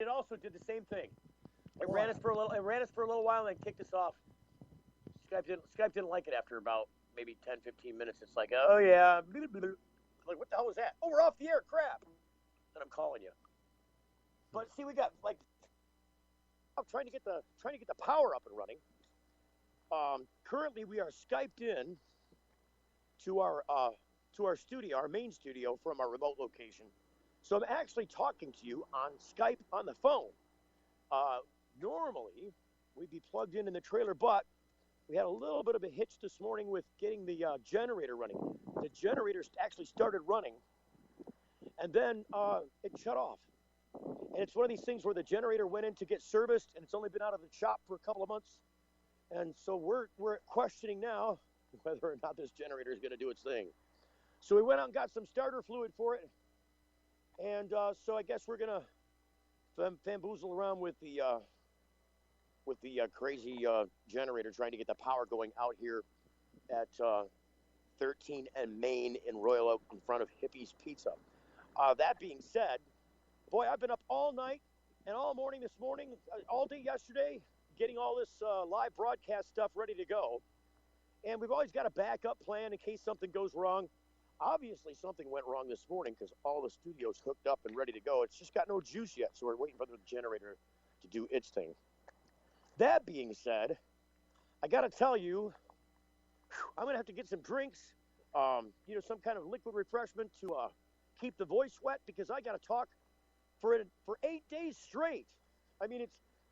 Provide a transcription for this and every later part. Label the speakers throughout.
Speaker 1: it also did the same thing. It ran us for a little while, and then kicked us off. Skype didn't like it after about maybe 10, 15 minutes. It's like, oh yeah, like what the hell was that? Oh, we're off the air. Crap. And I'm calling you. But see, we got like, I'm trying to get the power up and running. Currently, we are Skyped in to our studio, our main studio from our remote location. So I'm actually talking to you on Skype on the phone. Normally, we'd be plugged in the trailer, but we had a little bit of a hitch this morning with getting the generator running. The generator actually started running, and then it shut off. And it's one of these things where the generator went in to get serviced, and it's only been out of the shop for a couple of months. And so we're questioning now whether or not this generator is going to do its thing. So we went out and got some starter fluid for it. And so I guess we're going to bamboozle around with the crazy generator trying to get the power going out here at 13 and Main in Royal Oak in front of Hippie's Pizza. That being said, boy, I've been up all night and all morning this morning, all day yesterday, getting all this live broadcast stuff ready to go. And we've always got a backup plan in case something goes wrong. Obviously, something went wrong this morning because all the studio's hooked up and ready to go. It's just got no juice yet, so we're waiting for the generator to do its thing. That being said, I got to tell you, I'm going to have to get some drinks, some kind of liquid refreshment to keep the voice wet because I got to talk for 8 days straight. I mean,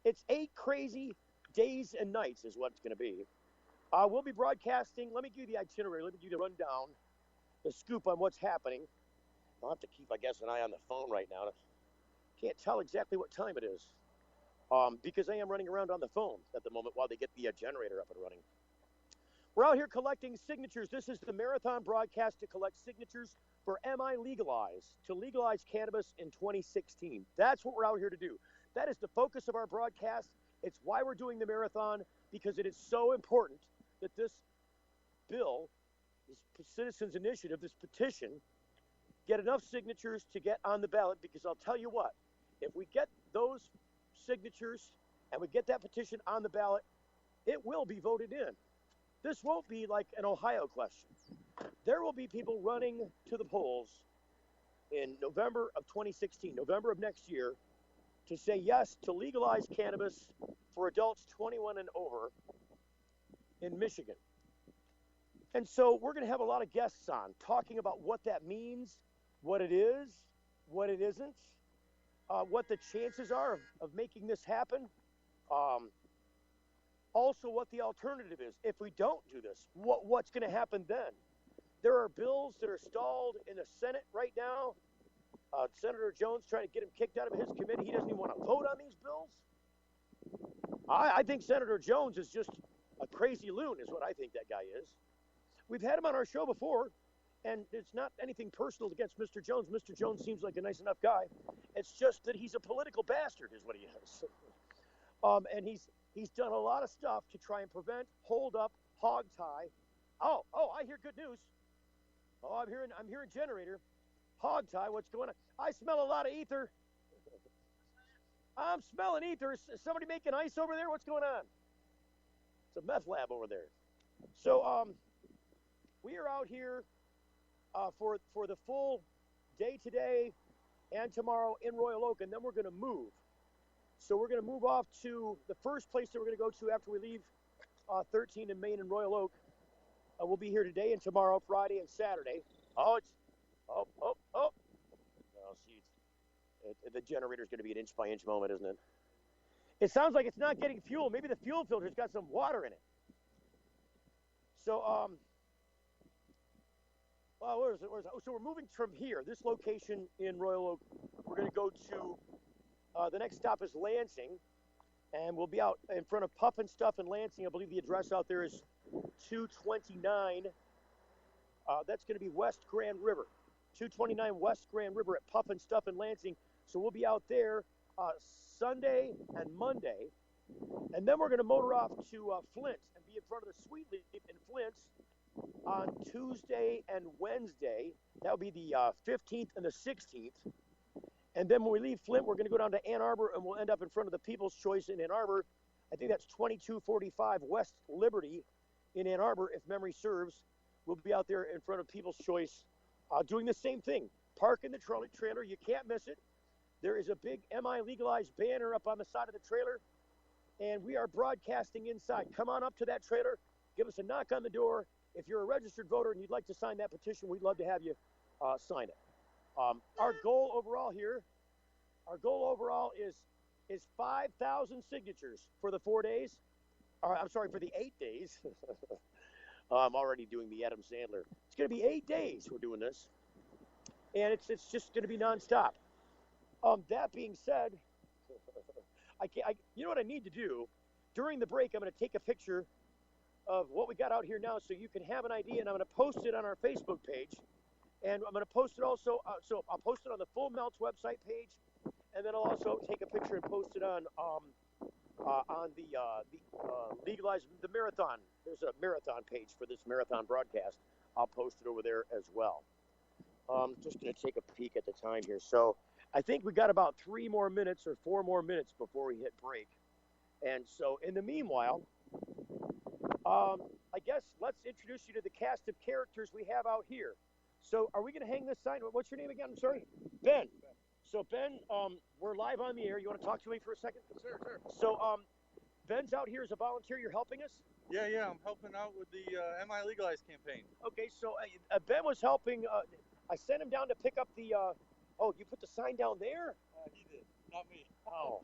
Speaker 1: it's 8 crazy days and nights is what it's going to be. We'll be broadcasting. Let me give you the itinerary. Let me give you the rundown, the scoop on what's happening. I'll have to keep, I guess, an eye on the phone right now. Can't tell exactly what time it is because I am running around on the phone at the moment while they get the generator up and running. We're out here collecting signatures. This is the marathon broadcast to collect signatures for MiLegalize, to legalize cannabis in 2016. That's what we're out here to do. That is the focus of our broadcast. It's why we're doing the marathon, because it is so important that this bill, this citizens' initiative, this petition, get enough signatures to get on the ballot, because I'll tell you what, if we get those signatures and we get that petition on the ballot, it will be voted in. This won't be like an Ohio question. There will be people running to the polls in November of 2016, November of next year, to say yes to legalize cannabis for adults 21 and over in Michigan. And so we're going to have a lot of guests on talking about what that means, what it is, what it isn't, what the chances are of making this happen. Also what the alternative is. If we don't do this, what's going to happen then? There are bills that are stalled in the Senate right now. Senator Jones trying to get him kicked out of his committee. He doesn't even want to vote on these bills. I think Senator Jones is just a crazy loon is what I think that guy is. We've had him on our show before, and it's not anything personal against Mr. Jones. Mr. Jones seems like a nice enough guy. It's just that he's a political bastard is what he is. And he's done a lot of stuff to try and prevent, hold up, hog tie. Oh, I hear good news. Oh, I'm hearing generator. Hog tie, what's going on? I smell a lot of ether. I'm smelling ether. Is somebody making ice over there? What's going on? It's a meth lab over there. So we are out here for the full day today and tomorrow in Royal Oak, and then we're going to move. So we're going to move off to the first place that we're going to go to after we leave 13 in Main and Royal Oak. We'll be here today and tomorrow, Friday and Saturday. Oh, see, the generator's going to be an inch-by-inch moment, isn't it? It sounds like it's not getting fuel. Maybe the fuel filter's got some water in it. So, where is it? So we're moving from here, this location in Royal Oak. We're going to go to, the next stop is Lansing, and we'll be out in front of Puff and Stuff in Lansing. I believe the address out there is 229. That's going to be West Grand River. 229 West Grand River at Puff and Stuff in Lansing. So we'll be out there Sunday and Monday. And then we're going to motor off to Flint and be in front of the Sweet Leaf in Flint on Tuesday and Wednesday. That'll be the 15th and the 16th. And then when we leave Flint, we're going to go down to Ann Arbor, and we'll end up in front of the People's Choice in Ann Arbor. I think that's 2245 West Liberty in Ann Arbor, if memory serves. We'll be out there in front of People's Choice doing the same thing. Park in the trailer. You can't miss it. There is a big MiLegalize banner up on the side of the trailer, and we are broadcasting inside. Come on up to that trailer. Give us a knock on the door. If you're a registered voter and you'd like to sign that petition, we'd love to have you sign it. Our goal overall is 5,000 signatures for the 4 days. For the 8 days. I'm already doing the Adam Sandler. It's going to be 8 days we're doing this, and it's just going to be nonstop. That being said, you know what I need to do? During the break, I'm going to take a picture of what we got out here now so you can have an idea, and I'm going to post it on our Facebook page. And I'm going to post it also, so I'll post it on the Full Melts website page, and then I'll also take a picture and post it on the Legalize the Marathon. There's a marathon page for this marathon broadcast. I'll post it over there as well. Just going to take a peek at the time here. So I think we got about 3 more minutes or 4 more minutes before we hit break. And so in the meanwhile, I guess let's introduce you to the cast of characters we have out here. So are we going to hang this sign? What's your name again? I'm sorry. Ben. So Ben, we're live on the air. You want to talk to me for a second?
Speaker 2: Sure.
Speaker 1: So Ben's out here as a volunteer. You're helping us?
Speaker 2: Yeah. I'm helping out with the MiLegalize campaign.
Speaker 1: Okay, so Ben was helping. I sent him down to pick up the. You put the sign down there?
Speaker 2: He did, not me.
Speaker 1: Oh.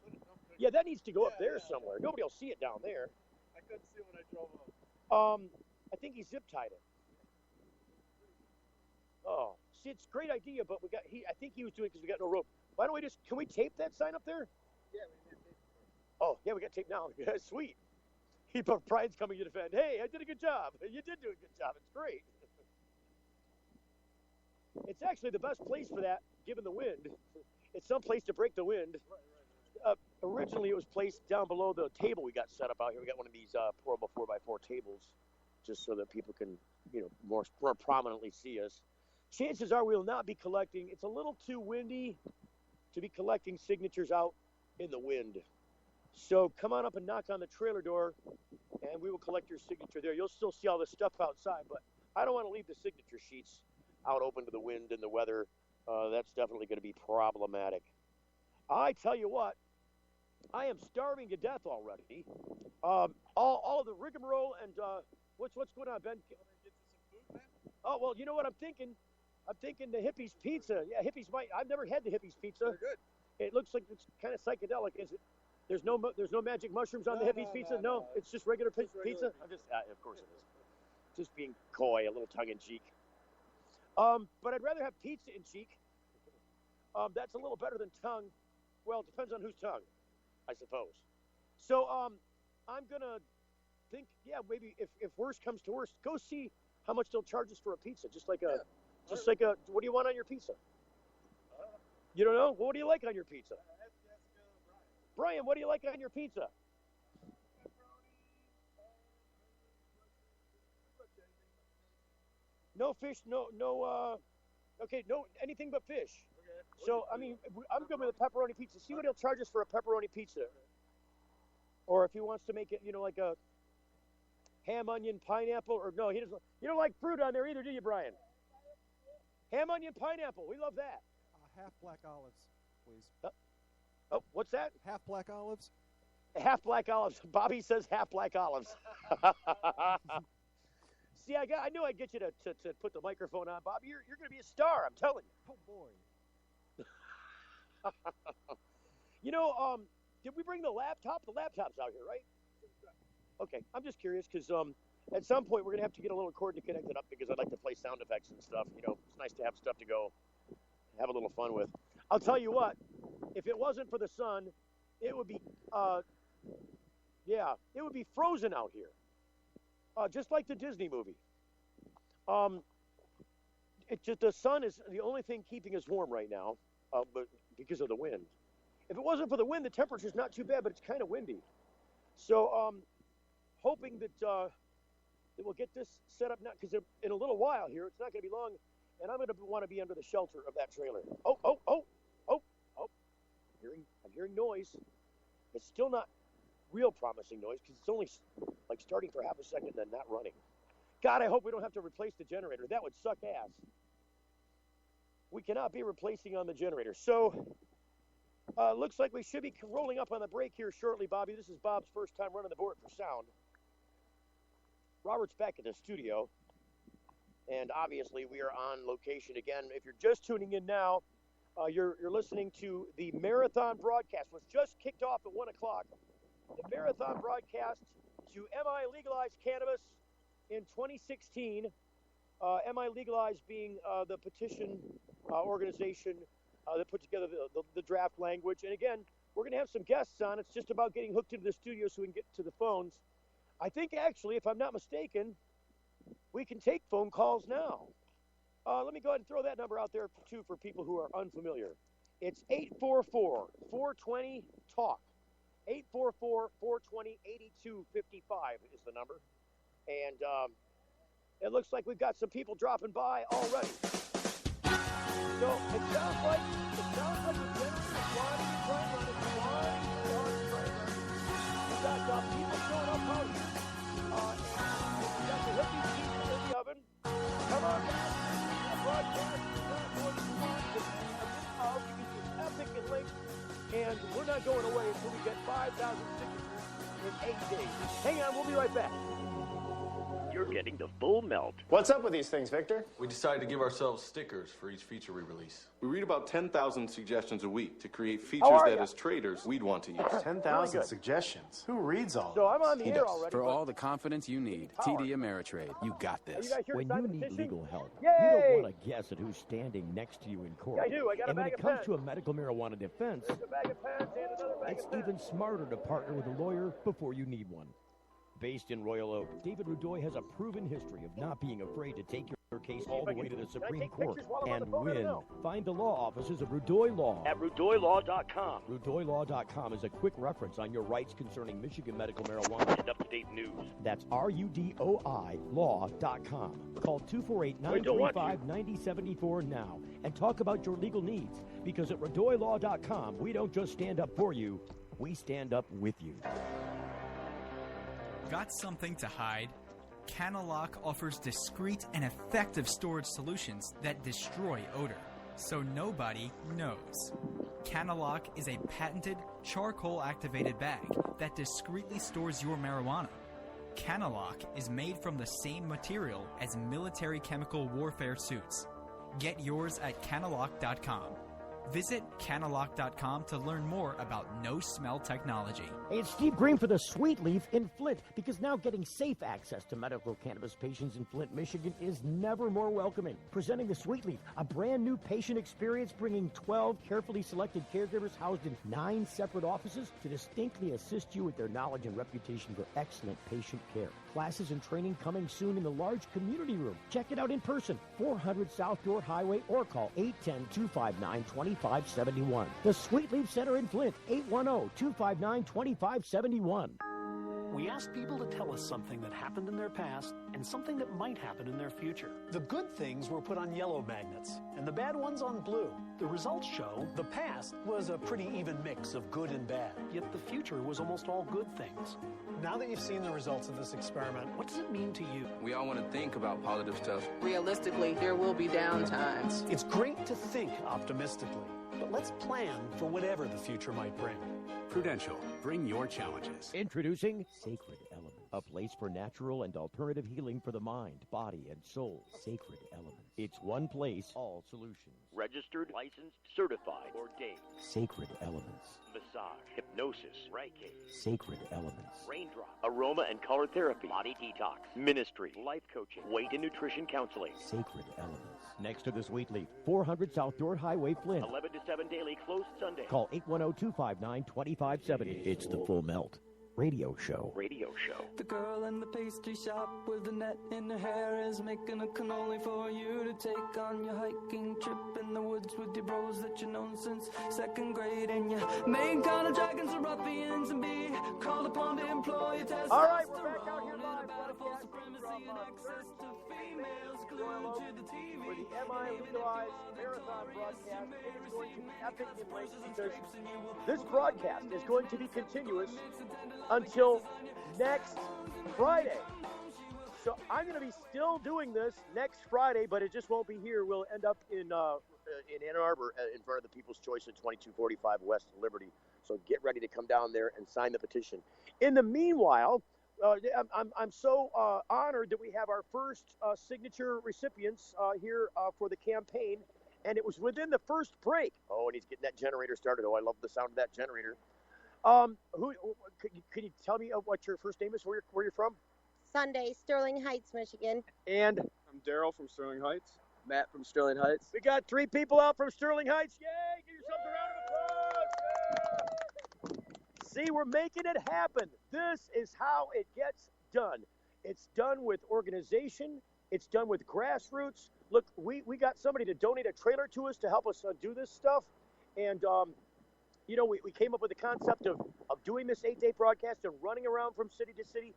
Speaker 1: Yeah, that needs to go up there somewhere. Nobody will see it down there.
Speaker 2: I couldn't see it when I drove up.
Speaker 1: I think he zip tied it. Oh, see, it's a great idea, but I think he was doing it because we got no rope. Why don't we can we tape that sign up there?
Speaker 2: Yeah, we did tape it.
Speaker 1: Oh, yeah, we got tape now. Sweet. Brian's coming to defend. Hey, I did a good job. You did do a good job. It's great. It's actually the best place for that, given the wind. It's some place to break the wind.
Speaker 2: Right.
Speaker 1: Originally, it was placed down below the table we got set up out here. We got one of these portable 4x4 tables, just so that people can, more prominently see us. Chances are we will not be collecting. It's a little too windy to be collecting signatures out in the wind. So come on up and knock on the trailer door, and we will collect your signature there. You'll still see all this stuff outside, but I don't want to leave the signature sheets out open to the wind and the weather. That's definitely going to be problematic. I tell you what, I am starving to death already. All the rigmarole and what's going on, Ben?
Speaker 2: Get you some food, man?
Speaker 1: Oh, well, you know what I'm thinking? I'm thinking the Hippies Pizza. Yeah, Hippies I've never had the Hippies Pizza.
Speaker 2: They're good.
Speaker 1: It looks like it's kind of psychedelic, is it? There's no magic mushrooms on the Hippies Pizza? No, it's just regular pizza? I'm just, of course it is. Just being coy, a little tongue-in-cheek. But I'd rather have pizza in cheek. That's a little better than tongue. Well, it depends on whose tongue, I suppose. So I'm going to think, maybe if worse comes to worse, go see how much they'll charge us for a pizza. What do you want on your pizza? You don't know? What do you like on your pizza? Brian, what do you like on your pizza? No fish, no, anything but fish. Okay. So, I mean, I'm good with a pepperoni pizza. See what he'll charge us for a pepperoni pizza. Or if he wants to make it, like a ham, onion, pineapple, or no, he doesn't. You don't like fruit on there either, do you, Brian? Ham, onion, pineapple. We love that.
Speaker 3: Half black olives, please.
Speaker 1: Oh, what's that?
Speaker 3: Half black olives?
Speaker 1: Half black olives. Bobby says half black olives. See, I knew I'd get you to put the microphone on, Bobby. You're going to be a star, I'm telling you.
Speaker 3: Oh, boy.
Speaker 1: Did we bring the laptop? The laptop's out here, right? Okay, I'm just curious because at some point we're going to have to get a little cord to connect it up because I'd like to play sound effects and stuff. It's nice to have stuff to go have a little fun with. I'll tell you what, if it wasn't for the sun, it would be, it would be frozen out here. Just like the Disney movie. The sun is the only thing keeping us warm right now, but because of the wind. If it wasn't for the wind, the temperature's not too bad, but it's kind of windy. So, hoping that we'll get this set up now, because in a little while here, it's not going to be long, and I'm going to want to be under the shelter of that trailer. Oh, I'm hearing noise. It's still not real promising noise because it's only like starting for half a second and then not running. God, I hope we don't have to replace the generator. That would suck ass. We cannot be replacing on the generator. So, looks like we should be rolling up on the break here shortly, Bobby. This is Bob's first time running the board for sound. Robert's back in the studio. And obviously, we are on location again. If you're just tuning in now, you're listening to the marathon broadcast, which just kicked off at 1 o'clock. The marathon broadcast to MiLegalize Cannabis in 2016. MiLegalize being the petition organization that put together the draft language. And again, we're going to have some guests on. It's just about getting hooked into the studio so we can get to the phones. I think, actually, if I'm not mistaken, we can take phone calls now. Let me go ahead and throw that number out there, too, for people who are unfamiliar. It's 844-420-TALK. 844-420-8255 is the number. And it looks like we've got some people dropping by already. So it sounds like the generator is flying. We've got people showing up out here. And we've got the hippies in the oven. Come on back. The broadcast is not going to want to be because it's epic and late. And we're not going away until we get 5,000 signatures in 8 days. Hang on, we'll be right back. You're getting the full melt.
Speaker 4: What's up with these things, Victor?
Speaker 5: We decided to give ourselves stickers for each feature we release.
Speaker 6: We read about 10,000 suggestions a week to create features that, as traders, we'd want to use.
Speaker 4: 10,000
Speaker 1: Really
Speaker 4: suggestions. Who reads all
Speaker 1: So
Speaker 4: of
Speaker 1: I'm on the
Speaker 4: He
Speaker 1: air
Speaker 4: does.
Speaker 1: already.
Speaker 7: For all the confidence you need,
Speaker 1: Power.
Speaker 7: TD Ameritrade. You got
Speaker 1: Are
Speaker 7: this.
Speaker 1: you guys here to
Speaker 8: When
Speaker 1: sign
Speaker 8: you
Speaker 1: the
Speaker 8: need
Speaker 1: petition?
Speaker 8: legal help,
Speaker 1: Yay!
Speaker 8: you don't want to guess at who's standing next to you in court.
Speaker 1: I do. I got a
Speaker 8: and when
Speaker 1: bag
Speaker 8: it
Speaker 1: of
Speaker 8: comes
Speaker 1: pens.
Speaker 8: to a medical marijuana defense,
Speaker 1: There's a bag of pens and another bag
Speaker 8: it's
Speaker 1: of pens.
Speaker 8: even smarter to partner with a lawyer before you need one. Based in Royal Oak, David Rudoy has a proven history of not being afraid to take your case all the way to the Supreme Court and win. Find the law offices of Rudoy Law
Speaker 1: At RudoyLaw.com.
Speaker 8: RudoyLaw.com is a quick reference on your rights concerning Michigan medical marijuana.
Speaker 1: And up-to-date news.
Speaker 8: That's RUDOI Law.com. Call 248-935-9074 now and talk about your legal needs. Because at RudoyLaw.com, we don't just stand up for you, we stand up with you.
Speaker 9: Got something to hide? Canalock offers discreet and effective storage solutions that destroy odor, so nobody knows. Canalock is a patented charcoal-activated bag that discreetly stores your marijuana. Canalock is made from the same material as military chemical warfare suits. Get yours at canalock.com. Visit canalock.com to learn more about no-smell technology.
Speaker 8: Hey, it's Steve Green for the Sweet Leaf in Flint, because now getting safe access to medical cannabis patients in Flint, Michigan is never more welcoming. Presenting the Sweet Leaf, a brand new patient experience bringing 12 carefully selected caregivers housed in 9 separate offices to distinctly assist you with their knowledge and reputation for excellent patient care. Classes and training coming soon in the large community room. Check it out in person, 400 South Door Highway, or call 810-259-2571. The Sweet Leaf Center in Flint, 810-259-2571.
Speaker 10: We asked people to tell us something that happened in their past and something that might happen in their future. The good things were put on yellow magnets and the bad ones on blue. The results show the past was a pretty even mix of good and bad, yet the future was almost all good things. Now that you've seen the results of this experiment, what does it mean to you?
Speaker 11: We all want to think about positive stuff.
Speaker 12: Realistically, there will be down times.
Speaker 10: It's great to think optimistically, but let's plan for whatever the future might bring.
Speaker 7: Prudential. Bring your challenges.
Speaker 8: Introducing Sacred Elements, a place for natural and alternative healing for the mind, body, and soul. Sacred Elements. It's one place, all solutions.
Speaker 1: Registered, licensed, certified, ordained.
Speaker 8: Sacred Elements.
Speaker 1: Massage, hypnosis, Reiki,
Speaker 8: Sacred Elements.
Speaker 1: raindrop, aroma and color therapy, body detox, ministry, life coaching, weight and nutrition counseling.
Speaker 8: Sacred Elements. Next to the Sweet Leaf, 400 South Door Highway, Flint.
Speaker 1: 11 to 7 daily, closed Sunday.
Speaker 8: Call 810-259-2570. It's the Full Melt Radio Show.
Speaker 12: The girl in the pastry shop with the net in her hair is making a cannoli for you to take on your hiking trip in the woods with your bros that you've known since second grade. And your main kind of dragons are ruffians and be called upon to employ your testosterone.
Speaker 1: All right, we're back out here live. broadcast from Royal Oak for the MiLegalize Marathon broadcast. It is going to be epic in length because this broadcast is going to be continuous until next Friday. So I'm going to be still doing this next Friday, but it just won't be here. We'll end up in Ann Arbor in front of the People's Choice at 2245 West Liberty. So get ready to come down there and sign the petition. In the meanwhile, I'm so honored that we have our first signature recipients here for the campaign, and it was within the first break. Oh, and he's getting that generator started. Oh, I love the sound of that generator. Can you tell me what your first name is, where you're from?
Speaker 13: Sunday, Sterling Heights, Michigan.
Speaker 1: And
Speaker 14: I'm Daryl from Sterling Heights. Matt from Sterling Heights.
Speaker 1: We got 3 people out from Sterling Heights. Yay! Give yourselves a round of applause. Yeah. See, we're making it happen. This is how it gets done. It's done with organization. It's done with grassroots. Look, we got somebody to donate a trailer to us to help us do this stuff. And, you know, we came up with the concept of doing this 8-day broadcast and running around from city to city,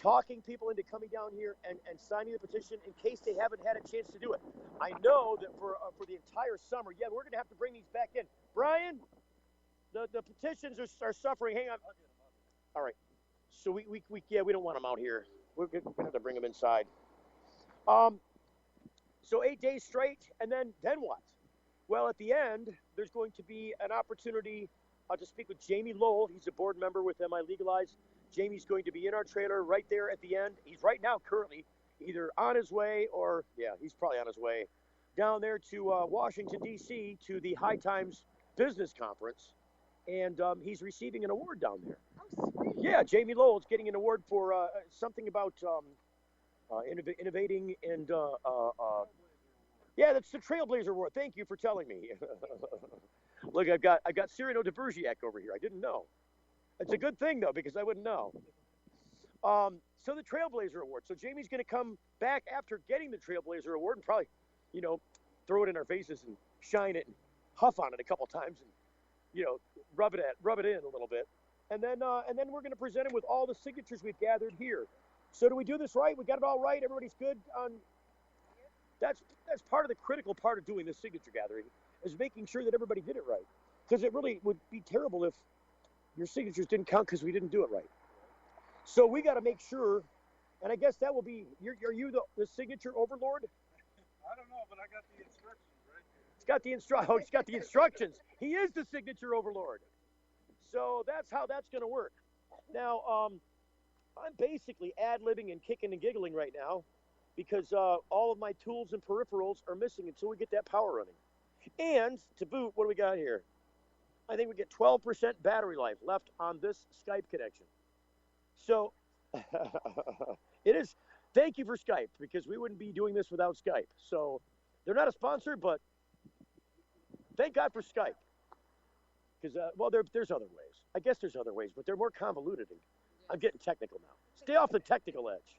Speaker 1: talking people into coming down here and signing the petition in case they haven't had a chance to do it. I know that for the entire summer, yeah, we're going to have to bring these back in. Brian, the petitions are suffering. Hang on. All right. So we don't want them out here. We're going to have to bring them inside. So 8 days straight, and then what? Well, at the end, there's going to be an opportunity to speak with Jamie Lowell. He's a board member with MiLegalize. Jamie's going to be in our trailer right there at the end. He's right now currently either on his way or, he's probably on his way down there to Washington, D.C. to the High Times Business Conference. And he's receiving an award down there.
Speaker 13: Oh, sweet.
Speaker 1: Yeah, Jamie Lowell's getting an award for something about innovating and, that's the Trailblazer Award. Thank you for telling me. Look, I've got Cyrano de Bergerac over here. I didn't know. It's a good thing, though, because I wouldn't know. So the Trailblazer Award. So Jamie's going to come back after getting the Trailblazer Award and probably, throw it in our faces and shine it and huff on it a couple times and, rub it in a little bit. And then we're going to present him with all the signatures we've gathered here. So do we do this right? We got it all right? Everybody's good on... That's part of the critical part of doing this signature gathering, is making sure that everybody did it right. Because it really would be terrible if your signatures didn't count because we didn't do it right. So we got to make sure, and I guess that will be, are you the signature overlord?
Speaker 2: I don't know, but I got the instructions right here.
Speaker 1: He's got the instructions. He is the signature overlord. So that's how that's going to work. Now, I'm basically ad-libbing and kicking and giggling right now because all of my tools and peripherals are missing until we get that power running. And to boot, what do we got here? I think we get 12% battery life left on this Skype connection. So it is, thank you for Skype, because we wouldn't be doing this without Skype. So they're not a sponsor, but thank God for Skype. Because, there's other ways. I guess there's other ways, but they're more convoluted. I'm getting technical now. Stay off the technical edge.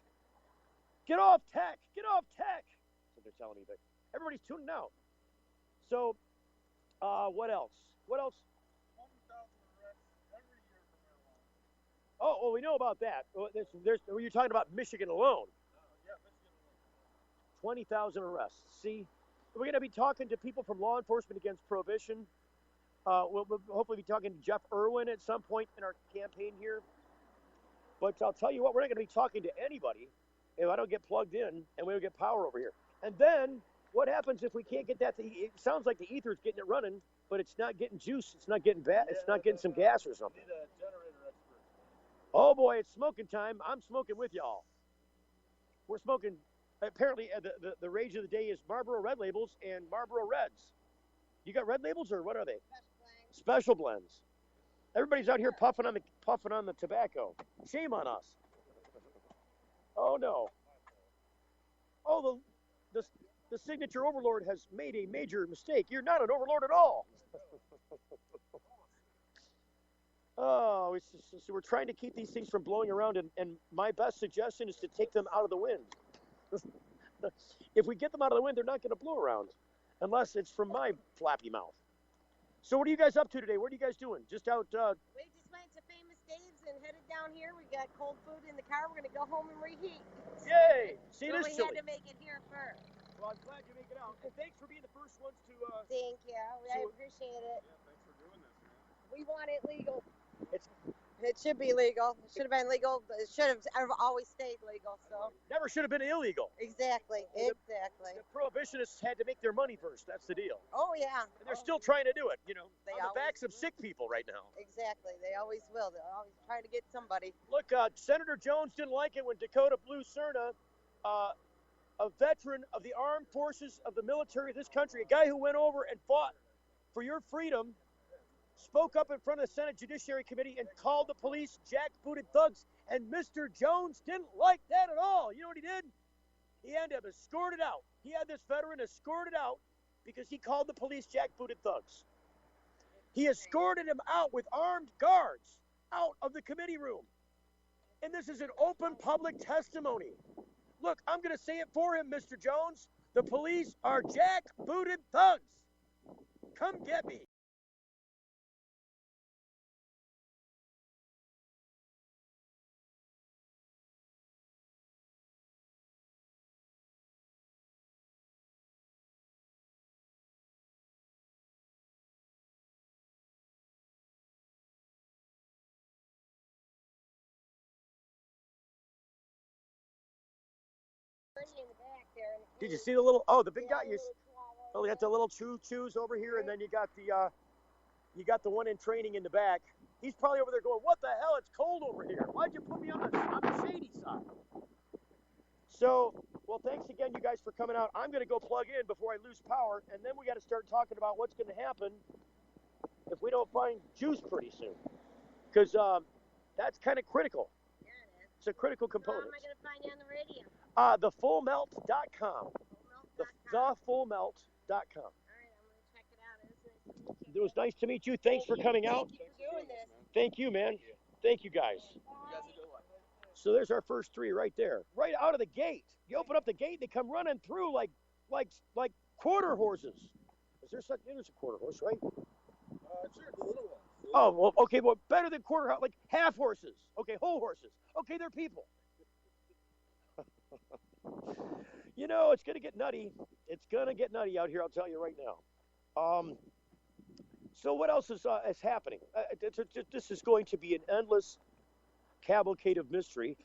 Speaker 1: Get off tech. Get off tech. That's what they're telling me, but everybody's tuning out. So, what else? What else?
Speaker 2: 20,000 arrests every year for marijuana.
Speaker 1: Oh, well, we know about that. You're talking about Michigan alone.
Speaker 2: Yeah, Michigan alone.
Speaker 1: 20,000 arrests. See, we're going to be talking to people from Law Enforcement Against Prohibition. We'll hopefully be talking to Jeff Irwin at some point in our campaign here. But I'll tell you what, we're not going to be talking to anybody if I don't get plugged in and we don't get power over here. And then what happens if we can't get that? It sounds like the ether's getting it running, but it's not getting juice. It's not getting it's not getting some gas or something.
Speaker 2: Need a generator expert.
Speaker 1: Oh boy, it's smoking time. I'm smoking with y'all. We're smoking. Apparently, the rage of the day is Marlboro Red Labels and Marlboro Reds. You got red labels, or what are they? Special blends. Everybody's out here puffing on the tobacco. Shame on us. Oh no. Oh, the signature overlord has made a major mistake. You're not an overlord at all. Oh, so we're trying to keep these things from blowing around, and my best suggestion is to take them out of the wind. If we get them out of the wind, they're not going to blow around, unless it's from my flappy mouth. So what are you guys up to today? What are you guys doing? Just out?
Speaker 13: We just went to Famous Dave's and headed down here. We got cold food in the car. We're going to go home and reheat.
Speaker 1: Yay! See
Speaker 13: So
Speaker 1: this
Speaker 13: we
Speaker 1: chili.
Speaker 13: had to make it here first.
Speaker 1: Well, I'm glad you make it out. And thanks for being the first ones to.
Speaker 13: Thank you. I appreciate it.
Speaker 2: Yeah, thanks for doing this, man.
Speaker 13: We want it legal.
Speaker 1: It's
Speaker 13: It should be legal. It should have been legal. But it should have always stayed legal. So
Speaker 1: never should have been illegal.
Speaker 13: exactly.
Speaker 1: The prohibitionists had to make their money first. That's the deal.
Speaker 13: Oh yeah.
Speaker 1: And they're still trying to do it. You know,
Speaker 13: They
Speaker 1: on the
Speaker 13: always
Speaker 1: backs of sick people right now.
Speaker 13: Exactly. They always will. They're always trying to get somebody.
Speaker 1: Look, Senator Jones didn't like it when Dakota Blue Cerna, a veteran of the armed forces of the military of this country, a guy who went over and fought for your freedom, spoke up in front of the Senate Judiciary Committee and called the police jackbooted thugs. And Mr. Jones didn't like that at all. You know what he did? He had him escorted out. He had this veteran escorted out because he called the police jackbooted thugs. He escorted him out with armed guards out of the committee room. And this is an open public testimony. Look, I'm going to say it for him, Mr. Jones. The police are jackbooted thugs. Come get me.
Speaker 13: In the back there.
Speaker 1: Did you see the little? Oh, the big guy. You got the little chews over here, and then you got the one in training in the back. He's probably over there going, "What the hell? It's cold over here. Why'd you put me on the shady side?" So, well, thanks again, you guys, for coming out. I'm going to go plug in before I lose power, and then we got to start talking about what's going to happen if we don't find juice pretty soon, because that's kind of critical.
Speaker 13: Yeah, it is.
Speaker 1: It's a critical component.
Speaker 13: How am I going to find you on the radio?
Speaker 1: Thefullmelt.com. Thefullmelt.com.
Speaker 13: All right, I'm going to check it out.
Speaker 1: It was nice to meet you. Thanks for coming out.
Speaker 13: Thank you for doing this.
Speaker 1: Thank you, man. Thank you, guys. So there's our first three right there, right out of the gate. You open up the gate, they come running through like quarter horses. Is there such? There's a quarter horse, right?
Speaker 2: Sure, the little ones.
Speaker 1: Oh, well, okay, well, better than quarter, like half horses. Okay, whole horses. Okay, they're people. You know, it's going to get nutty. It's going to get nutty out here, I'll tell you right now. So what else is happening? This is going to be an endless cavalcade of mystery.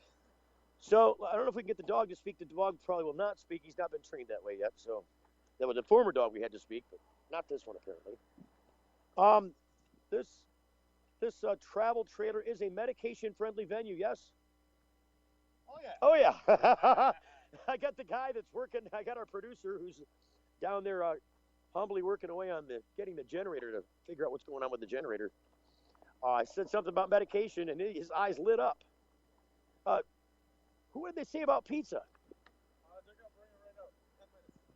Speaker 1: So I don't know if we can get the dog to speak. The dog probably will not speak. He's not been trained that way yet. So that was a former dog we had to speak, but not this one apparently. This travel trailer is a medication-friendly venue, yes? Oh, yeah. I got the guy that's working. I got our producer who's down there humbly working away on getting the generator to figure out what's going on with the generator. I said something about medication, and his eyes lit up. Who did they say about pizza?
Speaker 2: They're going to bring it right out.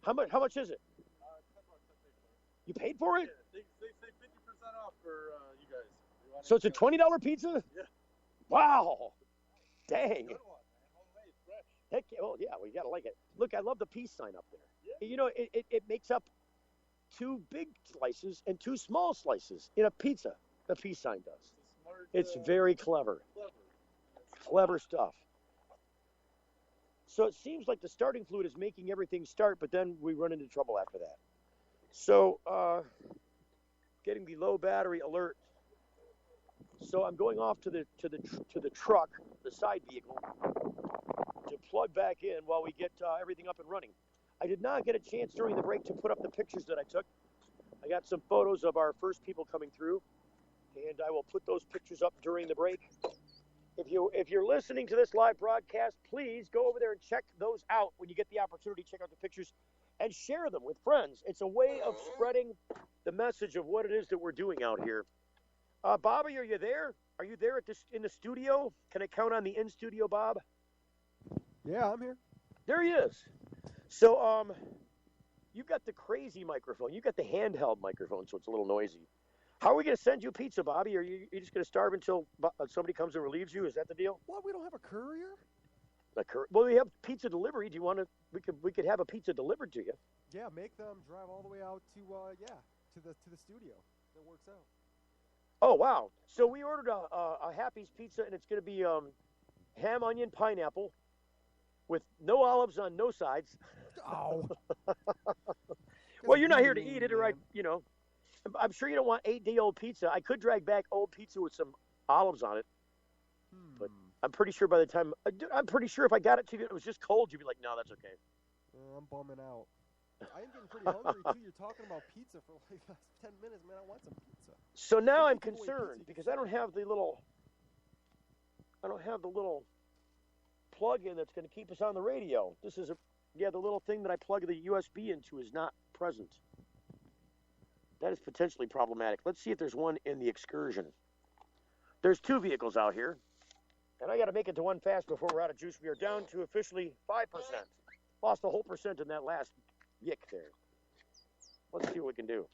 Speaker 2: 10 minutes.
Speaker 1: How much is it?
Speaker 2: $10 I paid for it.
Speaker 1: You paid for it?
Speaker 2: Yeah, they say 50% off for you guys.
Speaker 1: So it's a $20 pizza?
Speaker 2: Yeah.
Speaker 1: Wow. Dang.
Speaker 2: Good one, man. Homemade, fresh.
Speaker 1: Heck, well, yeah, we got to like it. Look, I love the peace sign up there.
Speaker 2: Yeah.
Speaker 1: You know, it makes up 2 big slices and 2 small slices in a pizza. The peace sign does. It's very clever. Clever stuff. So it seems like the starting fluid is making everything start, but then we run into trouble after that. So getting the low battery alert. So I'm going off to the truck, the side vehicle, to plug back in while we get everything up and running. I did not get a chance during the break to put up the pictures that I took. I got some photos of our first people coming through, and I will put those pictures up during the break. If you're listening to this live broadcast, please go over there and check those out when you get the opportunity. Check out the pictures and share them with friends. It's a way of spreading the message of what it is that we're doing out here. Bobby, are you there? Are you there in the studio? Can I count on the in-studio Bob?
Speaker 3: Yeah, I'm here.
Speaker 1: There he is. So, you've got the crazy microphone. You've got the handheld microphone, so it's a little noisy. How are we going to send you pizza, Bobby? Are you just going to starve until somebody comes and relieves you? Is that the deal?
Speaker 3: What? We don't have a courier?
Speaker 1: Well, we have pizza delivery. Do you want to? We could have a pizza delivered to you.
Speaker 3: Yeah, make them drive all the way out to the studio. That works out.
Speaker 1: Oh, wow. So we ordered a Happy's pizza, and it's going to be ham, onion, pineapple with no olives on no sides.
Speaker 3: Oh.
Speaker 1: Well, you're not here to eat it, or I'm sure you don't want 8-day-old pizza. I could drag back old pizza with some olives on it, but I'm pretty sure by the time if I got it to you, it was just cold. You'd be like, no, that's okay.
Speaker 3: I'm bumming out. I am getting pretty hungry too. You're talking about pizza for like 10 minutes, man. I want some pizza.
Speaker 1: So now I'm concerned because I don't have the little plug-in that's going to keep us on the radio. This is the little thing that I plug the USB into is not present. That is potentially problematic. Let's see if there's one in the Excursion. There's 2 vehicles out here, and I got to make it to one fast before we're out of juice. We are down to officially 5%. Lost a whole percent in that last yick there. Let's see what we can do.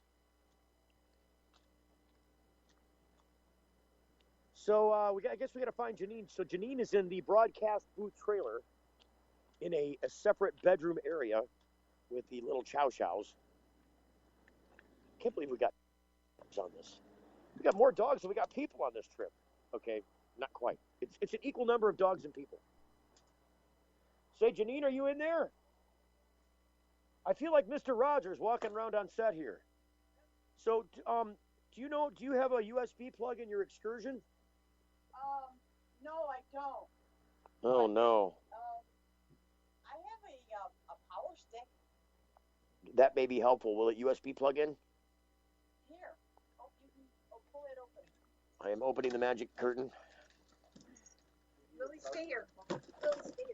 Speaker 1: So I guess we got to find Janine. So Janine is in the broadcast booth trailer in a separate bedroom area with the little chow-chows. Can't believe we got dogs on this. We got more dogs than we got people on this trip. Okay, not quite. It's an equal number of dogs and people. Say, Janine, are you in there? I feel like Mr. Rogers walking around on set here. So, do you have a USB plug in your Excursion?
Speaker 13: No, I don't.
Speaker 1: Oh, no.
Speaker 13: I have a power stick.
Speaker 1: That may be helpful. Will it USB plug in?
Speaker 13: Here. You can pull it open.
Speaker 1: I am opening the magic curtain.
Speaker 13: Lily, stay here. Lily, stay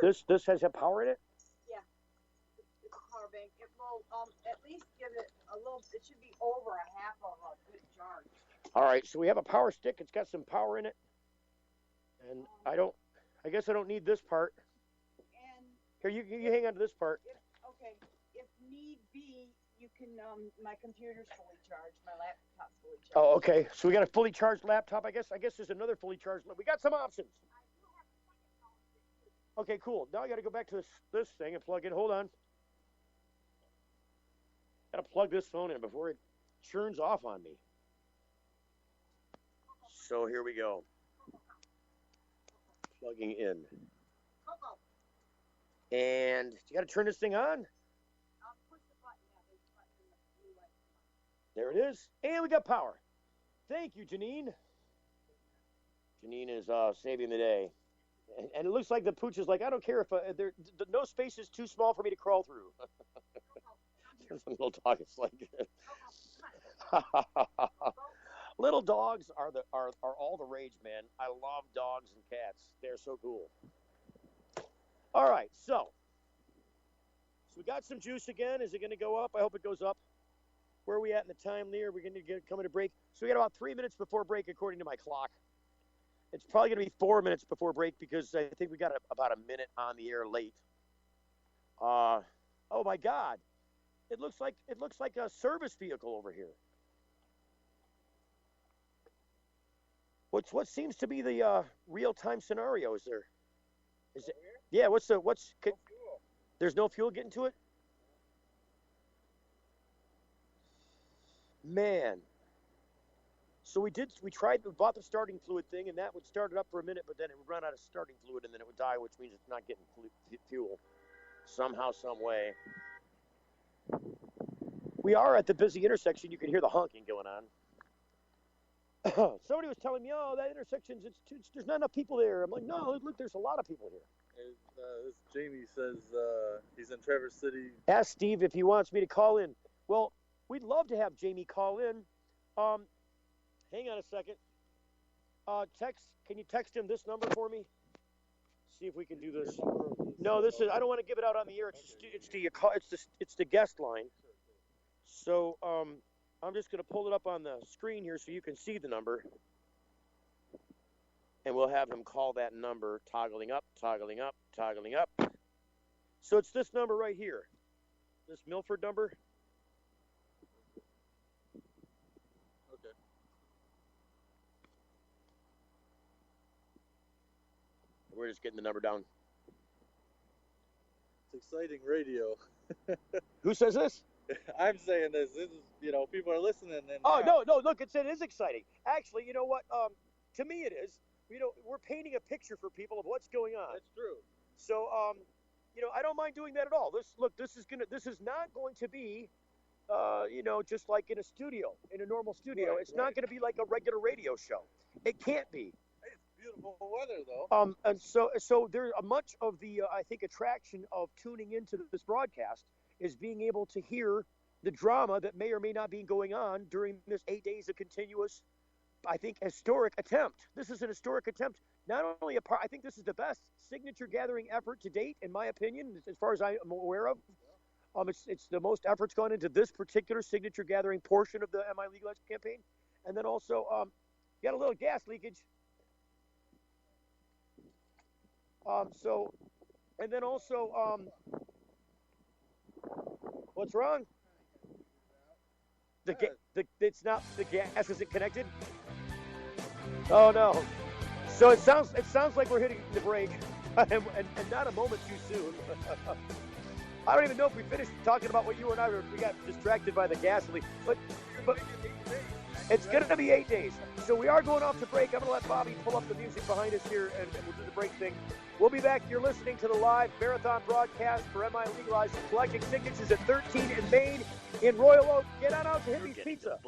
Speaker 13: here.
Speaker 1: This has a power in it?
Speaker 13: Yeah. It's a power bank. It will at least give it a little, it should be over a half of a good charge.
Speaker 1: All right, so we have a power stick. It's got some power in it. And I guess I don't need this part.
Speaker 13: And
Speaker 1: here, you hang on to this part.
Speaker 13: If need be, you can, my computer's fully charged, my laptop's fully charged.
Speaker 1: Oh, okay. So we got a fully charged laptop. I guess there's another fully charged. We got some options. Okay, cool. Now I got to go back to this thing and plug in. Hold on. Got to plug this phone in before it churns off on me. So here we go. Plugging in. And you got to turn this thing on. There it is. And we got power. Thank you, Janine. Janine is saving the day. And it looks like the pooch is like, I don't care if no space is too small for me to crawl through. There's a little dog. It's like little dogs are all the rage, man. I love dogs and cats. They're so cool. All right, so we got some juice again. Is it going to go up? I hope it goes up. Where are we at in the time there? We're going to get coming to break. So we got about 3 minutes before break, according to my clock. It's probably going to be 4 minutes before break because I think we got about a minute on the air late. Oh my God! It looks like a service vehicle over here. What seems to be the real-time scenario? Is it? Yeah. There's no fuel getting to it. Man. So we bought the starting fluid thing, and that would start it up for a minute, but then it would run out of starting fluid, and then it would die, which means it's not getting fuel somehow, some way. We are at the busy intersection. You can hear the honking going on. Somebody was telling me, oh, that intersection's there's not enough people there. I'm like, no, look, there's a lot of people here.
Speaker 2: This Jamie says he's in Traverse City.
Speaker 1: Ask Steve if he wants me to call in. Well, we'd love to have Jamie call in. Hang on a second. Can you text him this number for me? See if we can do this. No, this is. I don't want to give it out on the air. It's the guest line. So I'm just going to pull it up on the screen here so you can see the number, and we'll have him call that number, toggling up, toggling up, toggling up. So it's this number right here, this Milford number.
Speaker 2: Okay.
Speaker 1: We're just getting the number down.
Speaker 2: It's exciting radio.
Speaker 1: Who says this?
Speaker 2: I'm saying this. This is, people are listening. And
Speaker 1: Oh, no, look, it is exciting. Actually, you know what? To me it is. We're painting a picture for people of what's going on.
Speaker 2: That's true.
Speaker 1: So, I don't mind doing that at all. This is not going to be, just like in a normal studio.
Speaker 2: Right,
Speaker 1: it's not going to be like a regular radio show. It can't be.
Speaker 2: It's beautiful weather, though.
Speaker 1: And so there's much of the, I think, attraction of tuning into this broadcast is being able to hear the drama that may or may not be going on during this 8 days of continuous, I think, historic attempt. This is an historic attempt. Not only I think this is the best signature gathering effort to date, in my opinion, as far as I'm aware of. It's the most effort's gone into this particular signature gathering portion of the MiLegalize campaign. And then also, you got a little gas leakage. And then also, what's wrong? It's not the gas isn't connected. Oh no! So it sounds like we're hitting the brake, and not a moment too soon. I don't even know if we finished talking about what you and I were. We got distracted by the gas leak, but it's going to be 8 days. So we are going off to break. I'm going to let Bobby pull up the music behind us here, and we'll do the break thing. We'll be back. You're listening to the live marathon broadcast for MiLegalize, collecting signatures at 13 in Maine in Royal Oak. Get on out to Hippie's Pizza.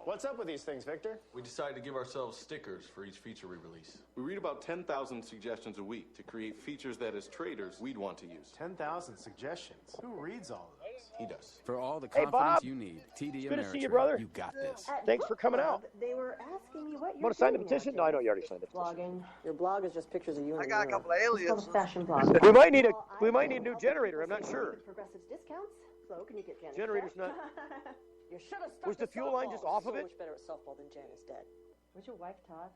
Speaker 4: What's up with these things, Victor?
Speaker 5: We decided to give ourselves stickers for each feature we release.
Speaker 6: We read about 10,000 suggestions a week to create features that, as traders, we'd want to use.
Speaker 4: 10,000 suggestions. Who reads all of those?
Speaker 5: He does.
Speaker 7: For all the
Speaker 1: Hey,
Speaker 7: confidence
Speaker 1: Bob.
Speaker 7: you need, TD
Speaker 1: It's good to see you,
Speaker 7: Ameritrade,
Speaker 1: brother.
Speaker 7: you got this.
Speaker 1: Thanks for coming out.
Speaker 15: They were asking you what you're
Speaker 1: Want to sign the
Speaker 15: doing
Speaker 1: petition? No, I know you already signed the petition.
Speaker 15: Blogging. Your blog is just pictures of you.
Speaker 14: I got a couple of
Speaker 15: It's called
Speaker 14: aliases.
Speaker 15: a fashion blog.
Speaker 1: We might need a generator. I'm not sure.
Speaker 15: Progressive discounts. So can you get Janice?
Speaker 1: Generator's not.
Speaker 15: You should have
Speaker 1: Was the fuel line just off of it?
Speaker 15: So much better at softball than Janice dead. Where's your wife, Todd?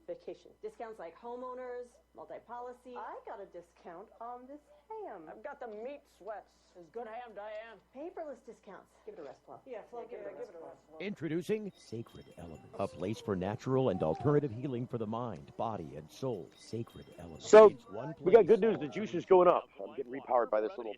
Speaker 15: Vacation. Discounts like homeowners, multi-policy. I got a discount on this ham. I've got the meat sweats. It's good ham, Diane. Paperless discounts. Give it a rest, Flo. Yeah, Flo, give it a rest.
Speaker 8: Introducing Sacred Elements, a place for natural and alternative healing for the mind, body, and soul. Sacred Elements.
Speaker 1: So
Speaker 8: It's one
Speaker 1: we got
Speaker 8: place,
Speaker 1: good news. The juice is going up. I'm getting repowered by this little.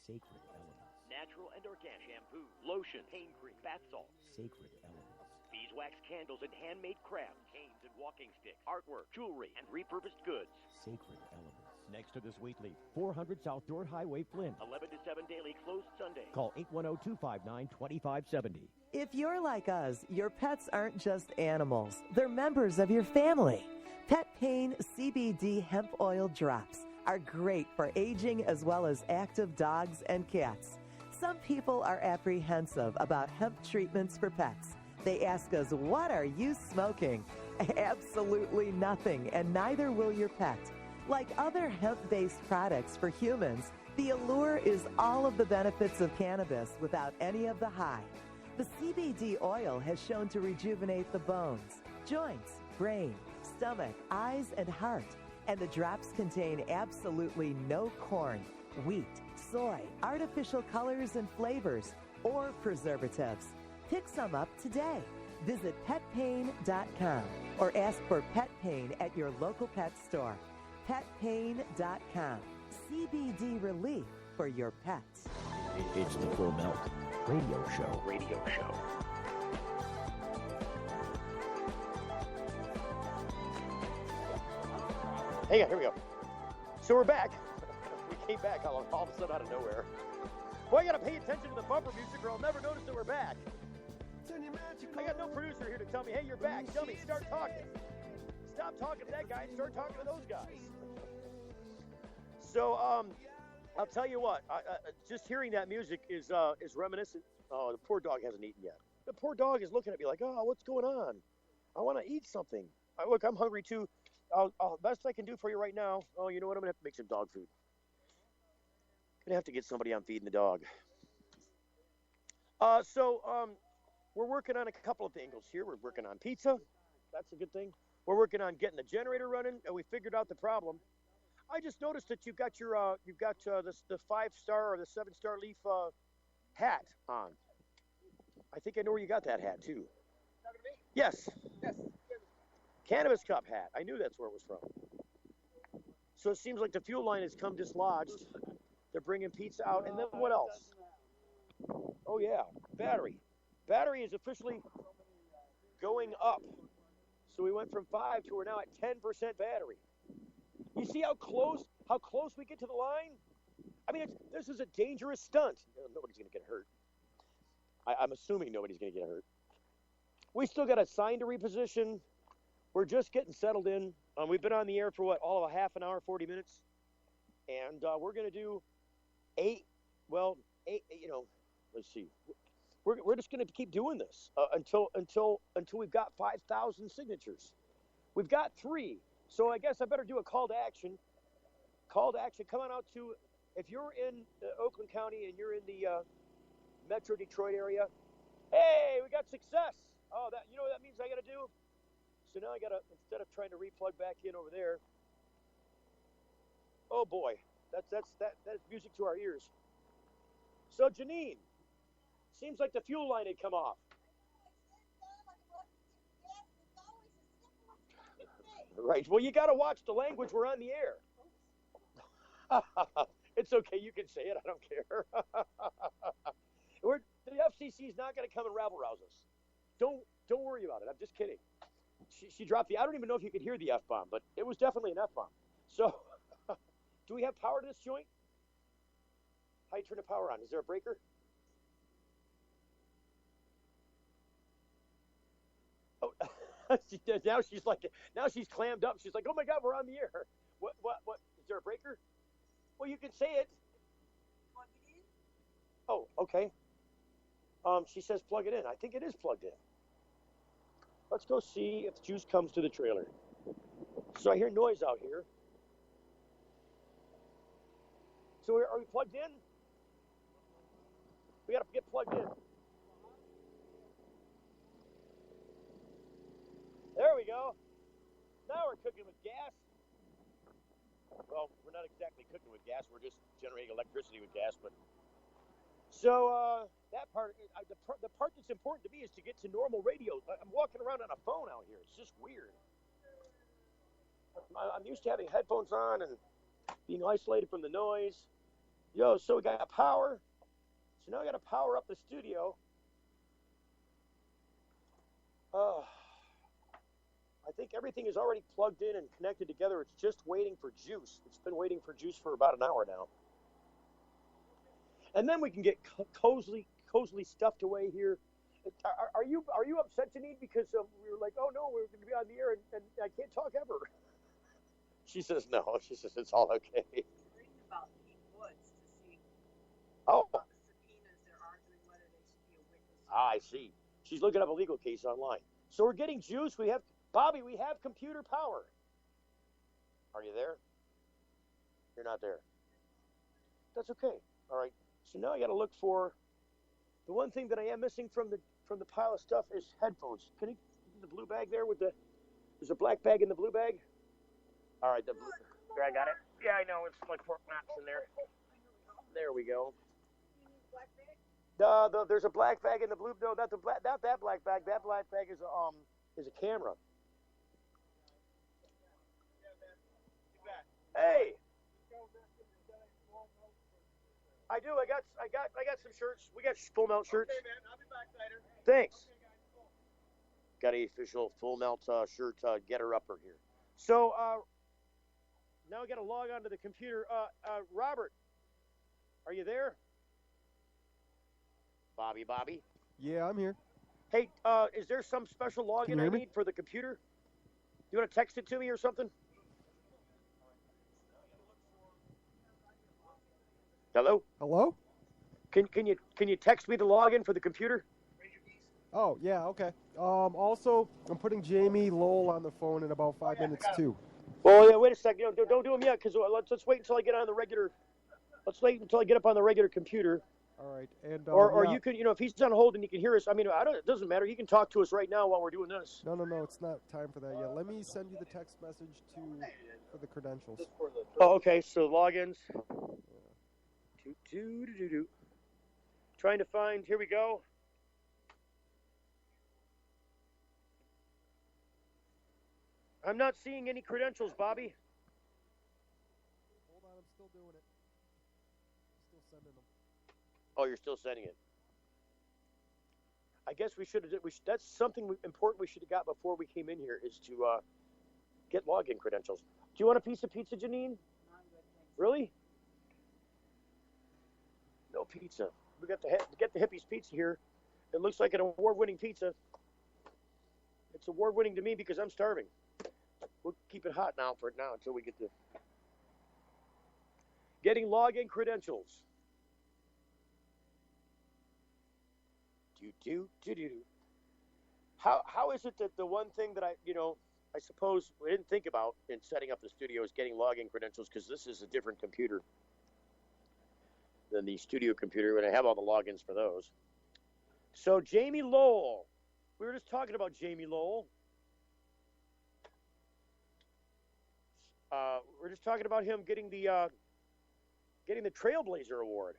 Speaker 8: Sacred Elements.
Speaker 16: Natural and organic shampoo, lotion, pain cream, bath salt,
Speaker 8: Sacred Elements.
Speaker 16: beeswax candles and handmade crafts, canes and walking sticks, artwork, jewelry, and repurposed goods.
Speaker 8: Sacred Elements. Next to the Sweet Leaf, 400 South Dorr Highway, Flint.
Speaker 16: 11 to 7 daily, closed Sunday.
Speaker 8: Call 810-259-2570.
Speaker 17: If you're like us, your pets aren't just animals. They're members of your family. Pet Pain CBD hemp oil drops are great for aging as well as active dogs and cats. Some people are apprehensive about hemp treatments for pets. They ask us, what are you smoking? Absolutely nothing, and neither will your pet. Like other hemp-based products for humans, the allure is all of the benefits of cannabis without any of the high. The CBD oil has shown to rejuvenate the bones, joints, brain, stomach, eyes, and heart. And the drops contain absolutely no corn, wheat, soy, artificial colors and flavors, or preservatives. Pick some up today. Visit petpain.com or ask for Pet Pain at your local pet store. Petpain.com. CBD relief for your pets.
Speaker 8: It's the Full Melt Radio Show.
Speaker 1: Hang on, here we go. So we're back. We came back all of a sudden out of nowhere. Boy, I gotta pay attention to the bumper music or I'll never notice that we're back. I got no producer here to tell me, hey, you're back. Dummy, start talking. Stop talking to that guy and start talking to those guys. So, I'll tell you what. Just hearing that music is reminiscent. Oh, the poor dog hasn't eaten yet. The poor dog is looking at me like, oh, what's going on? I want to eat something. Look, I'm hungry too. Best I can do for you right now. Oh, you know what? I'm gonna have to make some dog food. Gonna have to get somebody on feeding the dog. We're working on a couple of angles here. We're working on pizza. That's a good thing. We're working on getting the generator running, and we figured out the problem. I just noticed that you've got the 5-star or the 7-star leaf hat on. I think I know where you got that hat too. Yes. Cannabis Cup hat. I knew that's where it was from. So it seems like the fuel line has come dislodged. They're bringing pizza out, and then what else? Oh, yeah. Battery. Battery is officially going up. So we went from 5 to we're now at 10% battery. You see how close we get to the line? I mean, this is a dangerous stunt. Nobody's going to get hurt. I'm assuming nobody's going to get hurt. We still got a sign to reposition. We're just getting settled in. We've been on the air for what, all of a half an hour, 40 minutes? And we're going to do 8, let's see. We're just going to keep doing this until we've got 5,000 signatures. We've got 3. So I guess I better do a call to action. Call to action. Come on out to, if you're in Oakland County and you're in the Metro Detroit area, hey, we got success. Oh, you know what that means I got to do? So now I got to, instead of trying to replug back in over there, oh boy, that's music to our ears. So Janine, seems like the fuel line had come off. Right. Well, you got to watch the language. We're on the air. It's okay. You can say it. I don't care. The FCC is not going to come and rabble-rouse us. Don't worry about it. I'm just kidding. She dropped I don't even know if you could hear the F-bomb, but it was definitely an F-bomb. So, do we have power to this joint? How do you turn the power on? Is there a breaker? Oh, now she's clammed up. She's like, oh my God, we're on the air. What? Is there a breaker? Well, you can say it. Oh, okay. She says plug it in. I think it is plugged in. Let's go see if juice comes to the trailer. So I hear noise out here. So are we plugged in? We got to get plugged in. There we go. Now we're cooking with gas. Well, we're not exactly cooking with gas. We're just generating electricity with gas. But so that part, the part that's important to me is to get to normal radio. I'm walking around on a phone out here. It's just weird. I'm used to having headphones on and being isolated from the noise. So we got power. So now I got to power up the studio. I think everything is already plugged in and connected together. It's just waiting for juice. It's been waiting for juice for about an hour now. And then we can get cozily stuffed away here. Are you upset, Janine? Because we were like, oh no, we're going to be on the air and I can't talk ever. She says no. She says it's all okay.
Speaker 13: About Pete Woods to see
Speaker 1: about
Speaker 13: the subpoenas. They're arguing whether they should be a witness.
Speaker 1: I see. She's looking up a legal case online. So we're getting juice. Bobby, we have computer power. Are you there? You're not there. That's okay. All right. So now I got to look for the one thing that I am missing from the pile of stuff is headphones. Can you the blue bag there with there's a black bag in the blue bag? All right, I got it. Yeah, I know. It's like Fort Knox in there. There we go. There's a black bag in the blue. No, not that black bag. That black bag is a camera. Hey. I do. I got some shirts. We got full melt shirts.
Speaker 2: Okay, man. I'll be back later.
Speaker 1: Thanks. Got a official full melt shirt getter upper here. So now we got to log onto the computer. Robert, are you there? Bobby.
Speaker 3: Yeah, I'm here.
Speaker 1: Hey, is there some special login I need for the computer? You want to text it to me or something? Hello?
Speaker 3: Hello?
Speaker 1: Can you text me the login for the computer?
Speaker 3: Oh, yeah, okay. Also, I'm putting Jamie Lowell on the phone in about 5 minutes, too.
Speaker 1: Well, yeah, wait a second. Don't do them yet, because let's wait until I get on the regular. Let's wait until I get up on the regular computer.
Speaker 3: All right, and
Speaker 1: or
Speaker 3: yeah.
Speaker 1: you can, if he's on hold and he can hear us. I mean, it doesn't matter. He can talk to us right now while we're doing this.
Speaker 3: No, it's not time for that yet. Let me send you the text message for the credentials.
Speaker 1: Oh, okay. So logins. Trying to find. Here we go. I'm not seeing any credentials, Bobby.
Speaker 3: Hold on, I'm still doing it. Still sending them.
Speaker 1: Oh, you're still sending it. I guess we should have. That's something important we should have got before we came in here is to get login credentials. Do you want a piece of pizza, Janine? Really? No pizza. We got the Hippies pizza here. It looks like an award-winning pizza. It's award-winning to me because I'm starving. We'll keep it hot now until we get to getting login credentials. How is it that the one thing that I suppose we didn't think about in setting up the studio is getting login credentials, because this is a different computer than the studio computer, and I have all the logins for those. So Jamie Lowell, we were just talking about Jamie Lowell. We're just talking about him getting the Trailblazer Award.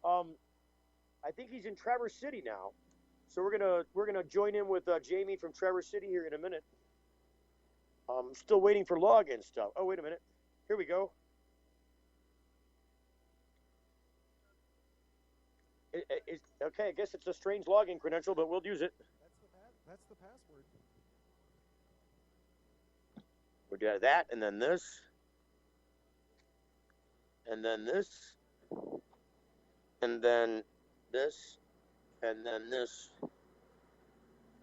Speaker 1: I think he's in Traverse City now, so we're gonna join in with Jamie from Traverse City here in a minute. I'm still waiting for login stuff. Oh, wait a minute. Here we go. Okay, I guess it's a strange login credential, but we'll use it.
Speaker 3: That's the password.
Speaker 1: We'll do that, and then this, and then this, and then this, and then this.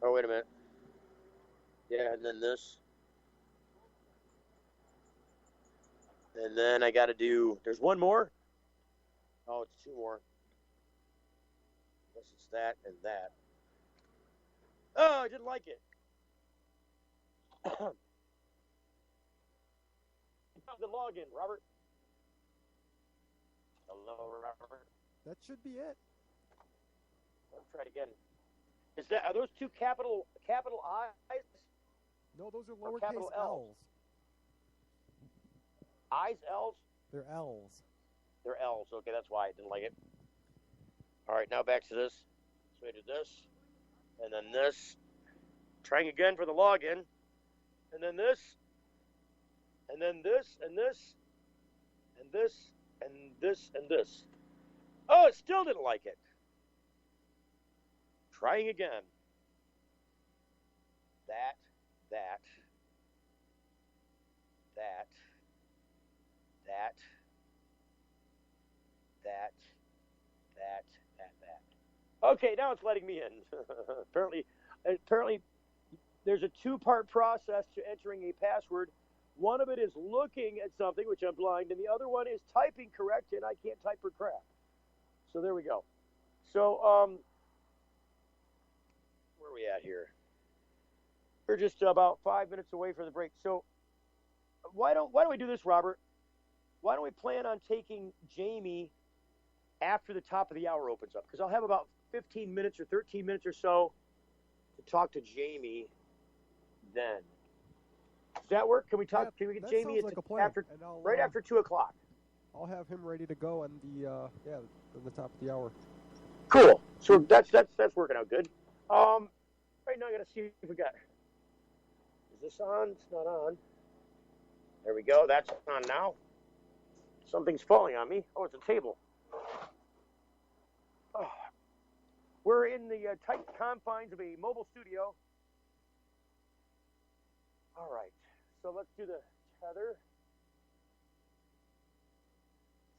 Speaker 1: Oh, wait a minute. Yeah, and then this. And then I got to do, there's one more? Oh, it's two more. I guess it's that and that. Oh, I didn't like it. The login, Robert. Hello, Robert.
Speaker 3: That should be it.
Speaker 1: Let's try it again. Are those two capital I's?
Speaker 3: No, those are
Speaker 1: Or
Speaker 3: lowercase
Speaker 1: capital L's?
Speaker 3: L's.
Speaker 1: I's, L's?
Speaker 3: They're L's.
Speaker 1: They're L's. Okay, that's why I didn't like it. All right, now back to this. So I did this, and then this. Trying again for the login, and then this, and then this, and this, and this, and this, and this. Oh, it still didn't like it. Trying again. That. Okay, now it's letting me in. Apparently, there's a two-part process to entering a password. One of it is looking at something, which I'm blind, and the other one is typing correct, and I can't type for crap. So there we go. So, where are we at here? We're just about 5 minutes away from the break. So, why don't we do this, Robert? Why don't we plan on taking Jamie after the top of the hour opens up? Because I'll have about 15 minutes or 13 minutes or so to talk to Jamie then. Does that work? Can we talk? Can we get Jamie
Speaker 3: like
Speaker 1: after, right after 2 o'clock?
Speaker 3: I'll have him ready to go on the top of the hour.
Speaker 1: Cool. So that's working out good. Right now I got to see if we got. Is this on? It's not on. There we go. That's on now. Something's falling on me. Oh, it's a table. Oh. We're in the tight confines of a mobile studio. All right. So let's do the tether.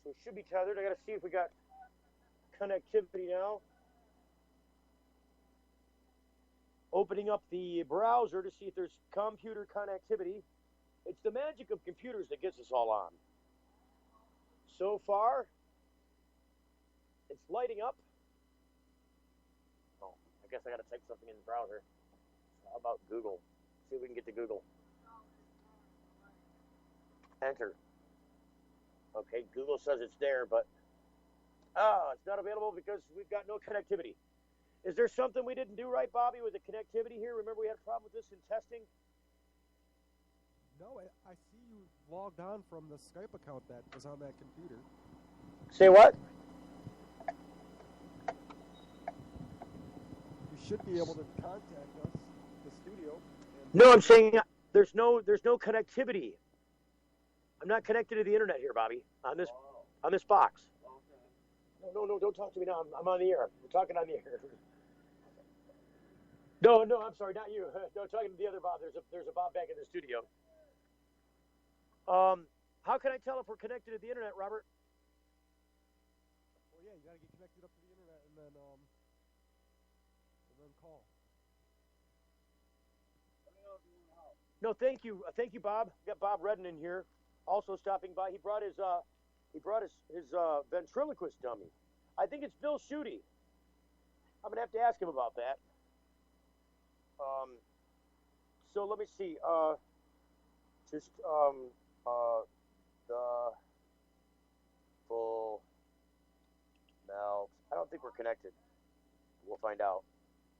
Speaker 1: So it should be tethered. I got to see if we got connectivity now. Opening up the browser to see if there's computer connectivity. It's the magic of computers that gets us all on. So far, it's lighting up. Oh, I guess I got to type something in the browser. How about Google? See if we can get to Google. Enter. Okay, Google says it's there, but it's not available because we've got no connectivity. Is there something we didn't do right, Bobby, with the connectivity here? Remember we had a problem with this in testing?
Speaker 3: No, I see you logged on from the Skype account that was on that computer.
Speaker 1: Say what?
Speaker 3: You should be able to contact us, the studio.
Speaker 1: No, I'm saying there's no connectivity. I'm not connected to the internet here, Bobby, on this box. No, don't talk to me now. I'm on the air. We're talking on the air. No, I'm sorry, not you. No, talking to the other Bob. There's a Bob back in the studio. How can I tell if we're connected to the internet, Robert?
Speaker 3: Well, yeah, you got to get connected up to the internet and then call.
Speaker 1: No, thank you, Bob. We got Bob Redden in here, also stopping by. He brought his ventriloquist dummy. I think it's Bill Schutte. I'm gonna have to ask him about that. So let me see. The full melt. I don't think we're connected. We'll find out.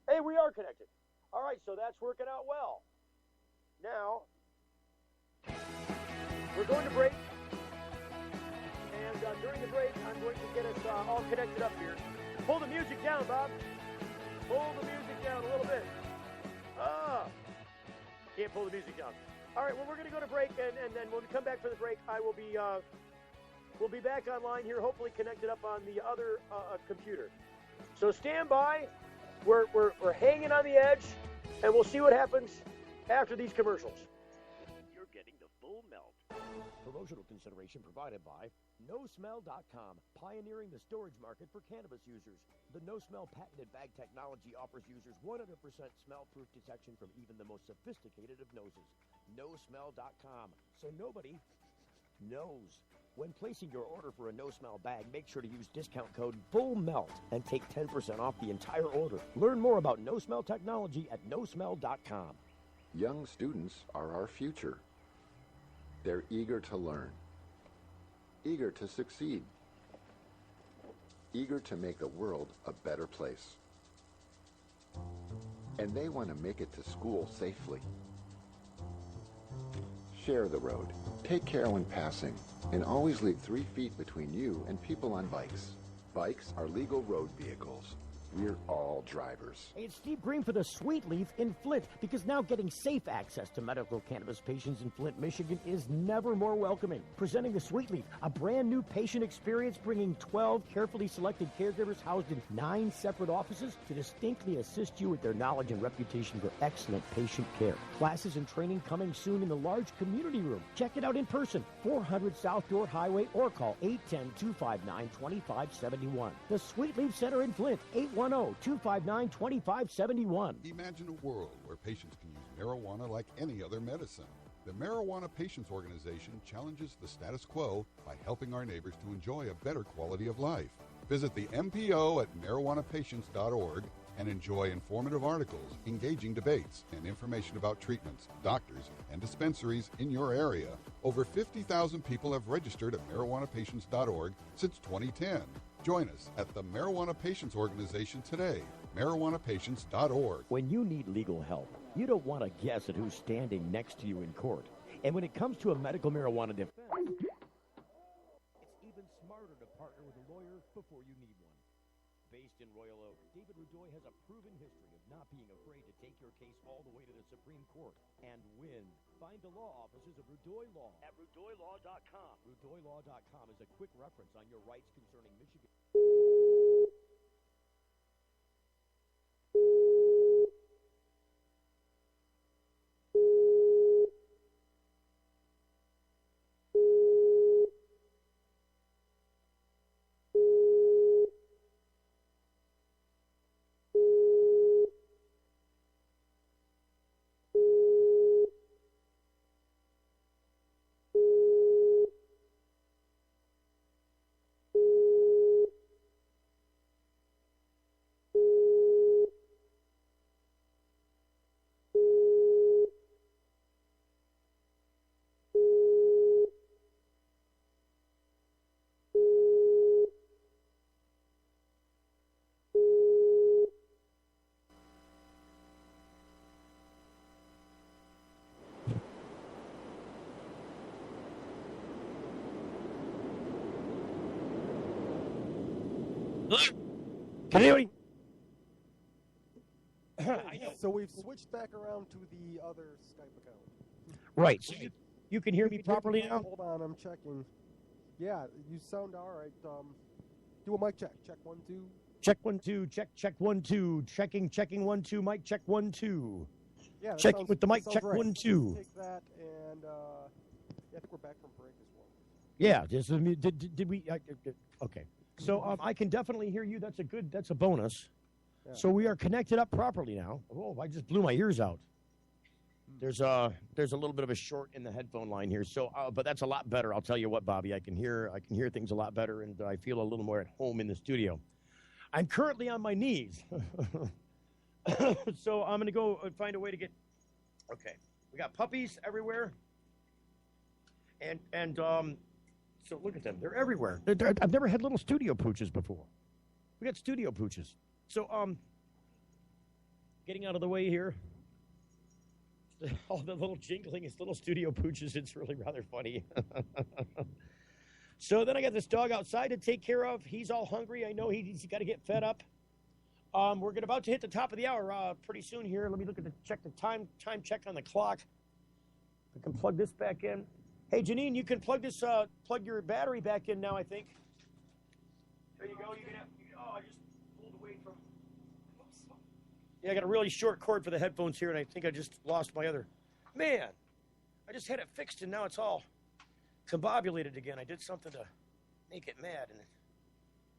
Speaker 1: Hey, we are connected. All right, so that's working out well. Now, we're going to break, and during the break, I'm going to get us all connected up here. Pull the music down, Bob. Pull the music down a little bit. Can't pull the music down. All right, well, we're going to go to break, and then when we come back for the break, I will be we'll be back online here, hopefully connected up on the other computer. So stand by. We're hanging on the edge, and we'll see what happens after these commercials.
Speaker 16: You're getting the full melt.
Speaker 8: Promotional consideration provided by NoSmell.com, pioneering the storage market for cannabis users. The NoSmell patented bag technology offers users 100% smell-proof detection from even the most sophisticated of noses. NoSmell.com, so nobody knows. When placing your order for a no-smell bag, make sure to use discount code FULLMELT and take 10% off the entire order. Learn more about no-smell technology at NoSmell.com.
Speaker 18: Young students are our future. They're eager to learn, eager to succeed, eager to make the world a better place. And they want to make it to school safely. Share the road, take care when passing, and always leave 3 feet between you and people on bikes. Bikes are legal road vehicles. We're all drivers.
Speaker 8: Hey, it's Steve Green for the Sweet Leaf in Flint, because now getting safe access to medical cannabis patients in Flint, Michigan is never more welcoming. Presenting the Sweet Leaf, a brand new patient experience bringing 12 carefully selected caregivers housed in 9 separate offices to distinctly assist you with their knowledge and reputation for excellent patient care. Classes and training coming soon in the large community room. Check it out in person, 400 South Dorr Highway, or call 810-259-2571. The Sweet Leaf Center in Flint, 810-259-2571.
Speaker 19: Imagine a world where patients can use marijuana like any other medicine. The Marijuana Patients Organization challenges the status quo by helping our neighbors to enjoy a better quality of life. Visit the MPO at marijuanapatients.org and enjoy informative articles, engaging debates, and information about treatments, doctors, and dispensaries in your area. Over 50,000 people have registered at marijuanapatients.org since 2010. Join us at the Marijuana Patients Organization today, marijuanapatients.org.
Speaker 8: When you need legal help, you don't want to guess at who's standing next to you in court. And when it comes to a medical marijuana defense, it's even smarter to partner with a lawyer before you need one. Based in Royal Oak, David Rudoy has a proven history of not being afraid to take your case all the way to the Supreme Court and win. Find the law offices of Rudoy Law
Speaker 16: at RudoyLaw.com.
Speaker 8: RudoyLaw.com is a quick reference on your rights concerning Michigan.
Speaker 3: Can So we've switched back around to the other Skype account.
Speaker 8: Right. So you can hear me properly now?
Speaker 3: Hold on, I'm checking. Yeah, you sound all right. Do a mic check. Check 1, 2.
Speaker 8: Check 1, 2. Check 1, 2. Checking 1, 2. Mic check 1, 2.
Speaker 3: Yeah,
Speaker 8: Checking with the mic.
Speaker 3: sounds
Speaker 8: Check
Speaker 3: right.
Speaker 8: 1, 2.
Speaker 3: Take that, and yeah, I think we're back from break as well.
Speaker 8: Yeah. Did we? Okay. So I can definitely hear you. That's a bonus.
Speaker 3: Yeah.
Speaker 8: So we are connected up properly now. Oh, I just blew my ears out. There's a little bit of a short in the headphone line here. So, but that's a lot better. I'll tell you what, Bobby. I can hear things a lot better, and I feel a little more at home in the studio. I'm currently on my knees, so I'm gonna go and find a way to get. Okay, we got puppies everywhere, and so look at them. They're everywhere. I've never had little studio pooches before. We got studio pooches. So getting out of the way here. All the little jingling is little studio pooches. It's really rather funny. So then I got this dog outside to take care of. He's all hungry. I know he's got to get fed up. We're about to hit the top of the hour pretty soon here. Let me look at the time check on the clock. I can plug this back in. Hey, Janine, you can plug your battery back in now, I think. There you go. I just pulled away from. Yeah, I got a really short cord for the headphones here, and I think I just lost my other. Man, I just had it fixed, and now it's all combobulated again. I did something to make it mad, and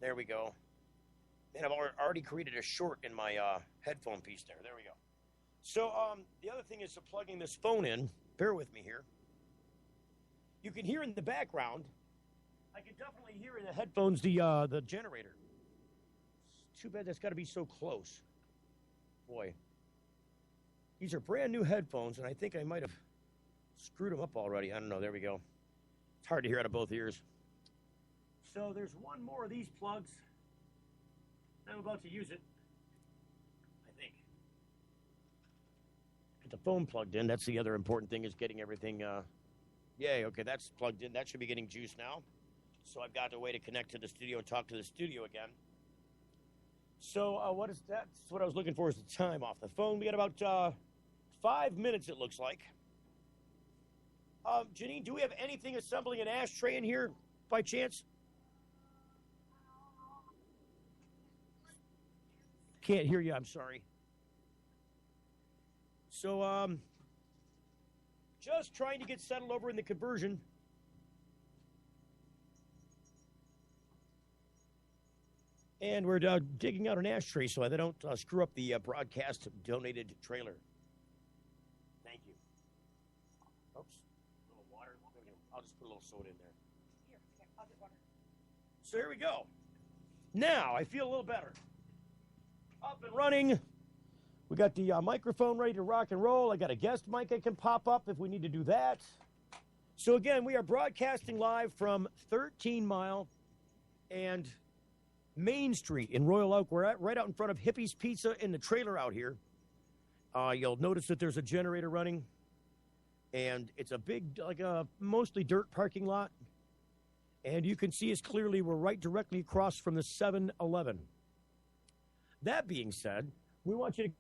Speaker 8: there we go. Man, I've already created a short in my headphone piece there. There we go. So the other thing is plugging this phone in. Bear with me here. You can hear in the background. I can definitely hear in the headphones the generator. It's too bad that's got to be so close. Boy, these are brand new headphones, and I think I might have screwed them up already. I don't know. There we go. It's hard to hear out of both ears. So there's one more of these plugs. I'm about to use it, I think. Get the phone plugged in. That's the other important thing, is getting everything. Yay, okay, that's plugged in. That should be getting juice now. So I've got a way to connect to the studio and talk to the studio again. So what is that? That's what I was looking for, is the time off the phone. We got about 5 minutes, it looks like. Janine, do we have anything assembling an ashtray in here by chance? Can't hear you, I'm sorry. So, just trying to get settled over in the conversion. And we're digging out an ashtray so they don't screw up the broadcast donated trailer. Thank you. Oops. A little water. I'll just put a little soda in there.
Speaker 13: Here, I'll get water.
Speaker 8: So here we go. Now I feel a little better. Up and running. We got the microphone ready to rock and roll. I got a guest mic I can pop up if we need to do that. So again, we are broadcasting live from 13 Mile and Main Street in Royal Oak. We're right out in front of Hippie's Pizza in the trailer out here. You'll notice that there's a generator running, and it's a big, like a mostly dirt parking lot. And you can see us clearly. We're right directly across from the 7-Eleven. That being said, we want you to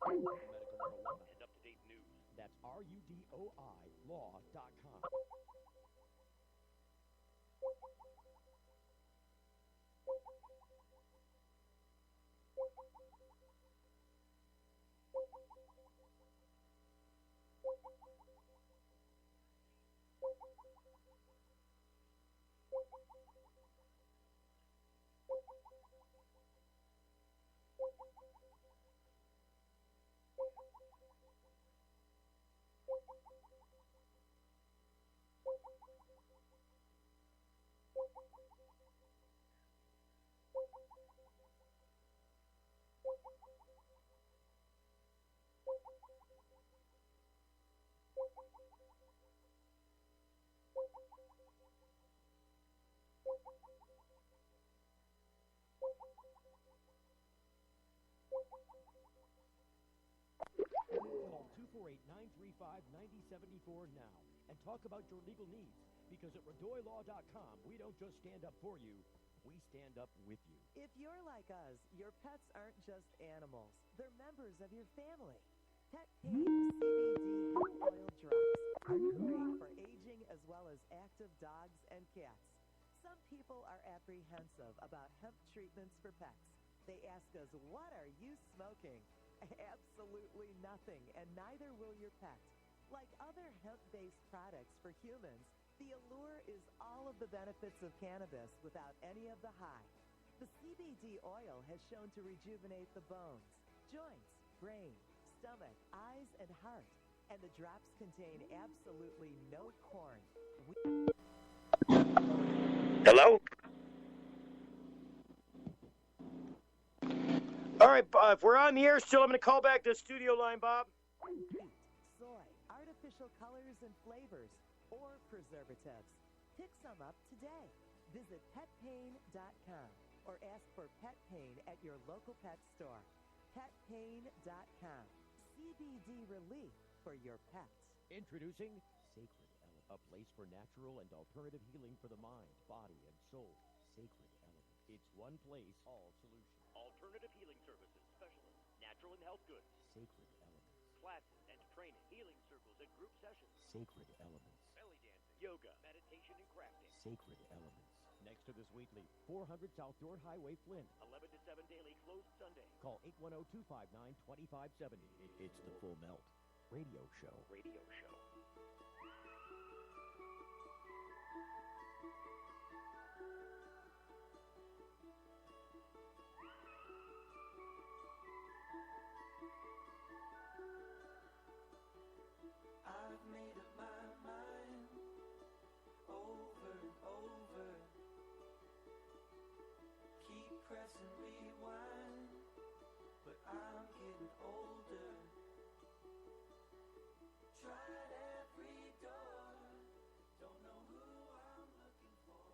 Speaker 8: medical number 1 and up-to-date news. That's RUDOI law.com. Call 248-935-9074 now and talk about your legal needs, because at RadoyLaw.com, we don't just stand up for you, We stand up with you.
Speaker 17: If you're like us, your pets aren't just animals. They're members of your family. Pet Pain CBD hemp oil drops are great for aging as well as active dogs and cats. Some people are apprehensive about hemp treatments for pets. They ask us, what are you smoking? Absolutely nothing, and neither will your pet. Like other hemp-based products for humans, the allure is all of the benefits of cannabis without any of the high. The CBD oil has shown to rejuvenate the bones, joints, brain, stomach, eyes, and heart. And the drops contain absolutely no corn.
Speaker 1: Hello? All right, if we're on the air still, I'm going to call back the studio line, Bob.
Speaker 17: Wheat, soy, artificial colors and flavors, or preservatives. Pick some up today. Visit petpain.com or ask for Pet Pain at your local pet store. Petpain.com. CBD relief for your pets.
Speaker 8: Introducing Sacred Element, a place for natural and alternative healing for the mind, body, and soul. Sacred Element. It's one place, all solutions.
Speaker 16: Alternative healing services, specialists, natural and health goods.
Speaker 8: Sacred Elements.
Speaker 16: Classes and training, healing circles and group sessions.
Speaker 8: Sacred Elements.
Speaker 16: Belly dancing, yoga, meditation, and crafting.
Speaker 8: Sacred Elements. Next to the Sweet Leaf, 400 South Door Highway, Flint.
Speaker 16: 11 to 7 daily, closed Sunday.
Speaker 8: Call 810-259-2570. It's the Full Melt Radio Show.
Speaker 16: Radio show.
Speaker 12: I've made up my mind over and over. Keep pressing rewind, but I'm getting older. Tried every door, don't know who I'm looking for.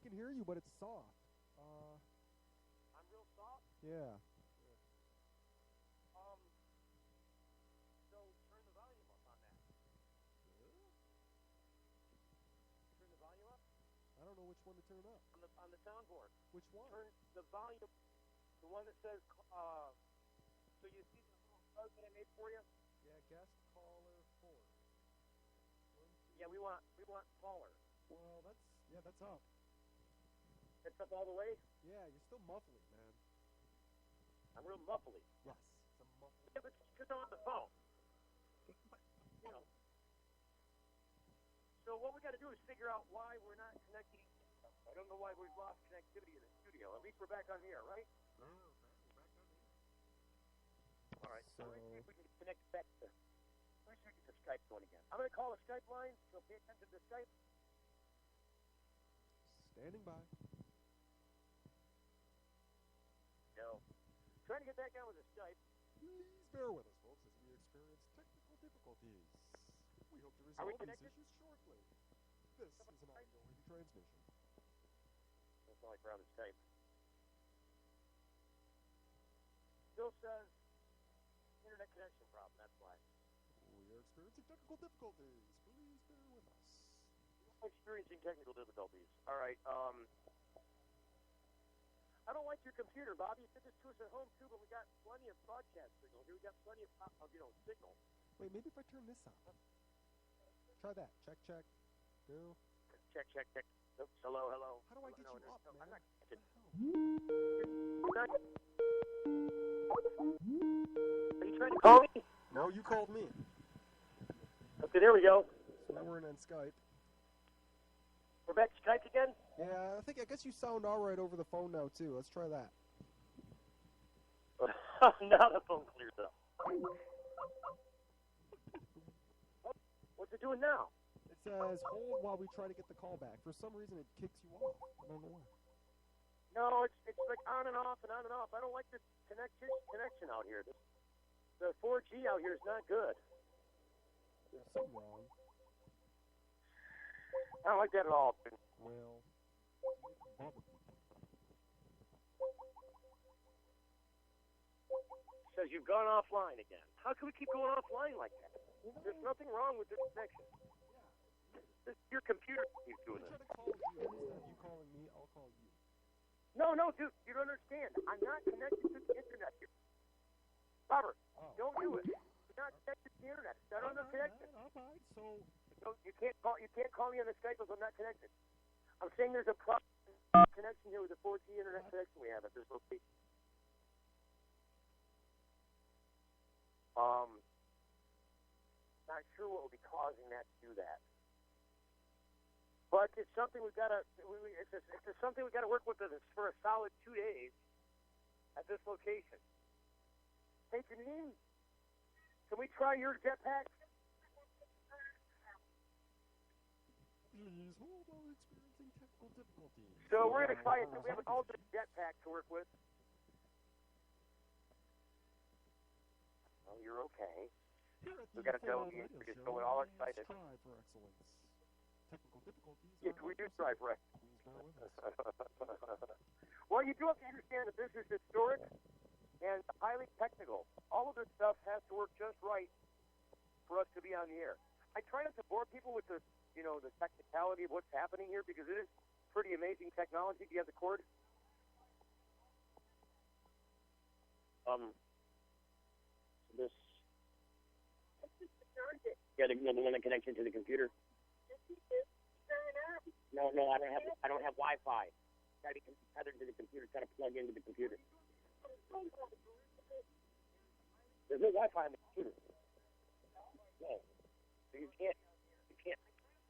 Speaker 3: can hear you, but it's soft.
Speaker 1: I'm real soft.
Speaker 3: Yeah.
Speaker 1: So turn the volume up on that. Turn the volume up
Speaker 3: I don't know which one to turn up.
Speaker 1: on the soundboard.
Speaker 3: Which one?
Speaker 1: Turn the volume, the one that says, so you see the little buzz that I made for you?
Speaker 3: Yeah, guest caller 4.
Speaker 1: Yeah, we want caller.
Speaker 3: Well, that's up.
Speaker 1: It's up all the way?
Speaker 3: Yeah, you're still muffly, man.
Speaker 1: I'm real muffly.
Speaker 3: Yes, it's a muffly.
Speaker 1: Yeah, but it's because I'm on the phone. You know. So what we got to do is figure out why we're not connecting. I don't know why we've lost connectivity in the studio. At least we're back on the air, right? All right. So let me see if we can connect back to. Let me see if we can get the Skype going again. I'm going to call the Skype line, so pay attention to the Skype.
Speaker 3: Standing by.
Speaker 1: No. Trying to get back on with the Skype.
Speaker 3: Please bear with us, folks, as we experience technical difficulties. We hope to resolve these issues shortly. This is an ongoing transmission.
Speaker 1: That's all I found is Skype. Still says internet connection problem, that's why.
Speaker 3: We are experiencing technical difficulties. Please bear with us.
Speaker 1: Experiencing technical difficulties. All right. I don't like your computer, Bobby. You did this to us at home, too, but we got plenty of broadcast signal here. We got plenty of signal.
Speaker 3: Wait, maybe if I turn this on. Try that. Check, check. Go.
Speaker 1: Check. Oops, hello.
Speaker 3: How do I get you up, man?
Speaker 1: I'm not connected. Are you trying to call me?
Speaker 3: No, you called me.
Speaker 1: Okay, there we go.
Speaker 3: So now we're in on Skype.
Speaker 1: We're back to Skype again?
Speaker 3: Yeah, I guess you sound all right over the phone now, too. Let's try that.
Speaker 1: Now the phone clears up. What's it doing now?
Speaker 3: It says, hold while we try to get the call back. For some reason, it kicks you off. I don't know why.
Speaker 1: No, it's like on and off and on and off. I don't like this connection out here. The 4G out here is not good.
Speaker 3: There's something wrong.
Speaker 1: I don't like that at all.
Speaker 3: Well,
Speaker 1: says you've gone offline again. How can we keep going offline like that? There's nothing wrong with this connection. Your computer keeps doing this.
Speaker 3: I'm trying to call you. Instead of you calling me, I'll call you.
Speaker 1: No, dude, you don't understand. I'm not connected to the internet here. Robert, don't do it. You're not connected to the internet. It's not on the connection.
Speaker 3: All right, so
Speaker 1: you can't call me on the Skype if I'm not connected. I'm saying there's a problem connection here with the 4G internet connection we have at this location. Not sure what will be causing that to do that. But it's something we've got to. It's something we've got to work with for a solid 2 days at this location. Hey, Janine, can we try your jetpack?
Speaker 3: Please hold on, experiencing technical difficulties.
Speaker 1: So we're going to try it. We have an alternate jetpack to work with. Oh, you're okay. We've got to go. We're just going all excited.
Speaker 3: Try for excellence. Technical difficulties.
Speaker 1: Yeah, we do try for excellence. Well, you do have to understand that this is historic and highly technical. All of this stuff has to work just right for us to be on the air. I try not to bore people with the technicality of what's happening here because it is pretty amazing technology. Do you have the cord? This. Yeah, the one that connection to the computer. No, I don't have Wi-Fi. Got to be tethered to the computer. Got to plug into the computer. There's no Wi-Fi on the computer. No, so you can't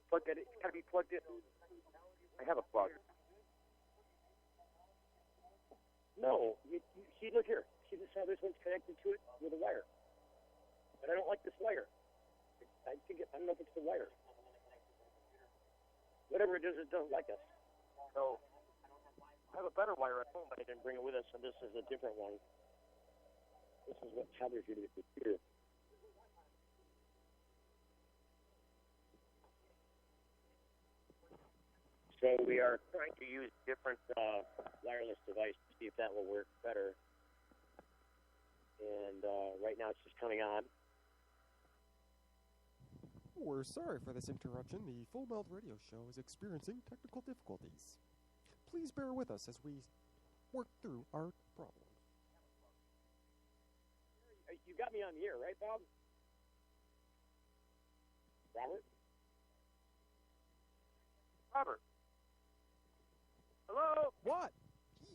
Speaker 1: plug that. It's got to be plugged in. I have a plug. No, you see, look here. See this? How this one's connected to it with a wire. But I don't like this wire. I don't know if it's the wire. Whatever it is, it doesn't like us. So I have a better wire at home, but I didn't bring it with us, so this is a different one. This is what tethers you to the computer. So we are trying to use different wireless device to see if that will work better. And right now it's just coming on.
Speaker 3: We're sorry for this interruption. The Full Melt Radio Show is experiencing technical difficulties. Please bear with us as we work through our problem.
Speaker 1: You got me on the air, right, Bob? Robert? Robert? Hello?
Speaker 3: What?
Speaker 1: Do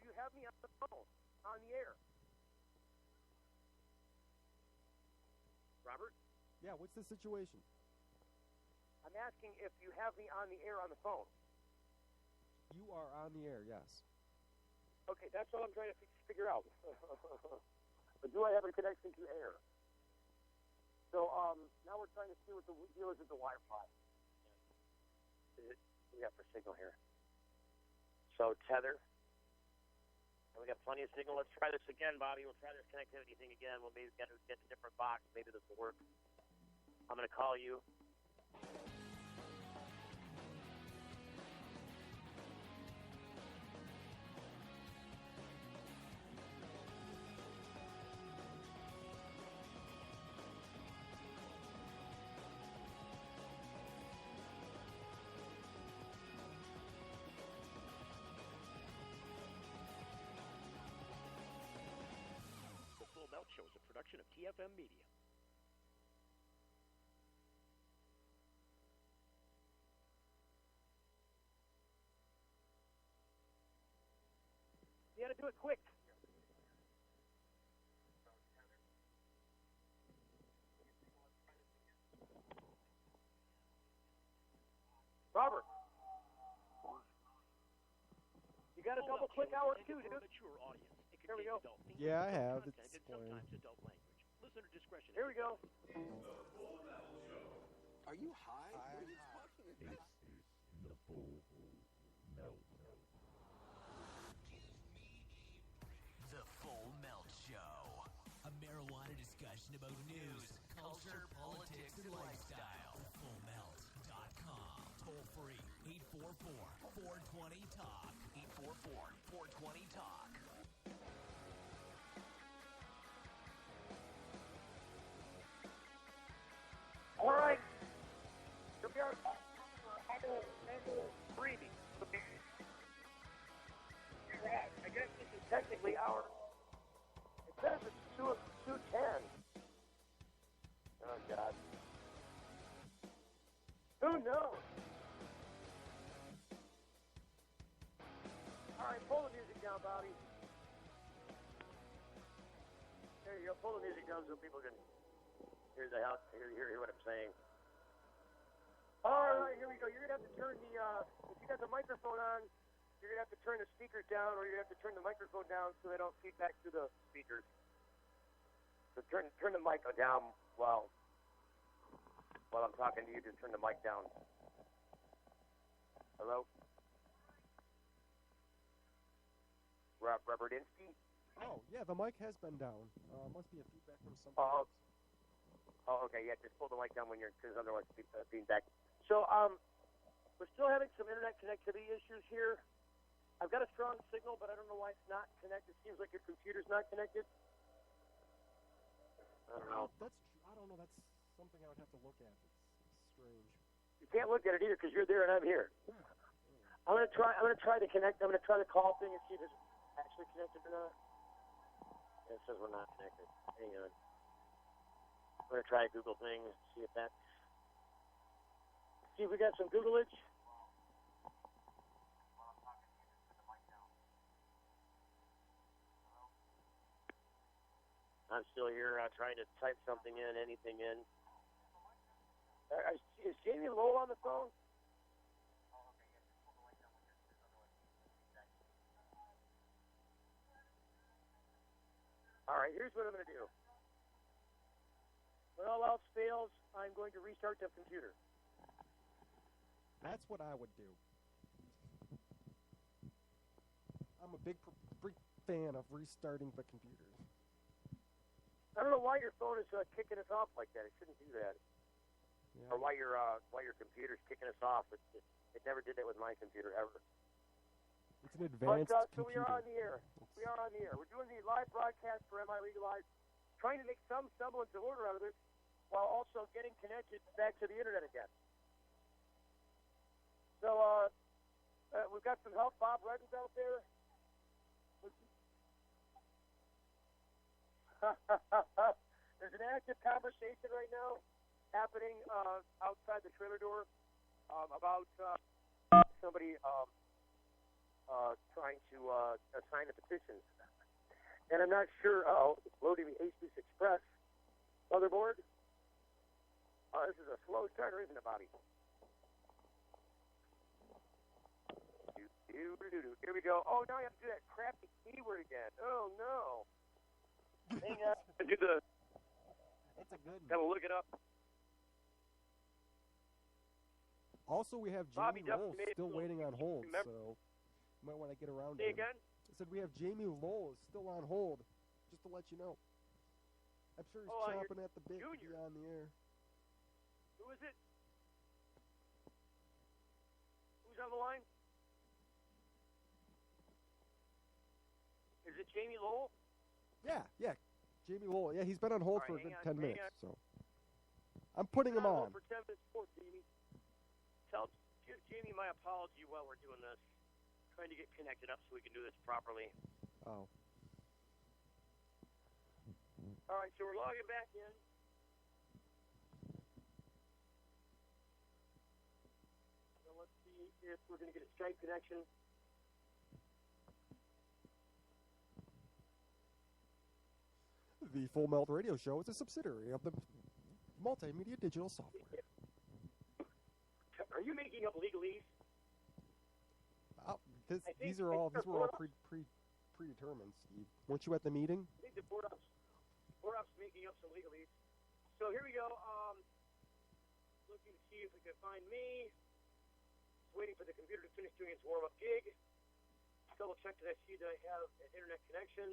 Speaker 1: you have me on the phone, on the air? Robert?
Speaker 3: Yeah, what's the situation?
Speaker 1: I'm asking if you have me on the air on the phone.
Speaker 3: You are on the air, yes.
Speaker 1: Okay, that's what I'm trying to figure out. But do I have a connection to air? So now we're trying to see what the deal is with the Wi-Fi. We got for signal here. So tether. And we got plenty of signal. Let's try this again, Bobby. We'll try this connectivity thing again. We'll maybe get a different box. Maybe this will work. I'm going to call you.
Speaker 16: The Full Melt Show is a production of TFM Media.
Speaker 1: You got to do it quick. Robert. You got a double click hour too, dude. Here we go.
Speaker 3: Yeah, I have. It's playing.
Speaker 16: Listener discretion.
Speaker 1: Here we go.
Speaker 11: Are you high? What are you talking about?
Speaker 7: The Full Melt.
Speaker 20: The Full Melt Show. A marijuana discussion about news, culture, politics, and lifestyle. FullMelt.com. Toll free. 844-420-TALK. 844-420-TALK.
Speaker 1: All right. Here we are. Breathing. I guess this is technically our. It says it's 2:10. Oh God. Who knows? All right, pull the music down, Bobby. There you go. Pull the music down so people can hear what I'm saying. All right, here we go. You're gonna have to turn the if you got the microphone on, you're gonna have to turn the speakers down, or you're gonna have to turn the microphone down so they don't feed back to the speakers. So turn the mic down while I'm talking to you. Just turn the mic down. Hello, Robertinsky.
Speaker 3: Oh, yeah, the mic has been down. Must be a feedback from something
Speaker 1: Oh,
Speaker 3: else.
Speaker 1: Oh, okay. Yeah, just pull the mic down when you're, because otherwise feedback. So, we're still having some internet connectivity issues here. I've got a strong signal, but I don't know why it's not connected. It seems like your computer's not connected. I don't know.
Speaker 3: I don't know. That's something I would have to look at. It's strange.
Speaker 1: You can't look at it either because you're there and I'm here. I'm gonna try to connect. I'm gonna try the call thing and see if it's actually connected or not. It says we're not connected. Hang on. I'm gonna try a Google thing. See if we got some Googleage. I'm still here trying to type something in, anything in. Is Jamie Lowell on the phone? All right, here's what I'm going to do. When all else fails, I'm going to restart the computer.
Speaker 3: That's what I would do. I'm a big fan of restarting the computer.
Speaker 1: I don't know why your phone is kicking us off like that. It shouldn't do that. or why your computer's kicking us off. It never did that with my computer ever.
Speaker 3: It's an advanced
Speaker 1: So
Speaker 3: computer.
Speaker 1: we are on the air. We are on the air. We're doing the live broadcast for MiLegalize, trying to make some semblance of order out of this while also getting connected back to the internet again. So we've got some help. Bob Redden's out there. There's an active conversation right now happening outside the trailer door about somebody trying to sign a petition. And I'm not sure, it's loading the Asus Express motherboard. This is a slow starter, isn't it, Bobby? Here we go. Oh, now I have to do that crappy keyword again. Oh, no. Hang on.
Speaker 3: That's a good one.
Speaker 1: Gotta look it up.
Speaker 3: Also, we have
Speaker 1: Bobby
Speaker 3: Jamie Lowell
Speaker 1: Duffy
Speaker 3: still waiting on hold,
Speaker 1: remember-
Speaker 3: so you might want to get around
Speaker 1: Say
Speaker 3: to him.
Speaker 1: again?
Speaker 3: I said we have Jamie Lowell is still on hold, just to let you know. I'm sure he's chomping at the bit to be on the air.
Speaker 1: Who is it? Who's on the line? Is it Jamie Lowell?
Speaker 3: Yeah. Jamie Lowell. Yeah, he's been on hold for a good 10 minutes,
Speaker 1: on.
Speaker 3: so I'm putting him on.
Speaker 1: For 10 minutes for Jamie. Give Jamie my apology while we're doing this. Trying to get connected up so we can do this properly.
Speaker 3: Oh.
Speaker 1: All right, so we're logging back in. So let's see if we're going to get a Skype connection.
Speaker 3: The Full Melt Radio Show is a subsidiary of the Multimedia Digital Software.
Speaker 1: Are you making up legalese?
Speaker 3: These were all predetermined, Steve. Weren't you at the meeting?
Speaker 1: I think the board op's making up some legalese. So here we go. Looking to see if it can find me. Just waiting for the computer to finish doing its warm-up gig. Double check that I see that I have an internet connection.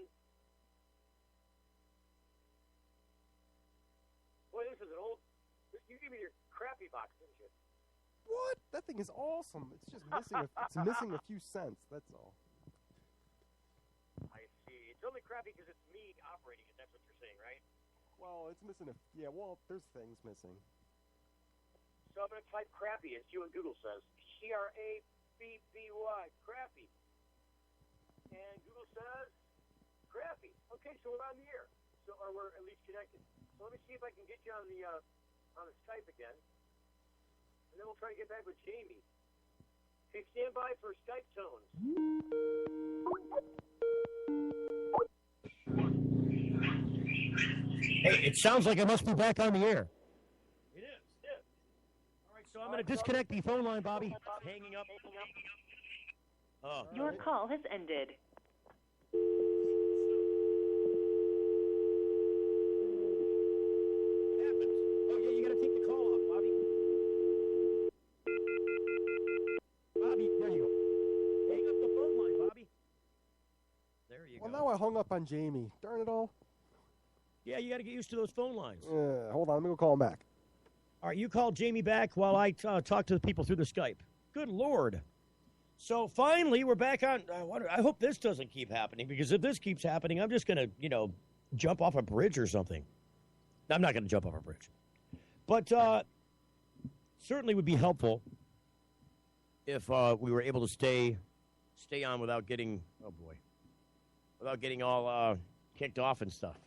Speaker 1: Boy, this is an old. You gave me your crappy box, didn't you?
Speaker 3: What? That thing is awesome. It's just missing a few cents. That's all.
Speaker 1: I see. It's only crappy because it's me operating it. That's what you're saying, right?
Speaker 3: Well, it's missing there's things missing.
Speaker 1: So I'm going to type crappy, as you and Google says. C-R-A-B-B-Y, crappy. And Google says crappy. Okay, so we're on the air. Or we're at least connected. So let me see if I can get you on the Skype again. And then we'll try to get back with Jamie. Okay, stand by for Skype tones.
Speaker 8: Hey, it sounds like I must be back on the air.
Speaker 1: It is.
Speaker 8: All right, so I'm going to disconnect the phone line, Bobby.
Speaker 1: Hanging up.
Speaker 8: Oh.
Speaker 21: Your call has ended.
Speaker 8: Oh, yeah, you got to take the call off, Bobby. Bobby, there you go. Hang up the phone line, Bobby. There you
Speaker 3: Well,
Speaker 8: go.
Speaker 3: now I hung up on Jamie. Darn it all.
Speaker 8: Yeah, you got to get used to those phone lines.
Speaker 3: Hold on, let me go call him back.
Speaker 8: All right, you call Jamie back while I talk to the people through the Skype. Good Lord. So finally, we're back on. I hope this doesn't keep happening, because if this keeps happening, I'm just going to, jump off a bridge or something. I'm not going to jump off a bridge. But certainly would be helpful if we were able to stay on without getting, all kicked off and stuff.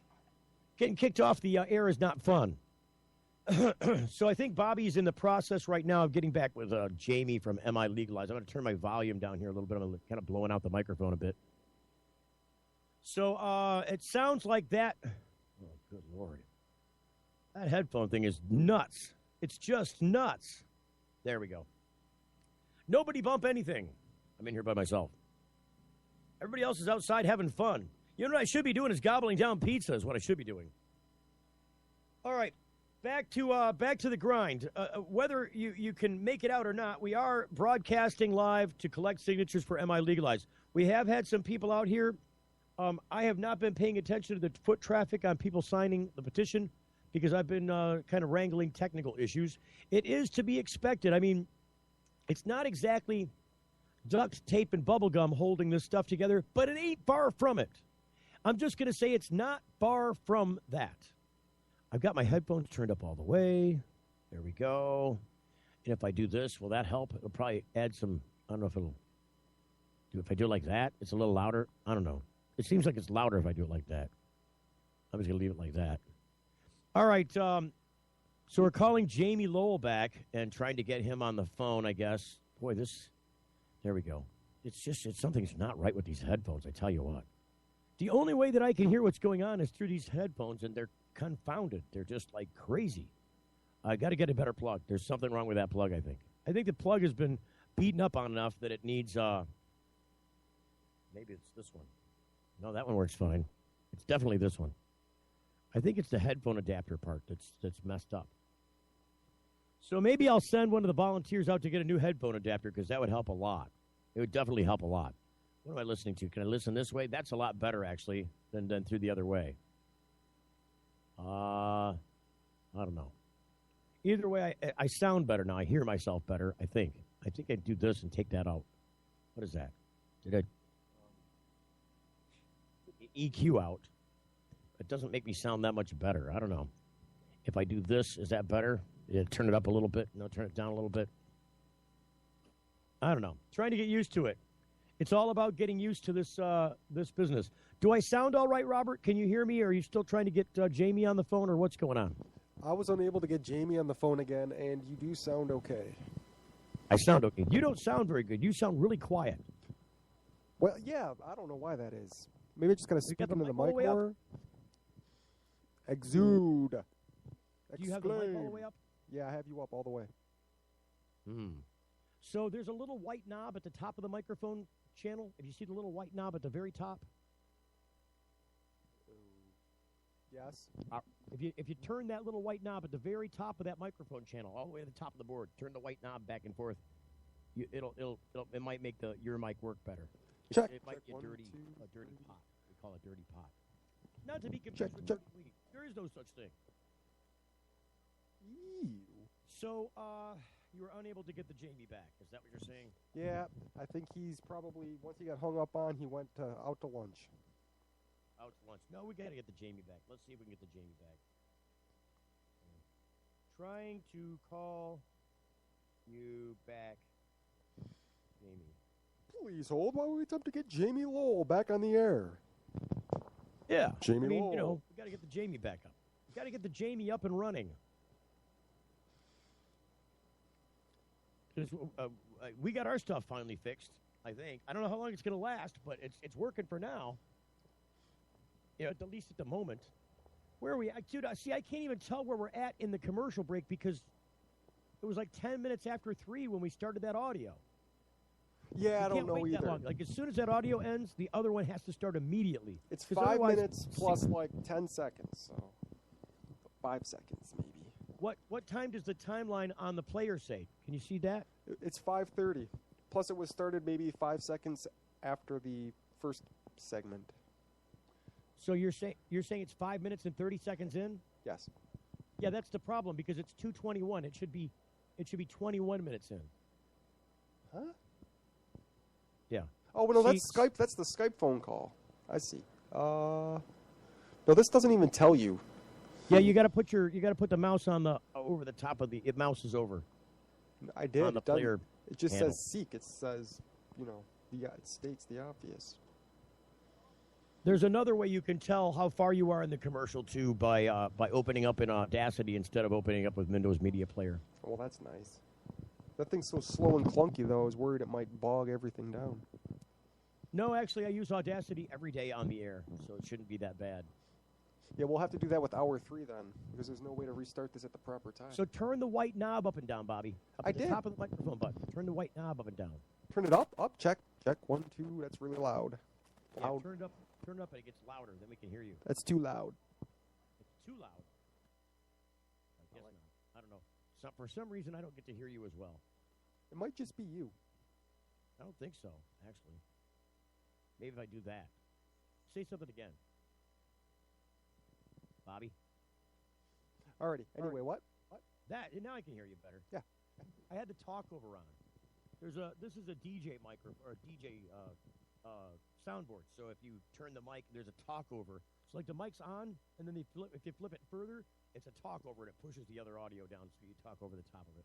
Speaker 8: Getting kicked off the air is not fun. So I think Bobby's in the process right now of getting back with Jamie from MiLegalize. I'm going to turn my volume down here a little bit. I'm kind of blowing out the microphone a bit. So it sounds like that. Oh, good Lord. That headphone thing is nuts. It's just nuts. There we go. Nobody bump anything. I'm in here by myself. Everybody else is outside having fun. You know what I should be doing is gobbling down pizza is what I should be doing. All right. Back to the grind. Whether you can make it out or not, we are broadcasting live to collect signatures for MiLegalize. We have had some people out here. I have not been paying attention to the foot traffic on people signing the petition, because I've been kind of wrangling technical issues. It is to be expected. I mean, it's not exactly duct tape and bubble gum holding this stuff together, but it ain't far from it. I'm just going to say it's not far from that. I've got my headphones turned up all the way. There we go. And if I do this, will that help? It'll probably add some, I don't know if it'll do, if I do it like that, it's a little louder. I don't know. It seems like it's louder if I do it like that. I'm just going to leave it like that. All right. So we're calling Jamie Lowell back and trying to get him on the phone, I guess. Boy, there we go. It's something's not right with these headphones, I tell you what. The only way that I can hear what's going on is through these headphones, and they're confounded. They're just like crazy. I got to get a better plug. There's something wrong with that plug, I think. I think the plug has been beaten up on enough that it needs, maybe it's this one. No, that one works fine. It's definitely this one. I think it's the headphone adapter part that's messed up. So maybe I'll send one of the volunteers out to get a new headphone adapter because that would help a lot. It would definitely help a lot. What am I listening to? Can I listen this way? That's a lot better, actually, than through the other way. I don't know. Either way, I sound better now. I hear myself better, I think. I think I'd do this and take that out. What is that? Did I EQ out? It doesn't make me sound that much better. I don't know. If I do this, is that better? Turn it up a little bit. No, turn it down a little bit. I don't know. Trying to get used to it. It's all about getting used to this this business. Do I sound all right, Robert? Can you hear me, or are you still trying to get Jamie on the phone, or what's going on?
Speaker 3: I was unable to get Jamie on the phone again, and you do sound okay.
Speaker 8: I sound okay. You don't sound very good. You sound really quiet.
Speaker 3: Well, yeah, I don't know why that is. Maybe I just got to speak into the mic more. Exude.
Speaker 8: Do you have the mic all the way up?
Speaker 3: Yeah, I have you up all the way.
Speaker 8: So there's a little white knob at the top of the microphone channel. If you see the little white knob at the very top.
Speaker 3: Yes.
Speaker 8: If you turn that little white knob at the very top of that microphone channel, all the way to the top of the board, turn the white knob back and forth. It might make your mic work better.
Speaker 3: Check.
Speaker 8: It might be a dirty pot. We call it dirty pot. Not to be confused with
Speaker 3: check.
Speaker 8: dirty weed. There is no such thing.
Speaker 3: Ew.
Speaker 8: So, you were unable to get the Jamie back. Is that what you're saying?
Speaker 3: Yeah, I think he's probably, once he got hung up on, he went out to lunch.
Speaker 8: Out to lunch. No, we got to get the Jamie back. Let's see if we can get the Jamie back. Trying to call you back, Jamie.
Speaker 3: Please hold while we attempt to get Jamie Lowell back on the air.
Speaker 8: Yeah.
Speaker 3: Jamie Lowell.
Speaker 8: You know, we got to get the Jamie back up. We got to get the Jamie up and running. We got our stuff finally fixed, I think. I don't know how long it's going to last, but it's working for now. You know, at least at the moment. Where are we? Dude, see, I can't even tell where we're at in the commercial break because it was like 10 minutes after 3 when we started that audio.
Speaker 3: Yeah, I don't know either.
Speaker 8: That long. Like, as soon as that audio ends, the other one has to start immediately.
Speaker 3: It's 5 minutes plus like 10 seconds, so 5 seconds maybe.
Speaker 8: What time does the timeline on the player say? Can you see that?
Speaker 3: It's 5:30. Plus, it was started maybe 5 seconds after the first segment.
Speaker 8: So you're saying it's 5 minutes and 30 seconds in?
Speaker 3: Yes.
Speaker 8: Yeah, that's the problem because it's 2:21. It should be 21 minutes in.
Speaker 3: Huh?
Speaker 8: Yeah.
Speaker 3: Oh, well, no, that's Skype. That's the Skype phone call. I see. No, this doesn't even tell you.
Speaker 8: Yeah, you got to put the mouse on the over the top of the mouse is over.
Speaker 3: I did.
Speaker 8: On the player.
Speaker 3: It just
Speaker 8: handle.
Speaker 3: says seek. It says, it states the obvious.
Speaker 8: There's another way you can tell how far you are in the commercial too by opening up in Audacity instead of opening up with Windows Media Player.
Speaker 3: Well, that's nice. That thing's so slow and clunky, though. I was worried it might bog everything down.
Speaker 8: No, actually, I use Audacity every day on the air, so it shouldn't be that bad.
Speaker 3: Yeah, we'll have to do that with hour 3 then, because there's no way to restart this at the proper time.
Speaker 8: So turn the white knob up and down, Bobby. Up at the
Speaker 3: did.
Speaker 8: top of the microphone button. Turn the white knob up and down.
Speaker 3: Turn it up. Check. 1, 2. That's really loud.
Speaker 8: Yeah, turn it up, and it gets louder. Then we can hear you.
Speaker 3: That's too loud.
Speaker 8: It's too loud. I guess not. I don't know. For some reason, I don't get to hear you as well.
Speaker 3: It might just be you.
Speaker 8: I don't think so, actually. Maybe if I do that. Say something again. Bobby?
Speaker 3: Alrighty. Anyway, what?
Speaker 8: That now I can hear you better.
Speaker 3: Yeah.
Speaker 8: I had the talk over on. This is a DJ micro or a DJ soundboard. So if you turn the mic, there's a talk over. So like the mic's on, and then if you flip it further, it's a talk over, and it pushes the other audio down, so you talk over the top of it.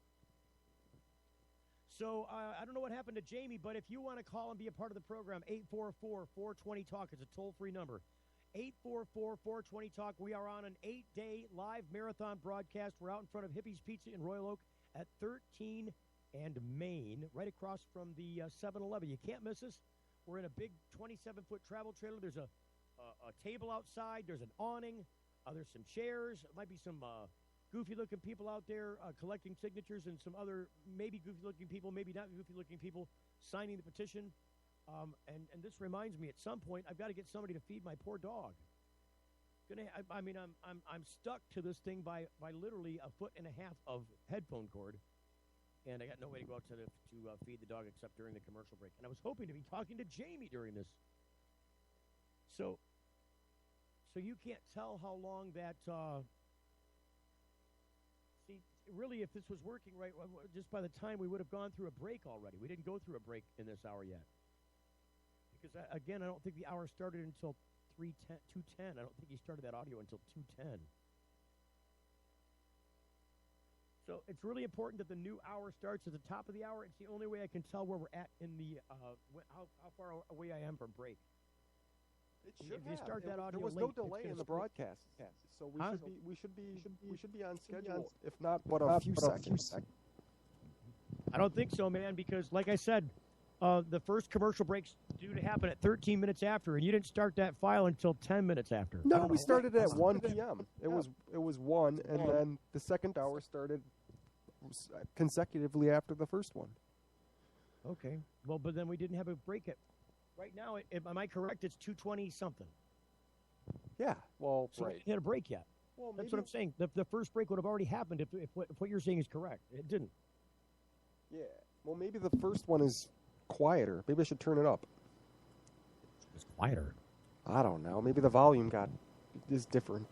Speaker 8: So I don't know what happened to Jamie, but if you want to call and be a part of the program, 844-420-TALK is a toll-free number. 844-420-TALK. We are on an 8-day live marathon broadcast. We're out in front of Hippie's Pizza in Royal Oak at 13 and Main, right across from the 7-Eleven. You can't miss us. We're in a big 27-foot travel trailer. There's a table outside. There's an awning. There's some chairs. Might be some goofy-looking people out there collecting signatures, and some other maybe goofy-looking people, maybe not goofy-looking people signing the petition. And this reminds me, at some point, I've got to get somebody to feed my poor dog. I'm stuck to this thing by literally a foot and a half of headphone cord, and I got no way to go out to feed the dog except during the commercial break. And I was hoping to be talking to Jamie during this. So you can't tell how long that. See, really, if this was working right, just by the time we would have gone through a break already. We didn't go through a break in this hour yet. Because, again, I don't think the hour started until 2:10. I don't think he started that audio until 2:10. So it's really important that the new hour starts at the top of the hour. It's the only way I can tell where we're at in the how far away I am from break.
Speaker 3: It should
Speaker 8: if you start that audio
Speaker 3: there was
Speaker 8: late,
Speaker 3: no delay in the broadcast, so we should be on schedule. If not, a few seconds.
Speaker 8: I don't think so, man, because like I said, the first commercial break's due to happen at 13 minutes after, and you didn't start that file until 10 minutes after.
Speaker 3: No, we started at 1 p.m. It was 1, and then the second hour started consecutively after the first one.
Speaker 8: Okay. Well, but then we didn't have a break at. Right now, am I correct? It's 2:20 something.
Speaker 3: Yeah. Well,
Speaker 8: so
Speaker 3: right.
Speaker 8: we didn't hit a break yet.
Speaker 3: Well,
Speaker 8: that's what I'm saying. The first break would have already happened if what you're saying is correct. It didn't.
Speaker 3: Yeah. Well, maybe the first one is quieter. Maybe I should turn it up.
Speaker 8: It's quieter.
Speaker 3: I don't know. Maybe the volume is different.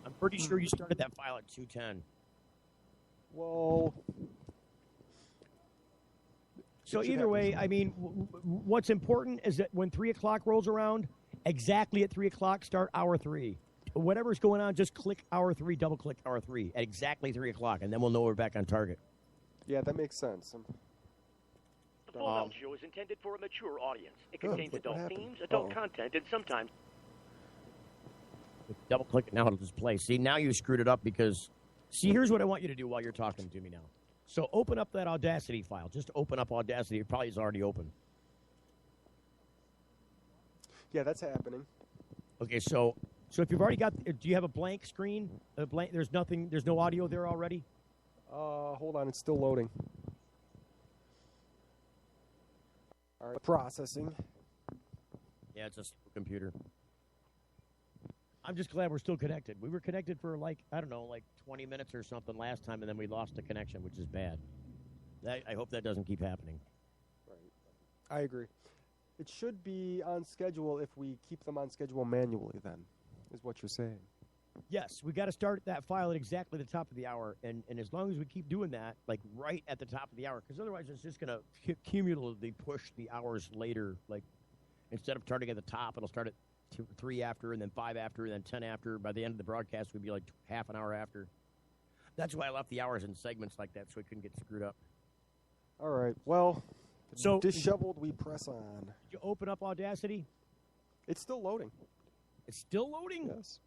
Speaker 8: I'm pretty sure you started that file at 2:10.
Speaker 3: Well.
Speaker 8: So either way, I mean, what's important is that when 3 o'clock rolls around, exactly at 3 o'clock, start hour 3. Whatever's going on, just click hour 3, double-click hour 3 at exactly 3 o'clock, and then we'll know we're back on target.
Speaker 3: Yeah, that makes sense.
Speaker 16: The Full Melt Show is intended for a mature audience. It contains adult themes, adult content, and sometimes...
Speaker 8: Double-click it now, it'll just play. See, now you screwed it up because... See, here's what I want you to do while you're talking to me now. So open up that Audacity file. Just open up Audacity. It probably is already open.
Speaker 3: Yeah, that's happening.
Speaker 8: Okay, so if you've already got, do you have a blank screen? There's nothing. There's no audio there already.
Speaker 3: Hold on, it's still loading. All right, processing.
Speaker 8: Yeah, it's a slow computer. I'm just glad we're still connected. We were connected for 20 minutes or something last time, and then we lost the connection, which is bad. I hope that doesn't keep happening.
Speaker 3: Right. I agree. It should be on schedule if we keep them on schedule manually, then, is what you're saying.
Speaker 8: Yes, we got to start that file at exactly the top of the hour, and as long as we keep doing that, like right at the top of the hour, because otherwise it's just going to cumulatively push the hours later. Like, instead of starting at the top, it'll start at 3 after, and then 5 after, and then 10 after. By the end of the broadcast, we'd be like half an hour after. That's why I left the hours in segments like that, so it couldn't get screwed up.
Speaker 3: All right. Well,
Speaker 8: so
Speaker 3: disheveled, we press on.
Speaker 8: Did you open up Audacity?
Speaker 3: It's still loading.
Speaker 8: It's still loading?
Speaker 3: Yes.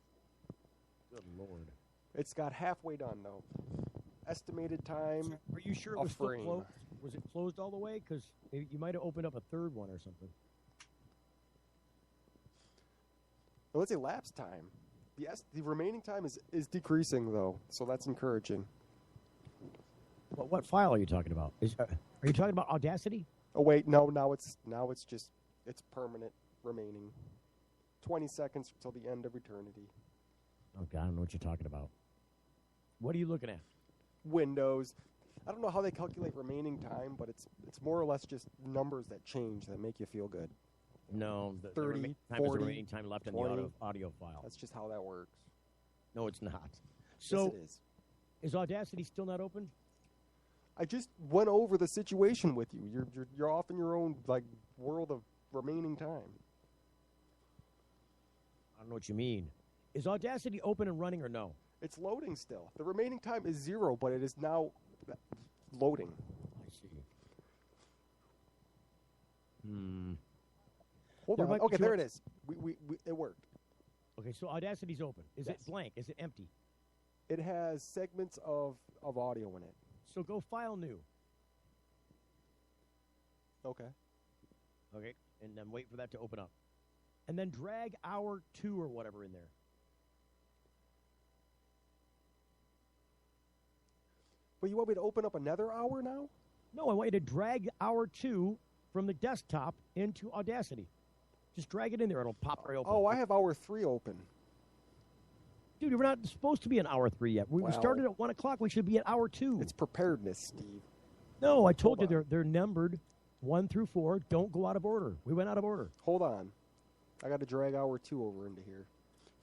Speaker 8: Good Lord.
Speaker 3: It's got halfway done, though. Estimated time.
Speaker 8: Are you sure it was still closed? Was it closed all the way? Because you might have opened up a third one or something.
Speaker 3: Well, let's say lapse time. The remaining time is decreasing, though, so that's encouraging.
Speaker 8: What file are you talking about? Are you talking about Audacity?
Speaker 3: Oh wait, no. Now it's permanent remaining. 20 seconds till the end of eternity.
Speaker 8: Oh God, I don't know what you're talking about. What are you looking at?
Speaker 3: Windows. I don't know how they calculate remaining time, but it's more or less just numbers that change that make you feel good.
Speaker 8: No, the
Speaker 3: 30,
Speaker 8: remaining time
Speaker 3: 40,
Speaker 8: is the remaining time left in
Speaker 3: 20.
Speaker 8: the audio file.
Speaker 3: That's just how that works.
Speaker 8: No, it's not. So,
Speaker 3: yes, it is.
Speaker 8: Is Audacity still not open?
Speaker 3: I just went over the situation with you. You're off in your own world of remaining time.
Speaker 8: I don't know what you mean. Is Audacity open and running or no?
Speaker 3: It's loading still. The remaining time is 0, but it is now loading.
Speaker 8: I see. Hmm.
Speaker 3: Hold on. Okay, there it is. It worked.
Speaker 8: Okay, so Audacity's open. Is it blank? Is it empty?
Speaker 3: It has segments of audio in it.
Speaker 8: So go File New.
Speaker 3: Okay.
Speaker 8: Okay, and then wait for that to open up. And then drag Hour 2 or whatever in there.
Speaker 3: But you want me to open up another hour now?
Speaker 8: No, I want you to drag Hour 2 from the desktop into Audacity. Just drag it in there. It'll pop right open.
Speaker 3: Oh, I have Hour 3 open.
Speaker 8: Dude, we're not supposed to be in Hour 3 yet. We started at 1 o'clock. We should be at Hour 2.
Speaker 3: It's preparedness, Steve.
Speaker 8: No, I told you they're numbered 1 through 4. Don't go out of order. We went out of order.
Speaker 3: Hold on. I got to drag Hour 2 over into here.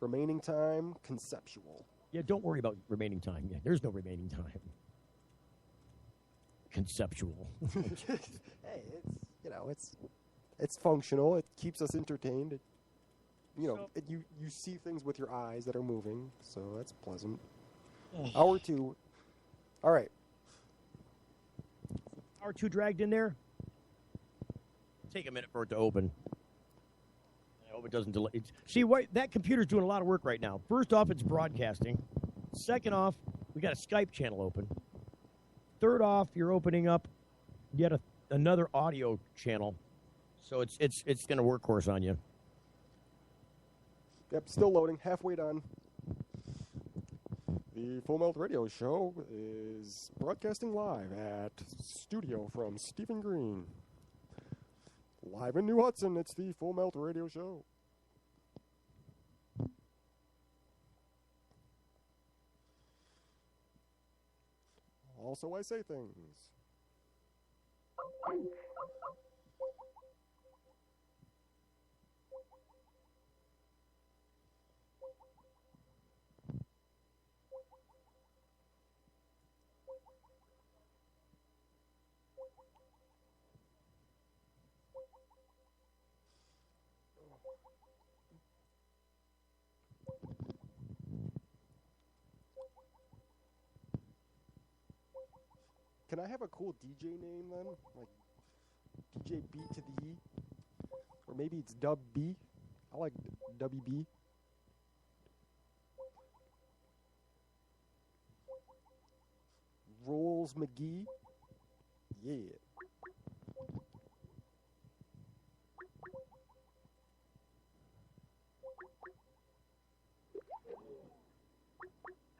Speaker 3: Remaining time, conceptual.
Speaker 8: Yeah, don't worry about remaining time. Yeah, there's no remaining time. Conceptual.
Speaker 3: Hey, it's functional. It keeps us entertained. You see things with your eyes that are moving, so that's pleasant. Hour 2. All right.
Speaker 8: Hour 2 dragged in there. Take a minute for it to open. I hope it doesn't delay. See, that computer's doing a lot of work right now. First off, it's broadcasting. Second off, we got a Skype channel open. Third off, you're opening up yet another audio channel. So it's going to workhorse on you.
Speaker 3: Yep, still loading. Halfway done. The Full Melt Radio Show is broadcasting live at studio from Stephen Green. Live in New Hudson, it's the Full Melt Radio Show. Also, I say things. Can I have a cool DJ name then? Like DJ B to the E? Or maybe it's Dub B? I like WB. Rolls McGee? Yeah.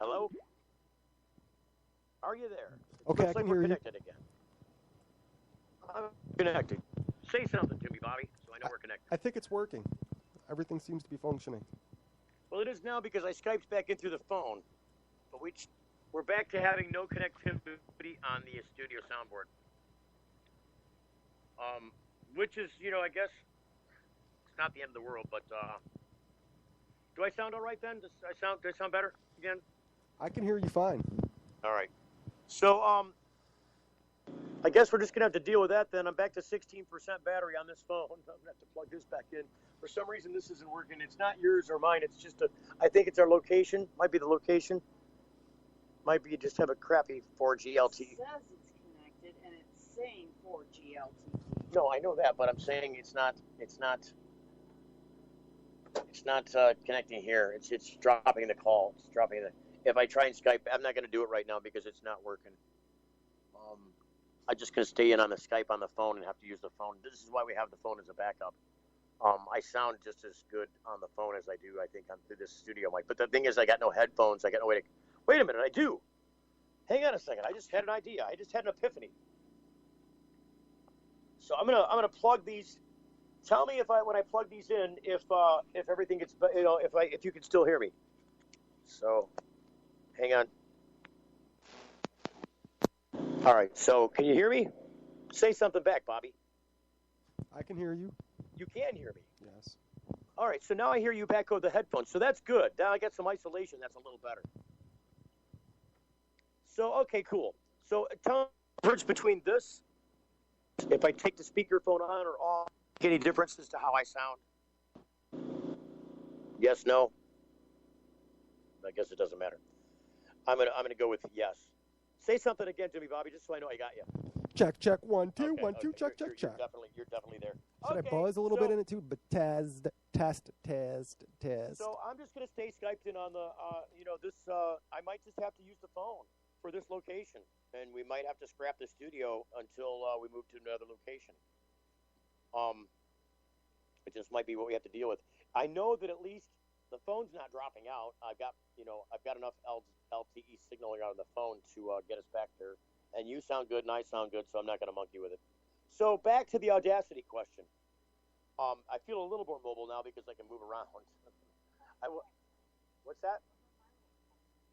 Speaker 1: Hello? Are you there?
Speaker 3: Okay,
Speaker 1: Looks
Speaker 3: I
Speaker 1: like
Speaker 3: can
Speaker 1: we're
Speaker 3: hear you.
Speaker 1: connected again. I'm connected. Say something to me, Bobby, so I know we're connected.
Speaker 3: I think it's working. Everything seems to be functioning.
Speaker 1: Well, it is now because I Skyped back in through the phone, but we're back to having no connectivity on the studio soundboard. Which is, I guess it's not the end of the world, but do I sound all right then? Do I sound better again?
Speaker 3: I can hear you fine.
Speaker 1: All right. So, I guess we're just going to have to deal with that then. I'm back to 16% battery on this phone. I'm going to have to plug this back in. For some reason, this isn't working. It's not yours or mine. It's just I think it's our location. Might be the location. Might be you just have a crappy 4G LTE.
Speaker 13: It says it's connected, and it's saying 4G LTE.
Speaker 1: No, I know that, but I'm saying it's not connecting here. It's dropping the call. It's dropping the. If I try and Skype, I'm not going to do it right now because it's not working. I'm just going to stay in on the Skype on the phone and have to use the phone. This is why we have the phone as a backup. I sound just as good on the phone as I do, I think, on through this studio mic. But the thing is, I got no headphones. I got no way to. Wait a minute, I do. Hang on a second. I just had an idea. I just had an epiphany. So I'm gonna plug these. Tell me when I plug these in if everything gets if you can still hear me. So, hang on. All right. So can you hear me? Say something back, Bobby.
Speaker 3: I can hear you.
Speaker 1: You can hear me.
Speaker 3: Yes.
Speaker 1: All right, so now I hear you back over the headphones, so that's good. Now I got some isolation. That's a little better. So, okay, cool. So tell me the difference between this, if I take the speakerphone on or off, any differences to how I sound? Yes, no? I guess it doesn't matter. I'm gonna go with yes. Say something again to me, Bobby, just so I know I got you.
Speaker 3: Check, check, 1, 2,
Speaker 1: Okay,
Speaker 3: 1, 2,
Speaker 1: okay,
Speaker 3: check,
Speaker 1: you're
Speaker 3: check.
Speaker 1: definitely there.
Speaker 3: Should I buzz a little bit in it too? But test.
Speaker 1: So I'm just gonna stay Skyped in on the, this. I might just have to use the phone for this location, and we might have to scrap the studio until we move to another location. It just might be what we have to deal with. I know that at least the phone's not dropping out. I've got enough LTE signaling out of the phone to get us back there. And you sound good, and I sound good, so I'm not going to monkey with it. So back to the Audacity question. I feel a little more mobile now because I can move around. What's that?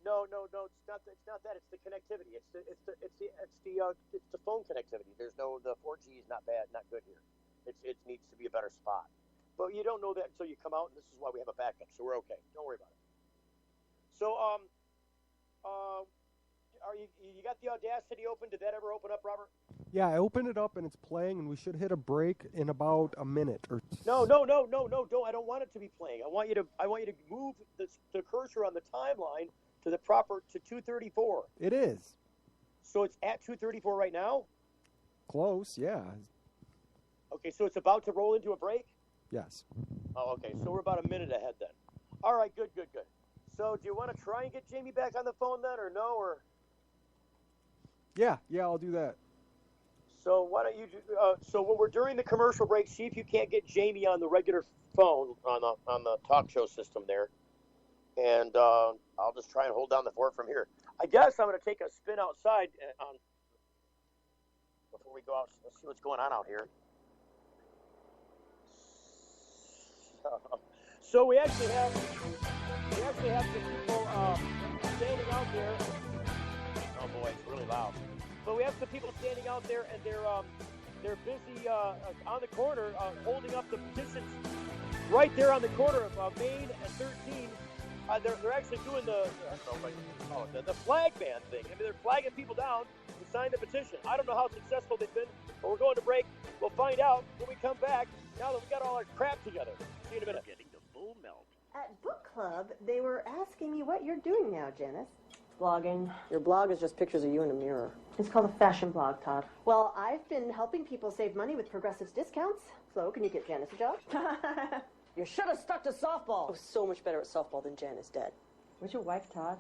Speaker 1: No. It's not that. It's the connectivity. It's the phone connectivity. The 4G is not bad, not good here. It needs to be a better spot. But you don't know that until you come out, and this is why we have a backup. So we're okay. Don't worry about it. So you got the Audacity open? Did that ever open up, Robert?
Speaker 3: Yeah, I opened it up and it's playing, and we should hit a break in about a minute or.
Speaker 1: No, don't. I don't want it to be playing. I want you to move the cursor on the timeline to the proper to 234.
Speaker 3: It is.
Speaker 1: So it's at 234 right now?
Speaker 3: Close, yeah.
Speaker 1: Okay, so it's about to roll into a break?
Speaker 3: Yes.
Speaker 1: Oh, okay, so we're about a minute ahead then. All right, good. So do you want to try and get Jamie back on the phone then, or no, or?
Speaker 3: Yeah, I'll do that.
Speaker 1: So why don't you do? So when we're during the commercial break, see if you can't get Jamie on the regular phone on the talk show system there, and I'll just try and hold down the fort from here. I guess I'm going to take a spin outside before we go out. Let's see what's going on out here. So we actually have some people standing out there. Oh boy, it's really loud. But we have some people standing out there, and they're busy on the corner holding up the petitions right there on the corner of Main and 13. They're actually doing the flag ban thing. I mean, they're flagging people down to sign the petition. I don't know how successful they've been, but we're going to break. We'll find out when we come back. Now that we got all our crap together. See you in a minute.
Speaker 16: Getting the full melt.
Speaker 15: At book club, they were asking me what you're doing now, Janice. Blogging. Your blog is just pictures of you in a mirror. It's called a fashion blog, Todd. Well, I've been helping people save money with Progressive's discounts. So, can you get Janice a job? You should have stuck to softball. I was so much better at softball than Janice did. Where's your wife, Todd?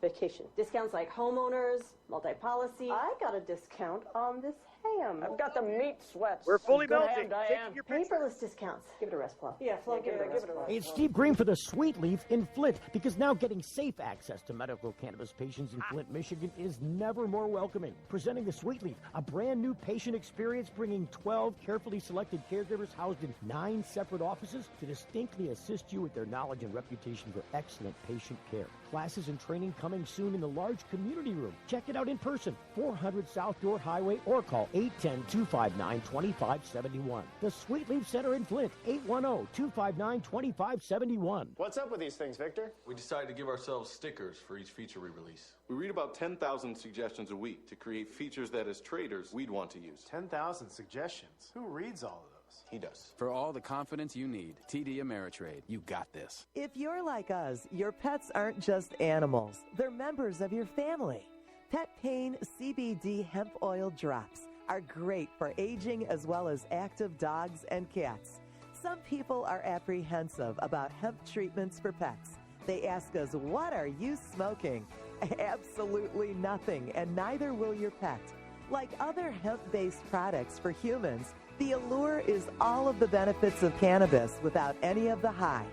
Speaker 15: Vacation. Discounts like homeowners, multi-policy. I got a discount on this ham. I've got the meat sweats.
Speaker 1: We're fully melting.
Speaker 15: Taking your paperless discounts. Give it a rest, Flo. Yeah, Flo, give it a rest.
Speaker 8: It's Steve Green for the Sweet Leaf in Flint, because now getting safe access to medical cannabis patients in Flint, Michigan is never more welcoming. Presenting the Sweet Leaf, a brand new patient experience bringing 12 carefully selected caregivers housed in 9 separate offices to distinctly assist you with their knowledge and reputation for excellent patient care. Classes and training coming soon in the large community room. Check it out in person, 400 South Door Highway, or call 810-259-2571. The Sweet Leaf Center in Flint, 810-259-2571.
Speaker 4: What's up with these things, Victor?
Speaker 5: We decided to give ourselves stickers for each feature we release.
Speaker 6: We read about 10,000 suggestions a week to create features that, as traders, we'd want to use.
Speaker 4: 10,000 suggestions? Who reads all of those?
Speaker 5: He does.
Speaker 21: For all the confidence you need, TD Ameritrade, you got this.
Speaker 17: If you're like us, your pets aren't just animals. They're members of your family. Pet Pain CBD hemp oil drops are great for aging as well as active dogs and cats. Some people are apprehensive about hemp treatments for pets. They ask us, what are you smoking? Absolutely nothing, and neither will your pet. Like other hemp-based products for humans, the allure is all of the benefits of cannabis without any of the high.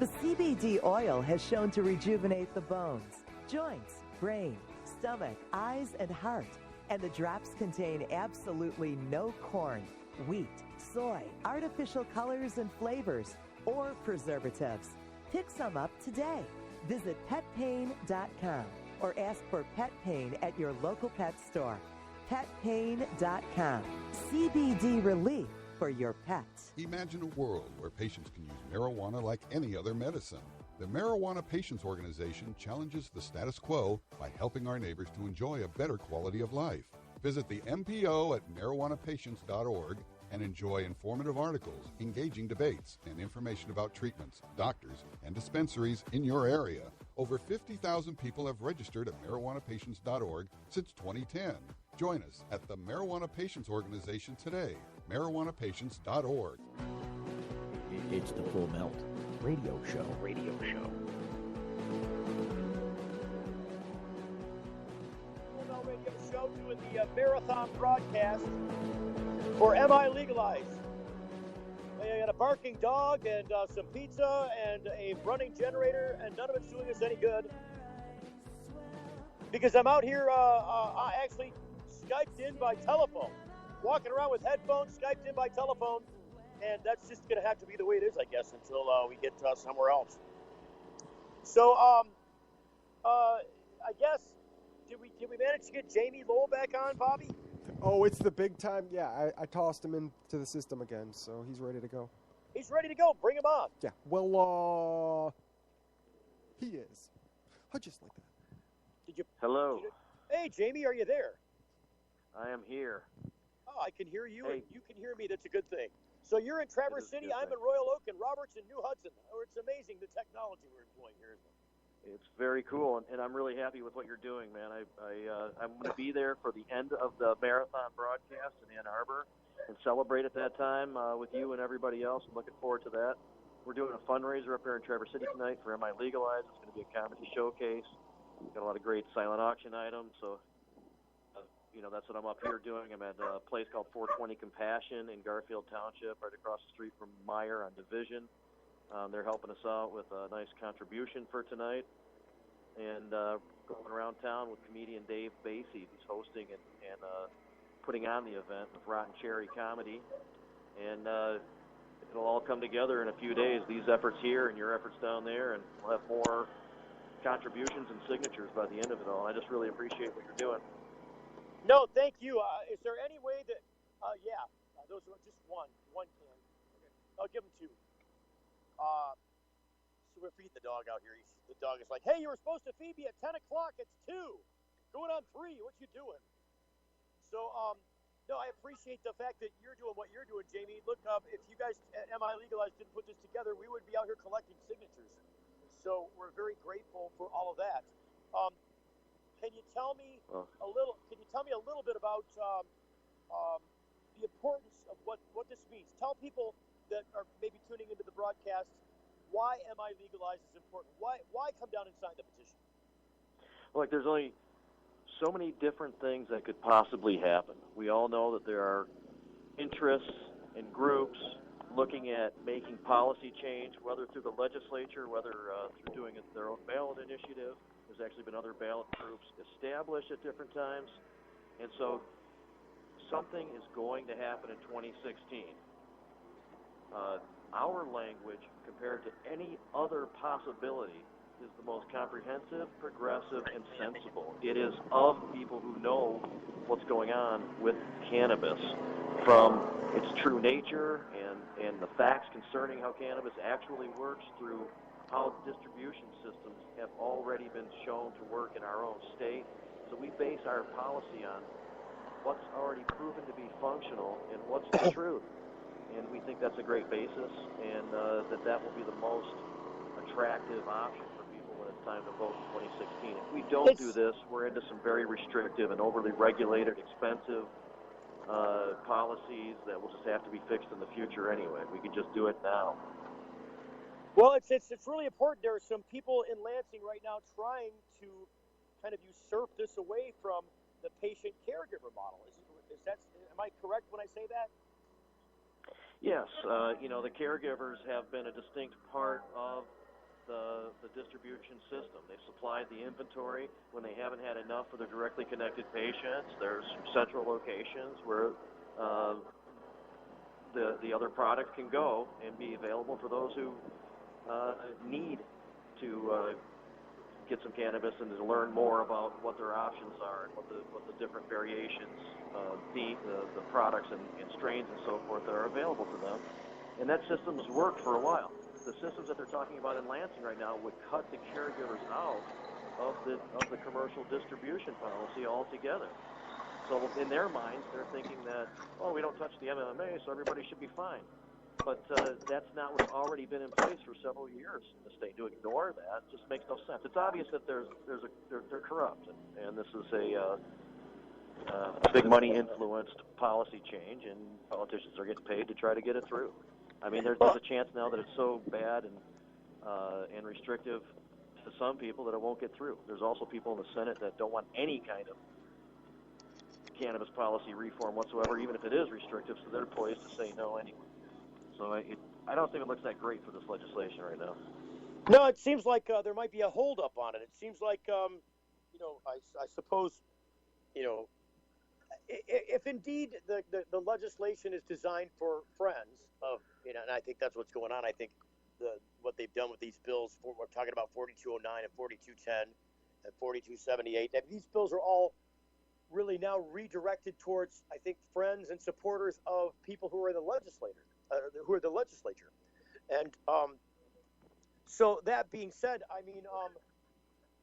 Speaker 17: The CBD oil has shown to rejuvenate the bones, joints, brain, stomach, eyes, and heart. And the drops contain absolutely no corn, wheat, soy, artificial colors and flavors, or preservatives. Pick some up today. Visit petpain.com or ask for Pet Pain at your local pet store. Petpain.com. CBD relief for your pets.
Speaker 19: Imagine a world where patients can use marijuana like any other medicine. The Marijuana Patients Organization challenges the status quo by helping our neighbors to enjoy a better quality of life. Visit the MPO at marijuanapatients.org and enjoy informative articles, engaging debates, and information about treatments, doctors, and dispensaries in your area. Over 50,000 people have registered at marijuanapatients.org since 2010. Join us at the Marijuana Patients Organization today, marijuanapatients.org.
Speaker 8: It's the Full Melt Radio Show.
Speaker 1: Full Melt Radio Show doing the marathon broadcast for MiLegalize. I got a barking dog and some pizza and a running generator, and none of it's doing us any good. Because I'm out here actually Skyped in by telephone. Walking around with headphones, Skyped in by telephone. And that's just going to have to be the way it is, I guess, until we get somewhere else. So, I guess, did we manage to get Jamie Lowell back on, Bobby?
Speaker 3: Oh, it's the big time. Yeah, I tossed him into the system again, so he's ready to go.
Speaker 1: He's ready to go. Bring him on.
Speaker 3: Yeah, well, he is. Just like that.
Speaker 9: Hello.
Speaker 1: Hey, Jamie, are you there?
Speaker 9: I am here.
Speaker 1: Oh, I can hear you, and you can hear me. That's a good thing. So you're in Traverse City, I'm in Royal Oak, and Robert's in New Hudson. Oh, it's amazing the technology we're employing here, isn't it?
Speaker 9: It's very cool, and I'm really happy with what you're doing, man. I'm going to be there for the end of the marathon broadcast in Ann Arbor and celebrate at that time with you and everybody else. I'm looking forward to that. We're doing a fundraiser up here in Traverse City tonight for MiLegalize. It's going to be a comedy showcase. We've got a lot of great silent auction items, so that's what I'm up here doing. I'm at a place called 420 Compassion in Garfield Township, right across the street from Meyer on Division. They're helping us out with a nice contribution for tonight. And going around town with comedian Dave Basie, who's hosting and putting on the event with Rotten Cherry Comedy. And it'll all come together in a few days, these efforts here and your efforts down there, and we'll have more contributions and signatures by the end of it all. I just really appreciate what you're doing.
Speaker 1: No, thank you. Is there any way that, those are just one can. Okay. I'll give him two. So we're feeding the dog out here. The dog is like, hey, you were supposed to feed me at 10 o'clock. It's 2. Going on 3. What you doing? So, no, I appreciate the fact that you're doing what you're doing, Jamie. Look, if you guys at MiLegalize didn't put this together, we would be out here collecting signatures. So we're very grateful for all of that. Can you tell me a little bit about the importance of what this means? Tell people that are maybe tuning into the broadcast why MiLegalize is important. Why come down and sign the petition?
Speaker 9: Look, there's only so many different things that could possibly happen. We all know that there are interests and groups looking at making policy change, whether through the legislature, whether through doing their own ballot initiative. There's actually been other ballot groups established at different times. And so something is going to happen in 2016. Our language, compared to any other possibility, is the most comprehensive, progressive, and sensible. It is of people who know what's going on with cannabis, from its true nature and the facts concerning how cannabis actually works, through how distribution systems have already been shown to work in our own state. So we base our policy on what's already proven to be functional and what's the truth. And we think that's a great basis, and that will be the most attractive option for people when it's time to vote in 2016. If we don't do this, we're into some very restrictive and overly regulated, expensive policies that will just have to be fixed in the future anyway. We could just do it now.
Speaker 1: Well, it's really important. There are some people in Lansing right now trying to kind of usurp this away from the patient caregiver model. Am I correct when I say that?
Speaker 9: Yes, the caregivers have been a distinct part of the distribution system. They've supplied the inventory when they haven't had enough for their directly connected patients. There's central locations where the other product can go and be available for those who need to get some cannabis and to learn more about what their options are and what the different variations, the products and strains and so forth that are available to them. And that system's worked for a while. The systems that they're talking about in Lansing right now would cut the caregivers out of the commercial distribution policy altogether. So in their minds, they're thinking that, oh, we don't touch the MMA, so everybody should be fine. But that's not what's already been in place for several years in the state. To ignore that just makes no sense. It's obvious that they're corrupt, and this is a big money influenced policy change, and politicians are getting paid to try to get it through. I mean, there's a chance now that it's so bad and restrictive to some people that it won't get through. There's also people in the Senate that don't want any kind of cannabis policy reform whatsoever, even if it is restrictive, so they're poised to say no anyway. So I don't think it looks that great for this legislation right now.
Speaker 1: No, it seems like there might be a holdup on it. It seems like, I suppose, if indeed the legislation is designed for friends of, and I think that's what's going on. I think what they've done with these bills, we're talking about 4209 and 4210 and 4278, these bills are all really now redirected towards, I think, friends and supporters of people who are in the legislature. And so that being said, I mean,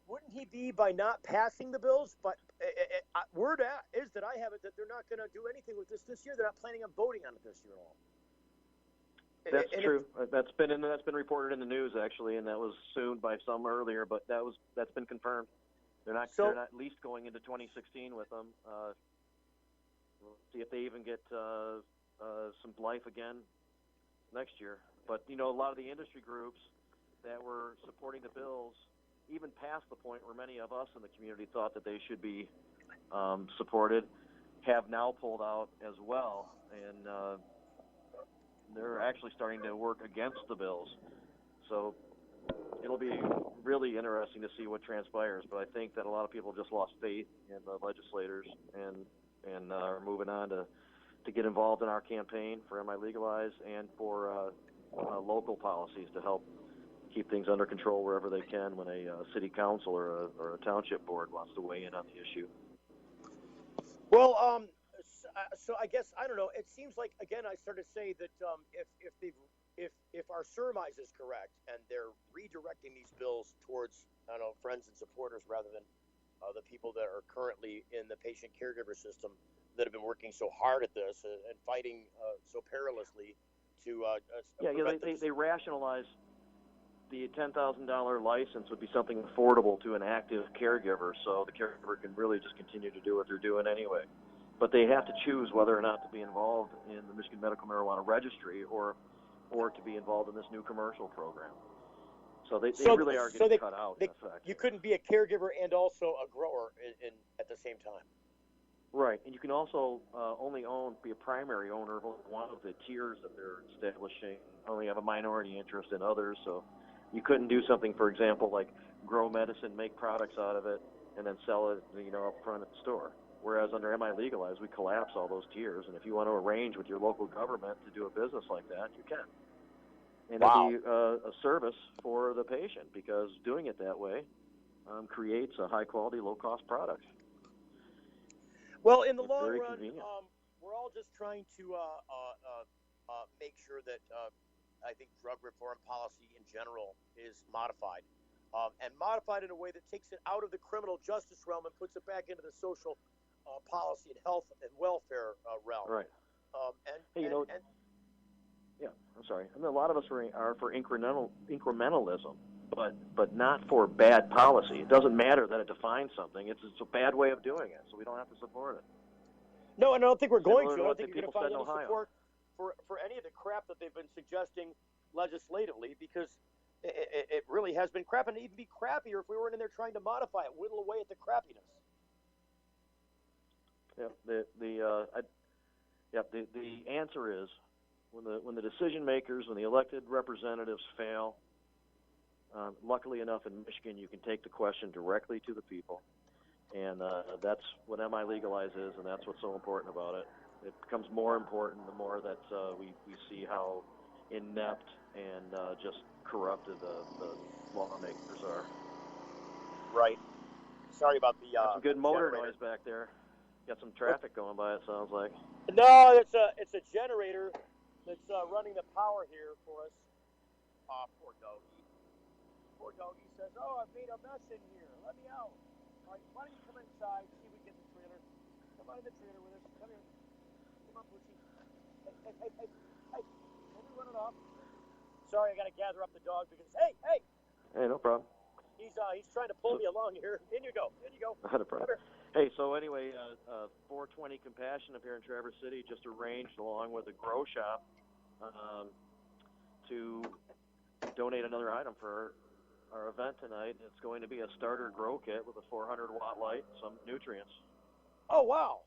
Speaker 1: wouldn't he be by not passing the bills? But word is that I have it that they're not going to do anything with this year. They're not planning on voting on it this year at all.
Speaker 9: That's true. That's been reported in the news actually, and that was assumed by some earlier. But that's been confirmed. They're not at least going into 2016 with them. We'll see if they even get some life again next year. But a lot of the industry groups that were supporting the bills, even past the point where many of us in the community thought that they should be supported, have now pulled out as well, and they're actually starting to work against the bills. So it'll be really interesting to see what transpires. But I think that a lot of people just lost faith in the legislators and are moving on to get involved in our campaign for MiLegalize and for local policies to help keep things under control wherever they can when a city council or a township board wants to weigh in on the issue.
Speaker 1: Well, so I guess, I don't know, it seems like, again, I started to say that if our surmise is correct and they're redirecting these bills towards, I don't know, friends and supporters rather than the people that are currently in the patient caregiver system that have been working so hard at this and fighting so perilously to
Speaker 9: they rationalize the $10,000 license would be something affordable to an active caregiver, so the caregiver can really just continue to do what they're doing anyway. But they have to choose whether or not to be involved in the Michigan Medical Marijuana Registry or to be involved in this new commercial program. So they really are getting cut out, in effect.
Speaker 1: You couldn't be a caregiver and also a grower at the same time.
Speaker 9: Right, and you can also only be a primary owner of one of the tiers that they're establishing, only have a minority interest in others, so you couldn't do something, for example, like grow medicine, make products out of it, and then sell it, up front at the store. Whereas under MiLegalize, we collapse all those tiers, and if you want to arrange with your local government to do a business like that, you can. And it'll be a service for the patient, because doing it that way creates a high-quality, low-cost product.
Speaker 1: Well, in the long run, we're all just trying to make sure that I think drug reform policy in general is modified, and modified in a way that takes it out of the criminal justice realm and puts it back into the social policy and health and welfare realm.
Speaker 9: Right. I'm sorry. I mean, a lot of us are for incrementalism, but not for bad policy. It doesn't matter that it defines something. It's a bad way of doing it, so we don't have to support it.
Speaker 1: No, and I don't think we're going to. I don't think you're
Speaker 9: people
Speaker 1: going to
Speaker 9: said
Speaker 1: find
Speaker 9: in
Speaker 1: any
Speaker 9: Ohio.
Speaker 1: support for any of the crap that they've been suggesting legislatively, because it really has been crap, and it'd even be crappier if we weren't in there trying to modify it, whittle away at the crappiness.
Speaker 9: Yeah, the answer is when the decision makers, when the elected representatives fail. Luckily enough, in Michigan, you can take the question directly to the people, and that's what MiLegalize is, and that's what's so important about it. It becomes more important the more that we see how inept and just corrupted the lawmakers are.
Speaker 1: right. Sorry about the
Speaker 9: Got some good motor
Speaker 1: generator.
Speaker 9: noise back there. Got some traffic going by, it sounds like.
Speaker 1: No, it's a generator that's running the power here for us. Poor doggy. Poor doggy says, "Oh, I've made a mess in here. Let me out." All right, why don't you come inside, see if we can get the trailer. Come on in the trailer with us. Come here. Come on, Poochie. Hey. Don't be running off. Sorry, I got to gather up the dog because, hey.
Speaker 9: Hey, no problem.
Speaker 1: He's trying to pull me along here. In you go.
Speaker 9: Not a problem. Hey, so anyway, 420 Compassion up here in Traverse City just arranged, along with a grow shop, to donate another item for our event tonight. It's going to be a starter grow kit with a 400-watt light, some nutrients.
Speaker 1: Oh, wow.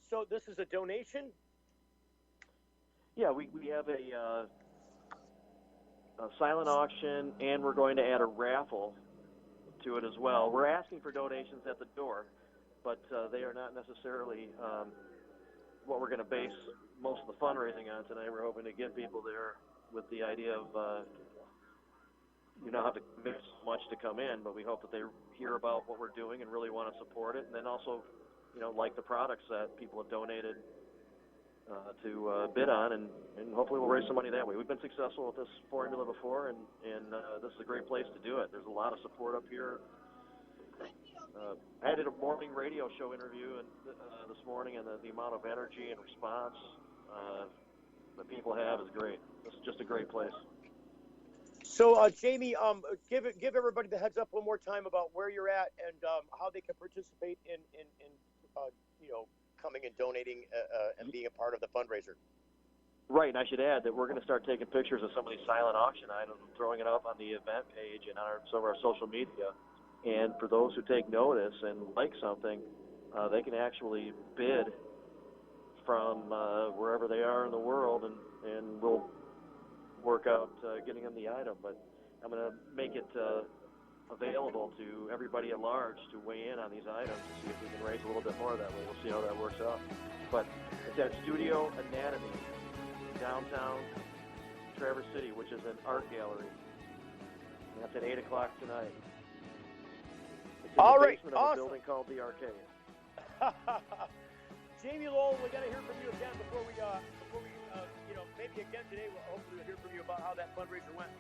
Speaker 1: So this is a donation?
Speaker 9: Yeah, we have a silent auction, and we're going to add a raffle to it as well. We're asking for donations at the door, but they are not necessarily what we're going to base most of the fundraising on tonight. We're hoping to get people there with the idea of you don't have to commit so much to come in, but we hope that they hear about what we're doing and really want to support it, and then also, like the products that people have donated to bid on, and hopefully we'll raise some money that way. We've been successful with this formula before, and this is a great place to do it. There's a lot of support up here. I did a morning radio show interview this morning, and the amount of energy and response that people have is great. This is just a great place.
Speaker 1: So, Jamie, give everybody the heads up one more time about where you're at and how they can participate in coming and donating and being a part of the fundraiser.
Speaker 9: Right, and I should add that we're going to start taking pictures of some of these silent auction items and throwing it up on the event page and on some of our social media. And for those who take notice and like something, they can actually bid from wherever they are in the world, and we'll work out getting them the item. But I'm going to make it available to everybody at large to weigh in on these items and see if we can raise a little bit more that way. We'll see how that works out. But it's at Studio Anatomy, downtown Traverse City, which is an art gallery. And that's at 8 o'clock tonight. It's in the basement of a building called the Arcade.
Speaker 1: Jamie Lowell, we got to hear from you again before we maybe again today. We'll hopefully hear from you about how that fundraiser went.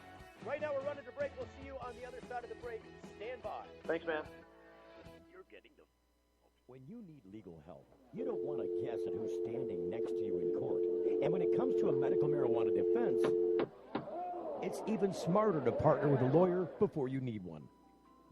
Speaker 1: Right now, we're running to break. We'll see you on the other side of the break. Stand by.
Speaker 9: Thanks, man.
Speaker 1: You're getting the...
Speaker 8: When you need legal help, you don't want to guess at who's standing next to you in court. And when it comes to a medical marijuana defense, it's even smarter to partner with a lawyer before you need one.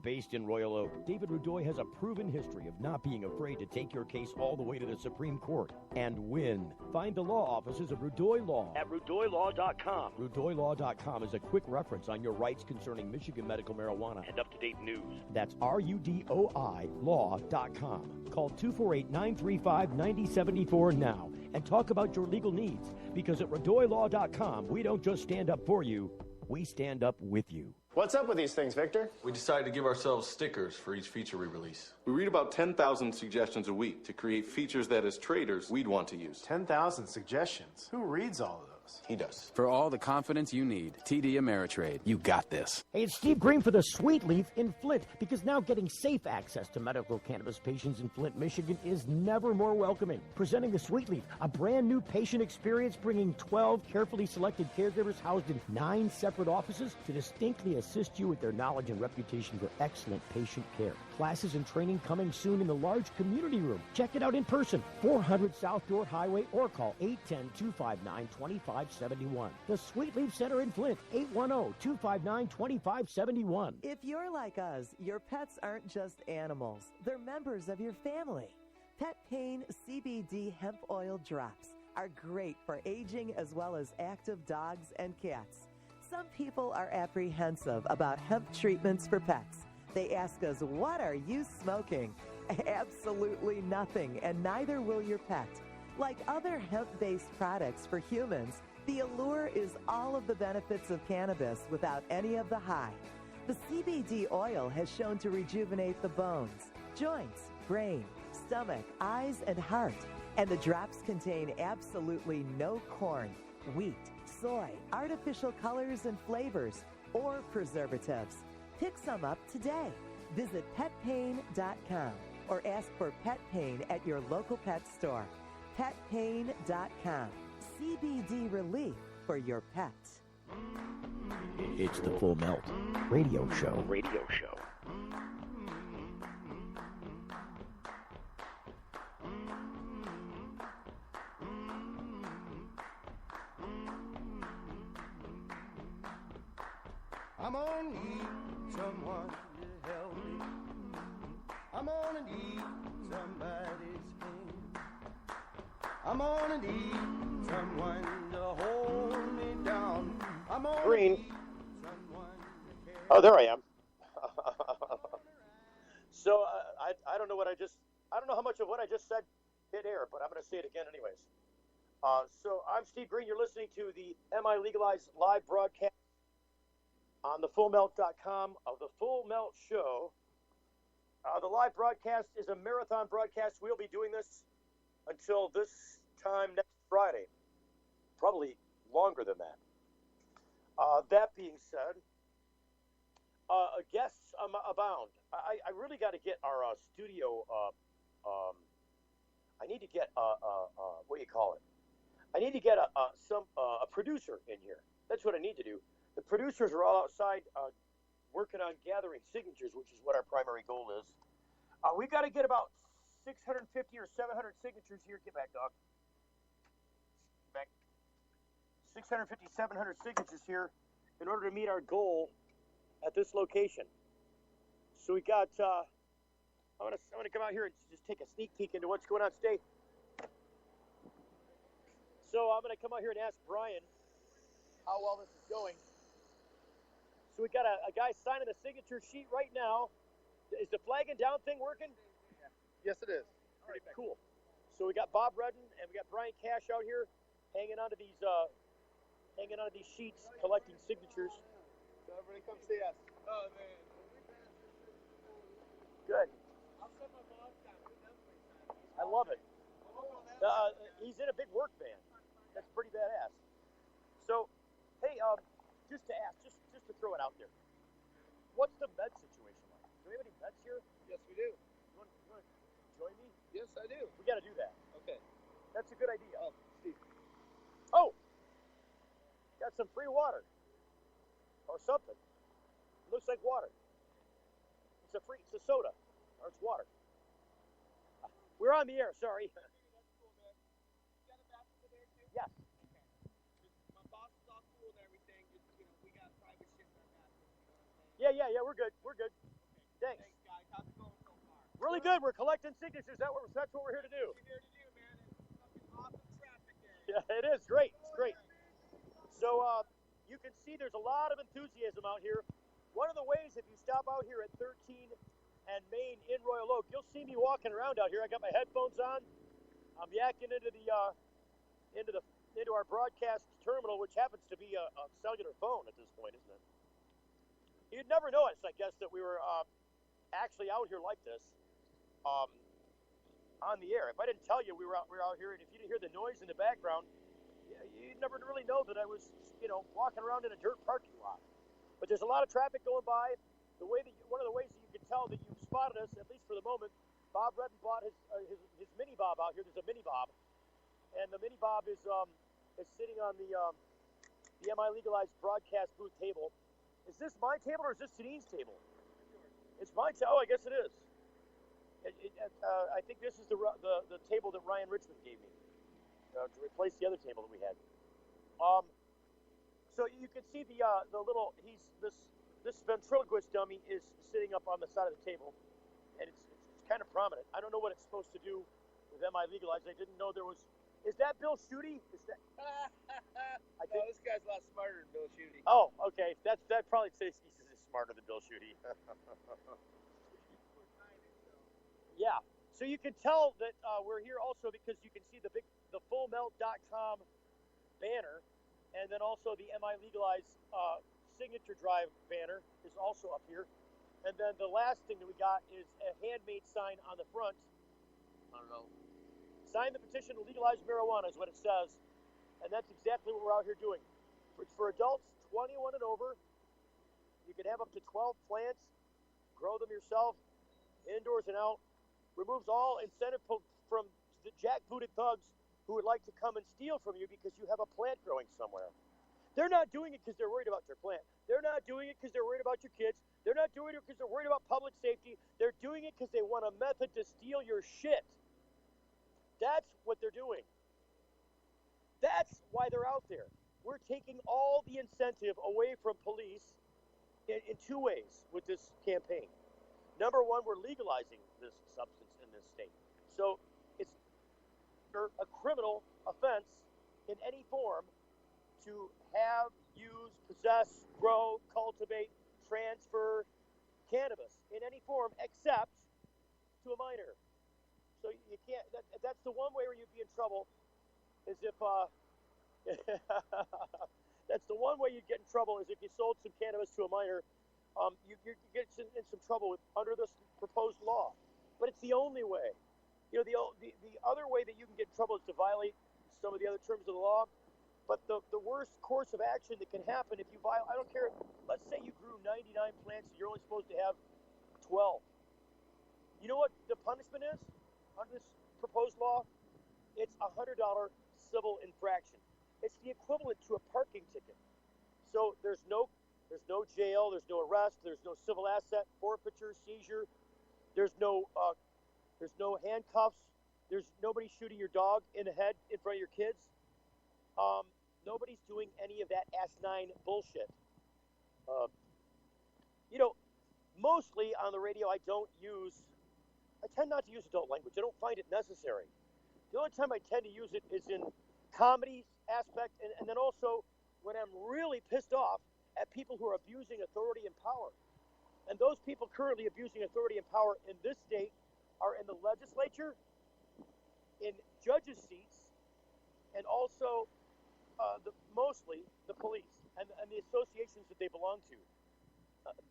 Speaker 8: Based in Royal Oak, David Rudoy has a proven history of not being afraid to take your case all the way to the Supreme Court and win. Find the law offices of Rudoy Law
Speaker 16: at RudoyLaw.com.
Speaker 8: RudoyLaw.com is a quick reference on your rights concerning Michigan medical marijuana
Speaker 16: and up-to-date news.
Speaker 8: That's RUDOI Law.com. Call 248-935-9074 now and talk about your legal needs, because at RudoyLaw.com, we don't just stand up for you, we stand up with you.
Speaker 4: What's up with these things, Victor?
Speaker 5: We decided to give ourselves stickers for each feature we release.
Speaker 6: We read about 10,000 suggestions a week to create features that, as traders, we'd want to use.
Speaker 4: 10,000 suggestions? Who reads all of those?
Speaker 5: He does.
Speaker 21: For all the confidence you need, TD Ameritrade, you got this.
Speaker 8: Hey, it's Steve Green for the Sweet Leaf in Flint, because now getting safe access to medical cannabis patients in Flint, Michigan is never more welcoming. Presenting the Sweet Leaf, a brand new patient experience bringing 12 carefully selected caregivers housed in 9 separate offices to distinctly assist you with their knowledge and reputation for excellent patient care. Classes and training coming soon in the large community room. Check it out in person, 400 South Door Highway, or call 810-259-2571. The Sweet Leaf Center in Flint, 810-259-2571.
Speaker 17: If you're like us, your pets aren't just animals. They're members of your family. Pet Pain CBD hemp oil drops are great for aging as well as active dogs and cats. Some people are apprehensive about hemp treatments for pets. They ask us, what are you smoking? Absolutely nothing, and neither will your pet. Like other hemp-based products for humans, the allure is all of the benefits of cannabis without any of the high. The CBD oil has shown to rejuvenate the bones, joints, brain, stomach, eyes, and heart. And the drops contain absolutely no corn, wheat, soy, artificial colors and flavors, or preservatives. Pick some up today. Visit petpain.com or ask for Pet Pain at your local pet store. Petpain.com. CBD relief for your pet.
Speaker 8: It's the Full Melt Radio Show.
Speaker 10: I'm gonna need someone to help me. I'm gonna need somebody's hand. I'm gonna need someone to hold me down. I'm gonna
Speaker 1: Green.
Speaker 10: need someone to care.
Speaker 1: Oh, there I am. So I don't know I don't know how much of what I just said hit air, but I'm going to say it again anyways. So I'm Steve Green. You're listening to the MiLegalize live broadcast on thefullmelt.com of the Full Melt Show. The live broadcast is a marathon broadcast. We'll be doing this until this time next Friday, probably longer than that. That being said, guests abound. I really got to get our studio. I need to get what do you call it? I need to get a producer in here. That's what I need to do. The producers are all outside working on gathering signatures, which is what our primary goal is. We've got to get about 650 or 700 signatures here. Get back, dog. Back. 650, 700 signatures here in order to meet our goal at this location. So we got. I'm gonna come out here and just take a sneak peek into what's going on today. So I'm gonna come out here and ask Brian how well this is going. So we got a guy signing the signature sheet right now. Is the flagging down thing working?
Speaker 2: Yes, it is.
Speaker 1: All right, cool. So we got Bob Redden and we got Brian Cash out here hanging onto these sheets, collecting signatures.
Speaker 2: So everybody come see us. Oh, man.
Speaker 1: Good. I love it. He's in a big work band. That's pretty badass. So, hey, just to ask, just to throw it out there, what's the med situation like? Do we have any meds here?
Speaker 2: Yes, we do.
Speaker 1: You want to join me?
Speaker 2: Yes, I do.
Speaker 1: We got to do that.
Speaker 2: Okay.
Speaker 1: That's a good idea.
Speaker 2: Oh, Steve.
Speaker 1: Oh, got some free water or something. Looks like water. It's a soda or it's water. We're on the air. Sorry. Yes.
Speaker 2: My boss is all cool and everything. Just, we got private shit in our bathroom.
Speaker 1: Yeah. We're good.
Speaker 2: Okay.
Speaker 1: Thanks.
Speaker 2: Thanks, guys. How's it going so far?
Speaker 1: Really good. We're collecting signatures. That's what we're here to do.
Speaker 2: What you're here to do, man. It's fucking awesome traffic there.
Speaker 1: Yeah, it is great. It's great. So you can see there's a lot of enthusiasm out here. One of the ways, if you stop out here at 13 and Main in Royal Oak, you'll see me walking around out here. I got my headphones on. I'm yakking into our broadcast terminal, which happens to be a cellular phone at this point, isn't it? You'd never know it, I guess, that we were actually out here like this on the air. If I didn't tell you we were out here, and if you didn't hear the noise in the background, you'd never really know that I was, walking around in a dirt parking lot. But there's a lot of traffic going by. One of the ways that you can tell that you've spotted us, at least for the moment, Bob Redden bought his mini bob out here. There's a mini bob, and the mini bob is sitting on the MiLegalize broadcast booth table. Is this my table or is this Janine's table? It's my table. Oh, I guess it is. I think this is the table that Ryan Richmond gave me to replace the other table that we had. So you can see the little this ventriloquist dummy is sitting up on the side of the table, and it's kind of prominent. I don't know what it's supposed to do with MiLegalize. I didn't know there was. Is that Bill Schuette? Is that?
Speaker 2: No, this guy's a lot smarter than Bill Schuette.
Speaker 1: Oh, okay. That probably says he's smarter than Bill Schuette. Yeah. So you can tell that we're here also because you can see the fullmelt.com banner, and then also the MiLegalize signature drive banner is also up here. And then the last thing that we got is a handmade sign on the front. I don't know. Sign the petition to legalize marijuana is what it says. And that's exactly what we're out here doing. It's for adults 21 and over. can have up to 12 plants, grow them yourself, indoors and out. Removes all incentive from the jackbooted thugs who would like to come and steal from you because you have a plant growing somewhere. They're not doing it because they're worried about your plant. They're not doing it because they're worried about your kids. They're not doing it because they're worried about public safety. They're doing it because they want a method to steal your shit. That's what they're doing. That's why they're out there. We're taking all the incentive away from police in two ways with this campaign. Number one, we're legalizing this substance in this state. So it's a criminal offense in any form to have, use, possess, grow, cultivate, transfer cannabis in any form except to a minor. So you can't, that's the one way where you'd be in trouble is if, that's the one way you'd get in trouble is if you sold some cannabis to a minor. You get in some trouble under this proposed law. But it's the only way. You know, the other way that you can get in trouble is to violate some of the other terms of the law. But the worst course of action that can happen if you violate, I don't care, let's say you grew 99 plants and you're only supposed to have 12. You know what the punishment is under this proposed law? It's a $100 civil infraction. It's the equivalent to a parking ticket. So there's no jail, there's no arrest, there's no civil asset forfeiture, seizure, there's no handcuffs, there's nobody shooting your dog in the head in front of your kids. Nobody's doing any of that asinine bullshit. You know, mostly on the radio I tend not to use adult language. I don't find it necessary. The only time I tend to use it is in comedy aspect and then also when I'm really pissed off at people who are abusing authority and power. And those people currently abusing authority and power in this state are in the legislature, in judges' seats, and also mostly the police and the associations that they belong to.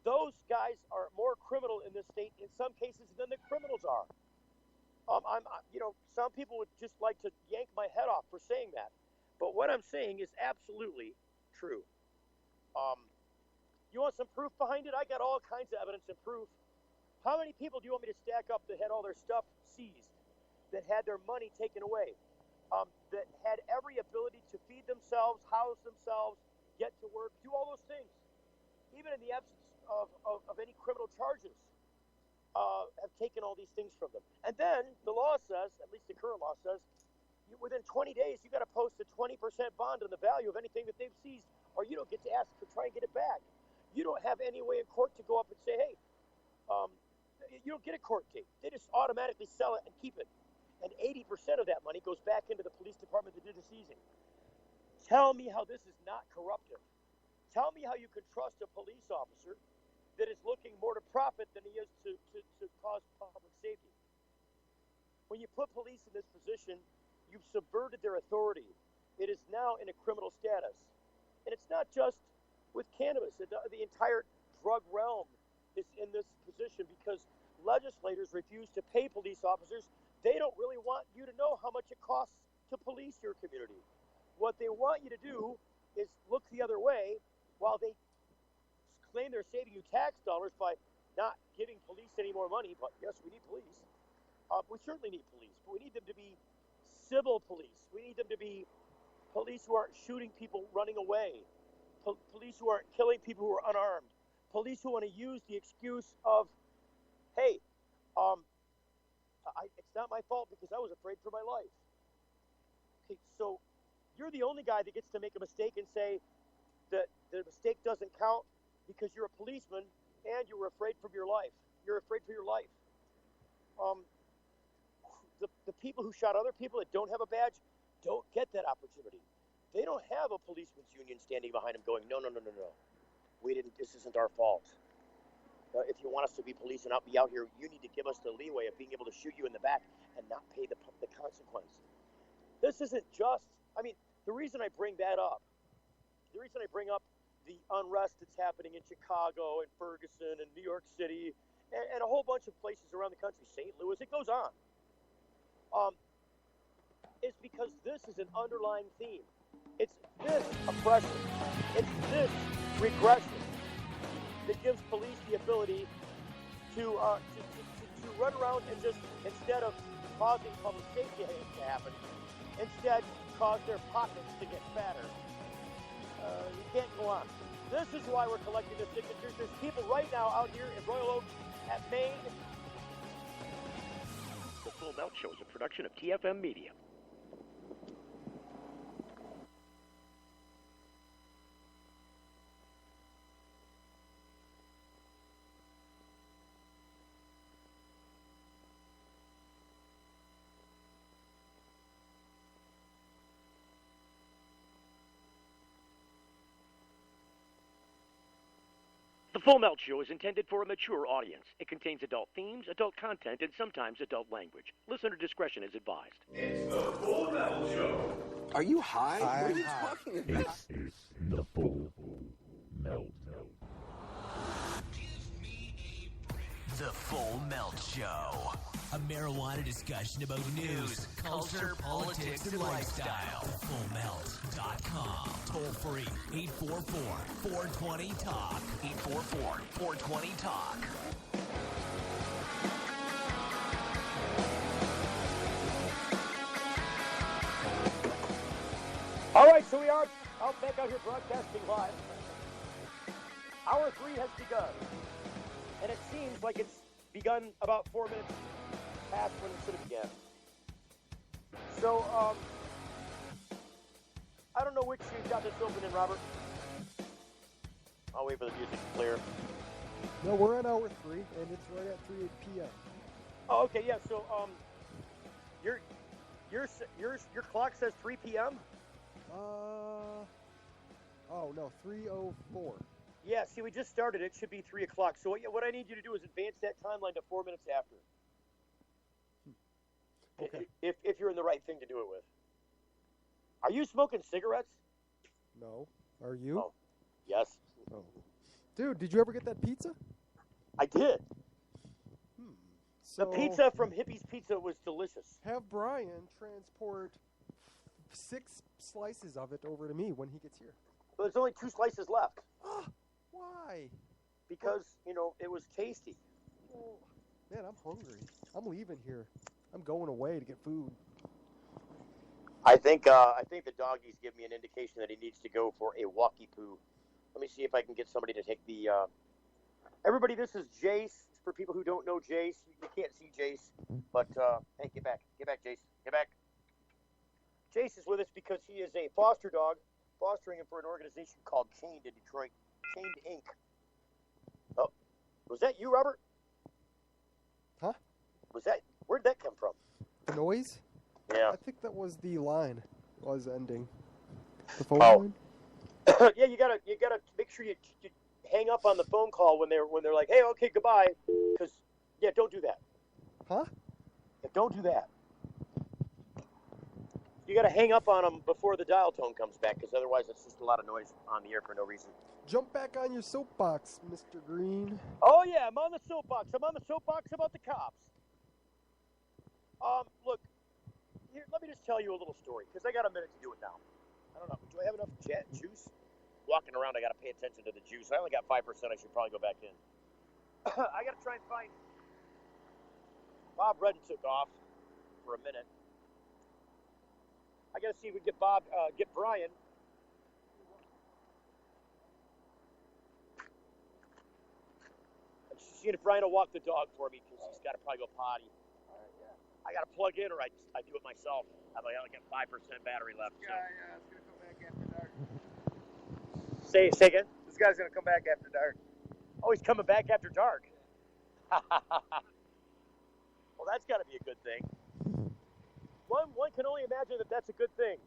Speaker 1: Those guys are more criminal in this state in some cases than the criminals are. Some people would just like to yank my head off for saying that. But what I'm saying is absolutely true. You want some proof behind it? I got all kinds of evidence and proof. How many people do you want me to stack up that had all their stuff seized, that had their money taken away, that had every ability to feed themselves, house themselves, get to work, do all those things, even in the absence of any criminal charges, have taken all these things from them. And then the law says, at least the current law says, within 20 days, you got to post a 20% bond on the value of anything that they've seized, or you don't get to ask to try and get it back. You don't have any way in court to go up and say, hey, you don't get a court date. They just automatically sell it and keep it. And 80% of that money goes back into the police department that did the seizing. Tell me how this is not corruptive. Tell me how you can trust a police officer that is looking more to profit than he is to cause public safety. When you put police in this position, you've subverted their authority. It is now in a criminal status. And it's not just with cannabis. The entire drug realm is in this position because legislators refuse to pay police officers. They don't really want you to know how much it costs to police your community. What they want you to do is look the other way while they claim they're saving you tax dollars by not giving police any more money. But yes, we need police. We certainly need police, but we need them to be civil police. We need them to be police who aren't shooting people running away. Police who aren't killing people who are unarmed. Police who want to use the excuse of, hey, it's not my fault because I was afraid for my life. Okay, so you're the only guy that gets to make a mistake and say that the mistake doesn't count because you're a policeman and you were afraid for your life. You're afraid for your life. The people who shot other people that don't have a badge don't get that opportunity. They don't have a policeman's union standing behind them going, no. This isn't our fault. If you want us to be police and not be out here, you need to give us the leeway of being able to shoot you in the back and not pay the consequence. This isn't just, the reason I bring that up, the reason I bring up the unrest that's happening in Chicago and Ferguson and New York City and a whole bunch of places around the country, St. Louis, it goes on, is because this is an underlying theme. It's this oppression. It's this regression that gives police the ability to run around and just, instead of causing public safety to happen, instead cause their pockets to get fatter. You can't go on. This is why we're collecting the signatures. There's people right now out here in Royal Oak at Maine.
Speaker 16: The Full Melt Show is a production of TFM Media. The Full Melt Show is intended for a mature audience. It contains adult themes, adult content, and sometimes adult language. Listener discretion is advised.
Speaker 11: It's the Full Melt Show. Are you high? What are you talking about?
Speaker 7: This is the Full Melt.
Speaker 20: The Full Melt Show. A marijuana discussion about news, culture, politics, and lifestyle. FullMelt.com. Toll free. 844-420-TALK. 844-420-TALK.
Speaker 1: All right, so we are back out here broadcasting live. Hour 3 has begun. And it seems like it's begun about 4 minutes past when it should have began. So, I don't know which you got this open in, Robert. I'll wait for the music to clear.
Speaker 3: No, we're on hour 3, and it's right at 3 p.m.
Speaker 1: Oh, okay, yeah. So, your clock says 3 p.m.
Speaker 3: Oh no, 3:04.
Speaker 1: Yeah. See, we just started. It should be 3 o'clock. So what I need you to do is advance that timeline to 4 minutes after.
Speaker 3: Okay.
Speaker 1: If you're in the right thing to do it with. Are you smoking cigarettes?
Speaker 3: No. Are you?
Speaker 1: Oh, yes.
Speaker 3: Oh. Dude, did you ever get that pizza?
Speaker 1: I did.
Speaker 3: So
Speaker 1: The pizza from Hippie's Pizza was delicious.
Speaker 3: Have Brian transport 6 slices of it over to me when he gets here.
Speaker 1: But there's only 2 slices left.
Speaker 3: Why?
Speaker 1: Because, it was tasty.
Speaker 3: Oh, man, I'm hungry. I'm leaving here. I'm going away to get food.
Speaker 1: I think the doggies give me an indication that he needs to go for a walkie poo. Let me see if I can get somebody to take the. Everybody, this is Jace. For people who don't know Jace, you can't see Jace, but hey, get back, Jace, get back. Jace is with us because he is a foster dog, fostering him for an organization called Chained in Detroit, Chained Inc. Oh, was that you, Robert?
Speaker 3: Huh?
Speaker 1: Where'd that come from?
Speaker 3: The noise?
Speaker 1: Yeah.
Speaker 3: I think that was the line was ending. The phone
Speaker 1: Oh.
Speaker 3: line?
Speaker 1: Yeah, you gotta make sure you hang up on the phone call when they're like, hey, okay, goodbye, because don't do that.
Speaker 3: Huh?
Speaker 1: Yeah, don't do that. You gotta hang up on them before the dial tone comes back, because otherwise it's just a lot of noise on the air for no reason.
Speaker 3: Jump back on your soapbox, Mr. Green.
Speaker 1: Oh yeah, I'm on the soapbox. I'm on the soapbox about the cops. Look, here, let me just tell you a little story, because I got a minute to do it now. I don't know. Do I have enough juice? Walking around, I got to pay attention to the juice. I only got 5%. I should probably go back in. I got to try and find. Bob Redden took off for a minute. I got to see if we can get Brian. I'm seeing if Brian will walk the dog for me because he's got to probably go potty. I got to plug in or I do it myself. I only got 5% battery left. So.
Speaker 2: Yeah, it's going to come back after dark.
Speaker 1: Say again?
Speaker 2: This guy's going to come back after dark.
Speaker 1: Oh, he's coming back after dark. Well, that's got to be a good thing. One can only imagine that that's a good thing.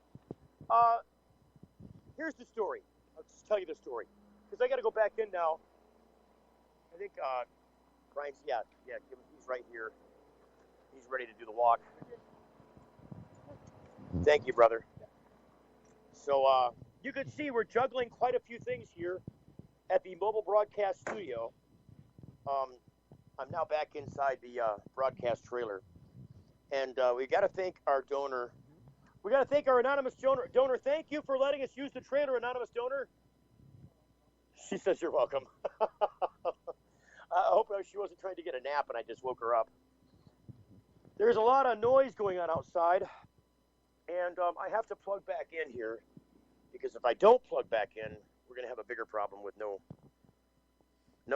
Speaker 1: Here's the story. I'll just tell you the story. Because I got to go back in now. I think Brian's, he's right here. He's ready to do the walk. Thank you, brother. So, you can see we're juggling quite a few things here at the mobile broadcast studio. I'm now back inside the broadcast trailer. And we got to thank our donor. We got to thank our anonymous donor. Thank you for letting us use the trailer, anonymous donor. She says you're welcome. I hope she wasn't trying to get a nap and I just woke her up. There's a lot of noise going on outside, and I have to plug back in here because if I don't plug back in, we're going to have a bigger problem with no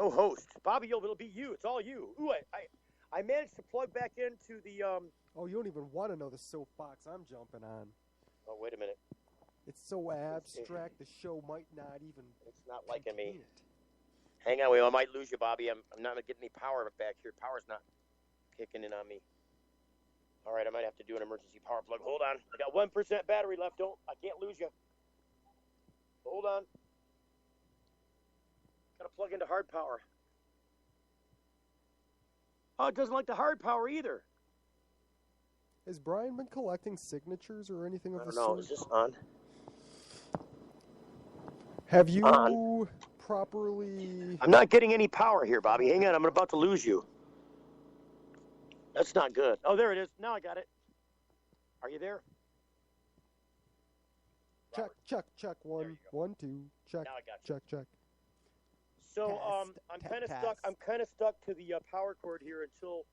Speaker 1: host. Bobby, it'll be you. It's all you. Ooh, I managed to plug back into the...
Speaker 3: Oh, you don't even want to know the soapbox I'm jumping on.
Speaker 1: Oh, wait a minute.
Speaker 3: It's so abstract, the show might not even...
Speaker 1: It's not liking me. Hang on, I might lose you, Bobby. I'm not getting any power back here. Power's not kicking in on me. All right, I might have to do an emergency power plug. Hold on. I got 1% battery left. I can't lose you. Hold on. Got to plug into hard power. Oh, it doesn't like the hard power either.
Speaker 3: Has Brian been collecting signatures or anything of the
Speaker 1: sort? I don't know. Is this on?
Speaker 3: Have you properly...
Speaker 1: I'm not getting any power here, Bobby. Hang on. I'm about to lose you. That's not good. Oh, there it is. Now I got it. Are you there?
Speaker 3: Check. One, 2. Check.
Speaker 1: Now I got you.
Speaker 3: Check.
Speaker 1: So I'm kind of stuck. I'm kind of stuck to the power cord here until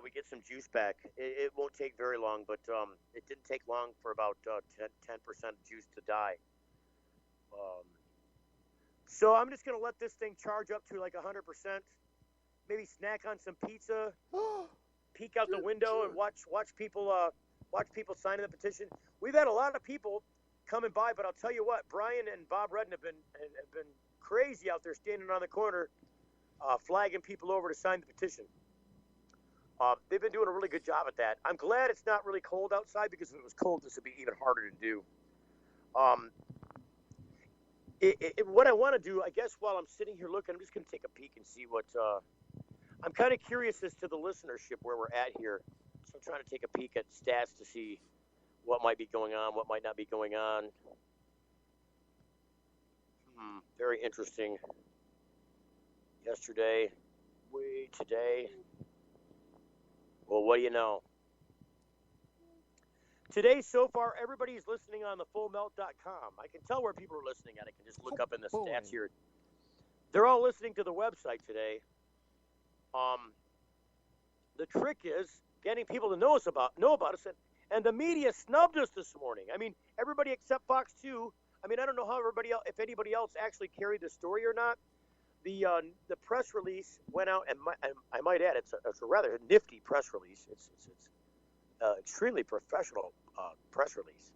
Speaker 1: we get some juice back. It won't take very long, but it didn't take long for about 10% juice to die. So I'm just gonna let this thing charge up to like 100%. Maybe snack on some pizza, peek out the window, and watch people signing the petition. We've had a lot of people coming by, but I'll tell you what, Brian and Bob Redden have been crazy out there standing on the corner, flagging people over to sign the petition. They've been doing a really good job at that. I'm glad it's not really cold outside because if it was cold, this would be even harder to do. What I want to do, I guess, while I'm sitting here looking, I'm just going to take a peek and see what. I'm kind of curious as to the listenership where we're at here. So I'm trying to take a peek at stats to see what might be going on, what might not be going on. Very interesting. Yesterday, today. Well, what do you know? Today, so far, everybody's listening on the fullmelt.com. I can tell where people are listening at. I can just look up in the stats here. They're all listening to the website today. The trick is getting people to know about us, and the media snubbed us this morning. I mean, everybody except Fox 2. I mean, I don't know how if anybody else actually carried the story or not. The press release went out, and I might add, it's a rather nifty press release. It's extremely professional press release.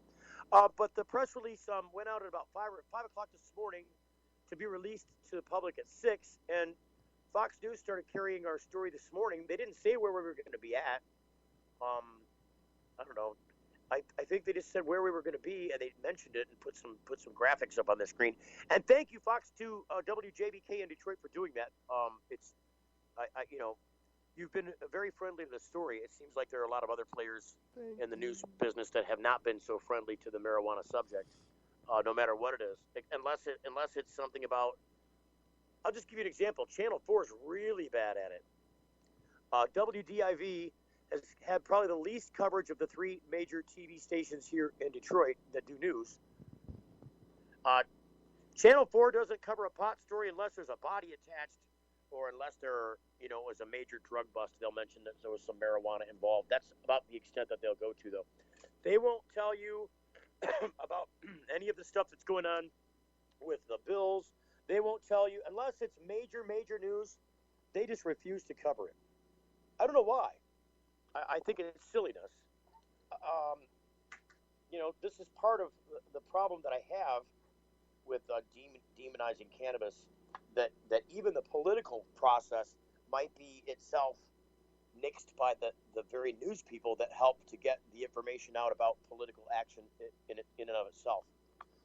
Speaker 1: But the press release went out at about 5 o'clock this morning to be released to the public at 6, and Fox News started carrying our story this morning. They didn't say where we were going to be at. I don't know. I think they just said where we were going to be, and they mentioned it and put some graphics up on the screen. And thank you, Fox 2, WJBK in Detroit, for doing that. You've been very friendly to the story. It seems like there are a lot of other players in the news business that have not been so friendly to the marijuana subject, no matter what it is, unless it's something about. I'll just give you an example. Channel 4 is really bad at it. WDIV has had probably the least coverage of the 3 major TV stations here in Detroit that do news. Channel 4 doesn't cover a pot story unless there's a body attached, or unless there was a major drug bust. They'll mention that there was some marijuana involved. That's about the extent that they'll go to, though. They won't tell you about any of the stuff that's going on with the bills. They won't tell you unless it's major news. They just refuse to cover it. I don't know why. I think it's silliness. This is part of the problem that I have with demonizing cannabis, that even the political process might be itself nixed by the very news people that help to get the information out about political action in and of itself.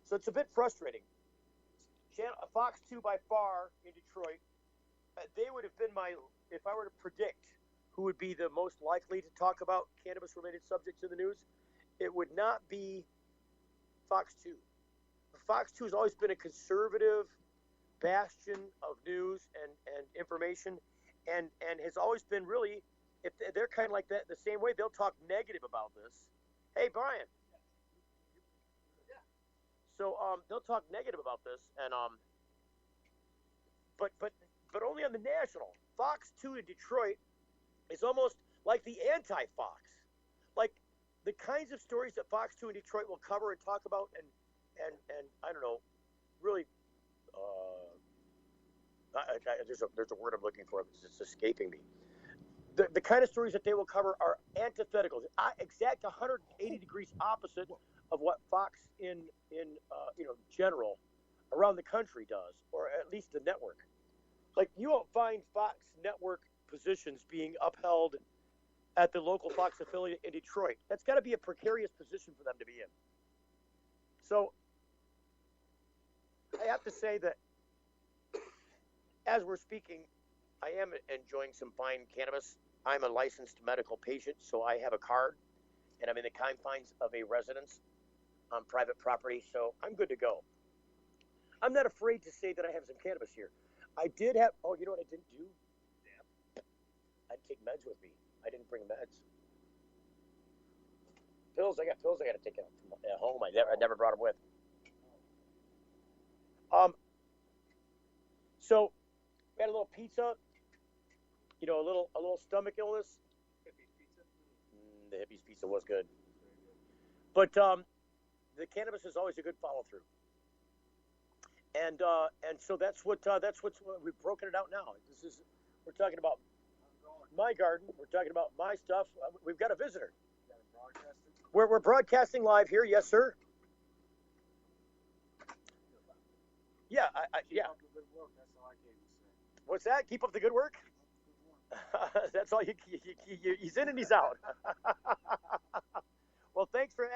Speaker 1: So it's a bit frustrating. Fox 2 by far in Detroit, they would have been if I were to predict who would be the most likely to talk about cannabis-related subjects in the news, it would not be Fox 2. Fox 2 has always been a conservative bastion of news and information, and has always been really, if they're kind of like that the same way, they'll talk negative about this. Hey, Brian. So they'll talk negative about this, and but only on the national. Fox 2 in Detroit is almost like the anti-Fox. Like the kinds of stories that Fox 2 in Detroit will cover and talk about and I don't know, really, there's a word I'm looking for, it's escaping me. The kind of stories that they will cover are antithetical, exact 180 degrees opposite of what Fox in general around the country does, or at least the network. Like, you won't find Fox network positions being upheld at the local Fox affiliate in Detroit. That's got to be a precarious position for them to be in. So I have to say that as we're speaking, I am enjoying some fine cannabis. I'm a licensed medical patient, so I have a card, and I'm in the confines of a residence on private property, so I'm good to go. I'm not afraid to say that I have some cannabis here. I did have, you know what I didn't do? I didn't take meds with me. I didn't bring meds. Pills, I got to take at home. I never brought them with. So we had a little pizza, a little stomach illness.
Speaker 2: Hippies pizza?
Speaker 1: The Hippies pizza was good. But the cannabis is always a good follow through. And so that's what's we've broken it out now. We're talking about my garden. We're talking about my stuff. We've got a visitor. We're broadcasting live here. Yes, sir. Yeah, yeah. What's that? Keep up the good work. That's all. He's in and he's out. Well, thanks for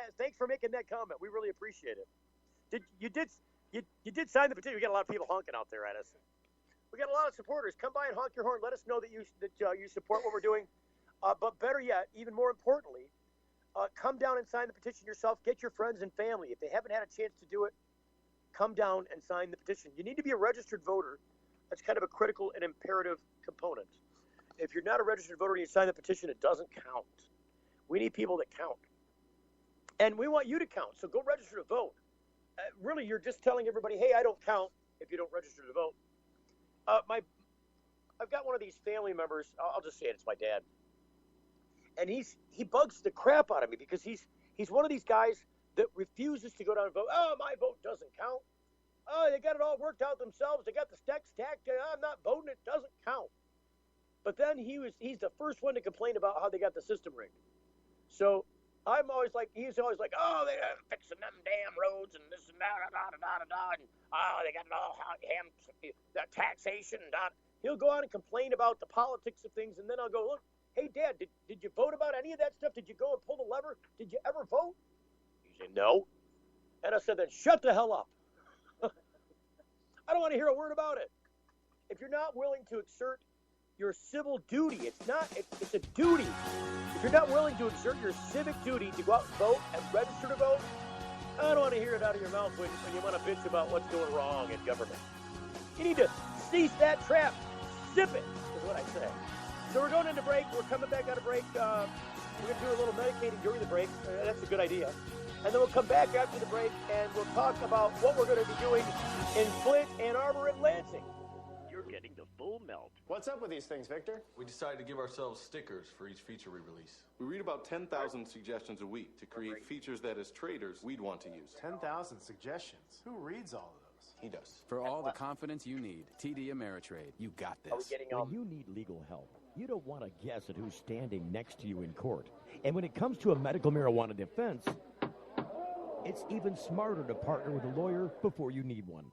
Speaker 1: making that comment. We really appreciate it. You did sign the petition. We got a lot of people honking out there at us. We got a lot of supporters. Come by and honk your horn. Let us know that you support what we're doing. But better yet, even more importantly, come down and sign the petition yourself. Get your friends and family. If they haven't had a chance to do it, come down and sign the petition. You need to be a registered voter. That's kind of a critical and imperative component. If you're not a registered voter and you sign the petition, it doesn't count. We need people that count. And we want you to count. So go register to vote. Really, you're just telling everybody, hey, I don't count if you don't register to vote. I've got one of these family members. I'll just say it. It's my dad. And he bugs the crap out of me because he's one of these guys that refuses to go down and vote. Oh, my vote doesn't count. Oh, they got it all worked out themselves. They got the stacks stacked. I'm not voting. It doesn't count. But then he's the first one to complain about how they got the system rigged. So he's always like, oh, they're fixing them damn roads and this and that, and oh, they got it all the taxation. He'll go on and complain about the politics of things, and then I'll go, look, hey, Dad, did you vote about any of that stuff? Did you go and pull the lever? Did you ever vote? He said, no. And I said, then shut the hell up. I don't want to hear a word about it. If you're not willing to exert your civil duty, it's a duty. If you're not willing to exert your civic duty to go out and vote and register to vote, I don't want to hear it out of your mouth when you want to bitch about what's going wrong in government. You need to cease that trap. Zip it, is what I say. So we're going into break. We're coming back out of break. We're going to do a little medicating during the break. That's a good idea. And then we'll come back after the break, and we'll talk about what we're going to be doing in Flint, Ann Arbor, and Lansing.
Speaker 16: You're getting the full melt.
Speaker 4: What's up with these things, Victor?
Speaker 5: We decided to give ourselves stickers for each feature we release.
Speaker 6: We read about 10,000 suggestions a week to create features that, as traders, we'd want to use.
Speaker 4: 10,000 suggestions? Who reads all of those?
Speaker 5: He does.
Speaker 21: For all the confidence you need, TD Ameritrade. You got this.
Speaker 8: When you need legal help, you don't want to guess at who's standing next to you in court. And when it comes to a medical marijuana defense, it's even smarter to partner with a lawyer before you need one.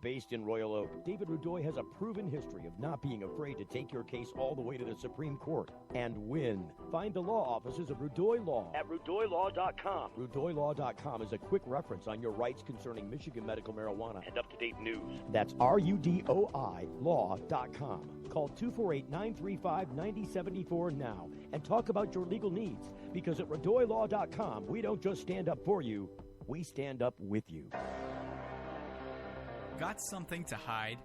Speaker 8: Based in Royal Oak, David Rudoy has a proven history of not being afraid to take your case all the way to the Supreme Court and win. Find the law offices of Rudoy Law
Speaker 16: at RudoyLaw.com.
Speaker 8: RudoyLaw.com is a quick reference on your rights concerning Michigan medical marijuana
Speaker 16: and up-to-date news.
Speaker 8: That's RUDOI Law.com. Call 248-935-9074 now and talk about your legal needs, because at RudoyLaw.com, we don't just stand up for you, we stand up with you.
Speaker 14: Got something to hide?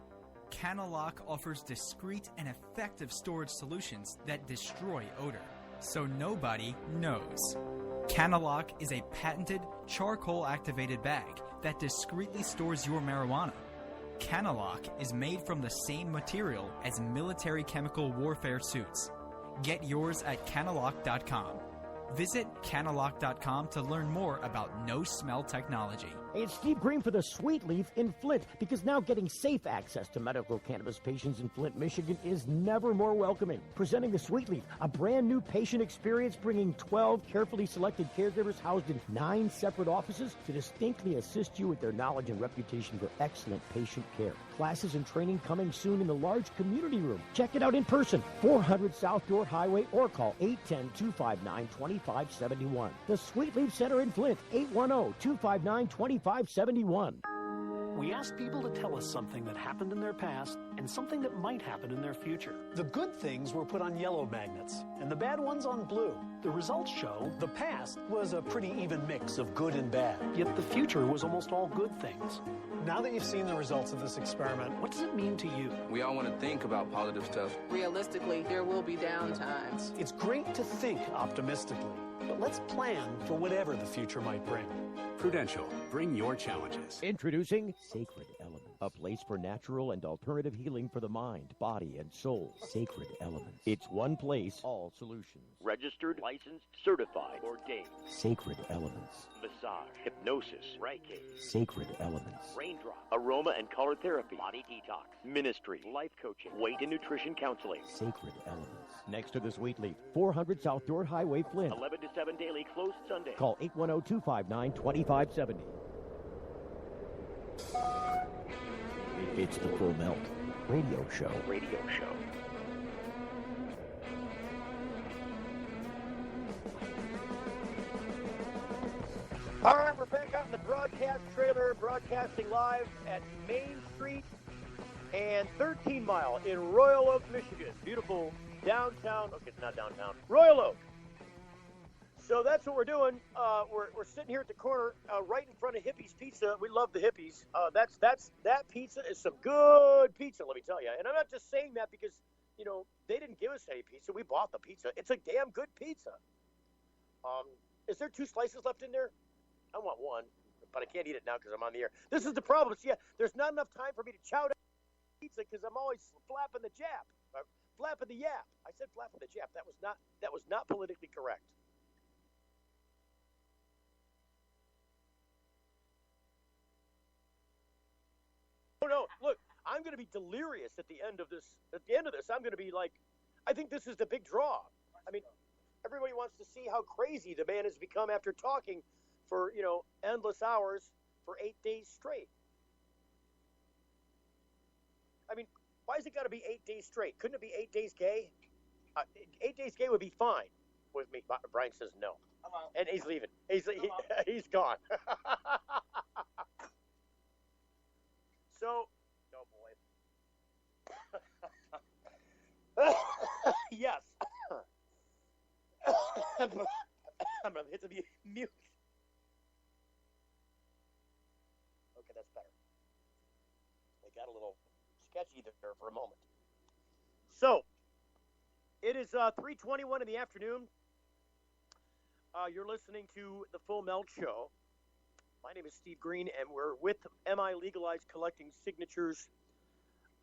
Speaker 14: Canalock offers discreet and effective storage solutions that destroy odor, so nobody knows. Canalock is a patented charcoal-activated bag that discreetly stores your marijuana. Canalock is made from the same material as military chemical warfare suits. Get yours at Canalock.com. Visit Canalock.com to learn more about no-smell technology.
Speaker 8: Hey, it's Steve Green for the Sweet Leaf in Flint, because now getting safe access to medical cannabis patients in Flint, Michigan is never more welcoming. Presenting the Sweet Leaf, a brand new patient experience bringing 12 carefully selected caregivers housed in 9 separate offices to distinctly assist you with their knowledge and reputation for excellent patient care. Classes and training coming soon in the large community room. Check it out in person, 400 South York Highway, or call 810-259-2571. The Sweet Leaf Center in Flint, 810-259-2571.
Speaker 18: We ask people to tell us something that happened in their past and something that might happen in their future. The good things were put on yellow magnets and the bad ones on blue. The results show the past was a pretty even mix of good and bad, yet the future was almost all good things. Now that you've seen the results of this experiment, what does it mean to you?
Speaker 21: We all want to think about positive stuff.
Speaker 22: Realistically, there will be downtimes.
Speaker 18: It's great to think optimistically, but let's plan for whatever the future might bring.
Speaker 21: Prudential, bring your challenges.
Speaker 8: Introducing Sacred Elements, a place for natural and alternative healing for the mind, body, and soul. Sacred Elements. It's one place, all solutions.
Speaker 16: Registered, licensed, certified, ordained.
Speaker 8: Sacred Elements.
Speaker 16: Massage, hypnosis, Reiki.
Speaker 8: Sacred Elements.
Speaker 16: Raindrop, aroma and color therapy, body detox, ministry, life coaching, weight and nutrition counseling.
Speaker 8: Sacred Elements. Next to the Sweet Leaf, 400 South York Highway, Flint.
Speaker 16: 11 to 7 daily, closed Sunday.
Speaker 8: Call 810-259-2570. It's the Full Melt Radio Show.
Speaker 16: Radio show.
Speaker 1: All right, we're back out in the broadcast trailer, broadcasting live at Main Street and 13 Mile in Royal Oak, Michigan. Beautiful downtown. Okay, it's not downtown. Royal Oak. So that's what we're doing. We're sitting here at the corner, right in front of Hippie's Pizza. We love the Hippies. That pizza is some good pizza, let me tell you. And I'm not just saying that because, you know, they didn't give us any pizza. We bought the pizza. It's a damn good pizza. Is there 2 slices left in there? I want 1, but I can't eat it now because I'm on the air. This is the problem. See, there's not enough time for me to chow down pizza because I'm always flapping the jap, flapping the yap. I said flapping the jap. That was not politically correct. Oh no! Look, I'm going to be delirious at the end of this. At the end of this, I'm going to be like, I think this is the big draw. I mean, everybody wants to see how crazy the man has become after talking for, you know, endless hours for 8 days straight. I mean, why has it got to be 8 days straight? Couldn't it be 8 days gay? 8 days gay would be fine with me. Brian says no.
Speaker 2: I'm out.
Speaker 1: And he's leaving. He's gone. So, oh boy. Yes. I'm going to hit the mute. Okay, that's better. It got a little sketchy there for a moment. So, it is 3:21 in the afternoon. You're listening to The Full Melt Show. My name is Steve Green, and we're with MiLegalize collecting signatures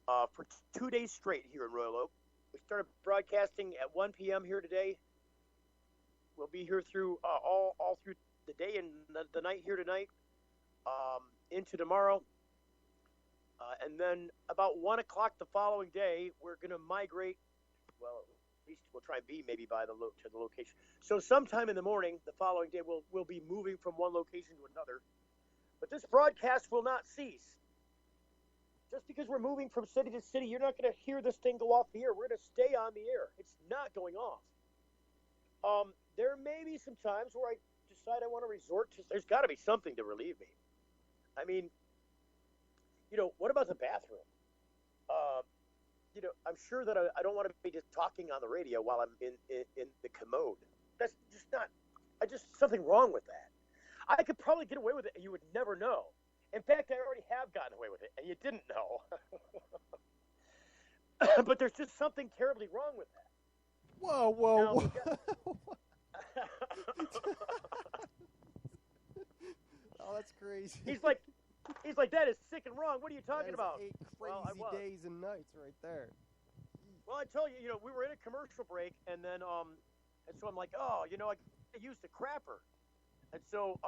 Speaker 1: for 2 days straight here in Royal Oak. We started broadcasting at 1 p.m. here today. We'll be here through all through the day and the night here tonight, into tomorrow. And then about 1 o'clock the following day, we're going to migrate. Well, at least we'll try and be maybe by to the location. So sometime in the morning, the following day, we'll be moving from one location to another. But this broadcast will not cease. Just because we're moving from city to city, you're not going to hear this thing go off the air. We're going to stay on the air. It's not going off. There may be some times where I decide I want to resort to. There's got to be something to relieve me. I mean, you know, what about the bathroom? You know, I'm sure that I don't want to be just talking on the radio while I'm in the commode. That's just not. Something wrong with that. I could probably get away with it, and you would never know. In fact, I already have gotten away with it, and you didn't know. But there's just something terribly wrong with that.
Speaker 3: Whoa. Oh, that's crazy.
Speaker 1: He's like, He's like, that is sick and wrong. What are you talking about?
Speaker 3: 8
Speaker 1: Well, I
Speaker 3: crazy
Speaker 1: was.
Speaker 3: days and nights right there.
Speaker 1: Well, I tell you, we were in a commercial break, and then, and so I'm like, oh, I used the crapper. And so,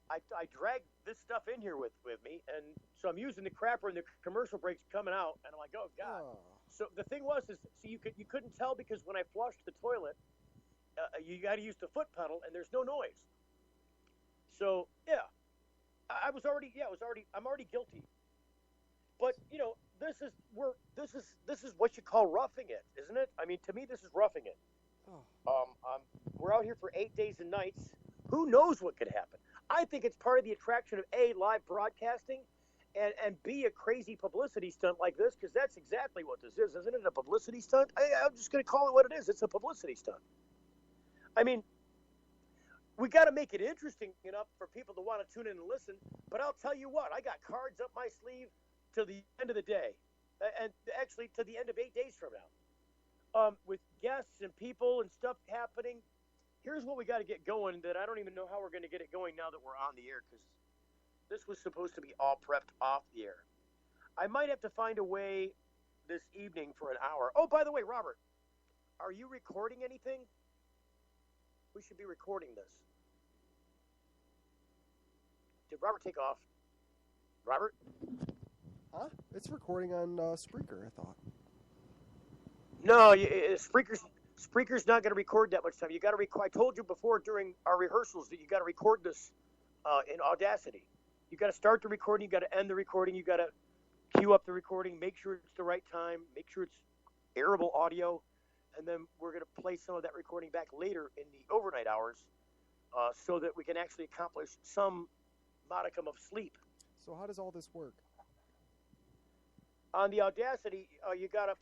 Speaker 1: I dragged this stuff in here with me, and so I'm using the crapper, and the commercial break's coming out, and I'm like, oh, God.
Speaker 3: Oh.
Speaker 1: So the thing was, you couldn't tell because when I flushed the toilet, you got to use the foot pedal, and there's no noise. So, yeah. I'm already guilty. But this is what you call roughing it, isn't it? I mean, to me, this is roughing it. We're out here for 8 days and nights. Who knows what could happen? I think it's part of the attraction of A, live broadcasting, and B, a crazy publicity stunt like this, because that's exactly what this is, isn't it? A publicity stunt? I'm just going to call it what it is. It's a publicity stunt. I mean, we got to make it interesting enough for people to want to tune in and listen. But I'll tell you what, I got cards up my sleeve to the end of the day, and actually to the end of 8 days from now, with guests and people and stuff happening. Here's what we got to get going that I don't even know how we're going to get it going now that we're on the air, because this was supposed to be all prepped off the air. I might have to find a way this evening for an hour. Oh, by the way, Robert, are you recording anything? We should be recording this. Did Robert take off? Robert?
Speaker 3: Huh? It's recording on Spreaker, I thought.
Speaker 1: No, Spreaker's not going to record that much time. You got to record. I told you before during our rehearsals that you got to record this in Audacity. You got to start the recording. You got to end the recording. You got to queue up the recording. Make sure it's the right time. Make sure it's airable audio, and then we're going to play some of that recording back later in the overnight hours, so that we can actually accomplish some modicum of sleep.
Speaker 3: So how does all this work?
Speaker 1: On the Audacity, you got to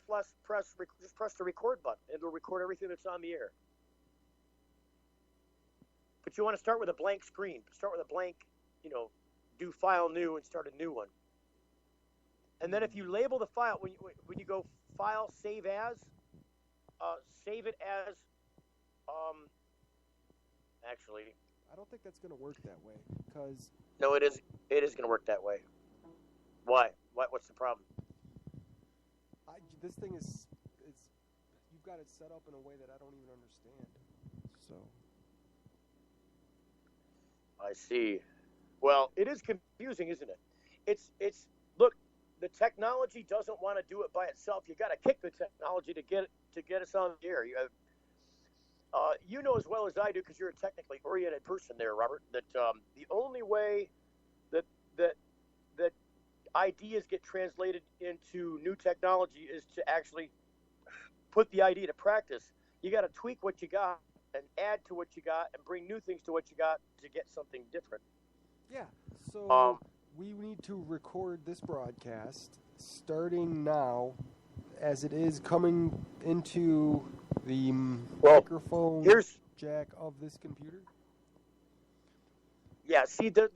Speaker 1: just press the record button. It'll record everything that's on the air. But you want to start with a blank screen. Start with a blank, do file new and start a new one. And then if you label the file, when you go file, save as, save it as, actually.
Speaker 3: I don't think that's going to work that way, because...
Speaker 1: No, it is going to work that way. Why? What's the problem?
Speaker 3: This thing is you've got it set up in a way that I don't even understand. So
Speaker 1: I see. Well, it is confusing, isn't it? It's look, the technology doesn't want to do it by itself. You got to kick the technology to get us on the air. You know as well as I do, because you're a technically oriented person there, Robert, that the only way that ideas get translated into new technology is to actually put the idea to practice. You got to tweak what you got and add to what you got and bring new things to what you got to get something different.
Speaker 3: Yeah. So we need to record this broadcast starting now, as it is coming into the microphone jack of this computer.
Speaker 1: Yeah, see, the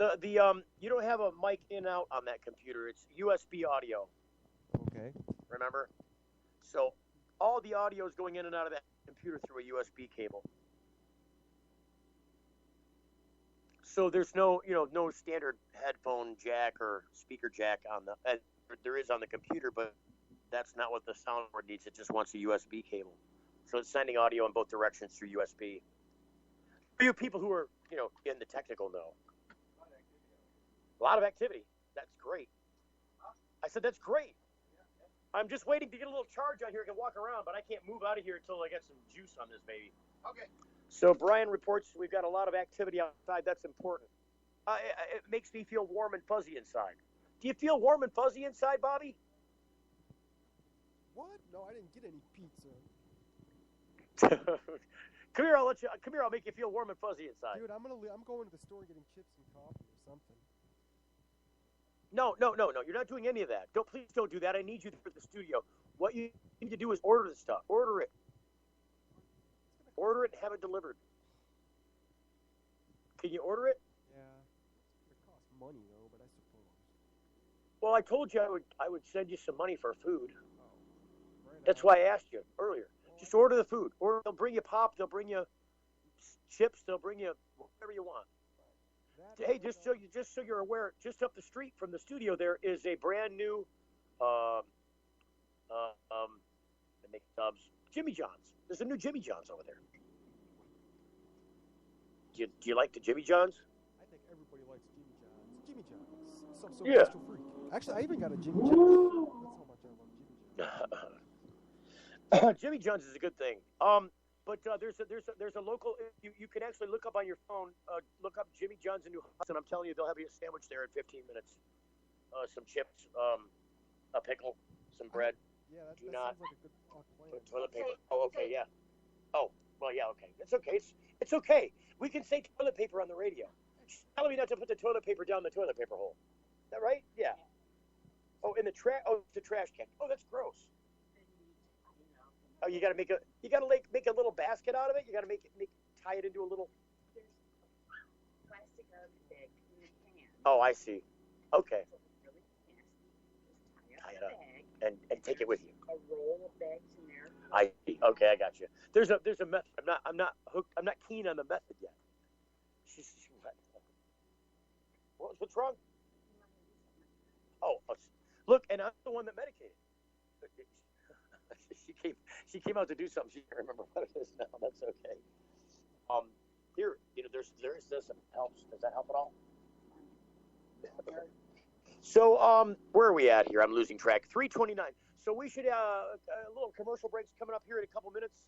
Speaker 1: you don't have a mic in out on that computer. It's USB audio.
Speaker 3: Okay.
Speaker 1: Remember? So all the audio is going in and out of that computer through a USB cable. So there's no standard headphone jack or speaker jack on the. There is on the computer, but that's not what the soundboard needs. It just wants a USB cable. So it's sending audio in both directions through USB. For you people who are, in the technical know. A lot of activity. That's great. I said, that's great. I'm just waiting to get a little charge on here. I can walk around, but I can't move out of here until I get some juice on this baby. Okay. So Brian reports we've got a lot of activity outside. That's important. It makes me feel warm and fuzzy inside. Do you feel warm and fuzzy inside, Bobby?
Speaker 3: What? No, I didn't get any pizza.
Speaker 1: Come here, I'll make you feel warm and fuzzy inside.
Speaker 3: Dude, I'm going to the store getting chips and coffee or something.
Speaker 1: No. You're not doing any of that. Please don't do that. I need you for the studio. What you need to do is order the stuff. Order it. Order it and have it delivered. Can you order it?
Speaker 3: Yeah. It costs money though, but I suppose.
Speaker 1: Well, I told you I would send you some money for food.
Speaker 3: Oh, right.
Speaker 1: That's why I asked you earlier. Just order the food. Or they'll bring you pop. They'll bring you chips. They'll bring you whatever you want. Hey, just so you're aware, just up the street from the studio there is a brand new, they make subs, Jimmy John's. There's a new Jimmy John's over there. Do you like the Jimmy John's?
Speaker 3: I think everybody likes Jimmy John's. Jimmy John's. So
Speaker 1: Yeah.
Speaker 3: freak. Actually, I even got a Jimmy John's. That's how much I love Jimmy John's.
Speaker 1: Jimmy John's is a good thing. But there's a local. You can actually look up on your phone. Look up Jimmy John's in New Hudson. I'm telling you, they'll have you a sandwich there in 15 minutes. Some chips, a pickle, some bread.
Speaker 3: Yeah, that
Speaker 1: not
Speaker 3: sounds like a good plan.
Speaker 1: toilet paper. Oh, okay, yeah. Oh, well, yeah, okay. It's okay. It's okay. We can say toilet paper on the radio. She's telling me not to put the toilet paper down the toilet paper hole. Is that right? Yeah. Oh, in the trash. Oh, it's the trash can. Oh, that's gross. Oh, you gotta make a little basket out of it. You gotta tie it into a little.
Speaker 12: Plastic garbage bag in the can.
Speaker 1: Oh, I see. Okay.
Speaker 12: So it's really nasty. Just
Speaker 1: Tie
Speaker 12: tie
Speaker 1: it
Speaker 12: up
Speaker 1: up
Speaker 12: the bag.
Speaker 1: and take it with you.
Speaker 12: A roll of bags in there.
Speaker 1: I see. Okay, I got you. There's a method. I'm not hooked. I'm not keen on the method yet. What's wrong? Oh, look, and I'm the one that medicated. She came out to do something. She can't remember what it is now. That's okay. Here, there is this and it helps. Does that help at all? So, where are we at here? I'm losing track. 3:29. So we should a little commercial breaks coming up here in a couple minutes.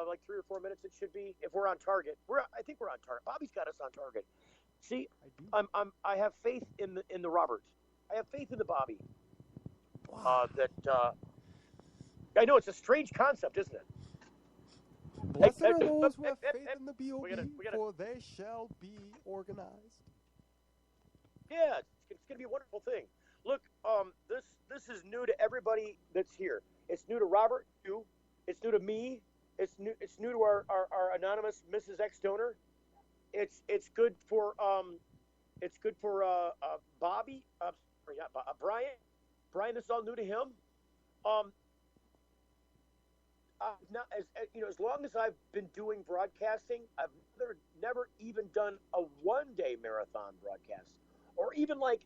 Speaker 1: Like 3 or 4 minutes it should be if we're on target. I think we're on target. Bobby's got us on target. See, I have faith in the Robert. I have faith in the Bobby. I know it's a strange concept, isn't it?
Speaker 3: Blessed are those who have faith in the B.O.B., for they shall be organized.
Speaker 1: Yeah, it's going to be a wonderful thing. Look, this is new to everybody that's here. It's new to Robert, you. It's new to me. It's new to our anonymous Mrs. X donor. It's good for Bobby. Brian. Brian, this is all new to him. As long as I've been doing broadcasting, I've never even done a one-day marathon broadcast, or even like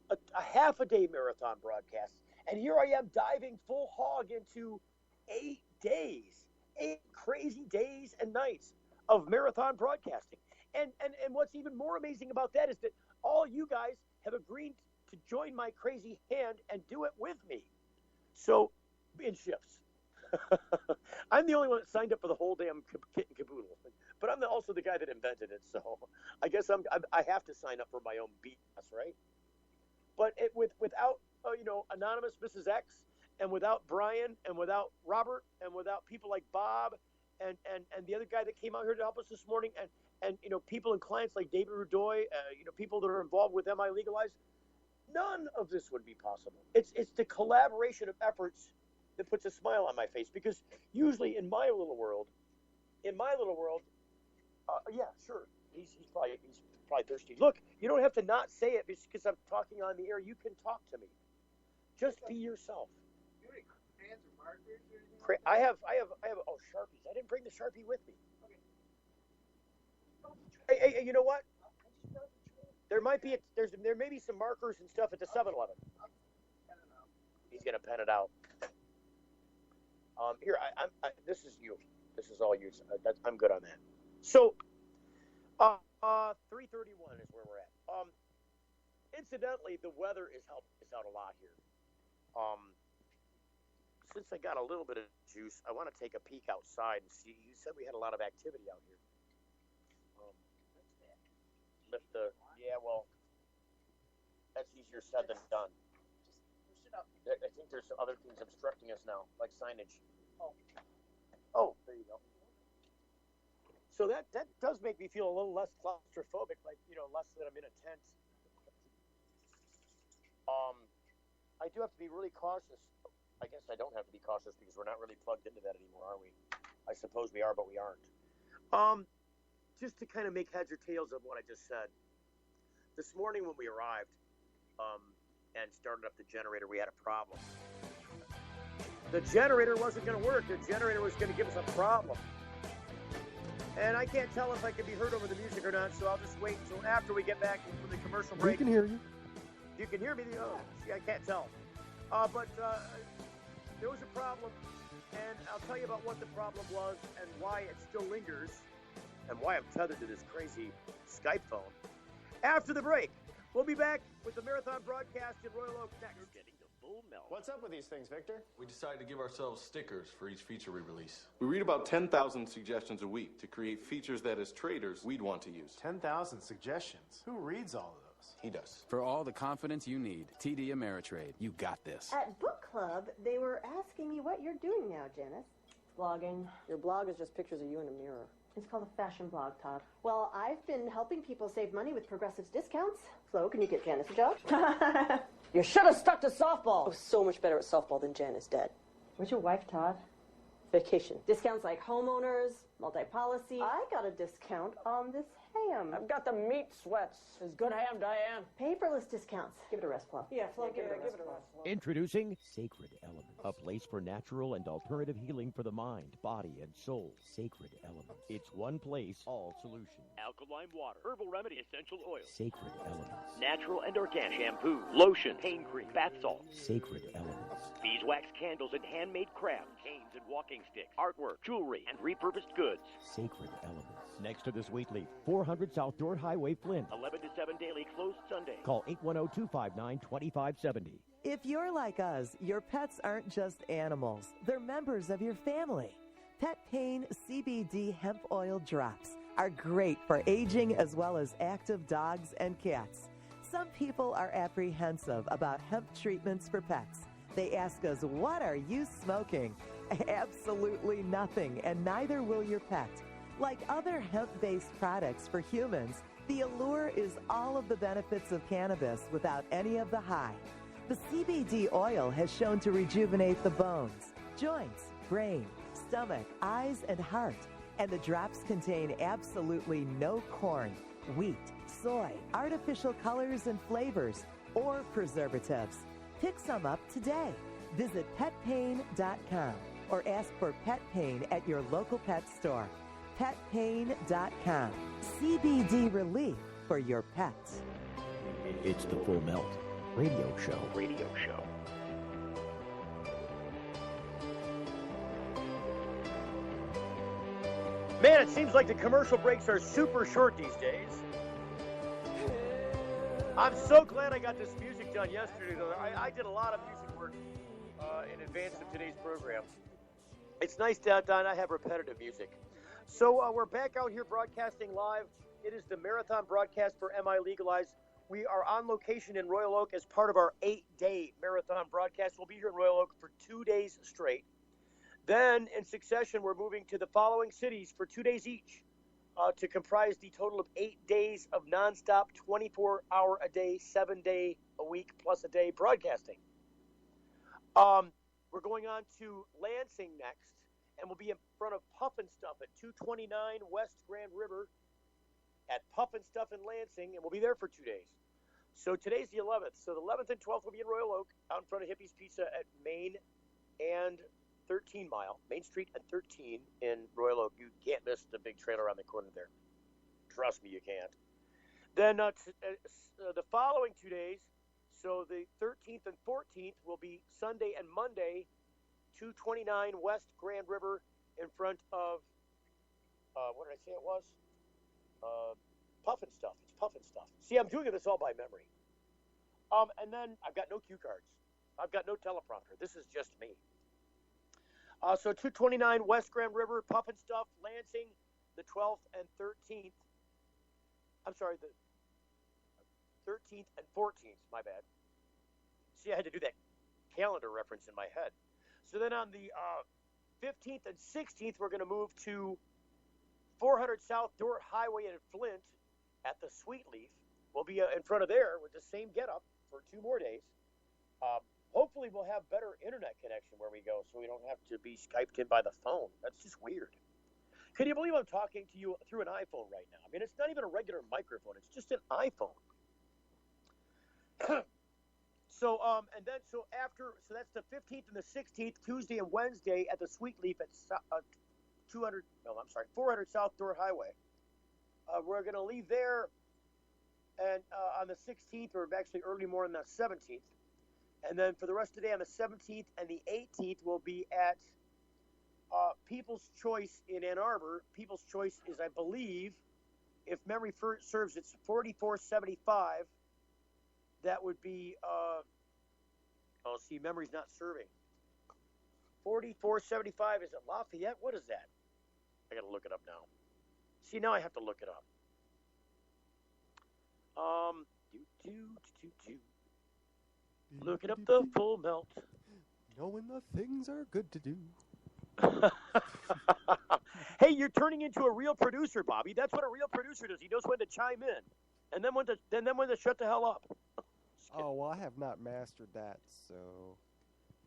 Speaker 1: a half a day marathon broadcast. And here I am diving full hog into 8 days, 8 crazy days and nights of marathon broadcasting. And what's even more amazing about that is that all you guys have agreed to join my crazy hand and do it with me. So, in shifts. I'm the only one that signed up for the whole damn kit and caboodle, but I'm also the guy that invented it. So I guess I have to sign up for my own BS, right? But without anonymous Mrs. X, and without Brian, and without Robert, and without people like Bob, and the other guy that came out here to help us this morning, and people and clients like David Rudoy, people that are involved with MiLegalize, none of this would be possible. It's the collaboration of efforts that puts a smile on my face, because usually in my little world, yeah, sure, he's probably thirsty. Look, you don't have to not say it because I'm talking on the air. You can talk to me. Just be yourself. I have Sharpies. I didn't bring the Sharpie with me. Hey, you know what? There may be some markers and stuff at the 7-Eleven. He's gonna pen it out. Here, this is you. This is all you. I'm good on that. So, 3:31 is where we're at. Incidentally, the weather is helping us out a lot here. Since I got a little bit of juice, I want to take a peek outside and see. You said we had a lot of activity out here. Well, that's easier said than done. I think there's some other things obstructing us now, like signage. Oh, there you go. So that does make me feel a little less claustrophobic, like, less that I'm in a tent. I do have to be really cautious. I guess I don't have to be cautious because we're not really plugged into that anymore, are we? I suppose we are, but we aren't. Just to kind of make heads or tails of what I just said. This morning when we arrived and started up the generator, we had a problem. The generator wasn't going to work. The generator was going to give us a problem. And I can't tell if I can be heard over the music or not, so I'll just wait until after we get back from the commercial break.
Speaker 3: We can hear you.
Speaker 1: You can hear me? Oh, see, I can't tell. But there was a problem, and I'll tell you about what the problem was and why it still lingers and why I'm tethered to this crazy Skype phone. After the break, we'll be back with the marathon broadcast in Royal Oak next.
Speaker 16: Getting the full melt.
Speaker 4: What's up with these things, Victor?
Speaker 5: We decided to give ourselves stickers for each feature we release.
Speaker 6: We read about 10,000 suggestions a week to create features that, as traders, we'd want to use.
Speaker 4: 10,000 suggestions. Who reads all of those?
Speaker 21: He does. For all the confidence you need, TD Ameritrade, you got this.
Speaker 13: At book club, they were asking me what you're doing now, Janice. Blogging. Your blog is just pictures of you in a mirror. It's called a fashion blog, Todd. Well, I've been helping people save money with Progressive's discounts. Flo, can you get Janice a job? You should have stuck to softball. I was so much better at softball than Janice did. Where's your wife, Todd? Vacation. Discounts like homeowners, multi-policy. I got a discount on this ham. I've got the meat sweats. It's good ham, Diane. Paperless discounts. Give it a rest, Flo. Yeah, Flo, give it a rest.
Speaker 8: Introducing Sacred Elements, a place for natural and alternative healing for the mind, body, and soul. Sacred Elements. It's one place, all solutions.
Speaker 16: Alkaline water, herbal remedy, essential oil.
Speaker 8: Sacred Elements.
Speaker 16: Natural and organic shampoo, lotion, pain cream, bath salt.
Speaker 8: Sacred Elements.
Speaker 16: Beeswax candles and handmade crafts, canes and walking sticks, artwork, jewelry, and repurposed goods.
Speaker 8: Sacred Elements. Next to the Sweet Leaf, 400 South Dorr Highway, Flint.
Speaker 16: 11 to 7 daily, closed Sunday.
Speaker 8: Call 810-259-2570.
Speaker 17: If you're like us, your pets aren't just animals. They're members of your family. Pet Pain CBD hemp oil drops are great for aging as well as active dogs and cats. Some people are apprehensive about hemp treatments for pets. They ask us, what are you smoking? Absolutely nothing, and neither will your pet. Like other hemp-based products for humans, the allure is all of the benefits of cannabis without any of the high. The CBD oil has shown to rejuvenate the bones, joints, brain, stomach, eyes, and heart. And the drops contain absolutely no corn, wheat, soy, artificial colors and flavors, or preservatives. Pick some up today. Visit petpain.com or ask for Pet Pain at your local pet store. Petpain.com. CBD relief for your pets.
Speaker 8: It's the Full Melt Radio Show.
Speaker 16: Radio show.
Speaker 1: Man, it seems like the commercial breaks are super short these days. I'm so glad I got this music done yesterday, though. I did a lot of music work in advance of today's program. It's nice to not have repetitive music. So we're back out here broadcasting live. It is the marathon broadcast for MiLegalize. We are on location in Royal Oak as part of our 8-day marathon broadcast. We'll be here in Royal Oak for 2 days straight. Then, in succession, we're moving to the following cities for 2 days each to comprise the total of 8 days of nonstop, 24-hour-a-day, 7-day-a-week plus a day broadcasting. We're going on to Lansing next, and we'll be in front of Puff and Stuff at 229 West Grand River at Puff and Stuff in Lansing, and we'll be there for 2 days. So today's the 11th. So the 11th and 12th will be in Royal Oak, out in front of Hippie's Pizza at Main and 13 Mile, Main Street and 13 in Royal Oak. You can't miss the big trailer on the corner there. Trust me, you can't. Then the following 2 days, so the 13th and 14th will be Sunday and Monday, 229 West Grand River in front of, what did I say it was? Puff and Stuff. It's Puff and Stuff. See, I'm doing this all by memory. And then I've got no cue cards. I've got no teleprompter. This is just me. So 229 West Grand River, Puff and Stuff, Lansing, the 12th and 13th. I'm sorry, the 13th and 14th, my bad. See, I had to do that calendar reference in my head. So then on the 15th and 16th, we're going to move to 400 South Dorr Highway in Flint at the Sweet Leaf. We'll be in front of there with the same getup for 2 more days. Hopefully we'll have better internet connection where we go so we don't have to be Skyped in by the phone. That's just weird. Can you believe I'm talking to you through an iPhone right now? I mean, it's not even a regular microphone. It's just an iPhone. So that's the 15th and the 16th, Tuesday and Wednesday at the Sweet Leaf at 400 South Door Highway. We're going to leave there and on the 16th, or actually early morning on the 17th. And then for the rest of the day on the 17th and the 18th, we'll be at People's Choice in Ann Arbor. People's Choice is, I believe, if memory serves, it's 4475. That would be, memory's not serving. 4475, is it Lafayette? What is that? I got to look it up now. See, now I have to look it up. Looking up the full melt.
Speaker 3: Knowing the things are good to do.
Speaker 1: Hey, you're turning into a real producer, Bobby. That's what a real producer does. He knows when to chime in, and then when to shut the hell up.
Speaker 3: Oh, well, I have not mastered that, so.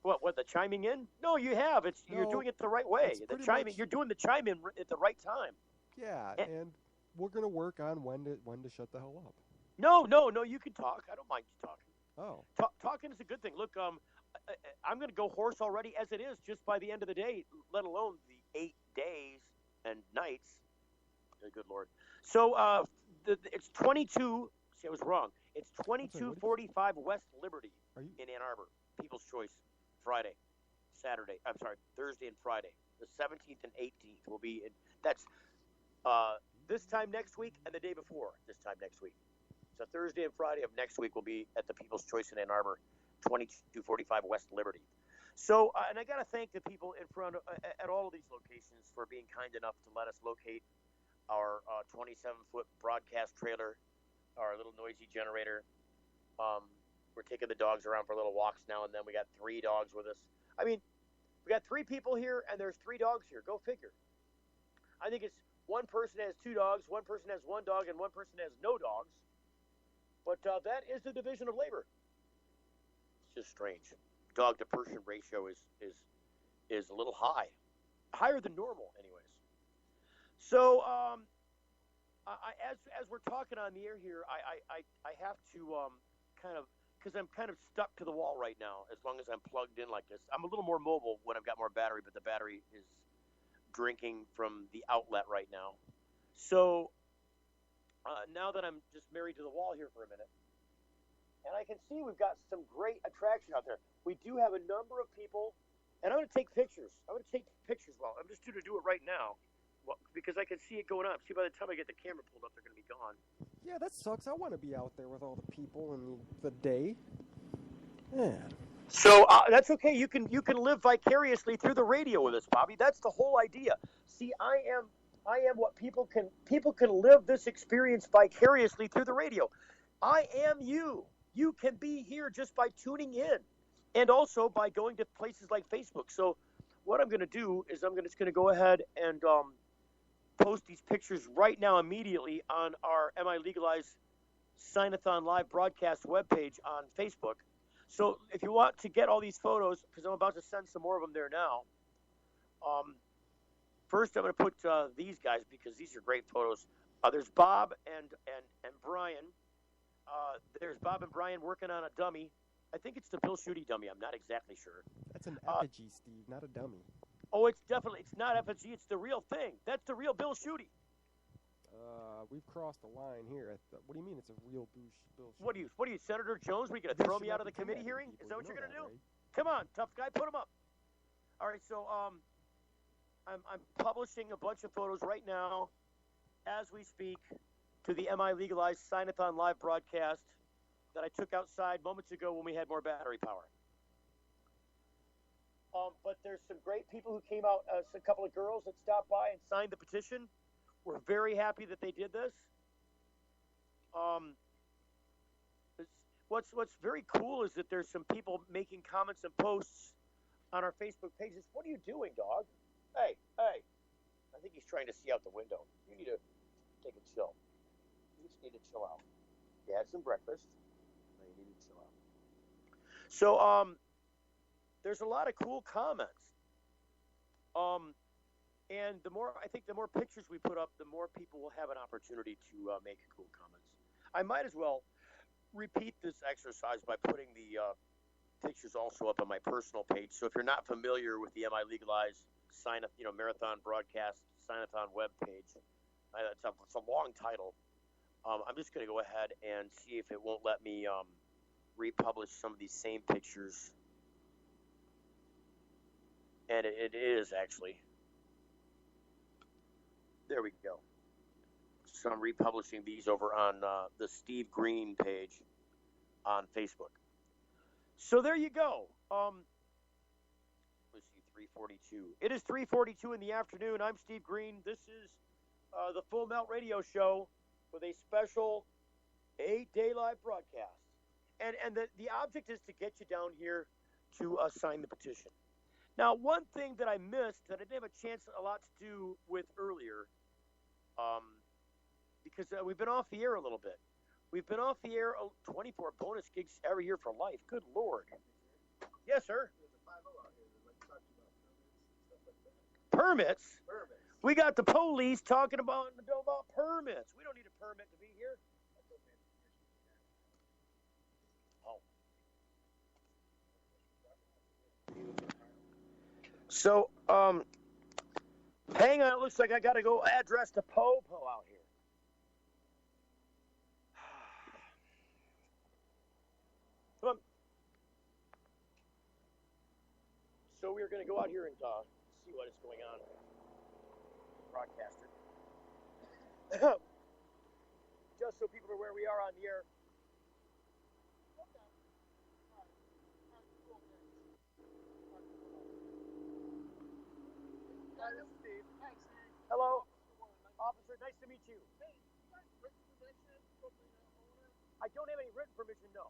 Speaker 1: What, the chiming in? No, you have. You're doing it the right way. The chiming, you're doing the chime in at the right time.
Speaker 3: Yeah, and we're gonna work on when to shut the hell up.
Speaker 1: No, you can talk. I don't mind you talking.
Speaker 3: Oh.
Speaker 1: Talking is a good thing. Look, I'm going to go hoarse already as it is just by the end of the day, let alone the 8 days and nights. Good Lord. So it's 22. See, I was wrong. It's 2245 West Liberty in Ann Arbor. People's Choice, Thursday and Friday. The 17th and 18th will be in. That's this time next week and the day before this time next week. So Thursday and Friday of next week will be at the People's Choice in Ann Arbor, 2245 West Liberty. So, and I got to thank the people in front of, at all of these locations for being kind enough to let us locate our 27-foot broadcast trailer, our little noisy generator. We're taking the dogs around for little walks now and then. We got 3 dogs with us. I mean, we got 3 people here, and there's 3 dogs here. Go figure. I think it's one person has 2 dogs, one person has 1 dog, and one person has no dogs. But that is the division of labor. It's just strange. Dog to person ratio is a little higher than normal, anyways. So as we're talking on the air here, I have to kind of, because I'm kind of stuck to the wall right now. As long as I'm plugged in like this, I'm a little more mobile when I've got more battery, but the battery is drinking from the outlet right now. So. Now that I'm just married to the wall here for a minute, and I can see we've got some great attraction out there. We do have a number of people, and I'm going to take pictures. Well, I'm just going to do it right now, because I can see it going up. See, by the time I get the camera pulled up, they're going to be gone.
Speaker 3: Yeah, that sucks. I want to be out there with all the people and the day. Yeah.
Speaker 1: So that's okay. You can live vicariously through the radio with us, Bobby. That's the whole idea. See, I am what people can live this experience vicariously through the radio. I am you. You can be here just by tuning in, and also by going to places like Facebook. So what I'm going to do is I'm just going to go ahead and post these pictures right now immediately on our MiLegalize Sign-a-thon live broadcast webpage on Facebook. So if you want to get all these photos, because I'm about to send some more of them there now, first, I'm going to put these guys, because these are great photos. There's Bob and Brian. There's Bob and Brian working on a dummy. I think it's the Bill Schuette dummy. I'm not exactly sure.
Speaker 3: That's an effigy, Steve, not a dummy.
Speaker 1: Oh, it's not effigy. It's the real thing. That's the real Bill Schuette.
Speaker 3: We've crossed the line here. What do you mean it's a real Bill Schuette?
Speaker 1: What are you, Senator Jones? Were you going to throw me out of the committee hearing? Is that what you're going to do? Right? Come on, tough guy, put them up. All right, so I'm publishing a bunch of photos right now as we speak to the MiLegalize Sign-a-thon live broadcast that I took outside moments ago when we had more battery power. But there's some great people who came out, a couple of girls that stopped by and signed the petition. We're very happy that they did this. What's very cool is that there's some people making comments and posts on our Facebook pages. What are you doing, dog? Hey, I think he's trying to see out the window. You need to take a chill. You just need to chill out. You had some breakfast. Now you need to chill out. So, there's a lot of cool comments. And the more pictures we put up, the more people will have an opportunity to make cool comments. I might as well repeat this exercise by putting the pictures also up on my personal page. So if you're not familiar with the MiLegalize marathon broadcast sign-a-thon webpage. It's a long title. I'm just going to go ahead and see if it won't let me republish some of these same pictures. And it is actually. There we go. So I'm republishing these over on the Steve Green page on Facebook. So there you go. Let's see, 3:42. It is 3:42 in the afternoon. I'm Steve Green. This is the Full Melt Radio Show with a special 8-day live broadcast. And the object is to get you down here to sign the petition. Now, one thing that I missed that I didn't have a chance a lot to do with earlier, because we've been off the air a little bit. We've been off the air 24 bonus gigs every year for life. Good Lord. Yes, sir. Permits? We got the police talking about permits. We don't need a permit to be here. Oh. So, hang on. It looks like I got to go address the Popo out here. Come on. So we're going to go out here and see what is going on. Broadcaster. Just so people are aware we are on the air. Hello, officer. Nice to meet you. I don't have any written permission, no.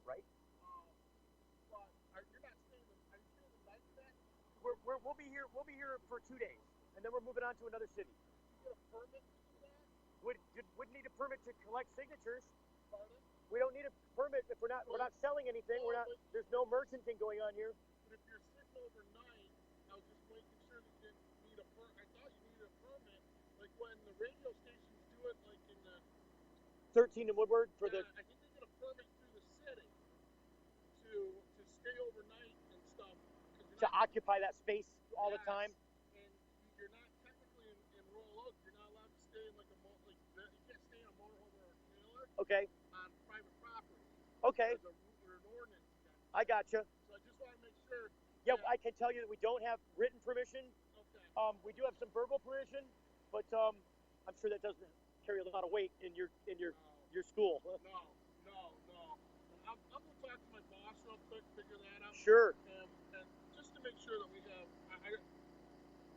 Speaker 1: Right? We'll be here. We'll be here for 2 days, and then we're moving on to another city. Would need a permit to collect signatures. We don't need a permit if we're not selling anything. There's no merchanting going on here.
Speaker 2: But if you're sitting overnight, I was just making sure that you didn't need a permit. I thought you needed a permit, like when the radio stations do it, like in the
Speaker 1: 13 in Woodward for the.
Speaker 2: I think they get a permit through the city to stay overnight and stuff.
Speaker 1: To occupy that space all the time.
Speaker 2: And you're not technically in Royal Oak. You're not allowed to stay in like you can't stay in a motorhome or a trailer.
Speaker 1: Okay.
Speaker 2: On private property.
Speaker 1: Okay.
Speaker 2: There's an ordinance.
Speaker 1: I gotcha.
Speaker 2: So I just want to make sure.
Speaker 1: Yeah, I can tell you that we don't have written permission.
Speaker 2: Okay.
Speaker 1: We do have some verbal permission, but I'm sure that doesn't carry a lot of weight in your school.
Speaker 2: No. I'm gonna talk to my boss real quick, figure that out.
Speaker 1: Sure.
Speaker 2: And just to make sure that we have.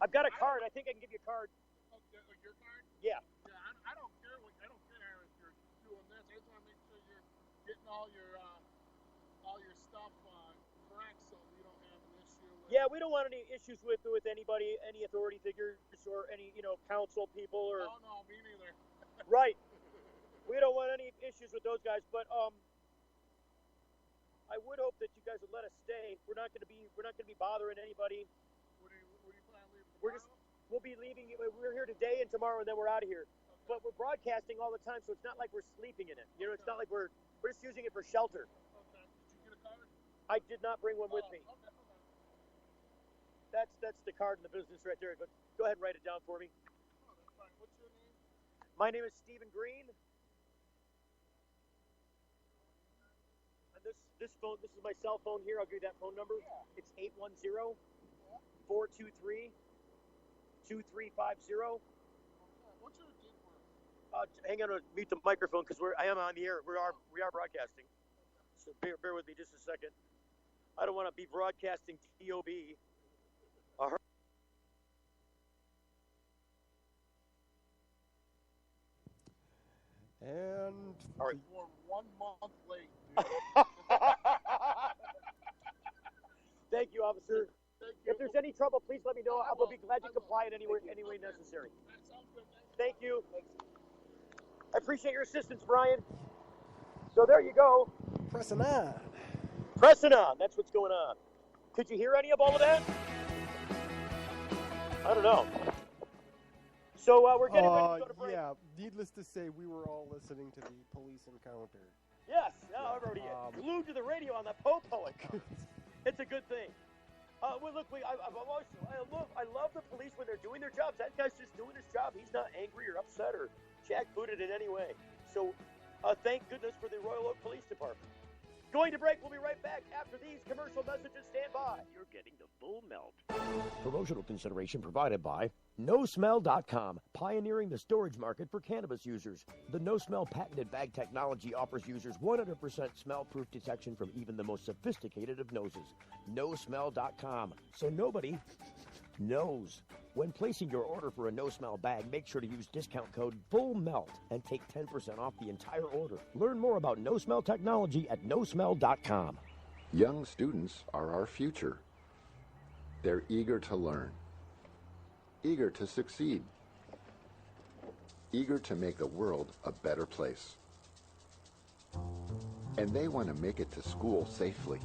Speaker 1: I've got a card. I think I can give you a card.
Speaker 2: Okay, your card?
Speaker 1: Yeah.
Speaker 2: Yeah, I don't care. I don't care if you're doing this. I just want to make sure you're getting all your stuff correct, so we don't have an issue.
Speaker 1: Yeah, we don't want any issues with anybody, any authority figures, or any council people, or.
Speaker 2: No, me neither.
Speaker 1: Right. We don't want any issues with those guys, but I would hope that you guys would let us stay. We're not going to be bothering anybody.
Speaker 2: What do you plan on leaving tomorrow?
Speaker 1: We'll be leaving. We're here today and tomorrow, and then we're out of here. Okay. But we're broadcasting all the time, so it's not like we're sleeping in it. It's not like we're just using it for shelter.
Speaker 2: Okay. Did you get a card?
Speaker 1: I did not bring one with me.
Speaker 2: Okay.
Speaker 1: That's the card in the business right there. But go ahead and write it down for me.
Speaker 2: Oh, that's fine. What's your name?
Speaker 1: My name is Stephen Green. This phone, this is my cell phone here. I'll give you that phone number. It's 810-423-2350.
Speaker 2: What's your date word?
Speaker 1: Hang on to meet the microphone because I am on the air. We are broadcasting. So bear with me just a second. I don't want to be broadcasting TOB. All right.
Speaker 3: And
Speaker 1: all right.
Speaker 2: We're 1 month late.
Speaker 1: Thank you, officer.
Speaker 2: Thank you.
Speaker 1: If there's any trouble, please let me know. I will be glad to comply in any way necessary.
Speaker 2: That sounds good.
Speaker 1: Thank you. I appreciate your assistance, Brian. So there you go.
Speaker 3: Pressing on.
Speaker 1: Pressing on. That's what's going on. Could you hear any of all of that? I don't know. So we're getting ready to go to break.
Speaker 3: Yeah, needless to say, we were all listening to the police encounter.
Speaker 1: Yes, everybody glued to the radio on that po-po. It's a good thing. Well, look, I love the police when they're doing their jobs. That guy's just doing his job. He's not angry or upset or jackbooted in any way. So, thank goodness for the Royal Oak Police Department. Going to break. We'll be right back after these commercial messages. Stand by.
Speaker 16: You're getting the full melt.
Speaker 8: Promotional consideration provided by NoSmell.com, pioneering the storage market for cannabis users. The NoSmell patented bag technology offers users 100% smell-proof detection from even the most sophisticated of noses. NoSmell.com, so nobody knows. When placing your order for a no-smell bag, make sure to use discount code FULLMELT and take 10% off the entire order. Learn more about no-smell technology at nosmell.com.
Speaker 15: Young students are our future. They're eager to learn, eager to succeed, eager to make the world a better place. And they want to make it to school safely.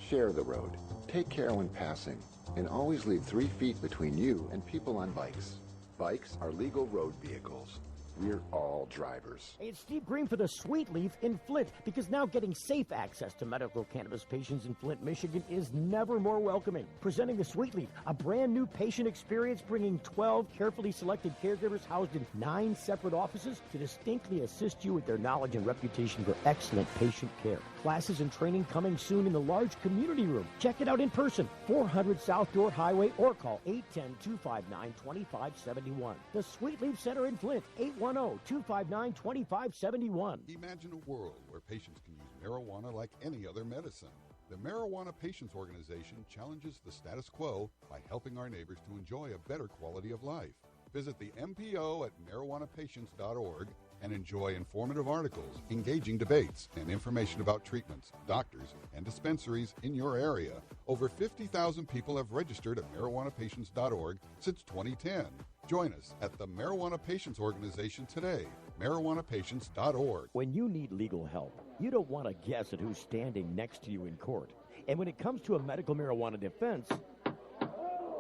Speaker 15: Share the road. Take care when passing, and always leave 3 feet between you and people on bikes. Bikes are legal road vehicles. We're all drivers.
Speaker 8: Hey, it's Steve Green for the Sweet Leaf in Flint, because now getting safe access to medical cannabis patients in Flint, Michigan is never more welcoming. Presenting the Sweet Leaf, a brand new patient experience bringing 12 carefully selected caregivers housed in 9 separate offices to distinctly assist you with their knowledge and reputation for excellent patient care. Classes and training coming soon in the large community room. Check it out in person, 400 South Door Highway, or call 810-259-2571. The Sweet Leaf Center in Flint, 810-259-2571.
Speaker 19: Imagine a world where patients can use marijuana like any other medicine. The Marijuana Patients Organization challenges the status quo by helping our neighbors to enjoy a better quality of life. Visit the MPO at marijuanapatients.org and enjoy informative articles, engaging debates, and information about treatments, doctors, and dispensaries in your area. Over 50,000 people have registered at marijuanapatients.org since 2010. Join us at the Marijuana Patients Organization today, marijuanapatients.org.
Speaker 8: When you need legal help, you don't want to guess at who's standing next to you in court. And when it comes to a medical marijuana defense,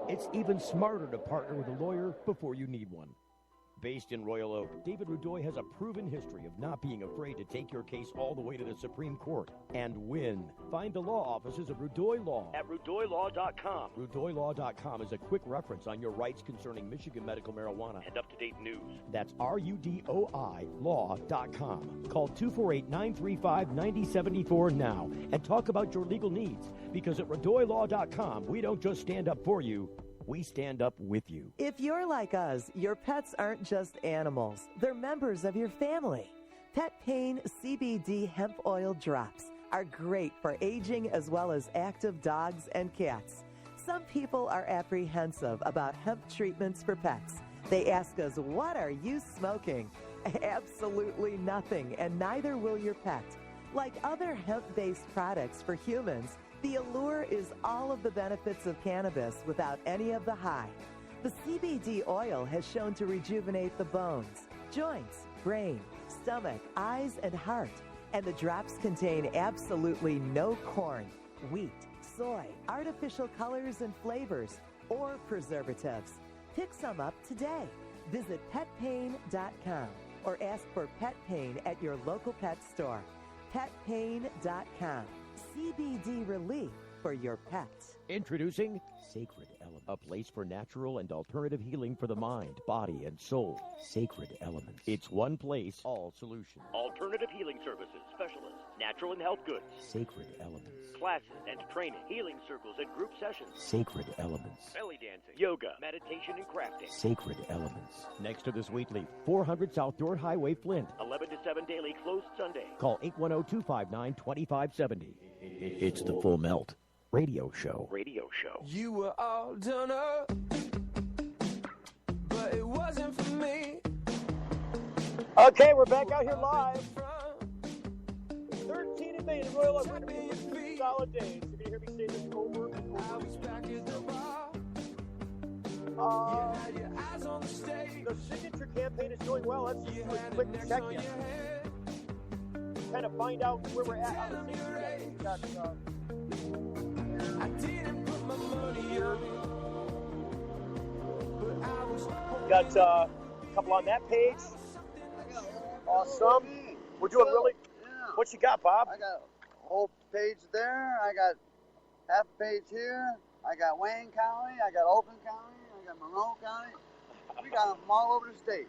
Speaker 8: it's even smarter to partner with a lawyer before you need one. Based in Royal Oak, David Rudoy has a proven history of not being afraid to take your case all the way to the Supreme Court and win. Find the law offices of Rudoy Law
Speaker 16: at RudoyLaw.com.
Speaker 8: RudoyLaw.com is a quick reference on your rights concerning Michigan medical marijuana
Speaker 16: and up-to-date news.
Speaker 8: That's RUDOI Law.com. Call 248-935-9074 now and talk about your legal needs, because at RudoyLaw.com, we don't just stand up for you, we stand up with you.
Speaker 17: If you're like us, your pets aren't just animals. They're members of your family. Pet Pain CBD hemp oil drops are great for aging as well as active dogs and cats. Some people are apprehensive about hemp treatments for pets. They ask us, what are you smoking? Absolutely nothing, and neither will your pet. Like other hemp-based products for humans, the allure is all of the benefits of cannabis without any of the high. The CBD oil has shown to rejuvenate the bones, joints, brain, stomach, eyes, and heart. And the drops contain absolutely no corn, wheat, soy, artificial colors and flavors, or preservatives. Pick some up today. Visit petpain.com or ask for Pet Pain at your local pet store. Petpain.com. CBD relief for your pets.
Speaker 8: Introducing Sacred Element, a place for natural and alternative healing for the mind, body, and soul. Sacred Elements. It's one place, all solutions.
Speaker 16: Alternative healing services, specialists, natural and health goods.
Speaker 8: Sacred Elements.
Speaker 16: Classes and training, healing circles and group sessions.
Speaker 8: Sacred Elements.
Speaker 16: Belly dancing, yoga, meditation, and crafting.
Speaker 8: Sacred Elements. Next to the Sweet Leaf, 400 South Dort Highway, Flint.
Speaker 16: 11 to 7 daily, closed Sunday.
Speaker 8: Call 810-259-2570. It's the Full Melt Radio Show.
Speaker 16: Radio Show.
Speaker 10: You were all done up, but it wasn't for me.
Speaker 1: Okay, we're back out here live. 13 in Maine in Royal Oak. We're going to be here 2 solid days. You're going to hear me say this over and over.
Speaker 10: I was back at the bar.
Speaker 1: You had your eyes on the stage. The signature campaign is going well. Let's just do a quick check-in. Kind of find out where we're at on the signature campaign.
Speaker 10: I didn't put my money on it, but I was
Speaker 1: got a couple on that page. Awesome. We're doing really.
Speaker 9: Yeah.
Speaker 1: What you got, Bob?
Speaker 9: I got a whole page there. I got half a page here. I got Wayne County. I got Oakland County. I got Monroe County. We got them all over the state.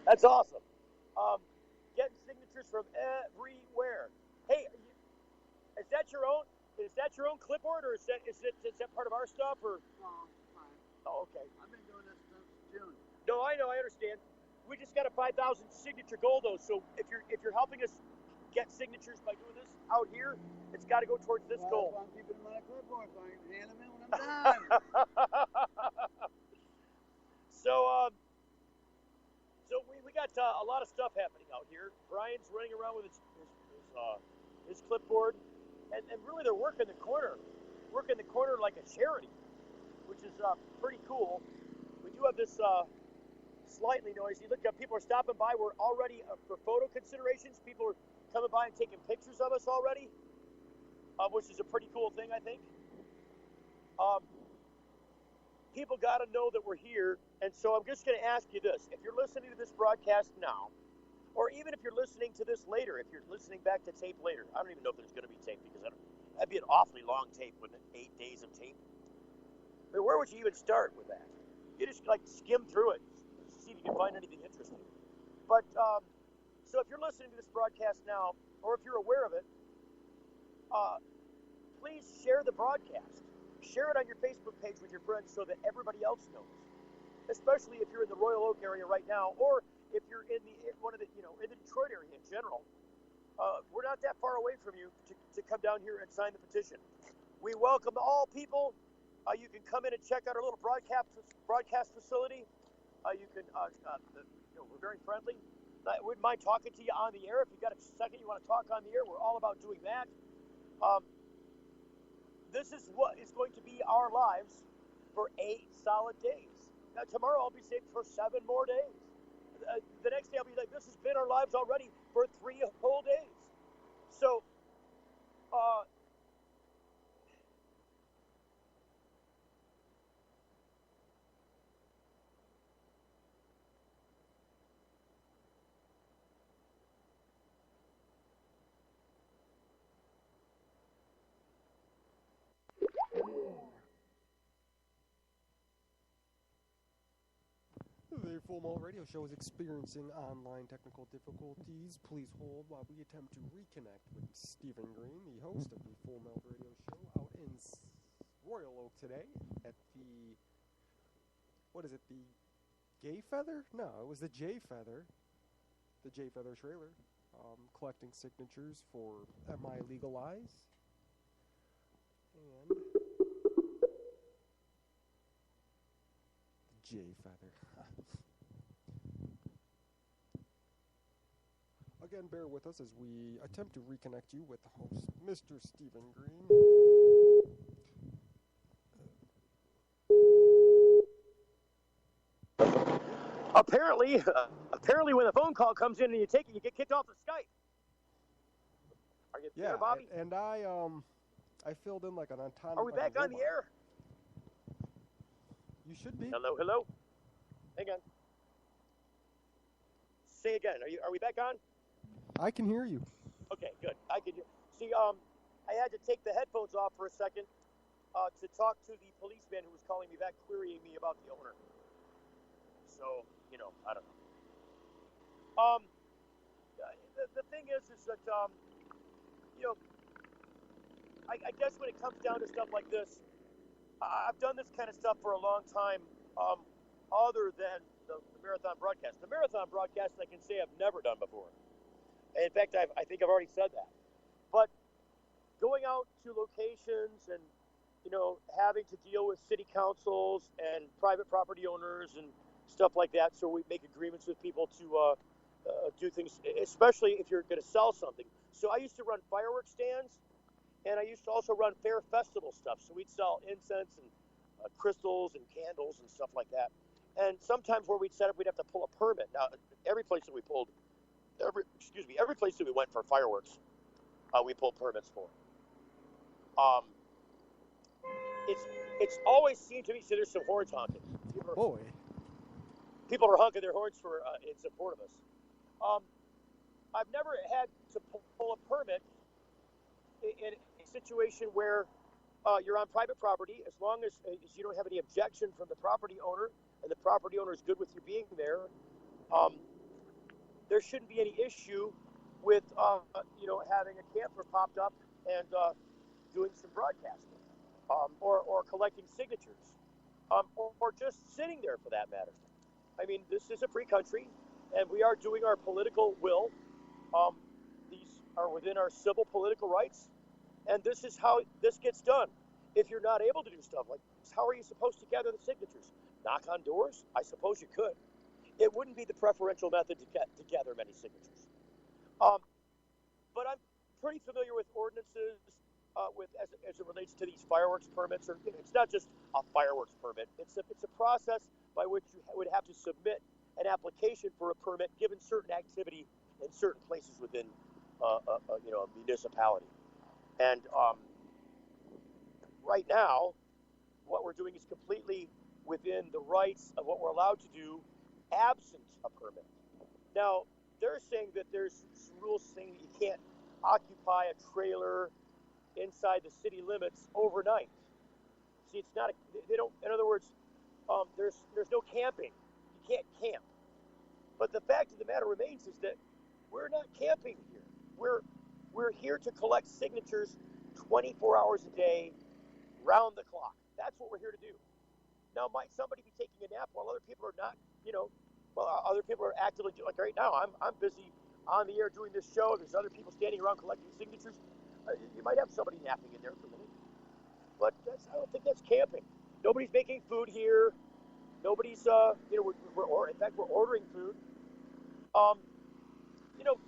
Speaker 1: That's awesome. Getting signatures from everywhere. Hey, is that your own? Is that your own clipboard, or is that part of our stuff, or?
Speaker 9: No, fine.
Speaker 1: Oh, okay.
Speaker 9: I've been doing this since June.
Speaker 1: No, I know, I understand. We just got a 5,000 signature goal though, so if you're helping us get signatures by doing this out here, it's got to go towards this goal.
Speaker 9: I'm keeping them on a clipboard so I can hand them in when I'm done.
Speaker 1: So we got a lot of stuff happening out here. Brian's running around with his clipboard, and really they're working the corner like a charity, which is pretty cool. We do have this slightly noisy. Look, people are stopping by. We're already for photo considerations. People are coming by and taking pictures of us already, which is a pretty cool thing, I think. People got to know that we're here, and so I'm just going to ask you this. If you're listening to this broadcast now, or even if you're listening to this later, if you're listening back to tape later, I don't even know if there's going to be tape, because that'd be an awfully long tape, wouldn't it? 8 days of tape. I mean, where would you even start with that? You just skim through it, see if you can find anything interesting. But so if you're listening to this broadcast now, or if you're aware of it, please share the broadcast. Share it on your Facebook page with your friends so that everybody else knows. Especially if you're in the Royal Oak area right now, or if you're in in the Detroit area in general. We're not that far away from you to come down here and sign the petition. We welcome all people. You can come in and check out our little broadcast facility. You can, we're very friendly. I wouldn't mind talking to you on the air. If you've got a second you want to talk on the air, we're all about doing that. This is what is going to be our lives for 8 solid days. Now, tomorrow I'll be saved for 7 more days. The next day I'll be like, this has been our lives already for 3 whole days. So,
Speaker 3: The Full Melt Radio Show is experiencing online technical difficulties. Please hold while we attempt to reconnect with Stephen Green, the host of the Full Melt Radio Show, out in Royal Oak today at the, the Gay Feather? No, it was the J Feather. The J Feather trailer. Collecting signatures for MiLegalize. And J Feather. Again, bear with us as we attempt to reconnect you with the host, Mr. Stephen Green.
Speaker 1: Apparently, when the phone call comes in and you take it, you get kicked off the Skype. Are you there, Bobby?
Speaker 3: And I filled in like an autonomous.
Speaker 1: Are we back on the air?
Speaker 3: You should be.
Speaker 1: Hello. Hang on. Say again. Are we back on?
Speaker 3: I can hear you.
Speaker 1: Okay, good. I can hear. See, I had to take the headphones off for a second to talk to the policeman who was calling me back, querying me about the owner. So, I don't know. The thing is that, I guess when it comes down to stuff like this, I've done this kind of stuff for a long time, other than the marathon broadcast. The marathon broadcast, I can say I've never done before. In fact, I think I've already said that. But going out to locations and, having to deal with city councils and private property owners and stuff like that, so we make agreements with people to do things, especially if you're going to sell something. So I used to run fireworks stands, and I used to also run fair festival stuff. So we'd sell incense and crystals and candles and stuff like that. And sometimes where we'd set up, we'd have to pull a permit. Now, every place that we went for fireworks, we pulled permits for. It's always seemed to me, so there's some horns honking. People are honking their horns for in support of us. I've never had to pull a permit in a situation where you're on private property, as long as you don't have any objection from the property owner, and the property owner is good with you being there. There shouldn't be any issue with having a camper popped up and doing some broadcasting, or collecting signatures, or just sitting there for that matter. I mean, this is a free country, and we are doing our political will. These are within our civil political rights, and this is how this gets done. If you're not able to do stuff like this, how are you supposed to gather the signatures? Knock on doors? I suppose you could. It wouldn't be the preferential method to gather many signatures. But I'm pretty familiar with ordinances as it relates to these fireworks permits. Or it's not just a fireworks permit. It's a process by which you would have to submit an application for a permit given certain activity in certain places within a municipality. And right now, what we're doing is completely within the rights of what we're allowed to do absent a permit. Now, they're saying that there's some rules saying that you can't occupy a trailer inside the city limits overnight. See, it's not they don't. In other words, there's no camping. You can't camp. But the fact of the matter remains is that we're not camping here. We're here to collect signatures 24 hours a day, round the clock. That's what we're here to do. Now, might somebody be taking a nap while other people are not? Other people are actively, like right now, I'm busy on the air doing this show. There's other people standing around collecting signatures. You might have somebody napping in there for a minute. But I don't think that's camping. Nobody's making food here. Nobody's, in fact, we're ordering food.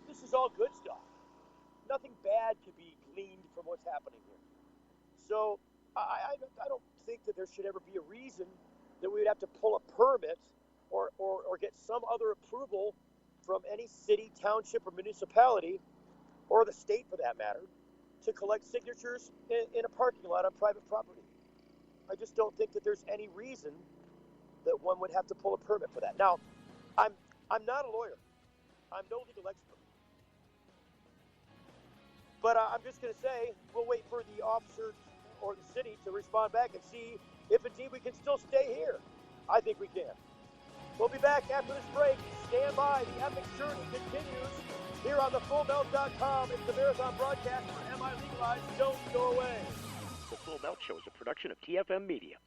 Speaker 1: This is all good stuff. Nothing bad can be gleaned from what's happening here. So I don't think that there should ever be a reason that we would have to pull a permit or get some other approval from any city, township, or municipality, or the state for that matter, to collect signatures in a parking lot on private property. I just don't think that there's any reason that one would have to pull a permit for that. Now, I'm not a lawyer. I'm no legal expert. But I'm just going to say we'll wait for the officer or the city to respond back and see if indeed we can still stay here. I think we can. We'll be back after this break. Stand by. The epic journey continues here on thefullmelt.com. It's the marathon broadcast for MiLegalize. Don't go away.
Speaker 16: The Full Melt Show is a production of TFM Media.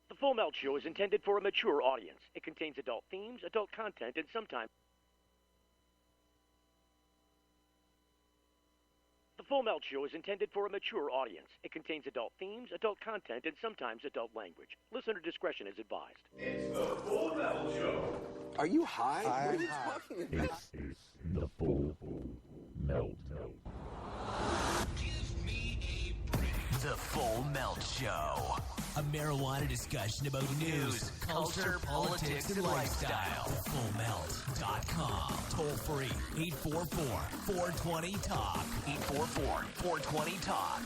Speaker 16: The Full Melt Show is intended for a mature audience. It contains adult themes, adult content, and sometimes... The Full Melt Show is intended for a mature audience. It contains adult themes, adult content, and sometimes adult language. Listener discretion is advised.
Speaker 10: It's the Full Metal Show. Are you high? What are you talking about?
Speaker 20: This is the Full Melt. The Full Melt Show. A marijuana discussion about news, culture, politics, and lifestyle. FullMelt.com. Toll free. 844-420-TALK. 844-420-TALK.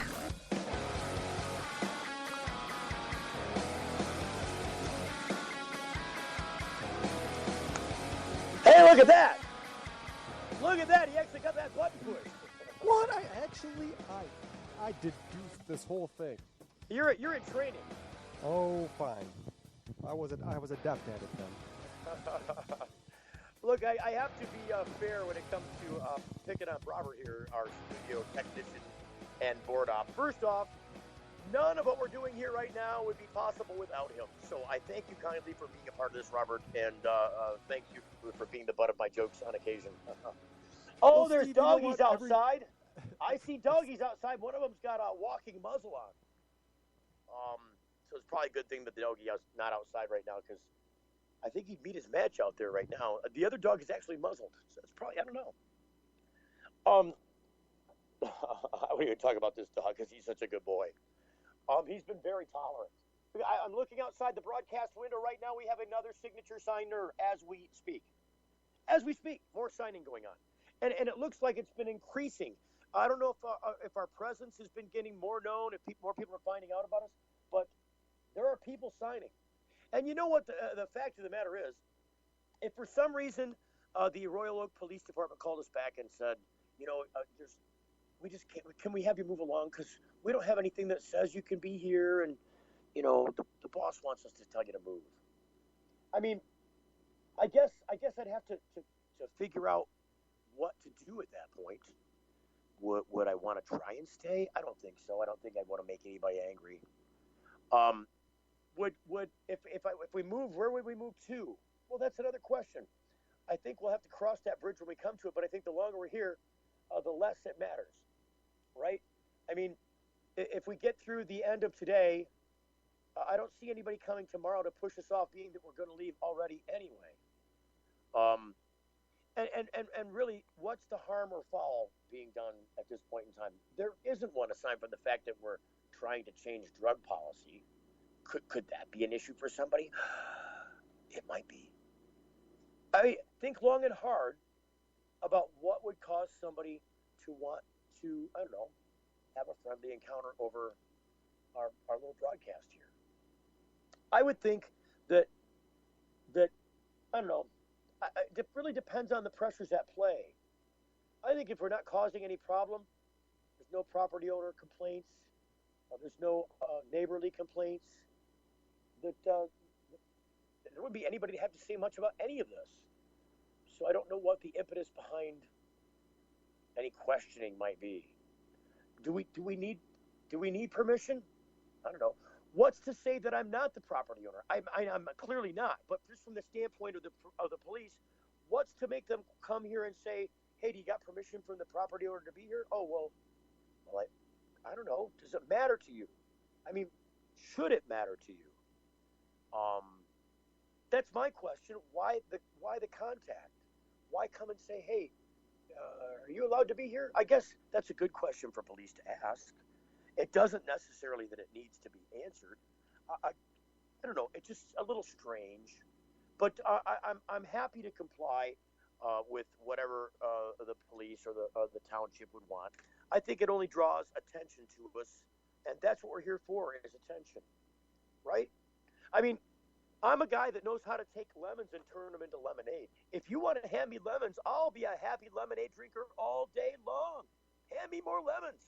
Speaker 1: Hey, look at that! Look at that! He actually got that button pushed.
Speaker 3: What? I deduced this whole thing.
Speaker 1: You're in training.
Speaker 3: Oh, fine. I was adept at it then.
Speaker 1: Look, I have to be fair when it comes to picking up Robert here, our studio technician and board op. First off, none of what we're doing here right now would be possible without him. So I thank you kindly for being a part of this, Robert, and thank you for being the butt of my jokes on occasion. Oh, there's
Speaker 3: Steve,
Speaker 1: doggies outside. I see doggies outside. One of them's got a walking muzzle on. So it's probably a good thing that the doggy is not outside right now, because I think he'd meet his match out there right now. The other dog is actually muzzled, so it's probably, I don't know. I wouldn't even talk about this dog because he's such a good boy. He's been very tolerant. I'm looking outside the broadcast window right now. We have another signature signer as we speak. As we speak, more signing going on. And it looks like it's been increasing. I don't know if our presence has been getting more known, if more people are finding out about us, but there are people signing. And you know what the fact of the matter is? If for some reason the Royal Oak Police Department called us back and said, can we have you move along because we don't have anything that says you can be here, and the boss wants us to tell you to move. I mean, I guess I'd have to figure out what to do at that point. Would I want to try and stay? I don't think so. I don't think I'd want to make anybody angry. If we move, where would we move to? Well, that's another question. I think we'll have to cross that bridge when we come to it, but I think the longer we're here, the less it matters, right? I mean, if we get through the end of today, I don't see anybody coming tomorrow to push us off, being that we're going to leave already anyway. And really, what's the harm or foul being done at this point in time? There isn't one, aside from the fact that we're trying to change drug policy. Could that be an issue for somebody? It might be. I think long and hard about what would cause somebody to want to, I don't know, have a friendly encounter over our little broadcast here. I would think that I don't know, it really depends on the pressures at play. I think if we're not causing any problem, there's no property owner complaints, there's no neighborly complaints, that there wouldn't be anybody to have to say much about any of this. So I don't know what the impetus behind any questioning might be. Do we need permission? I don't know. What's to say that I'm not the property owner? I'm clearly not. But just from the standpoint of the police, what's to make them come here and say, "Hey, do you got permission from the property owner to be here?" Oh, well, I don't know. Does it matter to you? I mean, should it matter to you? That's my question. Why the contact? Why come and say, "Hey, are you allowed to be here?" I guess that's a good question for police to ask. It doesn't necessarily that it needs to be answered. I don't know. It's just a little strange, but I'm happy to comply with whatever the police or the township would want. I think it only draws attention to us, and that's what we're here for, is attention, right? I mean, I'm a guy that knows how to take lemons and turn them into lemonade. If you want to hand me lemons, I'll be a happy lemonade drinker all day long. Hand me more lemons.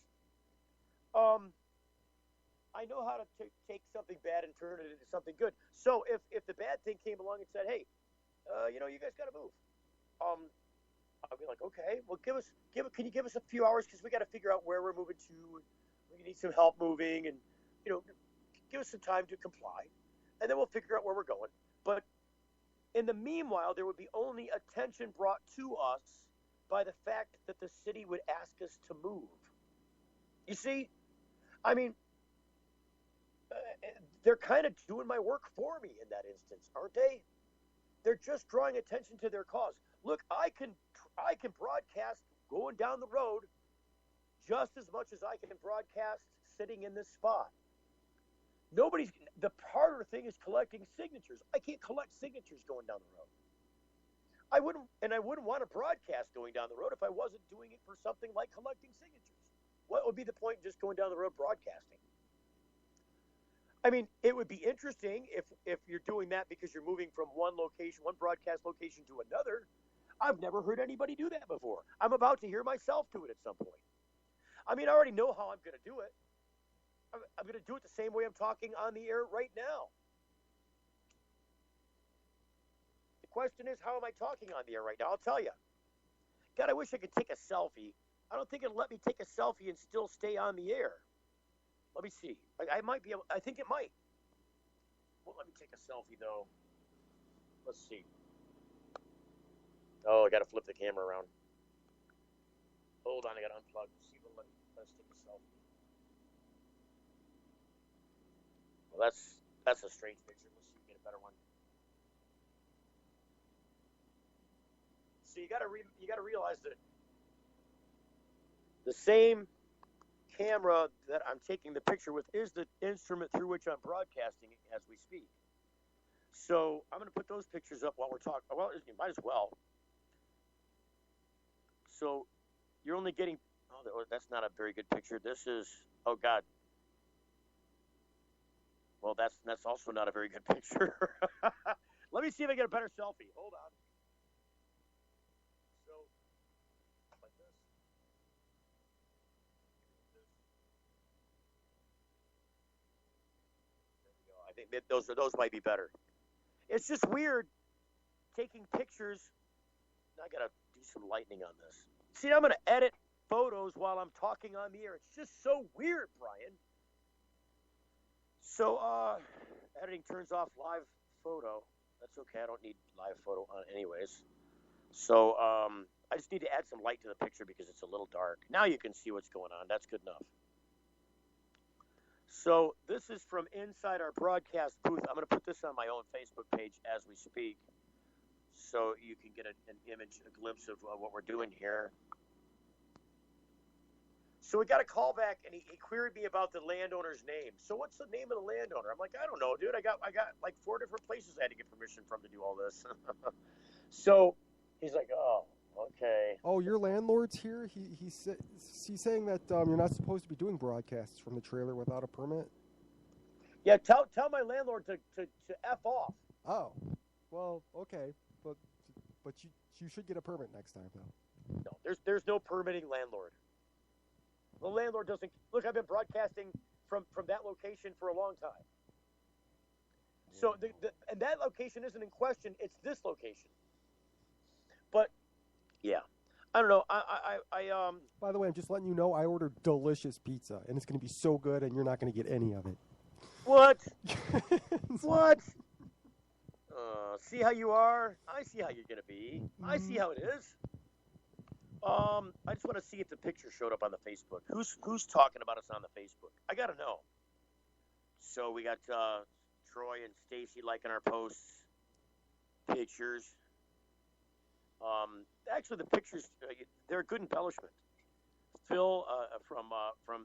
Speaker 1: I know how to take something bad and turn it into something good. So if the bad thing came along and said, "Hey, you guys got to move," I'll be like, "Okay, well, can you give us a few hours, because we got to figure out where we're moving to. We need some help moving, and give us some time to comply, and then we'll figure out where we're going." But in the meanwhile, there would be only attention brought to us by the fact that the city would ask us to move. You see, I mean, they're kind of doing my work for me in that instance, aren't they? They're just drawing attention to their cause. Look, I can broadcast going down the road just as much as I can broadcast sitting in this spot. The harder thing is collecting signatures. I can't collect signatures going down the road. I wouldn't want to broadcast going down the road if I wasn't doing it for something like collecting signatures. What would be the point in just going down the road broadcasting? I mean, it would be interesting if you're doing that because you're moving from one broadcast location to another. I've never heard anybody do that before. I'm about to hear myself do it at some point. I mean, I already know how I'm going to do it. I'm going to do it the same way I'm talking on the air right now. The question is, how am I talking on the air right now? I'll tell you. God, I wish I could take a selfie. I don't think it'll let me take a selfie and still stay on the air. Let me see. I might be able. I think it might. Won't let me take a selfie though. Let's see. Oh, I got to flip the camera around. Hold on, I got to unplug. See if it'll let us take a selfie. Well, that's a strange picture. Let's see if we get a better one. So you got to realize that The same camera that I'm taking the picture with is the instrument through which I'm broadcasting as we speak. So I'm going to put those pictures up while we're talking. Well, you might as well. So you're only getting, oh, that's not a very good picture. This is, oh, God. Well, that's also not a very good picture. Let me see if I get a better selfie. Hold on. So, like this. There we go. I think that those might be better. It's just weird taking pictures. I got to do some lightning on this. See, I'm going to edit photos while I'm talking on the air. It's just so weird, Brian. So, editing turns off live photo. That's okay. I don't need live photo on anyways. So, I just need to add some light to the picture because it's a little dark. Now you can see what's going on. That's good enough. So, this is from inside our broadcast booth. I'm going to put this on my own Facebook page as we speak so you can get an image, a glimpse of what we're doing here. So we got a call back, and he queried me about the landowner's name. So what's the name of the landowner? I'm like, I don't know, dude. I got like 4 different places I had to get permission from to do all this. So he's like, oh, okay.
Speaker 3: Oh, your landlord's here? He's saying that you're not supposed to be doing broadcasts from the trailer without a permit?
Speaker 1: Yeah, tell my landlord to F off.
Speaker 3: Oh, well, okay. But you should get a permit next time, though.
Speaker 1: No, there's no permitting landlord. The landlord doesn't look. I've been broadcasting from that location for a long time. So and that location isn't in question. It's this location. But yeah, I don't know. I
Speaker 3: By the way, I'm just letting you know I ordered delicious pizza, and it's going to be so good, and you're not going to get any of it.
Speaker 1: What? What? See how you are? I see how you're going to be. I see how it is. I just want to see if the picture showed up on the Facebook. Who's talking about us on the Facebook? I got to know. So we got Troy and Stacy liking our posts, pictures. Actually, the pictures, they're a good embellishment. Phil from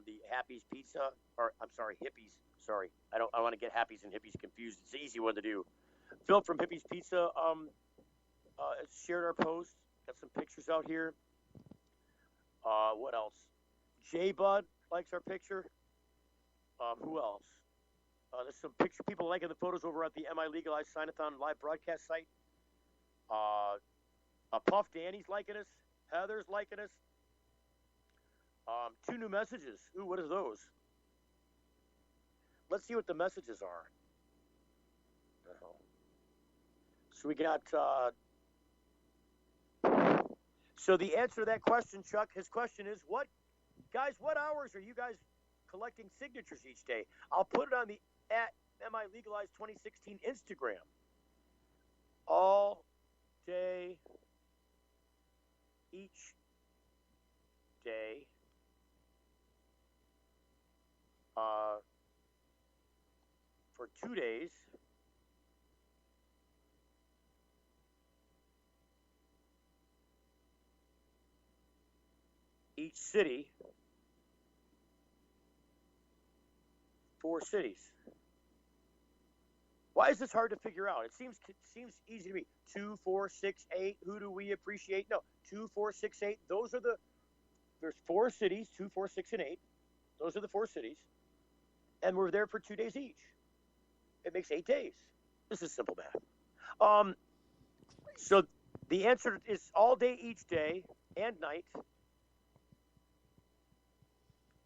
Speaker 1: the Happy's Pizza, or I'm sorry, Hippies. Sorry, I want to get Happies and Hippies confused. It's an easy one to do. Phil from Hippies Pizza shared our post. Got some pictures out here. What else? J Bud likes our picture. Who else? There's some people liking the photos over at the MiLegalize Sign-a-thon live broadcast site. Puff Danny's liking us. Heather's liking us. 2 new messages. Ooh, what are those? Let's see what the messages are. So we got... So the answer to that question, Chuck, his question is, what hours are you guys collecting signatures each day? I'll put it on the @MiLegalize 2016 Instagram. All day, each day. For 2 days. Each city, 4 cities. Why is this hard to figure out? It seems easy to me. 2, 4, 6, 8. Who do we appreciate? No, 2, 4, 6, 8. There's 4 cities, 2, 4, 6, and 8. Those are the 4 cities. And we're there for 2 days each. It makes 8 days. This is simple math. So the answer is all day, each day, and night.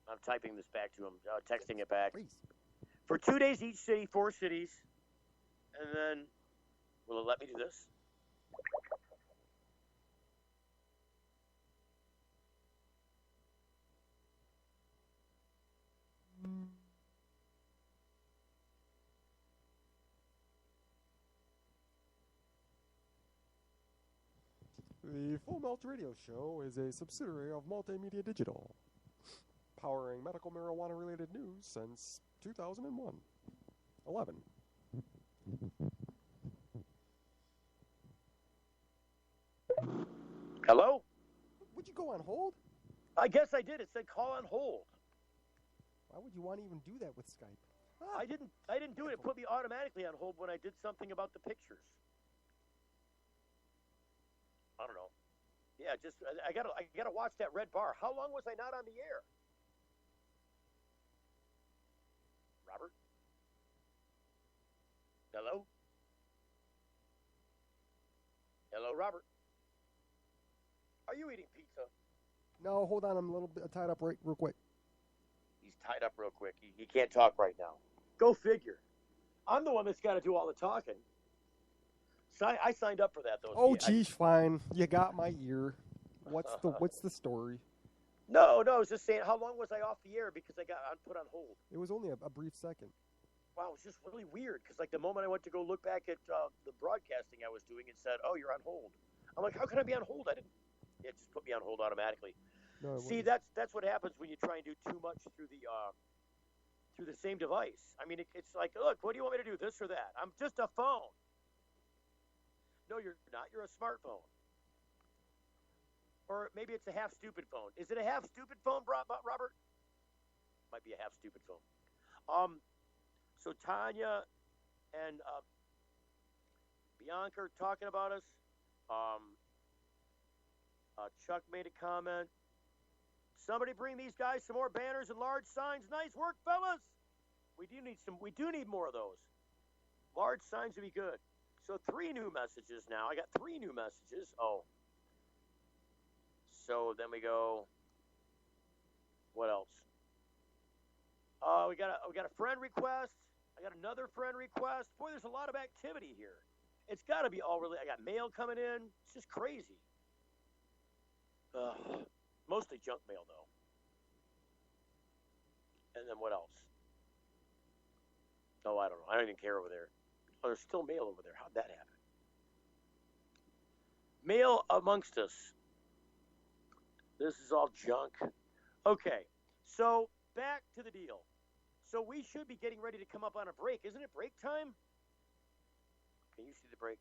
Speaker 1: I'm typing this back to him, texting it back. For 2 days each city, 4 cities. And then, will it let me do this?
Speaker 3: The Full Melt Radio Show is a subsidiary of Multimedia Digital, powering medical marijuana-related news since 2001. 11.
Speaker 1: Hello?
Speaker 3: Would you go on hold?
Speaker 1: I guess I did. It said call on hold.
Speaker 3: Why would you want to even do that with Skype?
Speaker 1: I didn't do it. It put me automatically on hold when I did something about the pictures. I don't know. Yeah, just I gotta watch that red bar. How long was I not on the air? Robert? Hello? Hello, Robert? Are you eating pizza?
Speaker 3: No, hold on. I'm a little bit tied up real quick.
Speaker 1: He's tied up real quick. He can't talk right now. Go figure. I'm the one that's got to do all the talking. So I signed up for that, though.
Speaker 3: Oh, geez, fine. You got my ear. What's the story?
Speaker 1: No, I was just saying, how long was I off the air because I got put on hold?
Speaker 3: It was only a brief second.
Speaker 1: Wow, it was just really weird because, like, the moment I went to go look back at the broadcasting I was doing, it said, "Oh, you're on hold." I'm like, "How can I be on hold?" It just put me on hold automatically.
Speaker 3: No,
Speaker 1: see, that's what happens when you try and do too much through the same device. I mean, it's like, look, what do you want me to do, this or that? I'm just a phone. No, you're not. You're a smartphone. Or maybe it's a half-stupid phone. Is it a half-stupid phone, Robert? Might be a half-stupid phone. So Tanya and Bianca are talking about us. Chuck made a comment. Somebody bring these guys some more banners and large signs. Nice work, fellas. We do need more of those. Large signs would be good. So 3 new messages now. I got 3 new messages. Oh. So then we go. What else? We got a friend request. I got another friend request. Boy, there's a lot of activity here. It's got to be all really. I got mail coming in. It's just crazy. Mostly junk mail, though. And then what else? Oh, I don't know. I don't even care over there. Oh, there's still mail over there. How'd that happen? Mail amongst us. This is all junk. Okay, so back to the deal. So we should be getting ready to come up on a break. Isn't it break time? Can you see the break?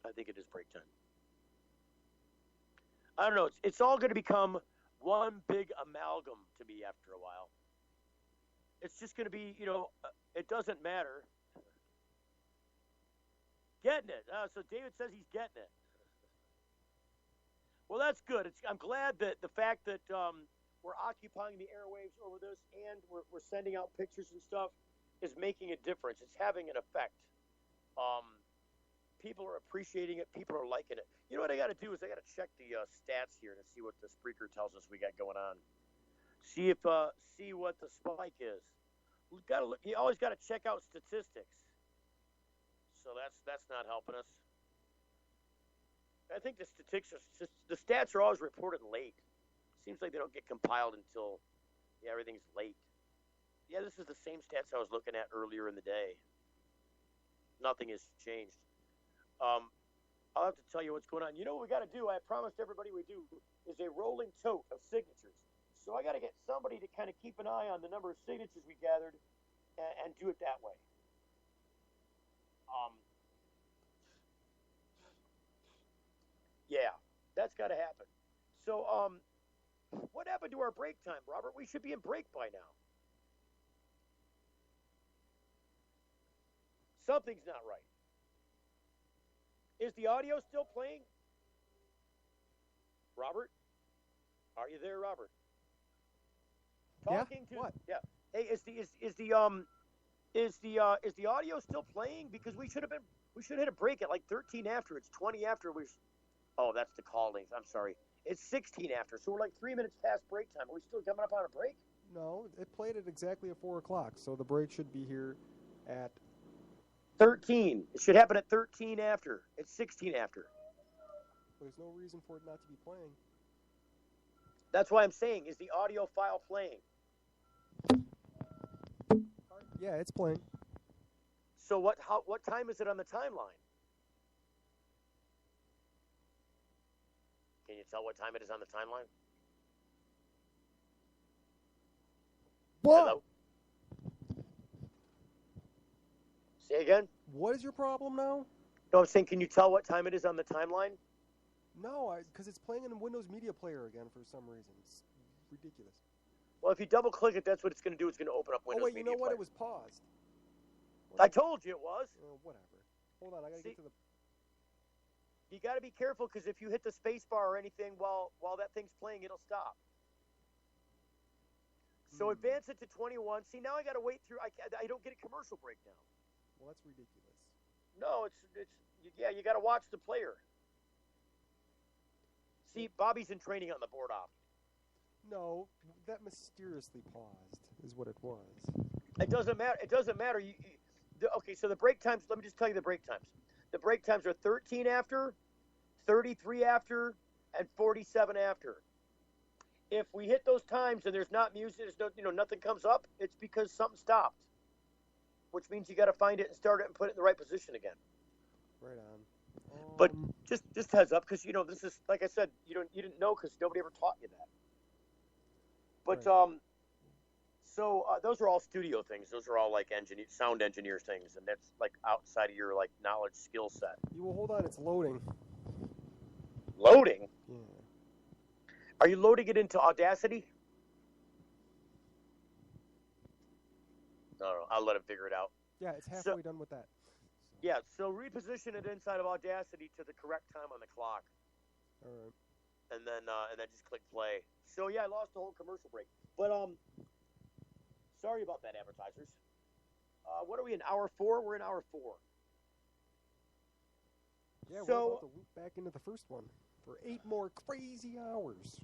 Speaker 1: I think it is break time. I don't know. It's all going to become one big amalgam to me after a while. It's just going to be, it doesn't matter. Getting it. So David says he's getting it. Well, that's good. I'm glad that the fact that we're occupying the airwaves over this and we're sending out pictures and stuff is making a difference. It's having an effect. People are appreciating it. People are liking it. You know what I got to do is I got to check the stats here to see what the Spreaker tells us we got going on. See what the spike is. We've got to look. You always got to check out statistics. So that's not helping us. I think the stats are always reported late. Seems like they don't get compiled until everything's late. Yeah, this is the same stats I was looking at earlier in the day. Nothing has changed. I'll have to tell you what's going on. You know what we got to do? I promised everybody we do is a rolling tote of signatures. So I got to get somebody to kind of keep an eye on the number of signatures we gathered and do it that way. Yeah, that's got to happen. So, what happened to our break time, Robert? We should be in break by now. Something's not right. Is the audio still playing? Robert? Are you there, Robert? Talking to
Speaker 3: what?
Speaker 1: Yeah. Hey, is the audio still playing? Because we should hit a break at like 13 after. It's 20 after. Oh, that's the call length. I'm sorry. It's 16 after, so we're like 3 minutes past break time. Are we still coming up on a break?
Speaker 3: No, it played at exactly at 4 o'clock, so the break should be here at
Speaker 1: 13. It should happen at 13 after. It's 16 after.
Speaker 3: There's no reason for it not to be playing.
Speaker 1: That's why I'm saying, is the audio file playing?
Speaker 3: Yeah, it's playing.
Speaker 1: So what time is it on the timeline? Can you tell what time it is on the timeline?
Speaker 3: What?
Speaker 1: Hello? Say again?
Speaker 3: What is your problem now?
Speaker 1: No, I'm saying, can you tell what time it is on the timeline?
Speaker 3: No, because it's playing in a Windows Media Player again for some reason. It's ridiculous.
Speaker 1: Well, if you double-click it, that's what it's going to do. It's going to open up Windows
Speaker 3: Media
Speaker 1: Media Player.
Speaker 3: It was paused.
Speaker 1: I told you it was.
Speaker 3: Whatever. Hold on, I got to get to the...
Speaker 1: You got to be careful, because if you hit the space bar or anything while that thing's playing, it'll stop. So advance it to 21. See, now I got to wait through. I don't get a commercial break now.
Speaker 3: Well, that's ridiculous.
Speaker 1: No, you got to watch the player. See, Bobby's in training on the board op.
Speaker 3: No, that mysteriously paused is what it was.
Speaker 1: It doesn't matter. It doesn't matter. Okay, so the break times. Let me just tell you the break times. The break times are 13 after, 33 after, and 47 after. If we hit those times and there's not music, there's no, nothing comes up, it's because something stopped. Which means you got to find it and start it and put it in the right position again.
Speaker 3: Right on.
Speaker 1: But just heads up, because this is, like I said, you didn't know because nobody ever taught you that. But
Speaker 3: right.
Speaker 1: So those are all studio things. Those are all like sound engineer things, and that's like outside of your like knowledge skill set.
Speaker 3: Well, hold on, it's loading.
Speaker 1: Loading?
Speaker 3: Yeah.
Speaker 1: Are you loading it into Audacity? No, I'll let him figure it out.
Speaker 3: Yeah, it's halfway done with that.
Speaker 1: Yeah, so reposition it inside of Audacity to the correct time on the clock.
Speaker 3: All right.
Speaker 1: And then just click play. So yeah, I lost the whole commercial break. But sorry about that, advertisers. What are we in hour 4? We're in hour 4.
Speaker 3: Yeah, we're about to loop back into the first one for 8 more crazy hours.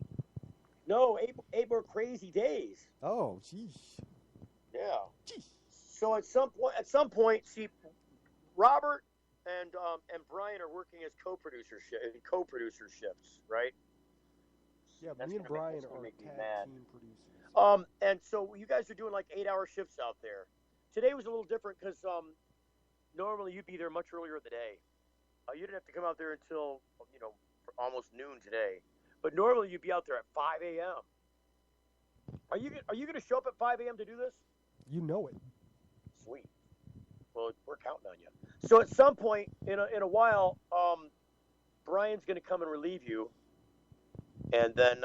Speaker 1: No, 8 more crazy days.
Speaker 3: Oh, jeez.
Speaker 1: Yeah. Jeez. So at some point, see, Robert and Brian are working as co-producerships, right?
Speaker 3: Yeah, me and Brian are tag team producers.
Speaker 1: And so you guys are doing like 8-hour shifts out there. Today was a little different because normally you'd be there much earlier in the day. You didn't have to come out there until almost noon today. But normally you'd be out there at 5 a.m. Are you going to show up at 5 a.m. to do this?
Speaker 3: You know it.
Speaker 1: Sweet. Well, we're counting on you. So at some point in a while, Brian's going to come and relieve you, and then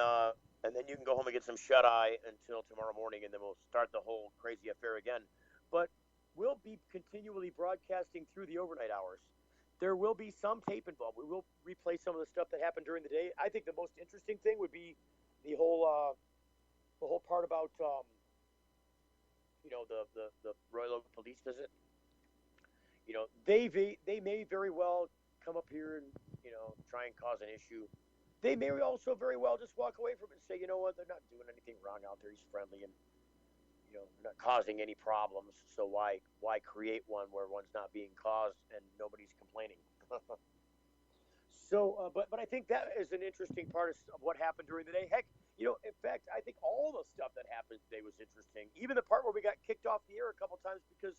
Speaker 1: you can go home and get some shut eye until tomorrow morning, and then we'll start the whole crazy affair again. But we'll be continually broadcasting through the overnight hours. There will be some tape involved. We will replay some of the stuff that happened during the day. I think the most interesting thing would be the whole part about the Royal Oak police visit. They may very well come up here and try and cause an issue. They may also very well just walk away from it and say, you know what, they're not doing anything wrong out there. He's friendly and they're not causing any problems. So why create one where one's not being caused and nobody's complaining? So, but I think that is an interesting part of what happened during the day. Heck, in fact, I think all the stuff that happened today was interesting. Even the part where we got kicked off the air a couple times because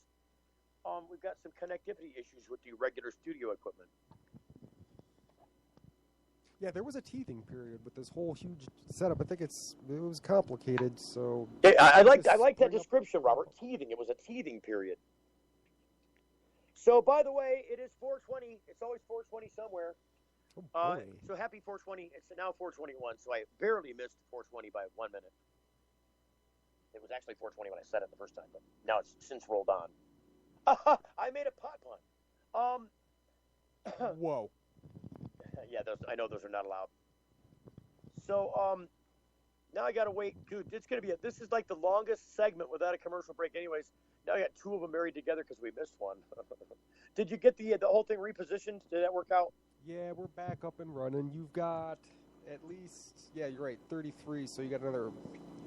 Speaker 1: we've got some connectivity issues with the regular studio equipment.
Speaker 3: Yeah, there was a teething period with this whole huge setup. I think it was complicated. So
Speaker 1: I like that description, Robert. Teething. It was a teething period. So, by the way, it is 4:20. It's always 4:20 somewhere.
Speaker 3: Oh,
Speaker 1: so happy 4:20. It's now 4:21. So I barely missed 4:20 by 1 minute. It was actually 4:20 when I said it the first time, but now it's since rolled on. I made a pot pun.
Speaker 3: Whoa.
Speaker 1: Yeah, I know those are not allowed. So now I gotta wait, dude. This is like the longest segment without a commercial break, anyways. Now I got 2 of them married together because we missed one. Did you get the whole thing repositioned? Did that work out?
Speaker 3: Yeah, we're back up and running. You've got at least, yeah, you're right, 33. So you got another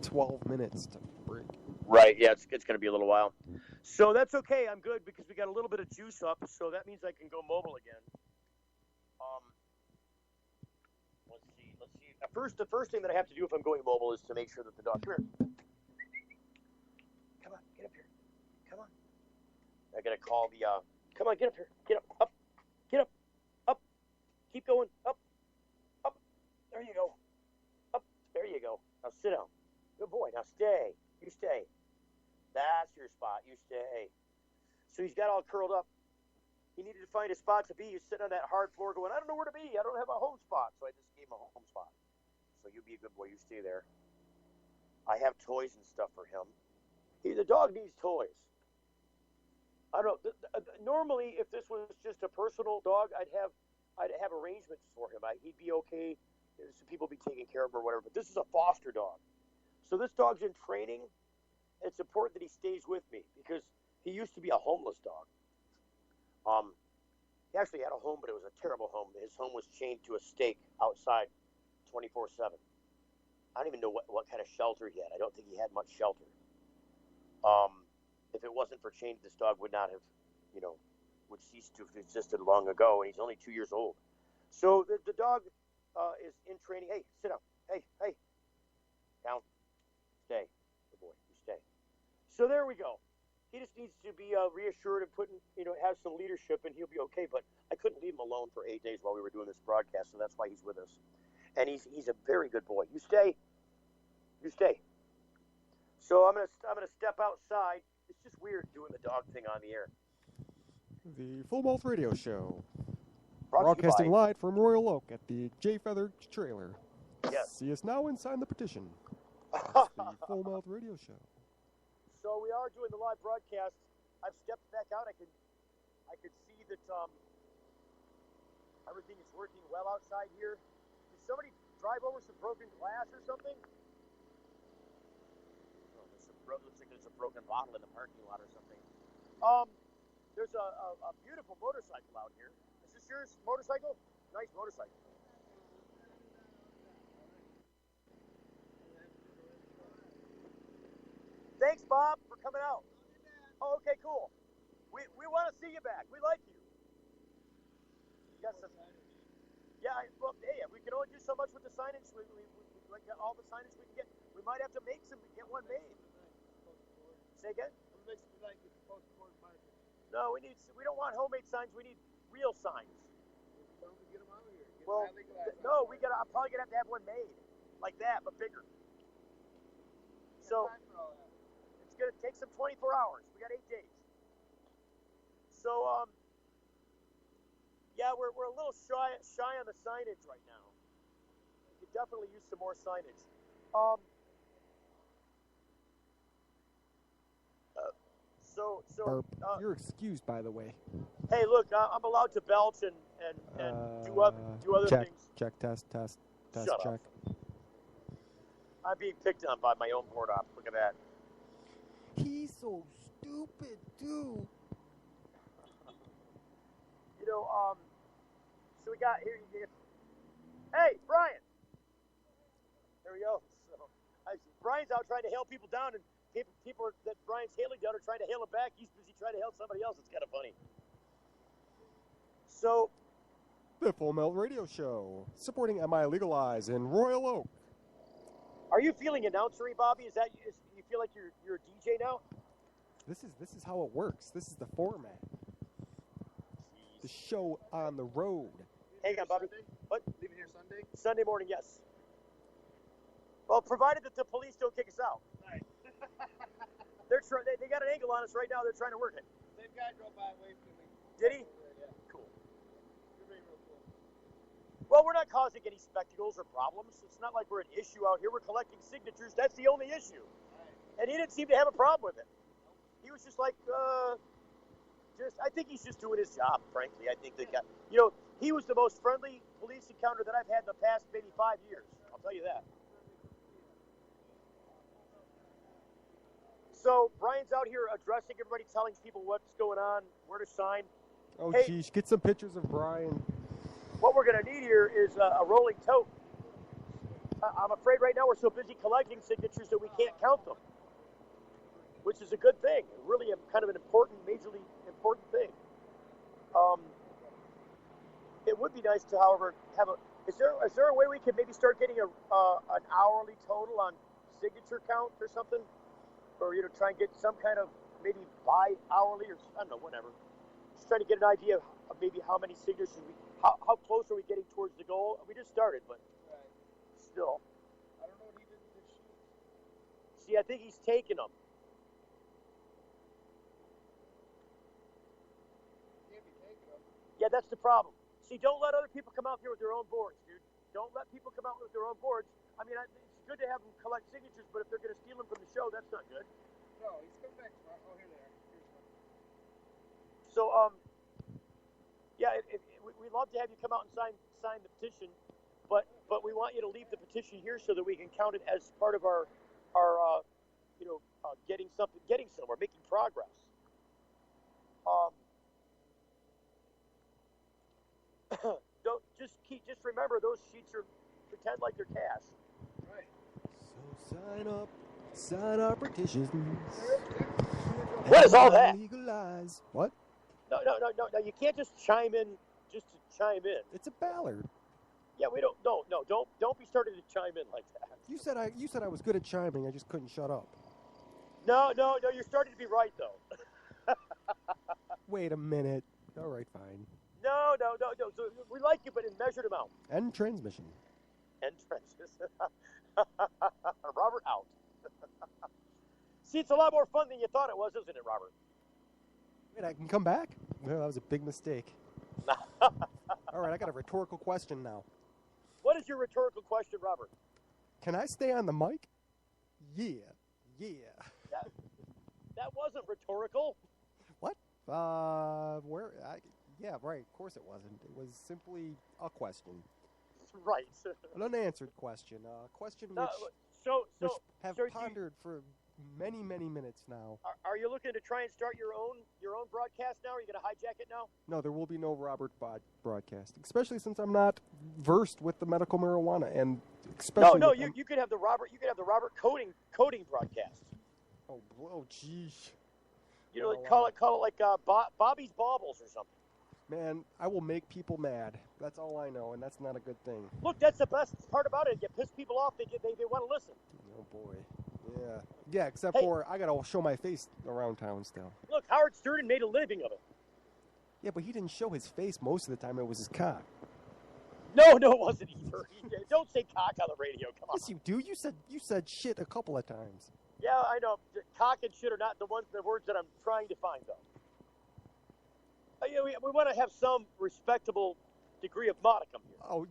Speaker 3: 12 minutes to break.
Speaker 1: Right. Yeah, it's going to be a little while. So that's okay. I'm good because we got a little bit of juice up. So that means I can go mobile again. Let's see. The first thing that I have to do if I'm going mobile is to make sure that the dog. Come here. Come on, get up here. Come on. I got to call the. Come on, get up here. Get up. Get up. Up. Keep going. Up. There you go. Up. There you go. Now sit down. Good boy. Now stay. You stay. That's your spot. You stay. So he's got all curled up. he needed to find a spot to be. He's sitting on that hard floor going, I don't know where to be. I don't have a home spot. So I just gave him a home spot. So you be a good boy. You stay there. I have toys and stuff for him. The dog needs toys. I don't know. Normally, if this was just a personal dog, I'd have arrangements for him. He'd be okay. Some people be taking care of him or whatever. But this is a foster dog. So this dog's in training. It's important that he stays with me because he used to be a homeless dog. He actually had a home, but it was a terrible home. His home was chained to a stake outside 24/7. I don't even know what kind of shelter he had. I don't think he had much shelter. If it wasn't for chains, this dog would not have, would cease to have existed long ago, and he's only 2 years old. So the dog is in training. Hey, sit down. Hey, down. Stay. Good boy, you stay. So there we go. He just needs to be reassured and have some leadership, and he'll be okay. But I couldn't leave him alone for 8 days while we were doing this broadcast, so that's why he's with us. And he's a very good boy. You stay. You stay. So I'm gonna step outside. It's just weird doing the dog thing on the air.
Speaker 3: The Full Mouth Radio Show.
Speaker 1: Brought to you
Speaker 3: Broadcasting
Speaker 1: by-
Speaker 3: live from Royal Oak at the J Feather trailer.
Speaker 1: Yes.
Speaker 3: See us now and sign the petition. It's the Full Mouth Radio Show.
Speaker 1: So we are doing the live broadcast. I've stepped back out. I can see that everything is working well outside here. Did somebody drive over some broken glass or something? Looks like there's a broken bottle in the parking lot or something. There's a beautiful motorcycle out here. Is this yours motorcycle? Nice motorcycle. Thanks, Bob, for coming out. Oh, okay, cool. We want to see you back. We like you. You got some. Yeah, well, hey, we can only do so much with the signage. We like all the signage we can get. We might have to make some, get one made. Say again? No, we don't want homemade signs. We need real signs. Well, no, I'm probably gonna have to have one made like that, but bigger. So it's gonna take some 24 hours. We got 8 days. So yeah, we're a little shy on the signage right now. We could definitely use some more signage.
Speaker 3: Burp. You're excused, by the way.
Speaker 1: Hey, look, I'm allowed to belch and do other
Speaker 3: check,
Speaker 1: things.
Speaker 3: Check, test,
Speaker 1: Shut
Speaker 3: check.
Speaker 1: up. I'm being picked on by my own board op. Look at that.
Speaker 3: He's so stupid, dude.
Speaker 1: So we got here. Hey, Brian. There we go. So Brian's out trying to hail people down, and people that Brian's hailing down are trying to hail him back. He's busy trying to hail somebody else. It's kind of funny. So,
Speaker 3: The Full Melt Radio Show, supporting MiLegalize in Royal Oak.
Speaker 1: Are you feeling announcery, Bobby? Is you feel like you're a DJ now?
Speaker 3: This is how it works. This is the format. The show on the road.
Speaker 1: Hang on, Bobby. What?
Speaker 2: Leaving here Sunday?
Speaker 1: Sunday morning, yes. Well, provided that the police don't kick us out.
Speaker 2: Right.
Speaker 1: They got an angle on us right now. They're trying to work it.
Speaker 2: Same guy drove by and waved to me.
Speaker 1: Did he?
Speaker 2: Yeah.
Speaker 1: Cool.
Speaker 2: You're being real cool.
Speaker 1: Well, we're not causing any spectacles or problems. It's not like we're an issue out here. We're collecting signatures. That's the only issue.
Speaker 2: Right.
Speaker 1: And he didn't seem to have a problem with it. He was just like, I think he's just doing his job, frankly. I think the guy, he was the most friendly police encounter that I've had in the past maybe 5 years. I'll tell you that. So Brian's out here addressing everybody, telling people what's going on, where to sign.
Speaker 3: Oh,
Speaker 1: Hey,
Speaker 3: geez, get some pictures of Brian.
Speaker 1: what we're going to need here is a rolling tote. I'm afraid right now we're so busy collecting signatures that we can't count them, which is a good thing. Really, kind of an important, majorly important thing. It would be nice to, however, have a. Is there a way we could maybe start getting an hourly total on signature count or something, or try and get some kind of maybe bi-hourly or I don't know, whatever. Just trying to get an idea of maybe how many signatures how close are we getting towards the goal? We just started, but still.
Speaker 2: I don't know what he did with his shoes.
Speaker 1: See, I think he's taking them.
Speaker 2: Can't be taking them.
Speaker 1: Yeah, that's the problem. See, don't let other people come out here with their own boards, dude. Don't let people come out with their own boards. I mean, it's good to have them collect signatures, but if they're going to steal them from the show, that's not good.
Speaker 2: No, he's coming back tomorrow. Oh, here they are. Here's one.
Speaker 1: So, yeah, we'd love to have you come out and sign the petition, but we want you to leave the petition here so that we can count it as part of our getting somewhere, making progress. Don't just remember those sheets are pretend like they're cash.
Speaker 2: Right.
Speaker 3: So sign our petitions.
Speaker 1: What is all that?
Speaker 3: Legalize. What?
Speaker 1: No, you can't just chime in just to chime in.
Speaker 3: It's a ballad.
Speaker 1: Yeah, we don't. No, don't be starting to chime in like that.
Speaker 3: You said I was good at chiming. I just couldn't shut up.
Speaker 1: No, you're starting to be right though.
Speaker 3: Wait a minute. All right, fine.
Speaker 1: No. So we like you, but in measured amount.
Speaker 3: End transmission.
Speaker 1: End transmission. Robert out. See, it's a lot more fun than you thought it was, isn't it, Robert?
Speaker 3: Wait, I can come back? Well, that was a big mistake. All right, I got a rhetorical question now.
Speaker 1: What is your rhetorical question, Robert?
Speaker 3: Can I stay on the mic? Yeah.
Speaker 1: That wasn't rhetorical.
Speaker 3: What? Yeah, right. Of course it wasn't. It was simply a question.
Speaker 1: Right.
Speaker 3: An unanswered question. A question which have pondered for many, many minutes now.
Speaker 1: Are you looking to try and start your own broadcast now? Are you going to hijack it now?
Speaker 3: No, there will be no Robert broadcast, especially since I'm not versed with the medical marijuana, and especially.
Speaker 1: No, you could have the Robert. You could have the Robert coding broadcast.
Speaker 3: Oh, geez.
Speaker 1: You know, call it like Bobby's Baubles or something.
Speaker 3: Man, I will make people mad. That's all I know, and that's not a good thing.
Speaker 1: Look, that's the best part about it. You piss people off, they want to listen.
Speaker 3: Oh boy. Yeah, except for I gotta show my face around town still.
Speaker 1: Look, Howard Stern made a living of it.
Speaker 3: Yeah, but he didn't show his face most of the time. It was his cock.
Speaker 1: No, it wasn't either. Don't say cock on the radio. Come on.
Speaker 3: Yes, you do. You said shit a couple of times.
Speaker 1: Yeah, I know. Cock and shit are not the words that I'm trying to find, though. We want to have some respectable degree of modicum here.
Speaker 3: Oh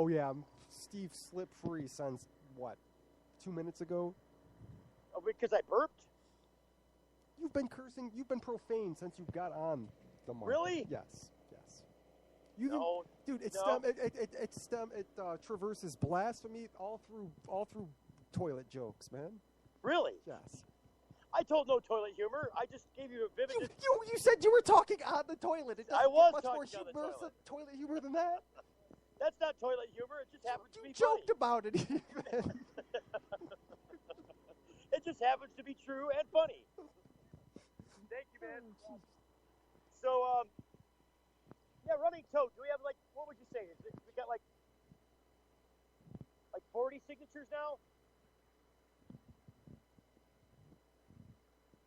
Speaker 3: yeah. Steve slipped free since what? 2 minutes ago.
Speaker 1: Oh, because I burped?
Speaker 3: You've been cursing. You've been profane since you got on the mic.
Speaker 1: Really?
Speaker 3: Yes.
Speaker 1: No,
Speaker 3: dude. It traverses blasphemy all through toilet jokes, man.
Speaker 1: Really?
Speaker 3: Yes.
Speaker 1: I told no toilet humor. I just gave you a vivid.
Speaker 3: You said you were talking on the toilet.
Speaker 1: I was
Speaker 3: much
Speaker 1: talking
Speaker 3: more
Speaker 1: on the toilet.
Speaker 3: Toilet humor than that.
Speaker 1: That's not toilet humor. It just happens to be
Speaker 3: funny. You joked about it.
Speaker 1: It just happens to be true and funny. Thank you, man. So, running tote. Do we have what would you say? We got like 40 signatures now?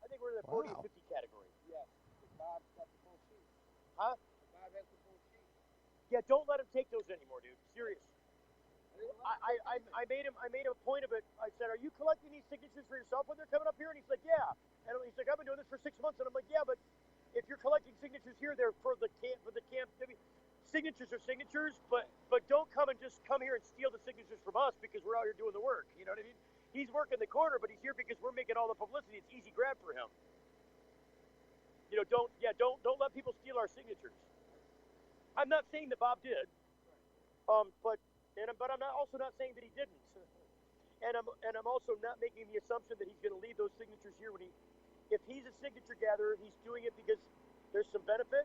Speaker 1: I think we're in the 40 and 50 category.
Speaker 2: Yeah. Bob's got the full sheet.
Speaker 1: Huh?
Speaker 2: Bob has the full sheet.
Speaker 1: Yeah, don't let him take those anymore, dude. Serious. I made him a point of it. I said, "Are you collecting these signatures for yourself when they're coming up here?" And he's like, "Yeah." And he's like, "I've been doing this for 6 months." And I'm like, "Yeah, but if you're collecting signatures here, they're for the camp. Signatures are signatures, but don't come here and steal the signatures from us because we're out here doing the work. You know what I mean? He's working the corner, but he's here because we're making all the publicity. It's easy grab for him. You know, don't let people steal our signatures. I'm not saying that Bob did, but I'm also not saying that he didn't. And I'm also not making the assumption that he's going to leave those signatures here if he's a signature gatherer, he's doing it because there's some benefit.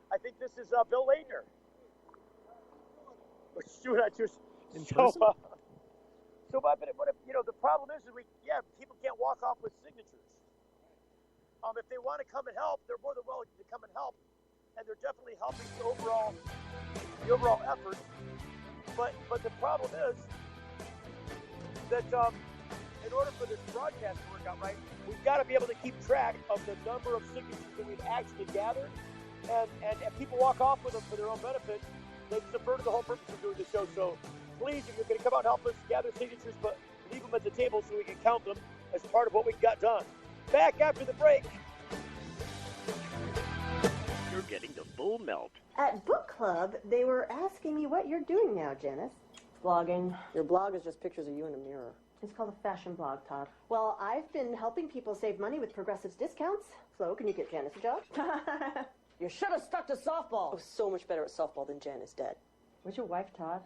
Speaker 1: I think this is Bill Laidner. But the problem is people can't walk off with signatures. If they want to come and help, they're more than willing to come and help, and they're definitely helping the overall effort. But the problem is that in order for this broadcast to work out right, we've got to be able to keep track of the number of signatures that we've actually gathered, and if people walk off with them for their own benefit, they've subverted the whole purpose of doing the show. So please, if you're going to come out and help us gather signatures, but leave them at the table so we can count them as part of what we've got done. Back after the break.
Speaker 16: You're getting the full melt.
Speaker 13: At book club, they were asking me what you're doing now, Janice. Blogging. Your blog is just pictures of you in a mirror. It's called a fashion blog, Todd. Well, I've been helping people save money with Progressive's discounts. So, can you get Janice a job? You should have stuck to softball. I was so much better at softball than Janice did. Where's your wife, Todd?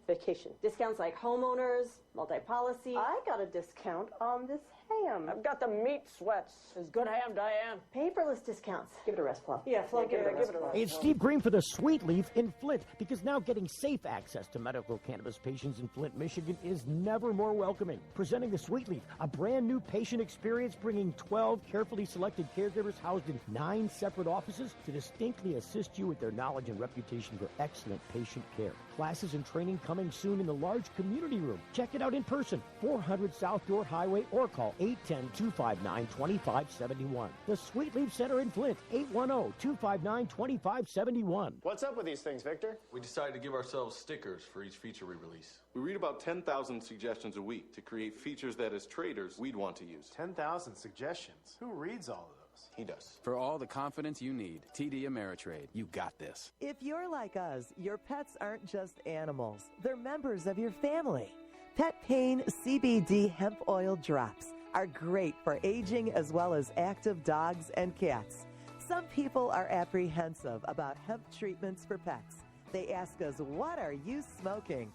Speaker 13: Vacation. Discounts like homeowners, multi-policy. I got a discount on this ham. I've got the meat sweats. It's good ham, Diane. Paperless discounts. Give it a rest, Flo. Yeah, Flo, give it a rest.
Speaker 8: It's Steve Green for the Sweet Leaf in Flint, because now getting safe access to medical cannabis patients in Flint, Michigan is never more welcoming. Presenting the Sweet Leaf, a brand new patient experience bringing 12 carefully selected caregivers housed in 9 separate offices to distinctly assist you with their knowledge and reputation for excellent patient care. Classes and training coming soon in the large community room. Check it out in person, 400 South Door Highway, or call 810-259-2571. The Sweet Leaf Center in Flint, 810-259-2571.
Speaker 4: What's up with these things, Victor?
Speaker 5: We decided to give ourselves stickers for each feature we release.
Speaker 6: We read about 10,000 suggestions a week to create features that, as traders, we'd want to use.
Speaker 4: 10,000 suggestions? Who reads all of those?
Speaker 5: He does.
Speaker 21: For all the confidence you need, TD Ameritrade. You got this.
Speaker 17: If you're like us, your pets aren't just animals. They're members of your family. Pet Pain CBD hemp oil drops are great for aging as well as active dogs and cats. Some people are apprehensive about hemp treatments for pets. They ask us, what are you smoking?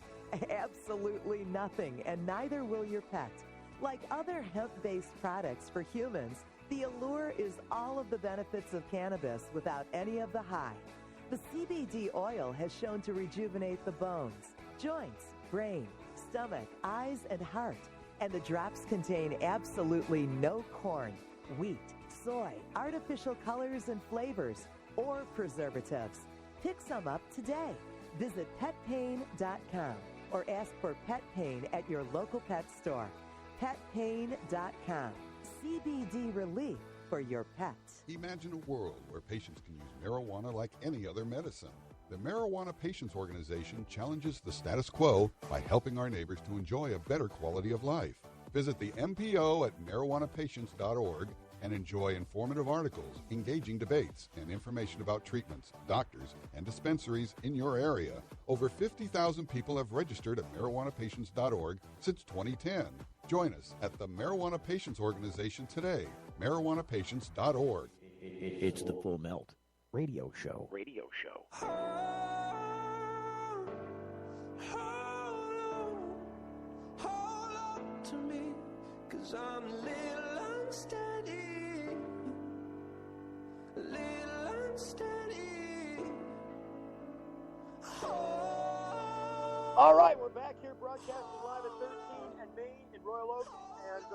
Speaker 17: Absolutely nothing, and neither will your pet. Like other hemp-based products for humans, the allure is all of the benefits of cannabis without any of the high. The CBD oil has shown to rejuvenate the bones, joints, brain, stomach, eyes, and heart. And the drops contain absolutely no corn, wheat, soy, artificial colors and flavors, or preservatives. Pick some up today. Visit petpain.com or ask for Pet Pain at your local pet store. Petpain.com. CBD relief for your pets.
Speaker 19: Imagine a world where patients can use marijuana like any other medicine. The Marijuana Patients Organization challenges the status quo by helping our neighbors to enjoy a better quality of life. Visit the MPO at marijuanapatients.org and enjoy informative articles, engaging debates, and information about treatments, doctors, and dispensaries in your area. Over 50,000 people have registered at marijuanapatients.org since 2010. Join us at the Marijuana Patients Organization today, marijuanapatients.org.
Speaker 8: It's the Full Melt Radio Show.
Speaker 16: Radio show.
Speaker 10: Hold on to me, 'cause I'm a little unsteady. A little unsteady.
Speaker 1: All right, we're back here broadcasting live at 13 and Main in Royal Oak, and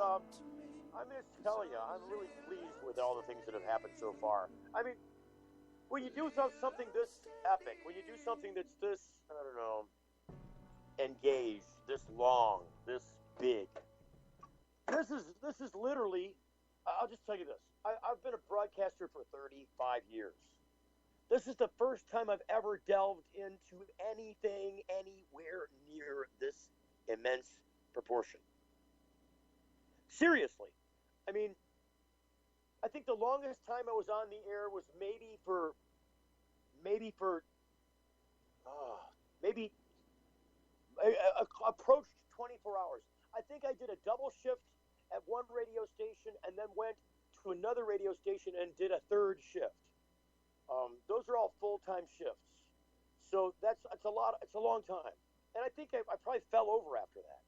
Speaker 1: I'm just telling you, I'm really pleased with all the things that have happened so far. I mean, when you do something this epic, when you do something that's this, I don't know, engaged, this long, this big, this is literally, I'll just tell you this, I've been a broadcaster for 35 years. This is the first time I've ever delved into anything anywhere near this immense proportion. Seriously. I mean, I think the longest time I was on the air was maybe approached 24 hours. I think I did a double shift at one radio station and then went to another radio station and did a third shift. Those are all full-time shifts. So it's a long time. And I think I probably fell over after that.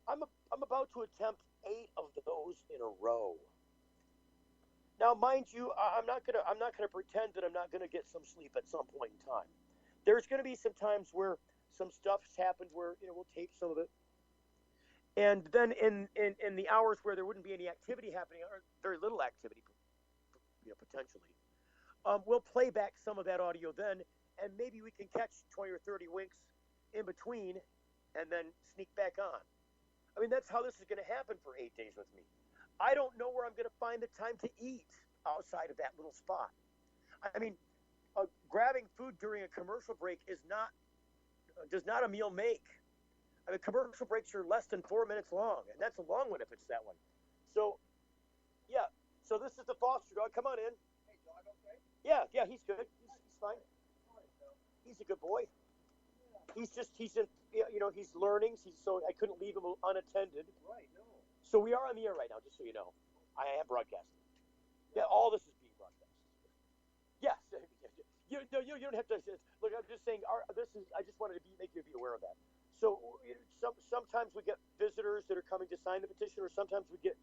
Speaker 1: I'm about to attempt 8 of those in a row. Now, mind you, I'm not gonna pretend that I'm not gonna get some sleep at some point in time. There's gonna be some times where some stuff's happened where we'll tape some of it, and then in the hours where there wouldn't be any activity happening or very little activity, potentially, we'll play back some of that audio then, and maybe we can catch 20 or 30 winks in between, and then sneak back on. I mean, that's how this is going to happen for 8 days with me. I don't know where I'm going to find the time to eat outside of that little spot. I mean, grabbing food during a commercial break does not a meal make. I mean, commercial breaks are less than 4 minutes long, and that's a long one if it's that one. So, yeah. So this is the foster dog. Come on in. Hey, dog, okay? Yeah, he's good. He's fine. He's a good boy. He's learning. So I couldn't leave him unattended.
Speaker 2: Right, no.
Speaker 1: So we are on the air right now, just so you know. I am broadcasting. Yeah, all this is being broadcast. Yes. You don't have to. Look, I'm just saying. I just wanted to make you be aware of that. So sometimes we get visitors that are coming to sign the petition, or sometimes we get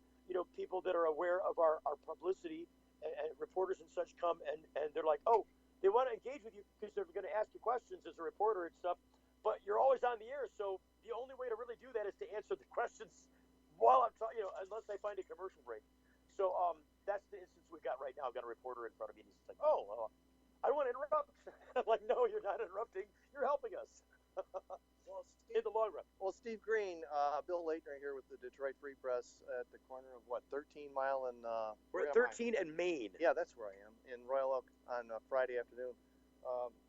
Speaker 1: people that are aware of our publicity, and reporters and such come and they're like, oh, they want to engage with you because they're going to ask you questions as a reporter and stuff. But you're always on the air, so the only way to really do that is to answer the questions while I'm talking. Unless I find a commercial break. So that's the instance we've got right now. I've got a reporter in front of me, and he's like, oh, well, I don't want to interrupt. I'm like, no, you're not interrupting. You're helping us.
Speaker 7: Well,
Speaker 1: in the long run.
Speaker 7: Well, Steve Green, Bill Leitner here with the Detroit Free Press at the corner of 13 Mile and
Speaker 1: we're at 13 and Main.
Speaker 7: Yeah, that's where I am in Royal Oak on Friday afternoon,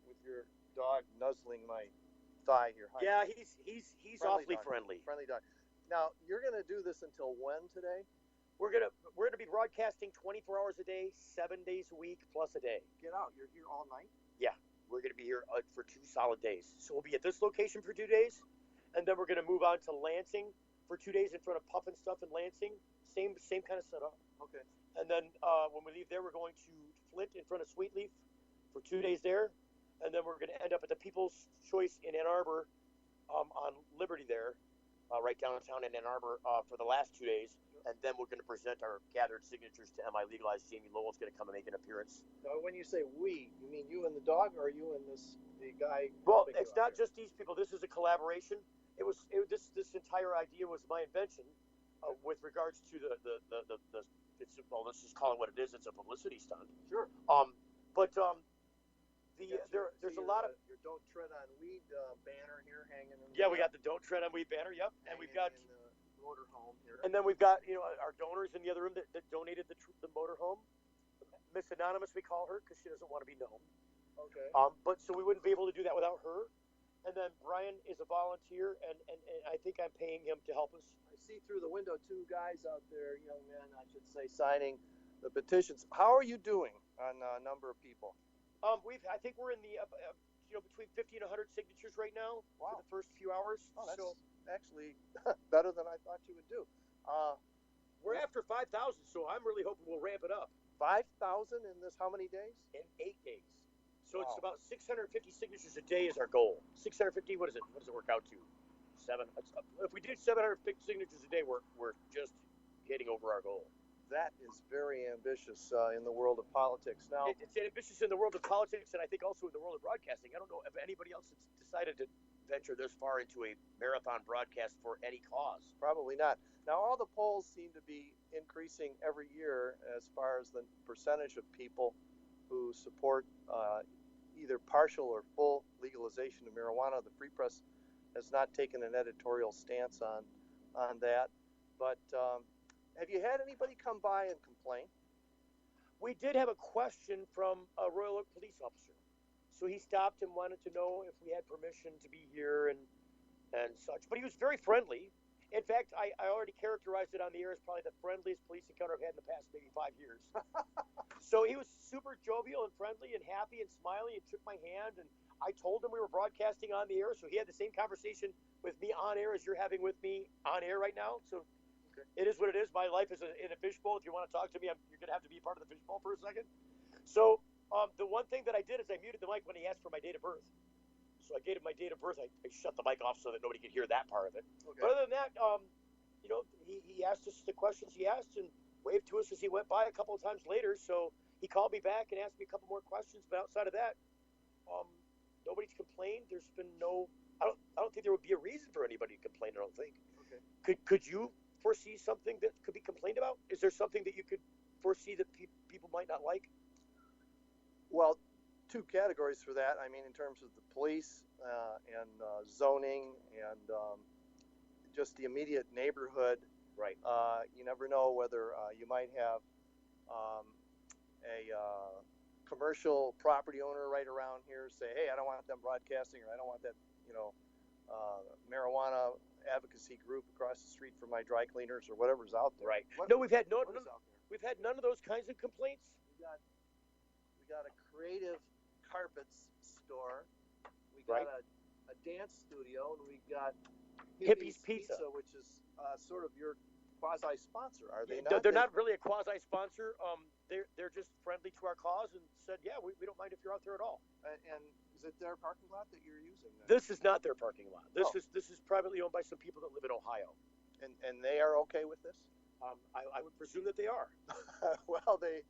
Speaker 7: with your dog nuzzling my thigh here. Hi.
Speaker 1: Yeah, he's awfully friendly.
Speaker 7: Friendly dog. Now you're gonna do this until when today?
Speaker 1: We're gonna be broadcasting 24 hours a day, 7 days a week, plus a day.
Speaker 7: Get out! You're here all night.
Speaker 1: Yeah, we're gonna be here for 2 solid days. So we'll be at this location for 2 days, and then we're gonna move on to Lansing for 2 days in front of Puff and Stuff in Lansing. Same kind of setup.
Speaker 7: Okay.
Speaker 1: And then when we leave there, we're going to Flint in front of Sweetleaf for 2 days there, and then we're gonna end up at the People's Choice in Ann Arbor, on Liberty there, right downtown in Ann Arbor for the last 2 days. And then we're going to present our gathered signatures to MiLegalize. Jamie Lowell's going to come and make an appearance.
Speaker 7: Now, when you say we, you mean you and the dog, or are you and the guy?
Speaker 1: Well, it's not just these people. This is a collaboration. This entire idea was my invention, with regards to the let's just call it what it is. It's a publicity stunt.
Speaker 7: Sure.
Speaker 1: There's a lot of
Speaker 7: your "Don't Tread on Weed" banner here hanging.
Speaker 1: We got the "Don't Tread on Weed" banner. Yep, and we've got.
Speaker 7: Motorhome here.
Speaker 1: And then we've got our donors in the other room that donated the motorhome. Miss Anonymous, we call her because she doesn't want to be known.
Speaker 7: Okay.
Speaker 1: But so we wouldn't be able to do that without her. And then Brian is a volunteer, and I think I'm paying him to help us.
Speaker 7: I see through the window 2 guys out there, young men, I should say, signing the petitions. How are you doing on a number of people?
Speaker 1: I think we're in the between 50 and 100 signatures right now.
Speaker 7: Wow.
Speaker 1: For the first few hours.
Speaker 7: Oh, that's actually better than I thought you would do.
Speaker 1: We're after 5,000, so I'm really hoping we'll ramp it up.
Speaker 7: 5,000 in this how many days?
Speaker 1: In 8 days. So It's about 650 signatures a day is our goal. 650. What is it? What does it work out to? 7. If we do 750 signatures a day, we're just getting over our goal.
Speaker 7: That is very ambitious in the world of politics. Now,
Speaker 1: it's ambitious in the world of politics, and I think also in the world of broadcasting. I don't know if anybody else has decided to venture this far into a marathon broadcast for any cause.
Speaker 7: Probably not. Now, all the polls seem to be increasing every year as far as the percentage of people who support either partial or full legalization of marijuana. The Free Press has not taken an editorial stance on that. But have you had anybody come by and complain?
Speaker 1: We did have a question from a Royal Oak police officer. So he stopped and wanted to know if we had permission to be here and such. But he was very friendly. In fact, I already characterized it on the air as probably the friendliest police encounter I've had in the past maybe 5 years. So he was super jovial and friendly and happy and smiling and shook my hand. And I told him we were broadcasting on the air. So he had the same conversation with me on air as you're having with me on air right now. So it is what it is. My life is in a fishbowl. If you want to talk to me, you're going to have to be part of the fishbowl for a second. So the one thing that I did is I muted the mic when he asked for my date of birth. So I gave him my date of birth. I shut the mic off so that nobody could hear that part of it. Okay. But other than that, he asked us the questions he asked and waved to us as he went by a couple of times later. So he called me back and asked me a couple more questions. But outside of that, nobody's complained. There's been no. I don't think there would be a reason for anybody to complain. I don't think. Okay. Could you foresee something that could be complained about? Is there something that you could foresee that people might not like?
Speaker 7: Well, 2 categories for that. I mean, in terms of the police and zoning and just the immediate neighborhood.
Speaker 1: Right.
Speaker 7: You never know whether you might have a commercial property owner right around here say, hey, I don't want them broadcasting, or I don't want that, marijuana advocacy group across the street from my dry cleaners or whatever's out there.
Speaker 1: Right. No, we've had we've had none of those kinds of complaints.
Speaker 7: We got a creative carpets store We got
Speaker 1: right?
Speaker 7: a dance studio, and we got
Speaker 1: Hippie's Pizza,
Speaker 7: which is sort of your quasi-sponsor, are they
Speaker 1: Yeah,
Speaker 7: not?
Speaker 1: they're not really a quasi-sponsor. They're just friendly to our cause and said, yeah, we don't mind if you're out there at all.
Speaker 7: And is it their parking lot that you're using? Then?
Speaker 1: This is not their parking lot. This is privately owned by some people that live in Ohio.
Speaker 7: And they are okay with this?
Speaker 1: I would presume that they are.
Speaker 7: Well, they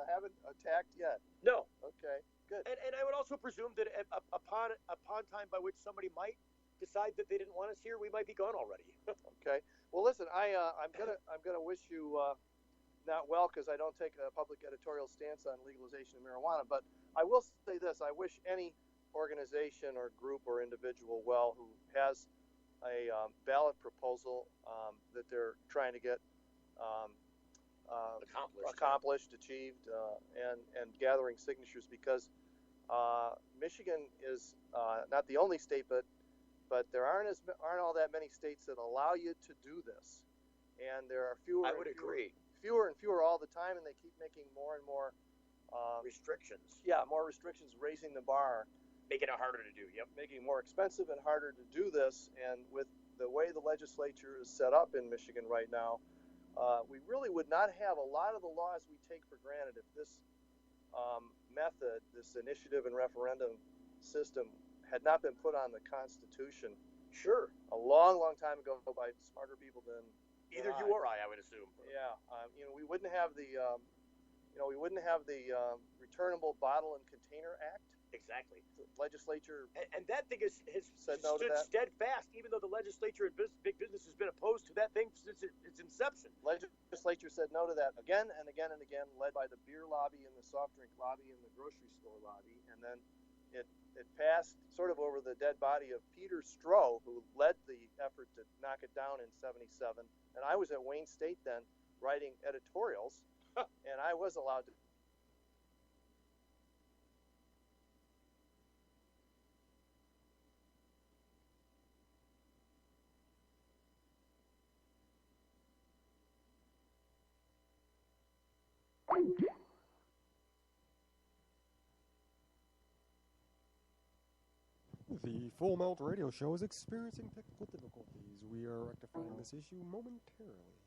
Speaker 7: haven't attacked yet.
Speaker 1: No.
Speaker 7: Okay, good.
Speaker 1: And I would also presume that upon time by which somebody might decide that they didn't want us here, we might be gone already.
Speaker 7: Okay. Well, listen, I'm gonna wish you not well, because I don't take a public editorial stance on legalization of marijuana. But I will say this: I wish any organization or group or individual well who has a ballot proposal that they're trying to get accomplished, achieved, and gathering signatures, because Michigan is not the only state, but there aren't all that many states that allow you to do this, and there are fewer.
Speaker 1: I would agree.
Speaker 7: Fewer and fewer all the time, and they keep making more and more
Speaker 1: restrictions.
Speaker 7: Yeah, more restrictions, raising the bar,
Speaker 1: making it harder to do. Yep,
Speaker 7: making it more expensive and harder to do this. And with the way the legislature is set up in Michigan right now, we really would not have a lot of the laws we take for granted if this method, this initiative and referendum system, had not been put on the Constitution.
Speaker 1: Sure.
Speaker 7: A long, long time ago by smarter people than
Speaker 1: either you or I would assume.
Speaker 7: Yeah. We wouldn't have the, Returnable Bottle and Container Act.
Speaker 1: Exactly.
Speaker 7: The legislature
Speaker 1: and that thing has
Speaker 7: said no to
Speaker 1: stood
Speaker 7: that.
Speaker 1: steadfast, even though the legislature and big business has been opposed to that thing since its inception.
Speaker 7: Legislature said no to that again and again and again, led by the beer lobby and the soft drink lobby and the grocery store lobby, and then it passed sort of over the dead body of Peter Stroh, who led the effort to knock it down in '77. And I was at Wayne State then writing editorials, and I was allowed to.
Speaker 3: The Full Melt Radio Show is experiencing technical difficulties. We are rectifying this issue momentarily.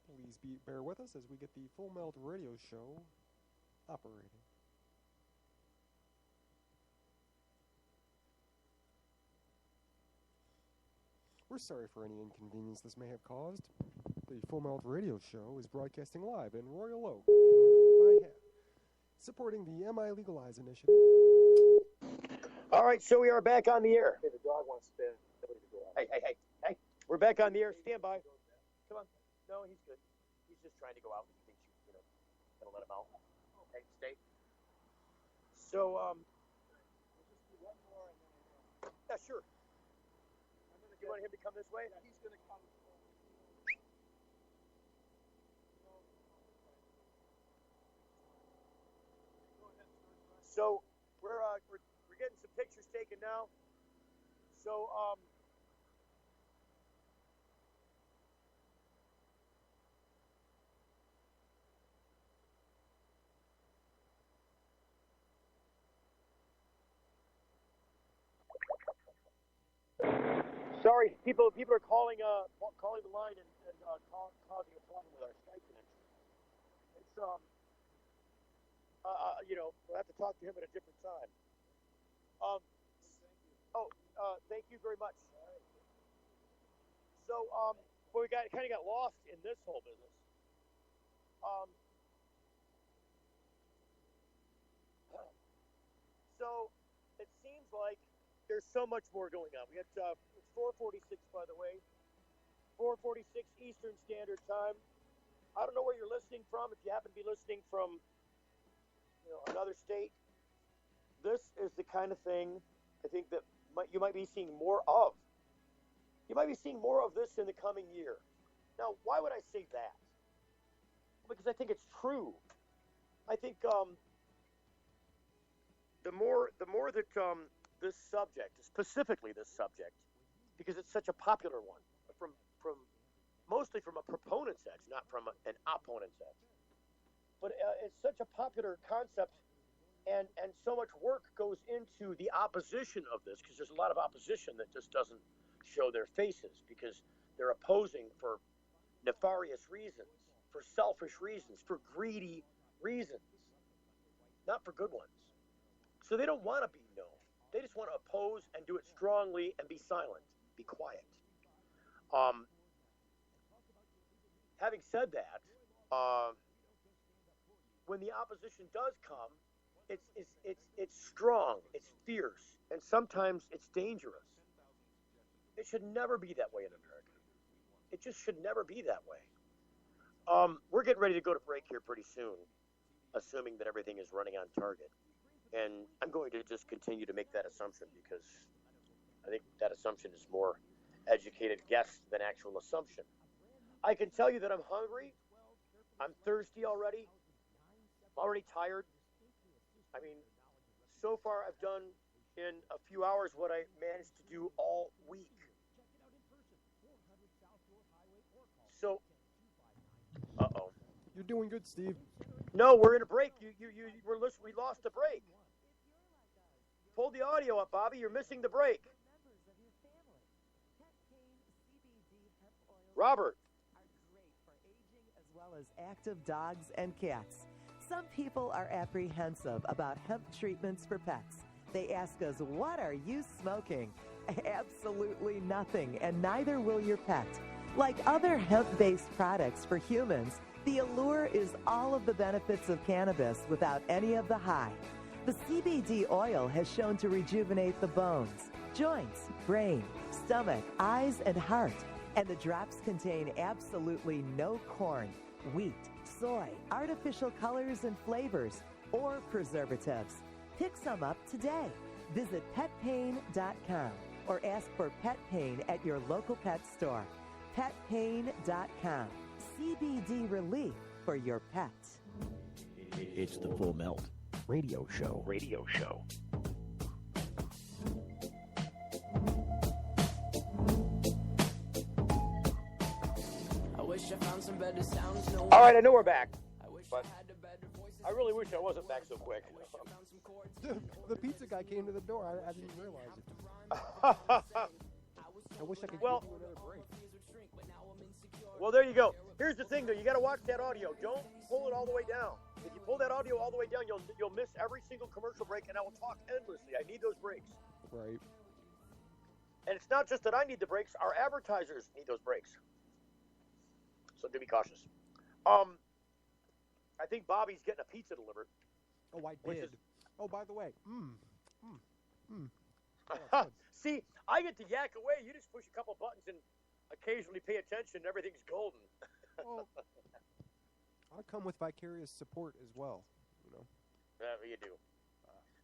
Speaker 3: Please bear with us as we get the Full Melt Radio Show operating. We're sorry for any inconvenience this may have caused. The Full Melt Radio Show is broadcasting live in Royal Oak, supporting the MiLegalize initiative.
Speaker 1: All right, so we are back on the air.
Speaker 7: Hey, the dog wants to
Speaker 1: Hey. We're back on the air. Stand by. Come on. No, he's good. He's just trying to go out. He thinks you're going to let him out. Okay, stay. So, yeah, sure. You want him to come this way?
Speaker 2: Yeah, he's going to come.
Speaker 1: So we're getting some pictures taken now. So sorry, people are calling the line and causing a problem with our Skype connection. It's we'll have to talk to him at a different time. Thank you very much. So, we kind of got lost in this whole business. So it seems like there's so much more going on. We had it's 4:46, by the way, 4:46 Eastern Standard Time. I don't know where you're listening from. If you happen to be listening from another state, this is the kind of thing I think that you might be seeing more of. You might be seeing more of this in the coming year. Now, why would I say that? Because I think it's true. I think the more that this subject, specifically this subject, because it's such a popular one, from mostly from a proponent's edge, not from an opponent's edge. but it's such a popular concept, and so much work goes into the opposition of this, because there's a lot of opposition that just doesn't show their faces because they're opposing for nefarious reasons, for selfish reasons, for greedy reasons, not for good ones. So they don't want to be known. They just want to oppose and do it strongly and be silent, be quiet. Having said that, when the opposition does come, it's strong, it's fierce, and sometimes it's dangerous. It should never be that way in America. It just should never be that way. We're getting ready to go to break here pretty soon, assuming that everything is running on target. And I'm going to just continue to make that assumption because I think that assumption is more educated guess than actual assumption. I can tell you that I'm hungry. I'm thirsty already. I'm already tired. I mean, so far I've done in a few hours what I managed to do all week. So, uh-oh.
Speaker 3: You're doing good, Steve.
Speaker 1: No, we're in a break. We're listening. We lost the break. Pull the audio up, Bobby. You're missing the break. Robert.
Speaker 17: As well as active dogs and cats. Some people are apprehensive about hemp treatments for pets. They ask us, what are you smoking? Absolutely nothing, and neither will your pet. Like other hemp-based products for humans, the allure is all of the benefits of cannabis without any of the high. The CBD oil has shown to rejuvenate the bones, joints, brain, stomach, eyes, and heart. And the drops contain absolutely no corn, wheat, soy, artificial colors and flavors, or preservatives. Pick some up today. Visit petpain.com or ask for Pet Pain at your local pet store. Petpain.com. CBD relief for your pet.
Speaker 8: It's the Full Melt Radio Show.
Speaker 16: Radio show.
Speaker 1: All right, I know we're back, but I really wish I wasn't back so quick.
Speaker 3: The pizza guy came to the door. I didn't realize it. I wish I could give you another break.
Speaker 1: Well, there you go. Here's the thing, though. You got to watch that audio. Don't pull it all the way down. If you pull that audio all the way down, you'll miss every single commercial break, and I will talk endlessly. I need those breaks.
Speaker 3: Right.
Speaker 1: And it's not just that I need the breaks. Our advertisers need those breaks. So do be cautious. I think Bobby's getting a pizza delivered.
Speaker 3: Oh, I did. Oh, by the way.
Speaker 1: See, I get to yak away. You just push a couple buttons and occasionally pay attention. And everything's golden.
Speaker 3: Well, I come with vicarious support as well. You know.
Speaker 1: You do.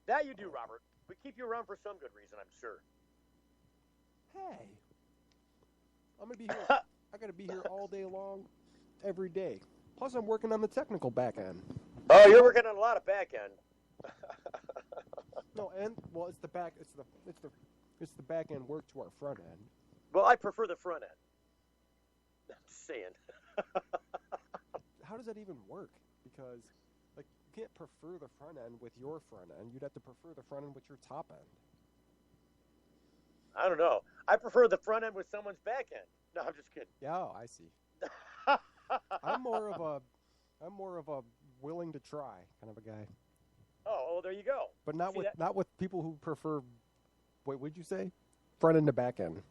Speaker 1: That you do, Robert. We keep you around for some good reason, I'm sure.
Speaker 3: Hey, I'm gonna be here. I gotta be here all day long, every day. Plus, I'm working on the technical back end.
Speaker 1: Oh, you're working on a lot of back end.
Speaker 3: No, it's the back. It's the back end work to our front end.
Speaker 1: Well, I prefer the front end. I'm just saying.
Speaker 3: How does that even work? Because, like, you can't prefer the front end with your front end. You'd have to prefer the front end with your top end.
Speaker 1: I don't know. I prefer the front end with someone's back end. No, I'm just kidding.
Speaker 3: Yeah, I see. I'm more of a willing to try kind of a guy.
Speaker 1: Oh, well, there you go.
Speaker 3: But not with people who prefer. Wait, what'd you say? Front end to back end.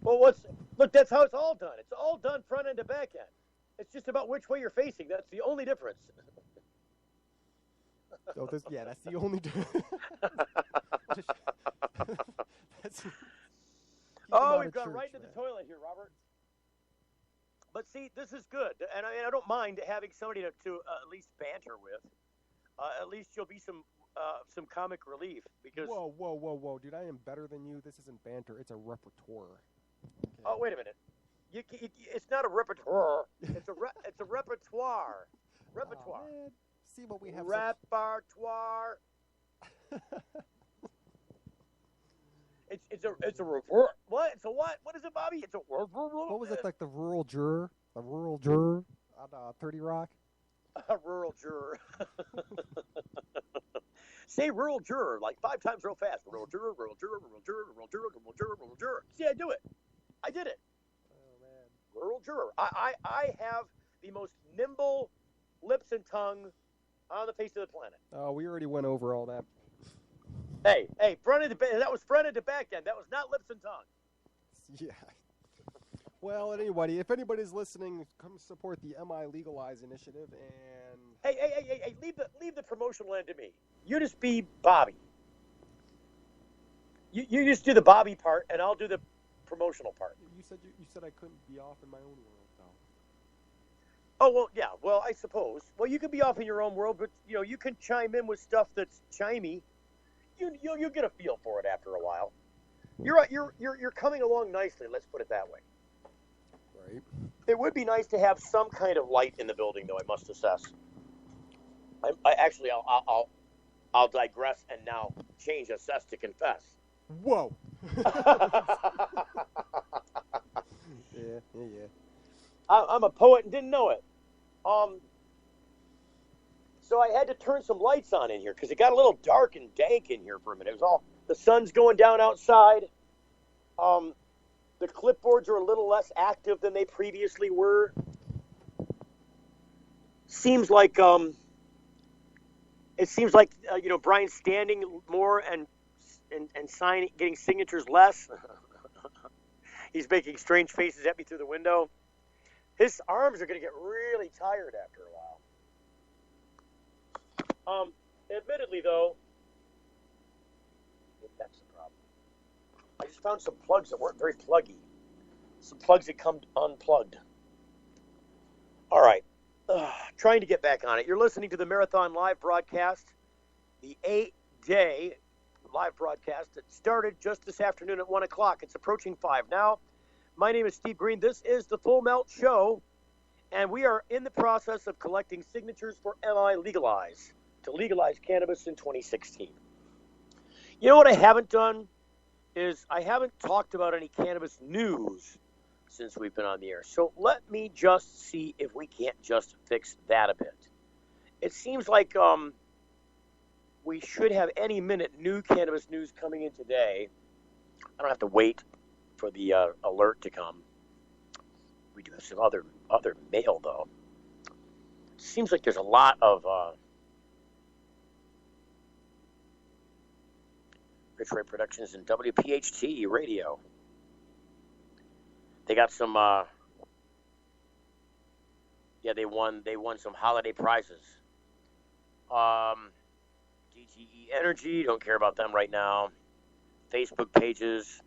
Speaker 1: Well, look? That's how it's all done. It's all done front end to back end. It's just about which way you're facing. That's the only difference.
Speaker 3: So that's the only difference.
Speaker 1: We've gone right into the toilet here, Robert. But see, this is good, and I don't mind having somebody to at least banter with. At least you'll be some comic relief because.
Speaker 3: Whoa, dude! I am better than you. This isn't banter; it's a repertoire. Okay.
Speaker 1: Oh, wait a minute. It's not a repertoire. It's a repertoire. Repertoire.
Speaker 3: Oh, see what we have.
Speaker 1: Repertoire. It's a reverse. What? It's a what? What is it, Bobby? It's a.
Speaker 3: What was it, like the rural juror? The rural juror on 30 Rock?
Speaker 1: A rural juror. Say rural juror like 5 times real fast. Rural juror, rural juror, rural juror, rural juror, rural juror, rural juror. See, I do it. I did it.
Speaker 3: Oh, man.
Speaker 1: Rural juror. I have the most nimble lips and tongue on the face of the planet.
Speaker 3: Oh, we already went over all that.
Speaker 1: Hey, that was front end to back end. That was not lips and tongue.
Speaker 3: Yeah. Well, anybody, if anybody's listening, come support the MiLegalize initiative. And
Speaker 1: Hey, leave the promotional end to me. You just be Bobby. You just do the Bobby part, and I'll do the promotional part.
Speaker 3: you said I couldn't be off in my own world, though.
Speaker 1: Oh, well, yeah. Well, I suppose. Well, you can be off in your own world, but you can chime in with stuff that's chimey. You'll get a feel for it after a while. You're coming along nicely. Let's put it that way.
Speaker 3: Right.
Speaker 1: It would be nice to have some kind of light in the building, though. I must assess. I'll digress and now change assess to confess.
Speaker 3: Whoa. Yeah.
Speaker 1: I'm a poet and didn't know it. So I had to turn some lights on in here because it got a little dark and dank in here for a minute. It was all the sun's going down outside. The clipboards are a little less active than they previously were. Seems like Brian's standing more and getting signatures less. He's making strange faces at me through the window. His arms are going to get really tired after a while. Admittedly, though, that's the problem. I just found some plugs that weren't very pluggy. Some plugs that come unplugged. All right. Trying to get back on it. You're listening to the Marathon Live broadcast, the 8-day live broadcast that started just this afternoon at 1 o'clock. It's approaching 5 now. My name is Steve Green. This is the Full Melt Show, and we are in the process of collecting signatures for MiLegalize to legalize cannabis in 2016. You know what I haven't done is I haven't talked about any cannabis news since we've been on the air. So let me just see if we can't just fix that a bit. It seems like we should have any minute new cannabis news coming in today. I don't have to wait for the alert to come. We do have some other mail, though. It seems like there's a lot of Rich Ray Productions and WPHT Radio. They got some. They won some holiday prizes. DTE Energy, don't care about them right now. Facebook pages.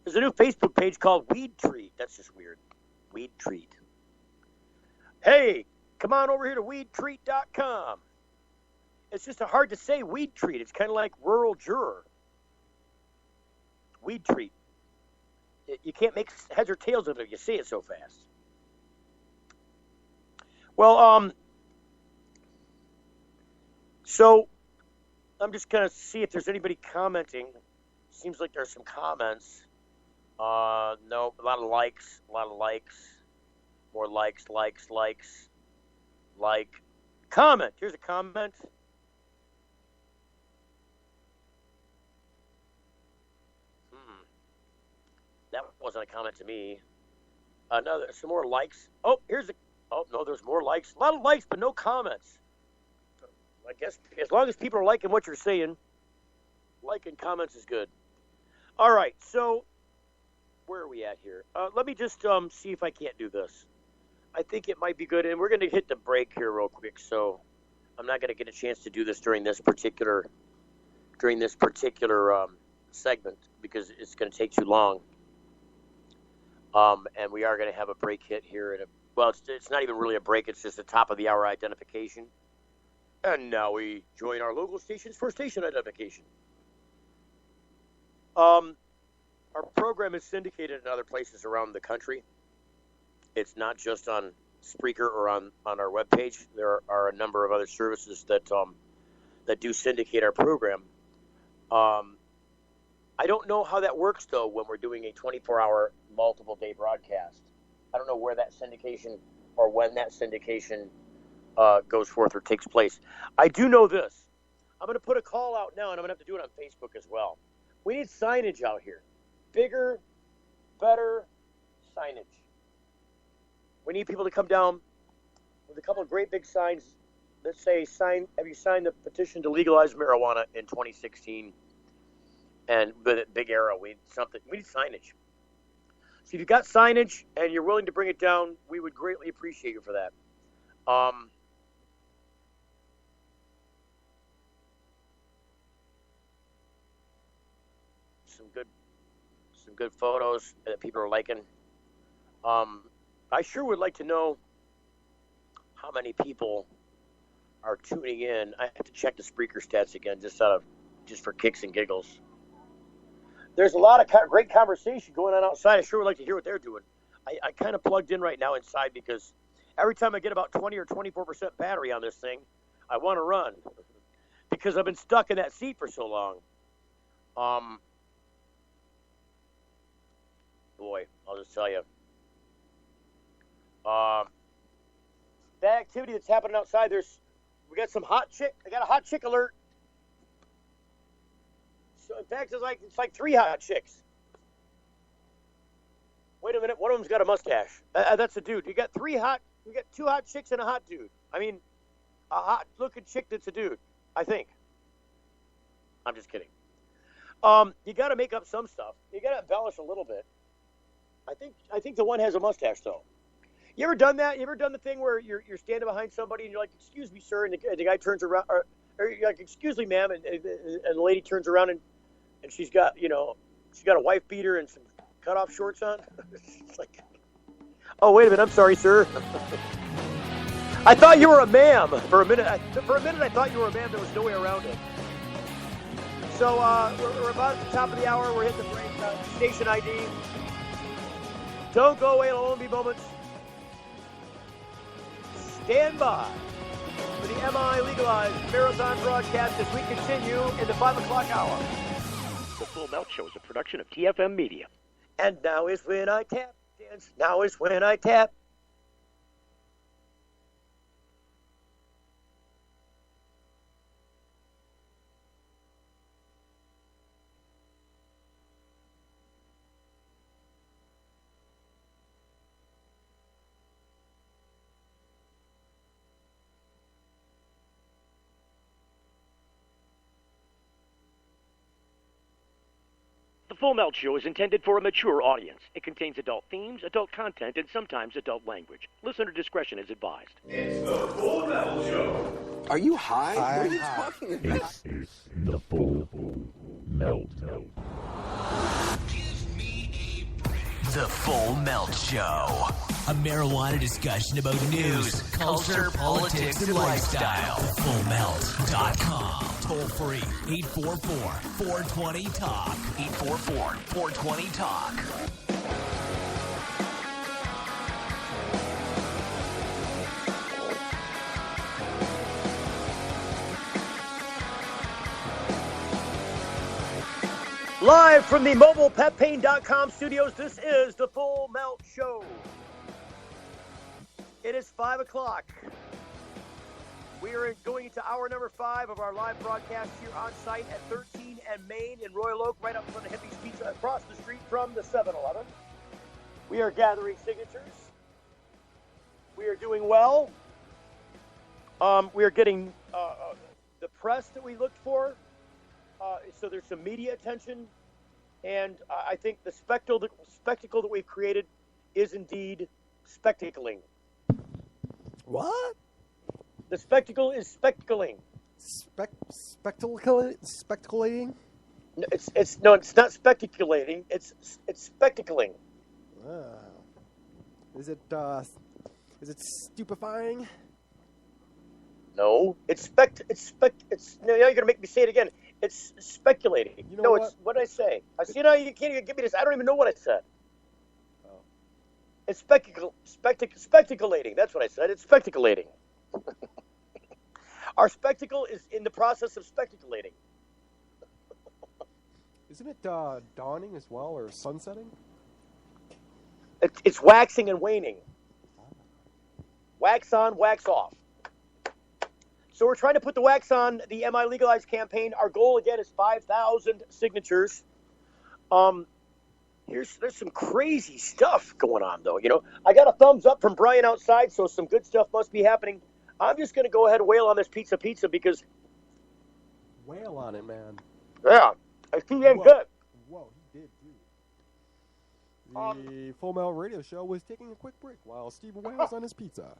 Speaker 1: There's a new Facebook page called Weed Treat. That's just weird. Weed Treat. Hey, come on over here to weedtreat.com. It's just hard to say Weed Treat. It's kind of like rural juror. Weed Treat. You can't make heads or tails of it if you say it so fast. Well, so I'm just going to see if there's anybody commenting. Seems like there's some comments. No, a lot of likes. More likes. Like. Comment. Here's a comment. That wasn't a comment to me. No, there's some more likes. Oh, no, there's more likes. A lot of likes, but no comments. I guess as long as people are liking what you're saying, liking comments is good. All right, so where are we at here? Let me just see if I can't do this. I think it might be good, and we're going to hit the break here real quick, so I'm not going to get a chance to do this during this particular segment because it's going to take too long. And we are going to have a break hit here. It's not even really a break. It's just the top of the hour identification. And now we join our local station's first station identification. Our program is syndicated in other places around the country. It's not just on Spreaker or on our webpage. There are a number of other services that do syndicate our program. I don't know how that works, though, when we're doing a 24-hour, multiple-day broadcast. I don't know where that syndication or when that syndication goes forth or takes place. I do know this. I'm going to put a call out now, and I'm going to have to do it on Facebook as well. We need signage out here. Bigger, better signage. We need people to come down with a couple of great big signs that say, have you signed the petition to legalize marijuana in 2016? And with a big arrow, we need signage. So if you've got signage and you're willing to bring it down, we would greatly appreciate you for that. Some good photos that people are liking. I sure would like to know how many people are tuning in. I have to check the Spreaker stats again, just for kicks and giggles. There's a lot of great conversation going on outside. I sure would like to hear what they're doing. I kind of plugged in right now inside because every time I get about 20 or 24% battery on this thing, I want to run because I've been stuck in that seat for so long. Boy, I'll just tell you. That activity that's happening outside, we got some hot chick. I got a hot chick alert. So in fact, it's like 3 hot chicks. Wait a minute, one of them's got a mustache. That's a dude. You got 2 hot chicks and a hot dude. I mean, a hot looking chick that's a dude, I think. I'm just kidding. You got to make up some stuff. You got to embellish a little bit. I think the one has a mustache though. You ever done that? You ever done the thing where you're standing behind somebody and you're like, "Excuse me, sir," and the guy turns around, or you're like, "Excuse me, ma'am," and the lady turns around and she's got a wife beater and some cutoff shorts on. It's like, oh wait a minute, I'm sorry, sir. I thought you were a ma'am for a minute. I thought you were a ma'am. There was no way around it. So we're about at the top of the hour. We're hitting the break. Station ID. Don't go away. It'll only be moments. Stand by for the MiLegalize Marathon broadcast as we continue in the 5 o'clock hour.
Speaker 16: The Full Melt Show is a production of TFM Media.
Speaker 1: And now is when I tap dance. Now is when I tap.
Speaker 16: The Full Melt Show is intended for a mature audience. It contains adult themes, adult content, and sometimes adult language. Listener discretion is advised.
Speaker 10: It's the Full Melt Show. Are you high? What are you talking about?
Speaker 20: This is the Full Melt. The Full Melt Show. A marijuana discussion about news, culture, politics, and lifestyle. FullMelt.com. Toll free. 844-420-TALK. 844-420-TALK.
Speaker 1: Live from the mobilepetpain.com studios, this is the Full Melt Show. It is 5 o'clock. We are going into hour number 5 of our live broadcast here on site at 13 and Main in Royal Oak, right up from the Hippies Pizza, across the street from the 7-Eleven. We are gathering signatures. We are doing well. We are getting the press that we looked for. So there's some media attention, and I think the spectacle that we've created is indeed spectacling.
Speaker 3: What?
Speaker 1: The spectacle is spectacling.
Speaker 3: Spectaculating?
Speaker 1: No, it's not spectaculating. It's spectacling.
Speaker 3: Is it stupefying?
Speaker 1: No, it's no. Now you're gonna make me say it again. It's speculating.
Speaker 3: You know what?
Speaker 1: It's what did I say? You know, you can't even give me this. I don't even know what I said.
Speaker 3: Oh.
Speaker 1: It's spectaculating. That's what I said. It's spectaculating. Our spectacle is in the process of spectaculating.
Speaker 3: Isn't it dawning as well, or sunsetting?
Speaker 1: It's waxing and waning. wax on, wax off. So we're trying to put the wax on the MiLegalize campaign. Our goal, again, is 5,000 signatures. There's some crazy stuff going on, though. You know, I got a thumbs up from Brian outside, so some good stuff must be happening. I'm just going to go ahead and wail on this pizza because...
Speaker 3: Wail on it, man.
Speaker 1: Yeah, it's too damn good.
Speaker 3: Whoa, he did, too. The Full Melt Radio Show was taking a quick break while Steve wails on his pizza.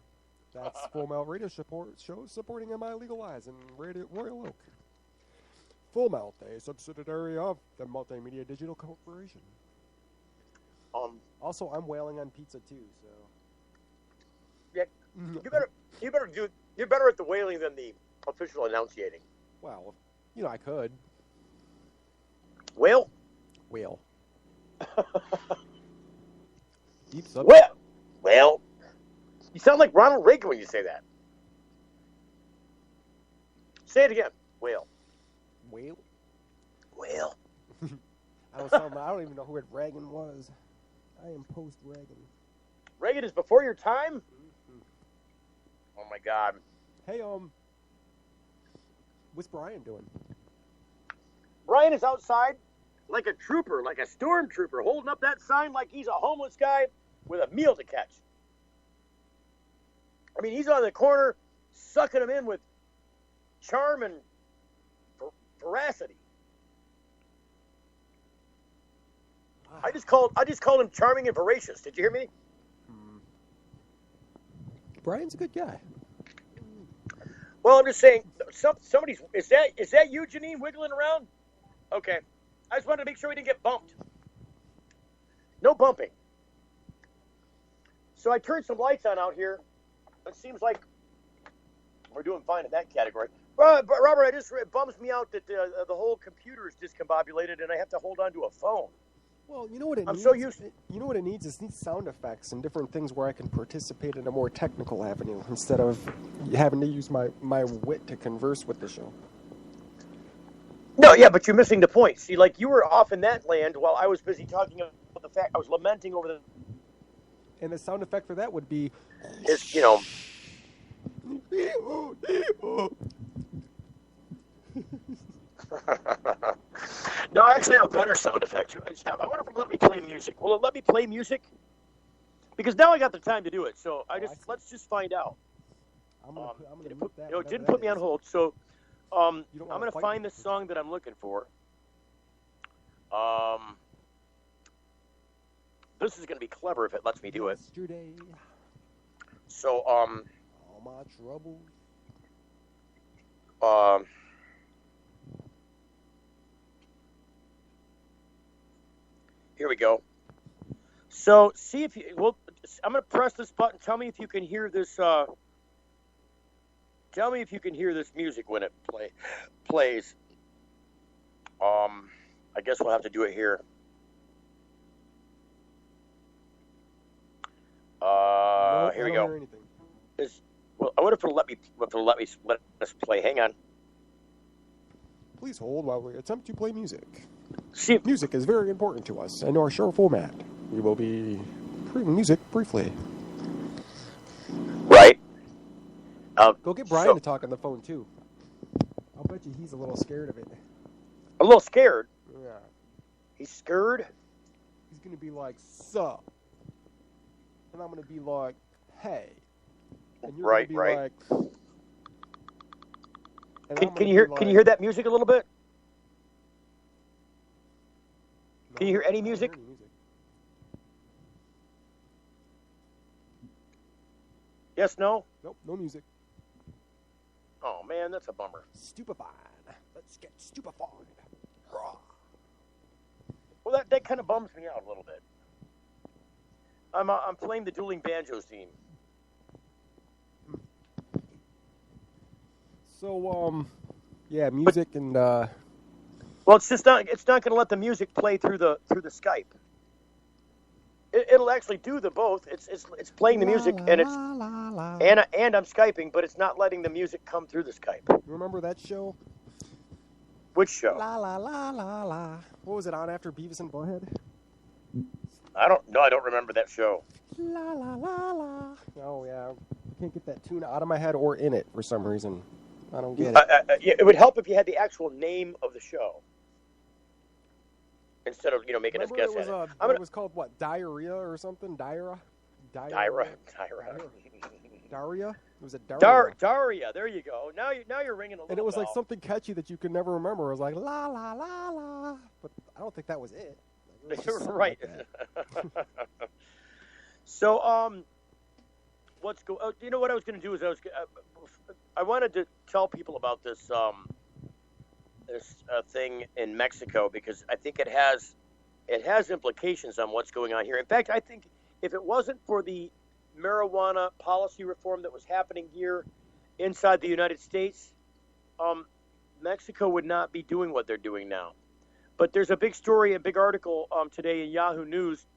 Speaker 3: That's Full Melt Radio Show supporting MiLegalize in Royal Oak. Full Melt, a subsidiary of the Multimedia Digital Corporation. Also, I'm wailing on pizza too, so.
Speaker 1: Yeah, you're better at the wailing than the official enunciating.
Speaker 3: Well, you know, I could.
Speaker 1: Wail?
Speaker 3: Wail. Deep
Speaker 1: Well, you sound like Ronald Reagan when you say that. Say it again. Wail.
Speaker 3: Wail?
Speaker 1: Wail.
Speaker 3: I don't even know who Reagan was. I am post-Reagan.
Speaker 1: Reagan is before your time? Mm-hmm. Oh, my God.
Speaker 3: Hey, what's Brian doing?
Speaker 1: Brian is outside like a trooper, like a stormtrooper, holding up that sign like he's a homeless guy with a meal to catch. I mean, he's on the corner sucking him in with charm and veracity. I just called him charming and voracious. Did you hear me?
Speaker 3: Brian's a good guy.
Speaker 1: Well, I'm just saying, somebody's is that you, Janine, wiggling around? Okay, I just wanted to make sure we didn't get bumped. No bumping. So I turned some lights on out here. It seems like we're doing fine in that category. But Robert, it bums me out that the whole computer is discombobulated and I have to hold on to a phone.
Speaker 3: Well, you know what it needs?
Speaker 1: So used.
Speaker 3: You know what it needs? It needs sound effects and different things where I can participate in a more technical avenue instead of having to use my wit to converse with the show.
Speaker 1: No, yeah, but you're missing the point. See, like you were off in that land while I was busy talking about the fact I was lamenting over the.
Speaker 3: And the sound effect for that would be.
Speaker 1: Is you know. No, I actually have a better sound effect. I wonder if it'll let me play music. Will it let me play music? Because now I got the time to do it. So let's just find out.
Speaker 3: I'm gonna
Speaker 1: put that. It didn't put me on hold. So I'm gonna find the song that I'm looking for. This is gonna be clever if it lets me do it.
Speaker 3: Yesterday.
Speaker 1: So
Speaker 3: all my troubles.
Speaker 1: Here we go. So see if you. Well, I'm going to press this button. Tell me if you can hear this. Tell me if you can hear this music when it plays. I guess we'll have to do it here. Here we go. Well, I wonder if it'll let us play. Hang on.
Speaker 3: Please hold while we attempt to play music.
Speaker 1: See,
Speaker 3: music is very important to us in our show format. We will be playing music briefly.
Speaker 1: Right.
Speaker 3: Go get Brian to talk on the phone, too. I'll bet you he's a little scared of it.
Speaker 1: A little scared?
Speaker 3: Yeah.
Speaker 1: He's scared?
Speaker 3: He's going to be like, sup? And I'm going to be like, hey. And you're going to be like...
Speaker 1: Can you hear that music a little bit? No, can you hear any music? Yes, no?
Speaker 3: Nope, no music.
Speaker 1: Oh, man, that's a bummer.
Speaker 3: Stupefied. Let's get stupefied.
Speaker 1: Well, that kind of bums me out a little bit. I'm playing the Dueling Banjos theme.
Speaker 3: So, yeah, music and
Speaker 1: well, it's just not. It's not going to let the music play through the Skype. It'll actually do the both. It's playing the music and it's and I'm Skyping, but it's not letting the music come through the Skype.
Speaker 3: You remember that show?
Speaker 1: Which show?
Speaker 3: La la la la la. What was it on after Beavis and Butthead?
Speaker 1: I don't remember that show.
Speaker 3: La la la la. Oh yeah, can't get that tune out of my head or in it for some reason. I don't get
Speaker 1: it. It would help if you had the actual name of the show instead of making us guess at it.
Speaker 3: It was called what? Diarrhea or something? Diarrhea. It was a Daria.
Speaker 1: Daria. There you go. Now you're ringing a little.
Speaker 3: And it was
Speaker 1: bell.
Speaker 3: like something catchy that you could never remember. It was like la la la la, but I don't think that was it.
Speaker 1: Right. Like so what's you know what I was going to do is I wanted to tell people about this thing in Mexico because I think it has implications on what's going on here. In fact, I think if it wasn't for the marijuana policy reform that was happening here inside the United States, Mexico would not be doing what they're doing now. But there's a big story, a big article today in Yahoo News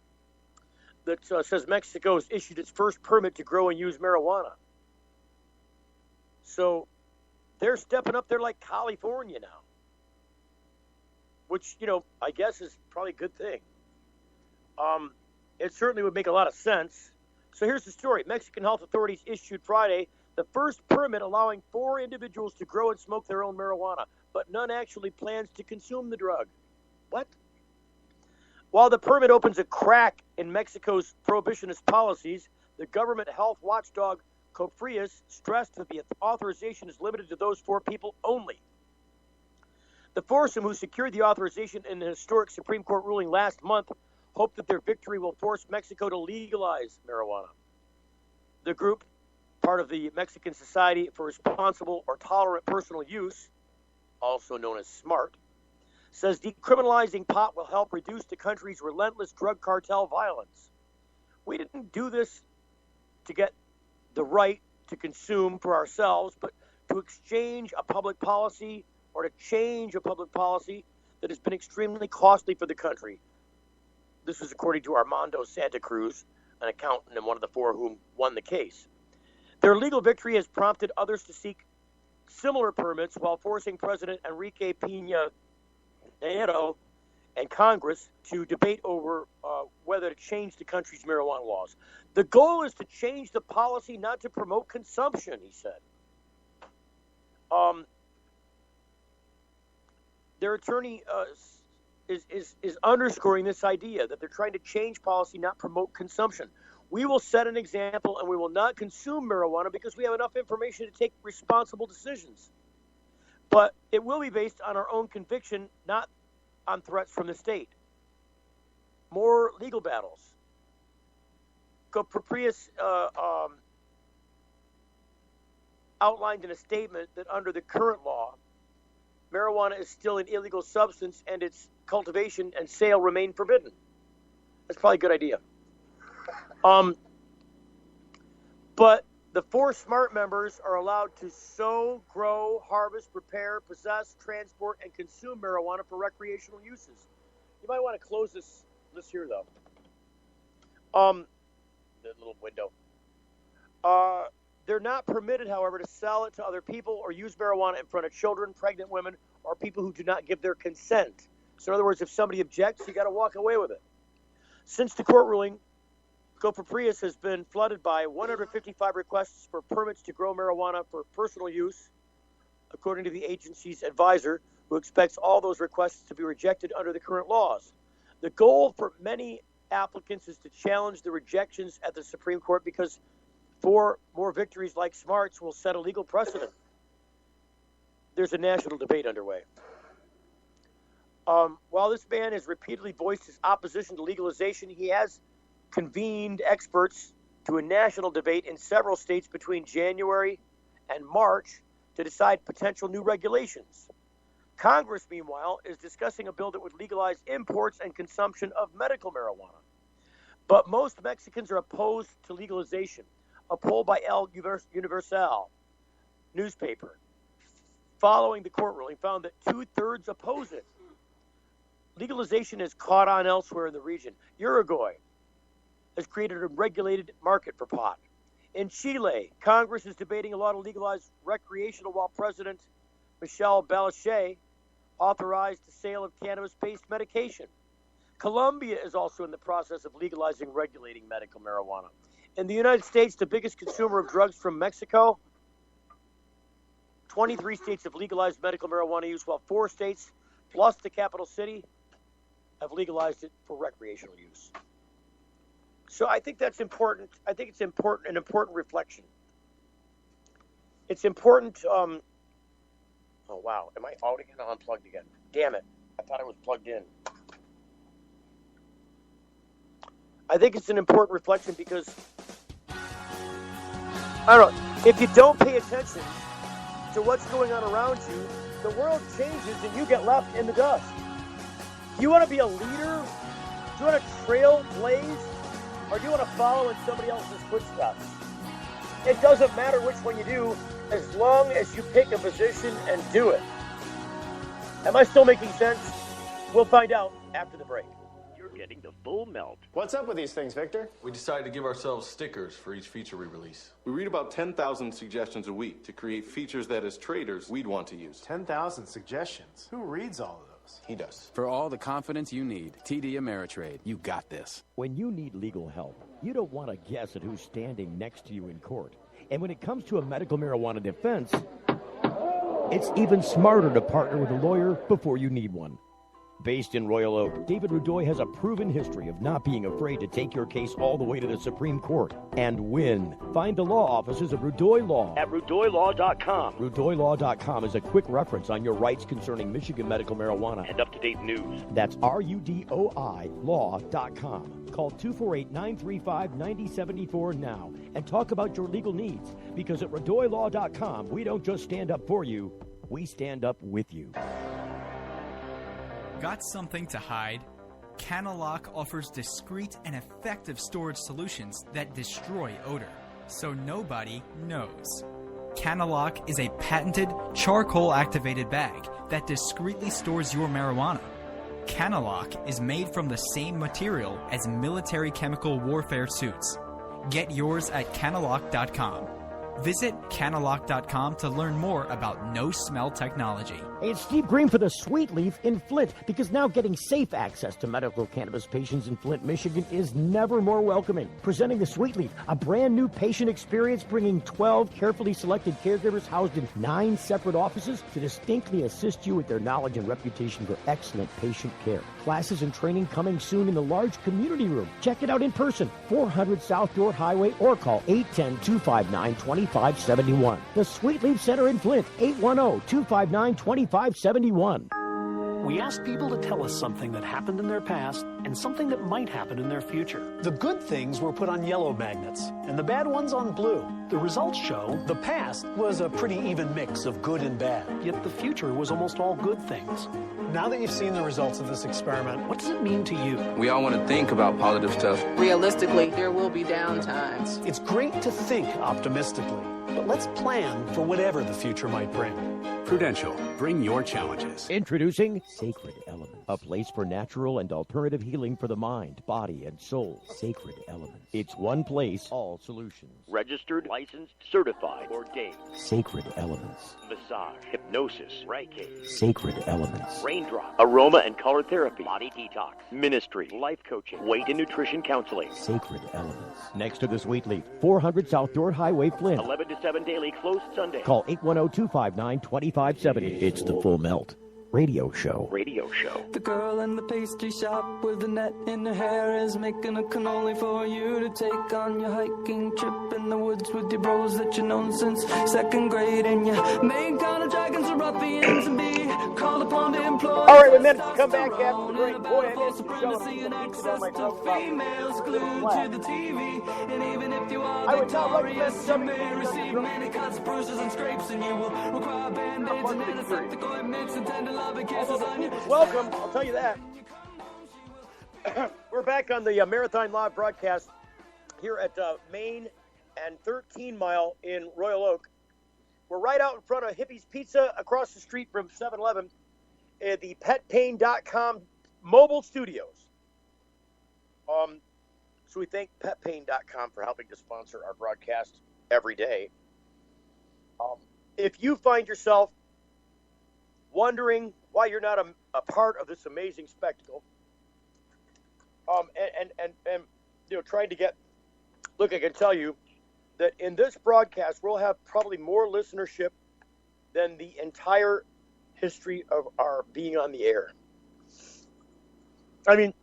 Speaker 1: that says Mexico has issued its first permit to grow and use marijuana. So they're stepping up there like California now, which, I guess is probably a good thing. It certainly would make a lot of sense. So here's the story. Mexican health authorities issued Friday the first permit allowing 4 individuals to grow and smoke their own marijuana, but none actually plans to consume the drug. What? While the permit opens a crack in Mexico's prohibitionist policies, the government health watchdog COFEPRIS stressed that the authorization is limited to those 4 people only. The foursome who secured the authorization in a historic Supreme Court ruling last month hope that their victory will force Mexico to legalize marijuana. The group, part of the Mexican Society for Responsible or Tolerant Personal Use, also known as SMART, says decriminalizing pot will help reduce the country's relentless drug cartel violence. We didn't do this to get the right to consume for ourselves, but to exchange a public policy or to change a public policy that has been extremely costly for the country. This is according to Armando Santa Cruz, an accountant and one of the 4 whom won the case. Their legal victory has prompted others to seek similar permits while forcing President Enrique Peña Nieto and Congress to debate over whether to change the country's marijuana laws. The goal is to change the policy, not to promote consumption, he said. Their attorney is underscoring this idea that they're trying to change policy, not promote consumption. We will set an example and we will not consume marijuana because we have enough information to take responsible decisions. But it will be based on our own conviction, not on threats from the state. More legal battles. COFEPRIS outlined in a statement that under the current law, marijuana is still an illegal substance and its cultivation and sale remain forbidden. That's probably a good idea. But the 4 SMART members are allowed to sow, grow, harvest, prepare, possess, transport, and consume marijuana for recreational uses. You might want to close this here, though. The little window. They're not permitted, however, to sell it to other people or use marijuana in front of children, pregnant women, or people who do not give their consent. So in other words, if somebody objects, you got to walk away with it. Since the court ruling, COFEPRIS has been flooded by 155 requests for permits to grow marijuana for personal use, according to the agency's advisor, who expects all those requests to be rejected under the current laws. The goal for many applicants is to challenge the rejections at the Supreme Court because 4 more victories like SMART's will set a legal precedent. There's a national debate underway. While this man has repeatedly voiced his opposition to legalization, he has convened experts to a national debate in several states between January and March to decide potential new regulations. Congress, meanwhile, is discussing a bill that would legalize imports and consumption of medical marijuana. But most Mexicans are opposed to legalization. A poll by El Universal newspaper following the court ruling found that 2/3 oppose it. Legalization has caught on elsewhere in the region. Uruguay has created a regulated market for pot. In Chile, Congress is debating a law to legalize recreational while President Michelle Bachelet authorized the sale of cannabis-based medication. Colombia is also in the process of legalizing regulating medical marijuana. In the United States, the biggest consumer of drugs from Mexico, 23 states have legalized medical marijuana use, while 4 states, plus the capital city, have legalized it for recreational use. So I think that's important. I think it's important, an important reflection. It's important. Oh, wow. Am I out again? I'm unplugged again. Damn it. I thought I was plugged in. I think it's an important reflection because, I don't know, if you don't pay attention to what's going on around you, the world changes and you get left in the dust. Do you want to be a leader? Do you want to trailblaze? Or do you want to follow in somebody else's footsteps? It doesn't matter which one you do, as long as you pick a position and do it. Am I still making sense? We'll find out after the break.
Speaker 16: You're getting the full melt.
Speaker 4: What's up with these things, Victor?
Speaker 5: We decided to give ourselves stickers for each feature we release.
Speaker 6: We read about 10,000 suggestions a week to create features that, as traders, we'd want to use.
Speaker 4: 10,000 suggestions. Who reads all of those?
Speaker 5: He does.
Speaker 21: For all the confidence you need, TD Ameritrade, you got this.
Speaker 8: When you need legal help, you don't want to guess at who's standing next to you in court. And when it comes to a medical marijuana defense, it's even smarter to partner with a lawyer before you need one. Based in Royal Oak, David Rudoy has a proven history of not being afraid to take your case all the way to the Supreme Court and win. Find the law offices of Rudoy Law
Speaker 16: at RudoyLaw.com.
Speaker 8: RudoyLaw.com is a quick reference on your rights concerning Michigan medical marijuana
Speaker 16: and up-to-date news.
Speaker 8: That's RUDOI Law.com. Call 248-935-9074 now and talk about your legal needs, because at RudoyLaw.com, we don't just stand up for you, we stand up with you.
Speaker 11: Got something to hide? Canalock offers discreet and effective storage solutions that destroy odor, so nobody knows. Canalock is a patented charcoal-activated bag that discreetly stores your marijuana. Canalock is made from the same material as military chemical warfare suits. Get yours at Canalock.com. Visit Canalock.com to learn more about no-smell technology.
Speaker 8: Hey, it's Steve Green for the Sweet Leaf in Flint, because now getting safe access to medical cannabis patients in Flint, Michigan is never more welcoming. Presenting the Sweet Leaf, a brand new patient experience bringing 12 carefully selected caregivers housed in 9 separate offices to distinctly assist you with their knowledge and reputation for excellent patient care. Classes and training coming soon in the large community room. Check it out in person, 400 South Dorr Highway, or call 810-259-2571. The Sweet Leaf Center in Flint, 810-259-2571.
Speaker 18: We asked people to tell us something that happened in their past and something that might happen in their future. The good things were put on yellow magnets and the bad ones on blue. The results show the past was a pretty even mix of good and bad, yet the future was almost all good things. Now that you've seen the results of this experiment, what does it mean to you?
Speaker 21: We all want to think about positive stuff.
Speaker 22: Realistically, there will be down times.
Speaker 18: It's great to think optimistically, but let's plan for whatever the future might bring.
Speaker 21: Prudential, bring your challenges.
Speaker 8: Introducing Sacred Elements, a place for natural and alternative healing for the mind, body, and soul. Sacred Elements. It's one place, all solutions.
Speaker 16: Registered, licensed, certified, ordained.
Speaker 8: Sacred Elements.
Speaker 16: Massage, hypnosis, Reiki.
Speaker 8: Sacred Elements.
Speaker 16: Raindrop, aroma and color therapy, body detox, ministry, life coaching, weight and nutrition counseling.
Speaker 8: Sacred Elements. Next to the Sweet Leaf, 400 South Dorr Highway, Flint.
Speaker 16: 11 to 7 daily, closed Sunday.
Speaker 8: Call 810-259-2570. It's the Full Melt Radio Show.
Speaker 16: Radio Show.
Speaker 14: The girl in the pastry shop with the net in her hair is making a cannoli for you to take on your hiking trip in the woods with your bros that you've known since second grade, and you main kind of dragons or ruffians and be called upon to employ.
Speaker 1: All right, we managed to come back after the break. Boy, I missed the show.
Speaker 14: Females glued to the TV, and even if you are victorious, you may receive many cuts, bruises, and scrapes, and you will require band-aids and antiseptic ointments and tender loving kisses on you.
Speaker 1: Welcome, I'll tell you that. We're back on the Marathon Live broadcast here at Main and 13 Mile in Royal Oak. We're right out in front of Hippie's Pizza, across the street from 7-Eleven, at the PetPain.com mobile studios. So we thank PetPain.com for helping to sponsor our broadcast every day. If you find yourself wondering why you're not a part of this amazing spectacle, and you know, trying to get Look, I can tell you that in this broadcast, we'll have probably more listenership than the entire history of our being on the air. I mean,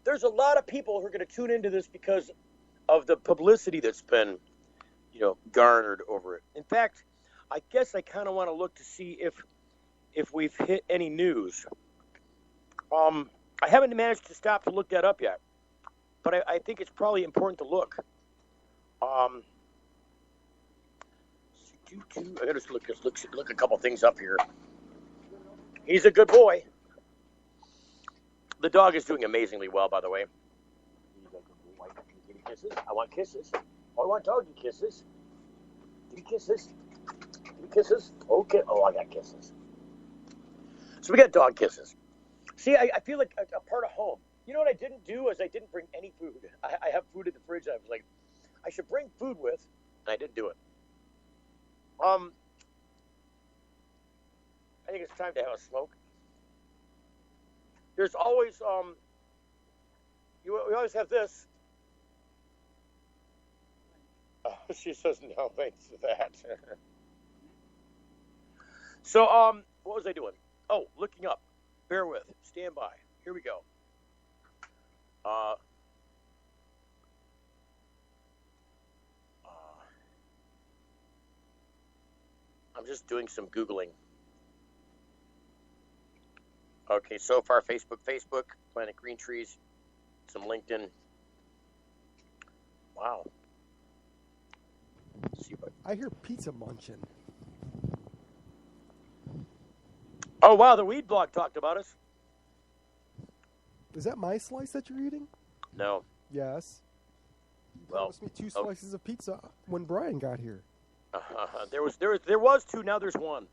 Speaker 1: there's a lot of people who are going to tune into this because of the publicity that's been, garnered over it. In fact, I guess I kind of want to look to see if we've hit any news. I haven't managed to stop to look that up yet, but I think it's probably important to look. I gotta just look a couple things up here. He's a good boy. The dog is doing amazingly well, by the way. He's a good boy. Give me kisses. I want kisses. Oh, I want doggy kisses. Give me kisses. Give me kisses. Okay. Oh, I got kisses. So we got dog kisses. See, I feel like a part of home. You know what I didn't do is I didn't bring any food. I have food in the fridge. I was like, I should bring food with, and I didn't do it. I think it's time to have a smoke. There's always we always have this. She says no thanks to that. So what was I doing? Oh, looking up. Bear with. Stand by. Here we go. I'm just doing some Googling. Okay, so far Facebook, Planet Green Trees, some LinkedIn. Wow. Let's see what.
Speaker 3: I hear pizza munching.
Speaker 1: Oh, wow, the Weed Blog talked about us.
Speaker 3: Is that my slice that you're eating?
Speaker 1: No.
Speaker 3: Yes. You
Speaker 1: Well,
Speaker 3: promised me 2 slices of pizza when Brian got here.
Speaker 1: There was 2, now there's 1.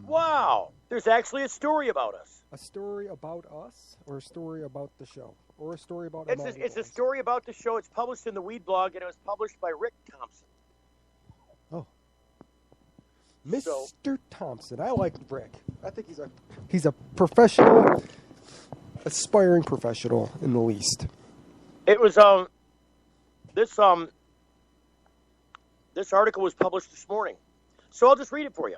Speaker 1: Wow, there's actually a story about us.
Speaker 3: A story about us, or a story about the show, or a story about
Speaker 1: It's a story about the show. It's published in the Weed Blog, and it was published by Rick Thompson.
Speaker 3: Oh, Mr. Thompson. I like Rick. I think he's a professional, aspiring professional in the least.
Speaker 1: It was this article was published this morning, so I'll just read it for you.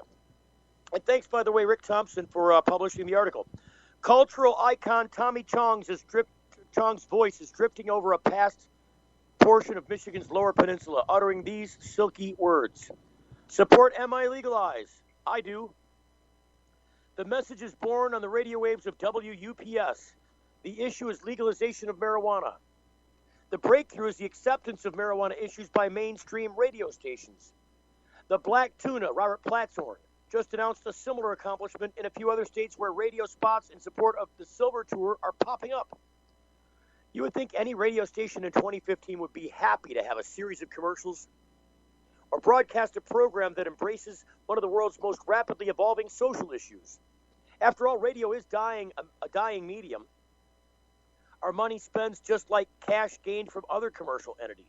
Speaker 1: And thanks, by the way, Rick Thompson, for publishing the article. Cultural icon Tommy Chong's voice is drifting over a past portion of Michigan's Lower Peninsula, uttering these silky words. Support MiLegalize. I do. The message is born on the radio waves of WUPS. The issue is legalization of marijuana. The breakthrough is the acceptance of marijuana issues by mainstream radio stations. The Black Tuna, Robert Platshorn, just announced a similar accomplishment in a few other states where radio spots in support of the Silver Tour are popping up. You would think any radio station in 2015 would be happy to have a series of commercials or broadcast a program that embraces one of the world's most rapidly evolving social issues. After all, radio is a dying medium. Our money spends just like cash gained from other commercial entities.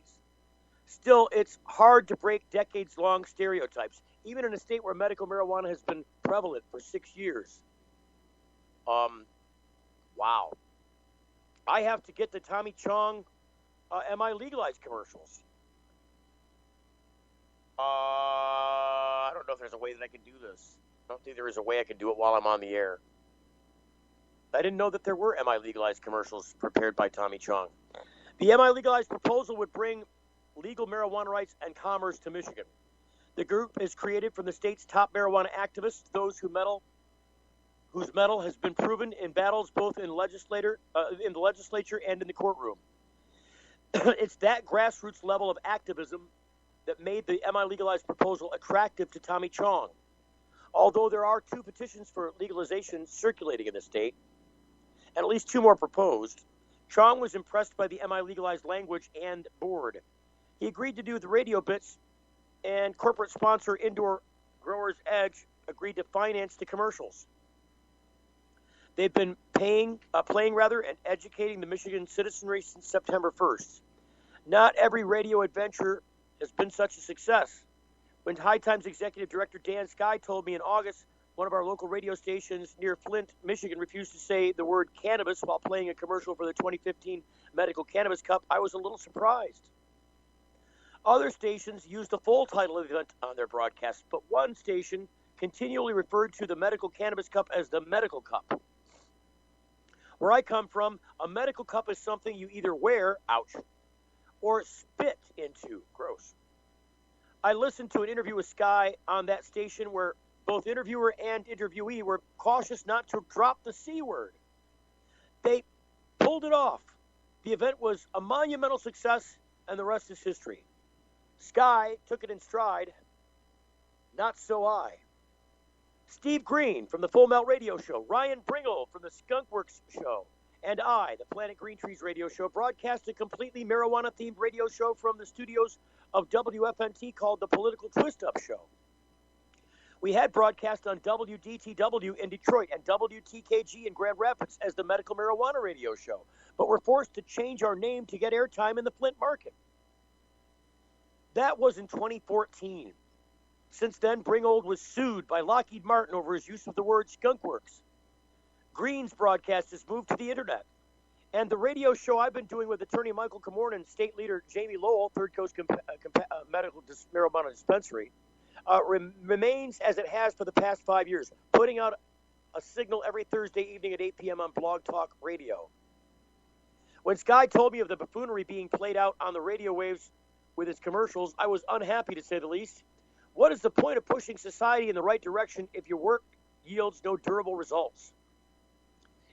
Speaker 1: Still, it's hard to break decades-long stereotypes, even in a state where medical marijuana has been prevalent for 6 years. Wow. I have to get the Tommy Chong MiLegalize commercials. I don't know if there's a way that I can do this. I don't think there is a way I can do it while I'm on the air. I didn't know that there were MiLegalize commercials prepared by Tommy Chong. The MiLegalize proposal would bring legal marijuana rights and commerce to Michigan. The group is created from the state's top marijuana activists, those whose mettle has been proven in battles both in the legislature and in the courtroom. It's that grassroots level of activism that made the MiLegalize proposal attractive to Tommy Chong. Although there are 2 petitions for legalization circulating in the state, and at least 2 more proposed, Chong was impressed by the MiLegalize language and board. He agreed to do the radio bits, and corporate sponsor Indoor Growers Edge agreed to finance the commercials. They've been playing and educating the Michigan citizenry since September 1st. Not every radio adventure has been such a success. When High Times Executive Director Dan Skye told me in August one of our local radio stations near Flint, Michigan, refused to say the word cannabis while playing a commercial for the 2015 Medical Cannabis Cup, I was a little surprised. Other stations used the full title of the event on their broadcasts, but one station continually referred to the Medical Cannabis Cup as the Medical Cup. Where I come from, a medical cup is something you either wear, ouch, or spit into, gross. I listened to an interview with Sky on that station where both interviewer and interviewee were cautious not to drop the C word. They pulled it off. The event was a monumental success, and the rest is history. Sky took it in stride. Not so I. Steve Green from the Full Melt Radio Show, Ryan Bringle from the Skunkworks Show, and I, the Planet Green Trees Radio Show, broadcast a completely marijuana-themed radio show from the studios of WFNT called the Political Twist-Up Show. We had broadcast on WDTW in Detroit and WTKG in Grand Rapids as the Medical Marijuana Radio Show, but were forced to change our name to get airtime in the Flint market. That was in 2014. Since then, Bringold was sued by Lockheed Martin over his use of the word skunkworks. Green's broadcast has moved to the internet. And the radio show I've been doing with attorney Michael Comorn and state leader Jamie Lowell, Third Coast Medical Marijuana Dispensary, remains as it has for the past 5 years, putting out a signal every Thursday evening at 8 p.m. on Blog Talk Radio. When Sky told me of the buffoonery being played out on the radio waves with its commercials, I was unhappy, to say the least. What is the point of pushing society in the right direction if your work yields no durable results?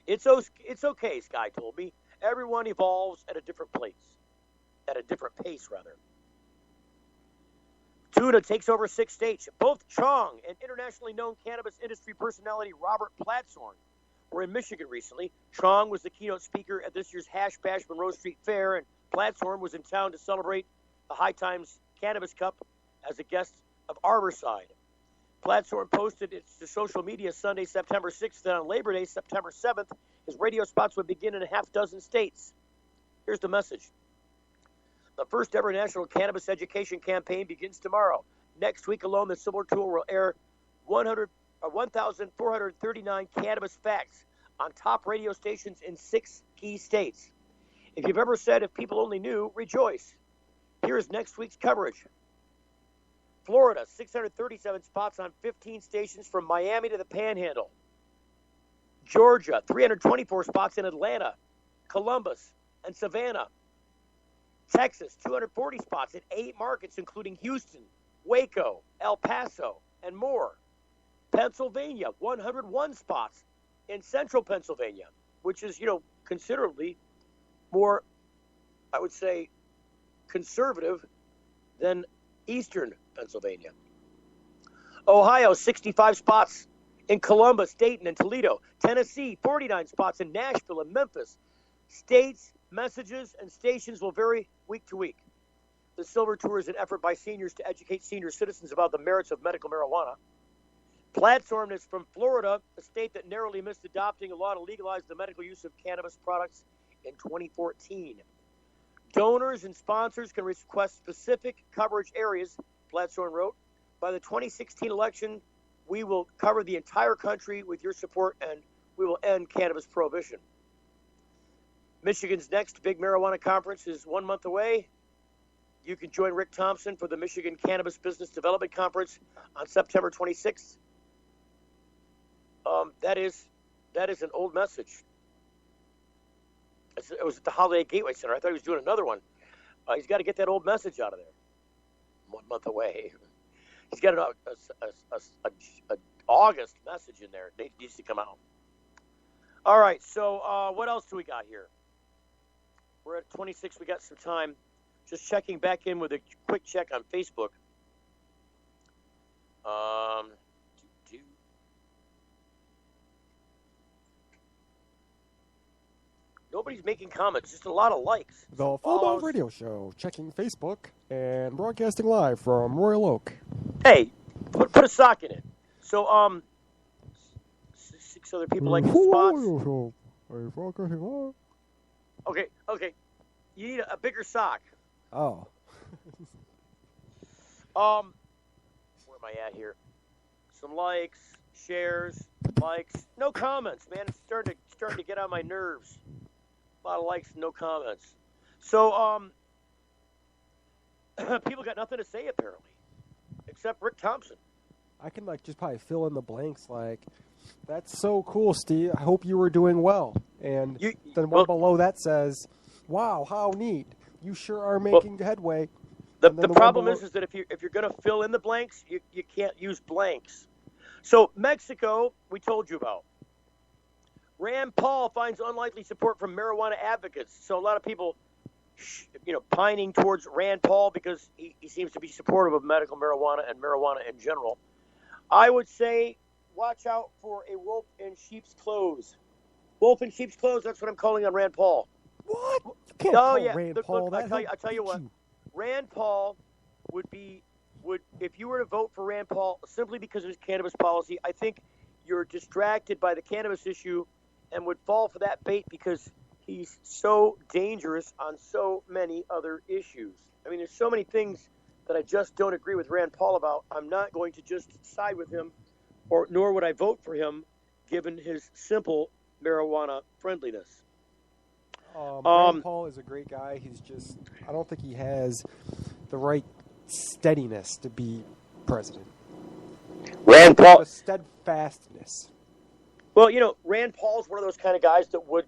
Speaker 1: It's okay, Sky told me. Everyone evolves at a different pace. Tuna takes over 6 states. Both Chong and internationally known cannabis industry personality Robert Platshorn were in Michigan recently. Chong was the keynote speaker at this year's Hash Bash Monroe Street Fair, and Platshorn was in town to celebrate the High Times Cannabis Cup as a guest of Arborside. Platshorn posted it to social media Sunday, September 6th, and on Labor Day, September 7th, his radio spots would begin in a half-dozen states. Here's the message. The first ever national cannabis education campaign begins tomorrow. Next week alone, the Silver Tour will air 1,439 cannabis facts on top radio stations in 6 key states. If you've ever said, if people only knew, rejoice. Here is next week's coverage. Florida, 637 spots on 15 stations from Miami to the Panhandle. Georgia, 324 spots in Atlanta, Columbus, and Savannah. Texas, 240 spots in 8 markets, including Houston, Waco, El Paso, and more. Pennsylvania, 101 spots in central Pennsylvania, which is, considerably more, I would say, conservative than eastern Pennsylvania. Ohio, 65 spots in Columbus, Dayton, and Toledo. Tennessee, 49 spots in Nashville and Memphis. States, messages, and stations will vary week to week. The Silver Tour is an effort by seniors to educate senior citizens about the merits of medical marijuana. Platshorn is from Florida, a state that narrowly missed adopting a law to legalize the medical use of cannabis products in 2014. Donors and sponsors can request specific coverage areas, Platshorn wrote. By the 2016 election, we will cover the entire country with your support, and we will end cannabis prohibition. Michigan's next big marijuana conference is 1 month away. You can join Rick Thompson for the Michigan Cannabis Business Development Conference on September 26th. That is an old message. It was at the Holiday Gateway Center. I thought he was doing another one. He's got to get that old message out of there. 1 month away. He's got an August message in there. It needs to come out. All right, so what else do we got here? We're at 26. We got some time. Just checking back in with a quick check on Facebook. Nobody's making comments, just a lot of likes.
Speaker 3: The Full Melt Radio Show, checking Facebook and broadcasting live from Royal Oak.
Speaker 1: Hey, put a sock in it. So, 6 other people like the spots. Okay. You need a bigger sock.
Speaker 3: Oh.
Speaker 1: Where am I at here? Some likes, shares, likes, no comments, man. It's starting to get on my nerves. A lot of likes, no comments. So, people got nothing to say apparently, except Rick Thompson.
Speaker 3: I can just probably fill in the blanks like, that's so cool, Steve. I hope you were doing well. And then one below that says, wow, how neat. You sure are making headway.
Speaker 1: The problem is that if you're going to fill in the blanks, you can't use blanks. So Mexico, we told you about. Rand Paul finds unlikely support from marijuana advocates. So a lot of people, pining towards Rand Paul because he seems to be supportive of medical marijuana and marijuana in general. I would say watch out for a wolf in sheep's clothes. Wolf in sheep's clothes, that's what I'm calling on Rand Paul.
Speaker 3: What? You can't call Rand
Speaker 1: Look,
Speaker 3: Paul that.
Speaker 1: I tell you what. Rand Paul would if you were to vote for Rand Paul simply because of his cannabis policy, I think you're distracted by the cannabis issue and would fall for that bait because he's so dangerous on so many other issues. I mean, there's so many things that I just don't agree with Rand Paul about. I'm not going to just side with him, nor would I vote for him given his simple marijuana friendliness.
Speaker 3: Rand Paul is a great guy. He's just, I don't think he has the right steadiness to be president.
Speaker 1: Rand Paul.
Speaker 3: The steadfastness.
Speaker 1: Well, Rand Paul's one of those kind of guys that would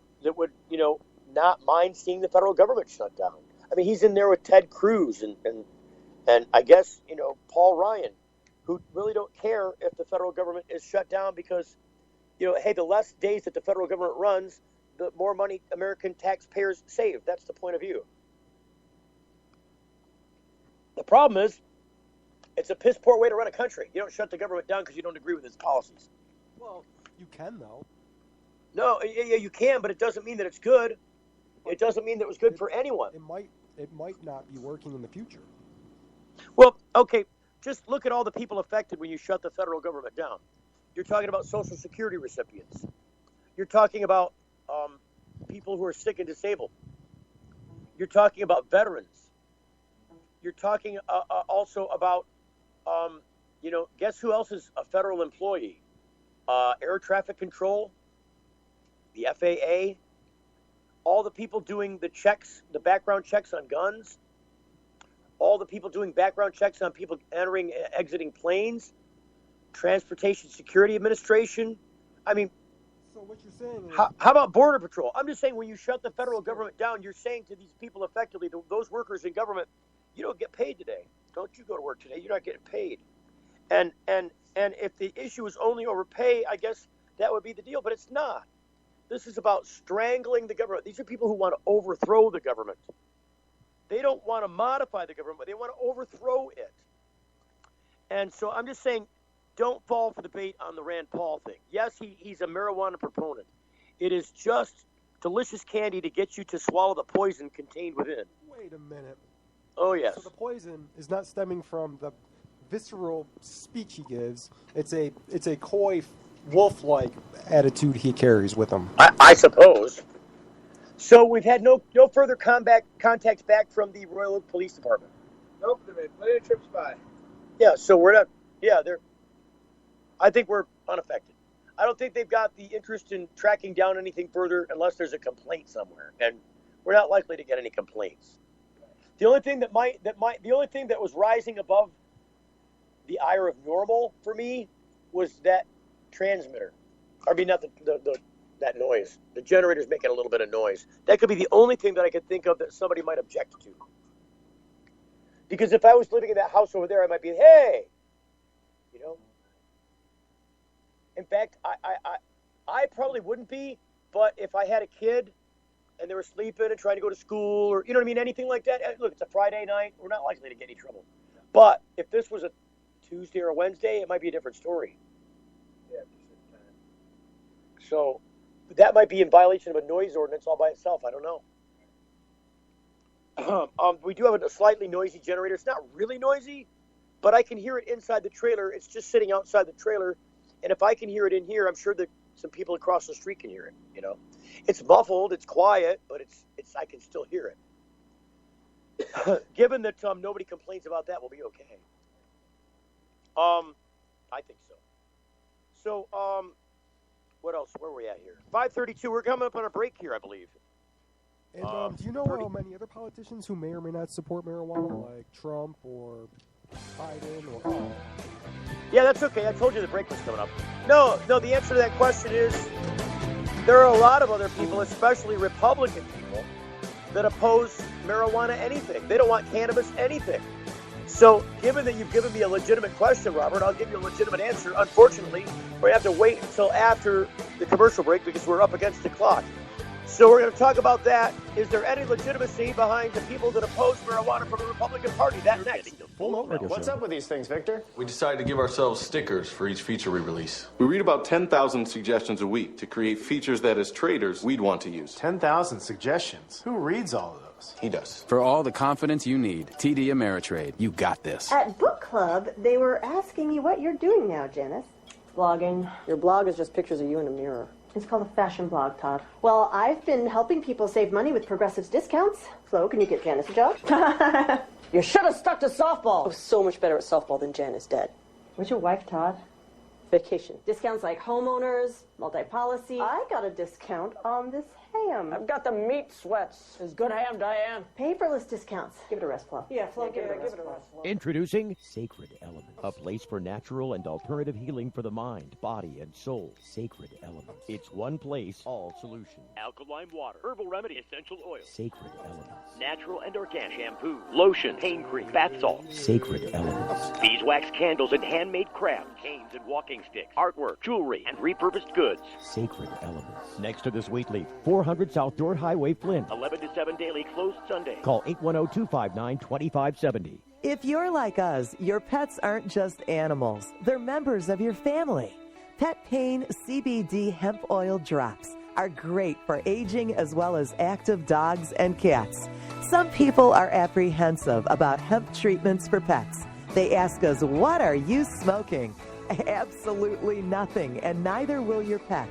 Speaker 1: not mind seeing the federal government shut down. I mean, he's in there with Ted Cruz and I guess, Paul Ryan, who really don't care if the federal government is shut down because, hey, the less days that the federal government runs, the more money American taxpayers save. That's the point of view. The problem is, it's a piss-poor way to run a country. You don't shut the government down because you don't agree with its policies.
Speaker 3: Well, you can, though.
Speaker 1: No, yeah, you can, but it doesn't mean that it's good. It doesn't mean that it was good for anyone.
Speaker 3: It might not be working in the future.
Speaker 1: Well, okay, just look at all the people affected when you shut the federal government down. You're talking about Social Security recipients. You're talking about people who are sick and disabled. You're talking about veterans. You're talking also about, guess who else is a federal employee? Air traffic control, the FAA, all the people doing the checks, the background checks on guns, all the people doing background checks on people entering and exiting planes, Transportation Security Administration. I mean,
Speaker 3: so what you're saying is,
Speaker 1: how about Border Patrol? I'm just saying when you shut the federal government down, you're saying to these people effectively, those workers in government, you don't get paid today. Don't you go to work today. You're not getting paid. And if the issue is only over pay, I guess that would be the deal, but it's not. This is about strangling the government. These are people who want to overthrow the government. They don't want to modify the government, but they want to overthrow it. And so I'm just saying, don't fall for the bait on the Rand Paul thing. Yes, he's a marijuana proponent. It is just delicious candy to get you to swallow the poison contained within.
Speaker 3: Wait a minute.
Speaker 1: Oh, yes.
Speaker 3: So the poison is not stemming from the visceral speech he gives. It's a coy, wolf-like attitude he carries with him.
Speaker 1: I suppose. So we've had no further contacts back from the Royal Oak Police Department.
Speaker 9: Nope, they've made plenty of trips by.
Speaker 1: Yeah, so we're not. Yeah, I think we're unaffected. I don't think they've got the interest in tracking down anything further unless there's a complaint somewhere, and we're not likely to get any complaints. The only thing that was rising above the ire of normal for me was that transmitter. I mean, not that noise. The generator's making a little bit of noise. That could be the only thing that I could think of that somebody might object to. Because if I was living in that house over there, I might be, hey, In fact, I probably wouldn't be, but if I had a kid and they were sleeping and trying to go to school or, you know what I mean, anything like that, look, it's a Friday night, we're not likely to get any trouble. But if this was a Tuesday or a Wednesday, it might be a different story.
Speaker 9: Yeah.
Speaker 1: So that might be in violation of a noise ordinance all by itself. I don't know. We do have a slightly noisy generator. It's not really noisy, but I can hear it inside the trailer. It's just sitting outside the trailer. And if I can hear it in here, I'm sure that some people across the street can hear it. It's muffled, it's quiet, but it's I can still hear it. Given that nobody complains about that, we'll be okay. I think so. So, what else? Where are we at here? 5:32. We're coming up on a break here, I believe.
Speaker 3: And do you know how many other politicians who may or may not support marijuana, like Trump or Biden or?
Speaker 1: Yeah, that's okay. I told you the break was coming up. No. The answer to that question is there are a lot of other people, especially Republican people, that oppose marijuana anything. They don't want cannabis anything. So, given that you've given me a legitimate question, Robert, I'll give you a legitimate answer. Unfortunately, we have to wait until after the commercial break because we're up against the clock. So we're going to talk about that. Is there any legitimacy behind the people that oppose marijuana from the Republican Party? That next.
Speaker 4: What's up with these things, Victor?
Speaker 5: We decided to give ourselves stickers for each feature we release.
Speaker 6: We read about 10,000 suggestions a week to create features that, as traders, we'd want to use.
Speaker 4: 10,000 suggestions? Who reads all of those?
Speaker 6: He does.
Speaker 21: For all the confidence you need, TD Ameritrade, you got this.
Speaker 13: At book club, they were asking me what you're doing now, Janice. Blogging. Your blog is just pictures of you in a mirror. It's called a fashion blog, Todd. Well, I've been helping people save money with Progressive's discounts. Flo, can you get Janice a job? You should have stuck to softball. I was so much better at softball than Janice dead. Where's your wife, Todd? Vacation. Discounts like homeowners, multi-policy. I got a discount on this ham. I've got the meat sweats. It's good ham, Diane. Paperless discounts. Give it a rest, Flo. Yeah, Flo, give it a rest, Flo.
Speaker 8: Introducing Sacred Element, a place for natural and alternative healing for the mind, body, and soul. Sacred Element. It's one place, all solutions.
Speaker 16: Alkaline water, herbal remedy, essential oil,
Speaker 8: Sacred Elements.
Speaker 16: natural and organic shampoo, lotion, pain cream, bath salt,
Speaker 8: Sacred Elements.
Speaker 16: beeswax candles and handmade crafts, canes and walking sticks, artwork, jewelry, and repurposed goods.
Speaker 8: Sacred Elements. Next to the Sweet Leaf, 400 South Dorr Highway, Flint.
Speaker 16: 11 to 7 daily, closed Sunday.
Speaker 8: Call 810-259-2570.
Speaker 17: If you're like us, your pets aren't just animals. They're members of your family. Pet Pain CBD hemp oil drops are great for aging as well as active dogs and cats. Some people are apprehensive about hemp treatments for pets. They ask us, what are you smoking? Absolutely nothing, and neither will your pet.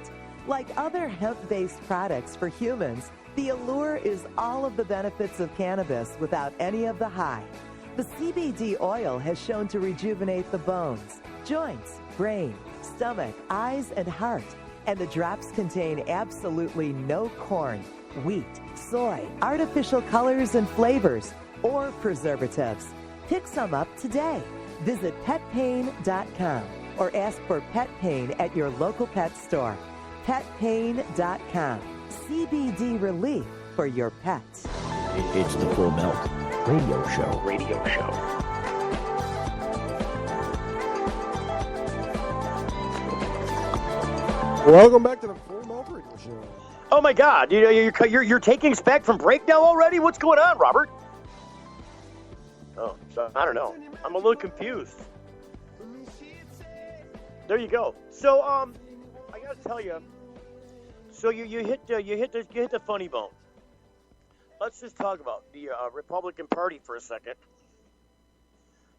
Speaker 17: Like other hemp-based products for humans, the allure is all of the benefits of cannabis without any of the high. The CBD oil has shown to rejuvenate the bones, joints, brain, stomach, eyes, and heart. And the drops contain absolutely no corn, wheat, soy, artificial colors and flavors, or preservatives. Pick some up today. Visit petpain.com or ask for Pet Pain at your local pet store. Petpain.com. CBD relief for your pets.
Speaker 8: It's the Full Melt Radio Show.
Speaker 3: Welcome back to the Full Melt Radio Show.
Speaker 1: Oh my God! You're taking us back from break now already? What's going on, Robert? Oh, so I don't know. I'm a little confused. There you go. So I gotta tell you. So you hit the funny bone. Let's just talk about the Republican Party for a second.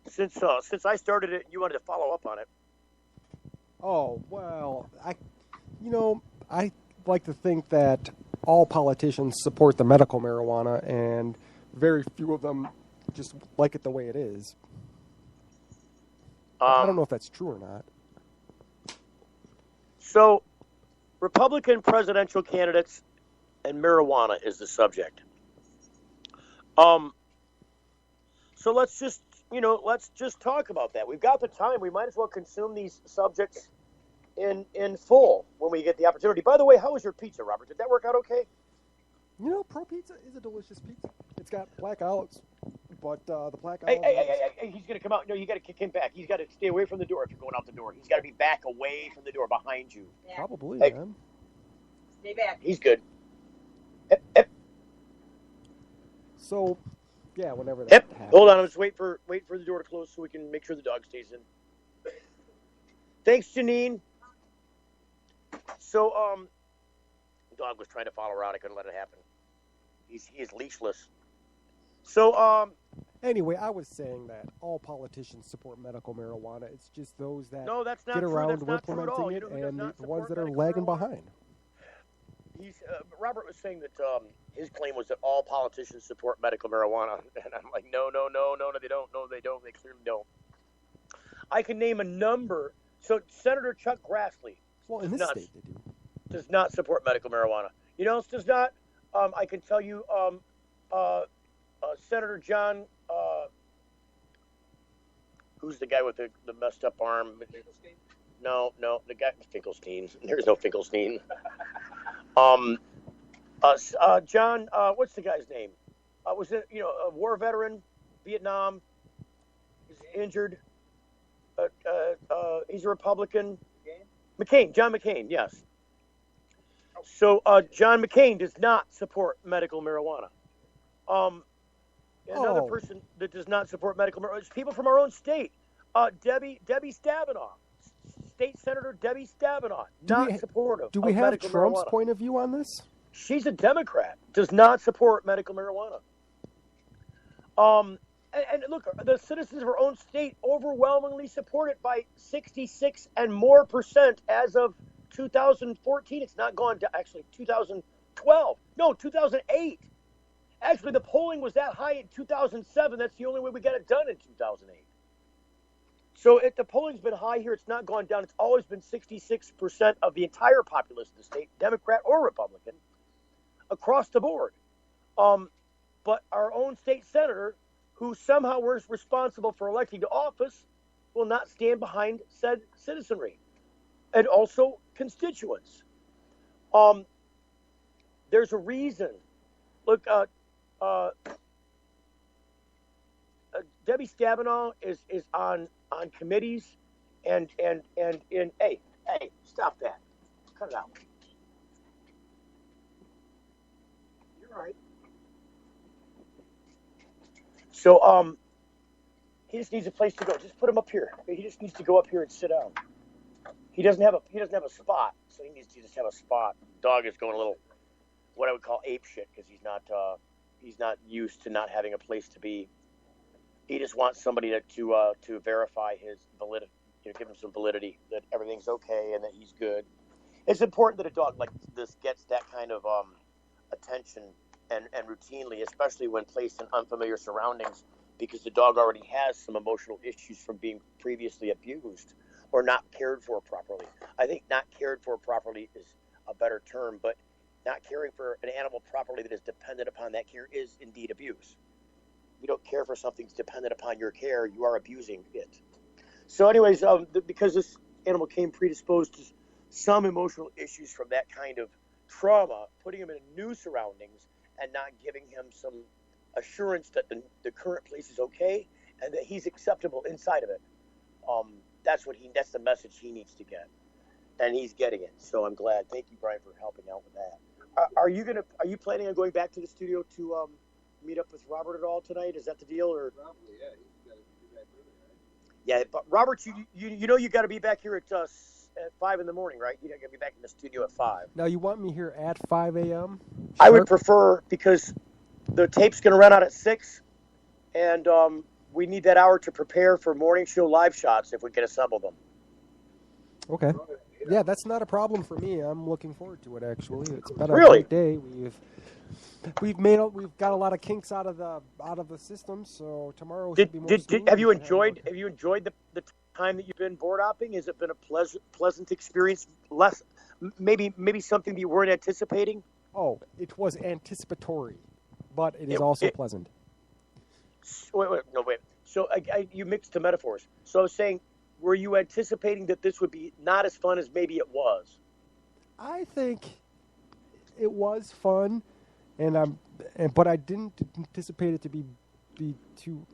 Speaker 1: Since I started it, you wanted to follow up on it.
Speaker 3: Oh, well, I like to think that all politicians support the medical marijuana, and very few of them just like it the way it is. I don't know if that's true or not.
Speaker 1: So, Republican presidential candidates and marijuana is the subject. So let's just talk about that. We've got the time. We might as well consume these subjects in full when we get the opportunity. By the way, how was your pizza, Robert? Did that work out okay?
Speaker 3: Pro Pizza is a delicious pizza. It's got blackouts, but the blackouts...
Speaker 1: Hey, he's going to come out. No, you got to kick him back. He's got to stay away from the door if you're going out the door. He's got to be back away from the door, behind you.
Speaker 3: Yeah. Probably,
Speaker 1: hey,
Speaker 3: man.
Speaker 1: Stay back. He's good.
Speaker 3: So, yeah, whenever that happens.
Speaker 1: Hold on, I'm just wait for the door to close so we can make sure the dog stays in. Thanks, Janine. So, the dog was trying to follow around. I couldn't let it happen. He is leashless. So,
Speaker 3: anyway, I was saying that all politicians support medical marijuana. It's just those that
Speaker 1: that's not
Speaker 3: get
Speaker 1: true.
Speaker 3: around
Speaker 1: That's not true at all.
Speaker 3: implementing it, and the ones that are
Speaker 1: medical
Speaker 3: lagging
Speaker 1: marijuana?
Speaker 3: behind.
Speaker 1: Robert was saying that his claim was that all politicians support medical marijuana, and I'm like, no, they don't. No, they don't. They clearly don't. I can name a number. So Senator Chuck Grassley does not support medical marijuana. You know else does not? I can tell you, Senator John, who's the guy with the messed up arm? Finkelstein? No, the guy Finkelstein. There's no Finkelstein. John, what's the guy's name? Was it a war veteran, Vietnam? He's injured. He's a Republican. John McCain, yes. So John McCain does not support medical marijuana. Another person that does not support medical marijuana is people from our own state. Debbie Stabenow, State Senator Debbie Stabenow, not supportive.
Speaker 3: Do we
Speaker 1: of
Speaker 3: have
Speaker 1: medical
Speaker 3: Trump's
Speaker 1: marijuana.
Speaker 3: point of view on this?
Speaker 1: She's a Democrat, does not support medical marijuana. And look, the citizens of our own state overwhelmingly support it by 66% and more as of 2014. It's not gone to actually 2012. No, 2008. Actually, the polling was that high in 2007. That's the only way we got it done in 2008. So the polling's been high here. It's not gone down. It's always been 66% of the entire populace of the state, Democrat or Republican, across the board. But our own state senator, who somehow was responsible for electing to office, will not stand behind said citizenry and also constituents. There's a reason. Look, Debbie Stabenow is on committees and hey, stop that. Cut it out. You're right. So he just needs a place to go. Just put him up here. He just needs to go up here and sit down. He doesn't have a spot, so he needs to just have a spot. Dog is going a little, what I would call ape shit, because he's not used to not having a place to be. He just wants somebody to verify his validity, give him some validity that everything's okay and that he's good. It's important that a dog like this gets that kind of attention and routinely, especially when placed in unfamiliar surroundings, because the dog already has some emotional issues from being previously abused or not cared for properly. I think not cared for properly is a better term, but not caring for an animal properly that is dependent upon that care is indeed abuse. If you don't care for something that's dependent upon your care, you are abusing it. So anyways, because this animal came predisposed to some emotional issues from that kind of trauma, putting him in new surroundings and not giving him some assurance that the current place is okay and that he's acceptable inside of it. That's the message he needs to get, and he's getting it. So I'm glad. Thank you, Brian, for helping out with that. Are you planning on going back to the studio to meet up with Robert at all tonight? Is that the deal, or? Probably, yeah. He's got to be back early, right? Yeah, but Robert, you got to be back here at 5 in the morning, right? You got to be back in the studio at 5.
Speaker 3: Now you want me here at 5 a.m.?
Speaker 1: I would prefer, because the tape's going to run out at 6, and we need that hour to prepare for morning show live shots if we can assemble them.
Speaker 3: Okay. Yeah, that's not a problem for me. I'm looking forward to it. Actually, it's been a great day. We've got a lot of kinks out of the system. So tomorrow should be more smooth.
Speaker 1: Have you enjoyed the time that you've been board hopping? Has it been a pleasant experience? Maybe something that you weren't anticipating?
Speaker 3: Oh, it was anticipatory, but it is also pleasant.
Speaker 1: Wait. So you mixed the metaphors. So I was saying, were you anticipating that this would be not as fun as maybe it was?
Speaker 3: I think it was fun, but I didn't anticipate it to be too.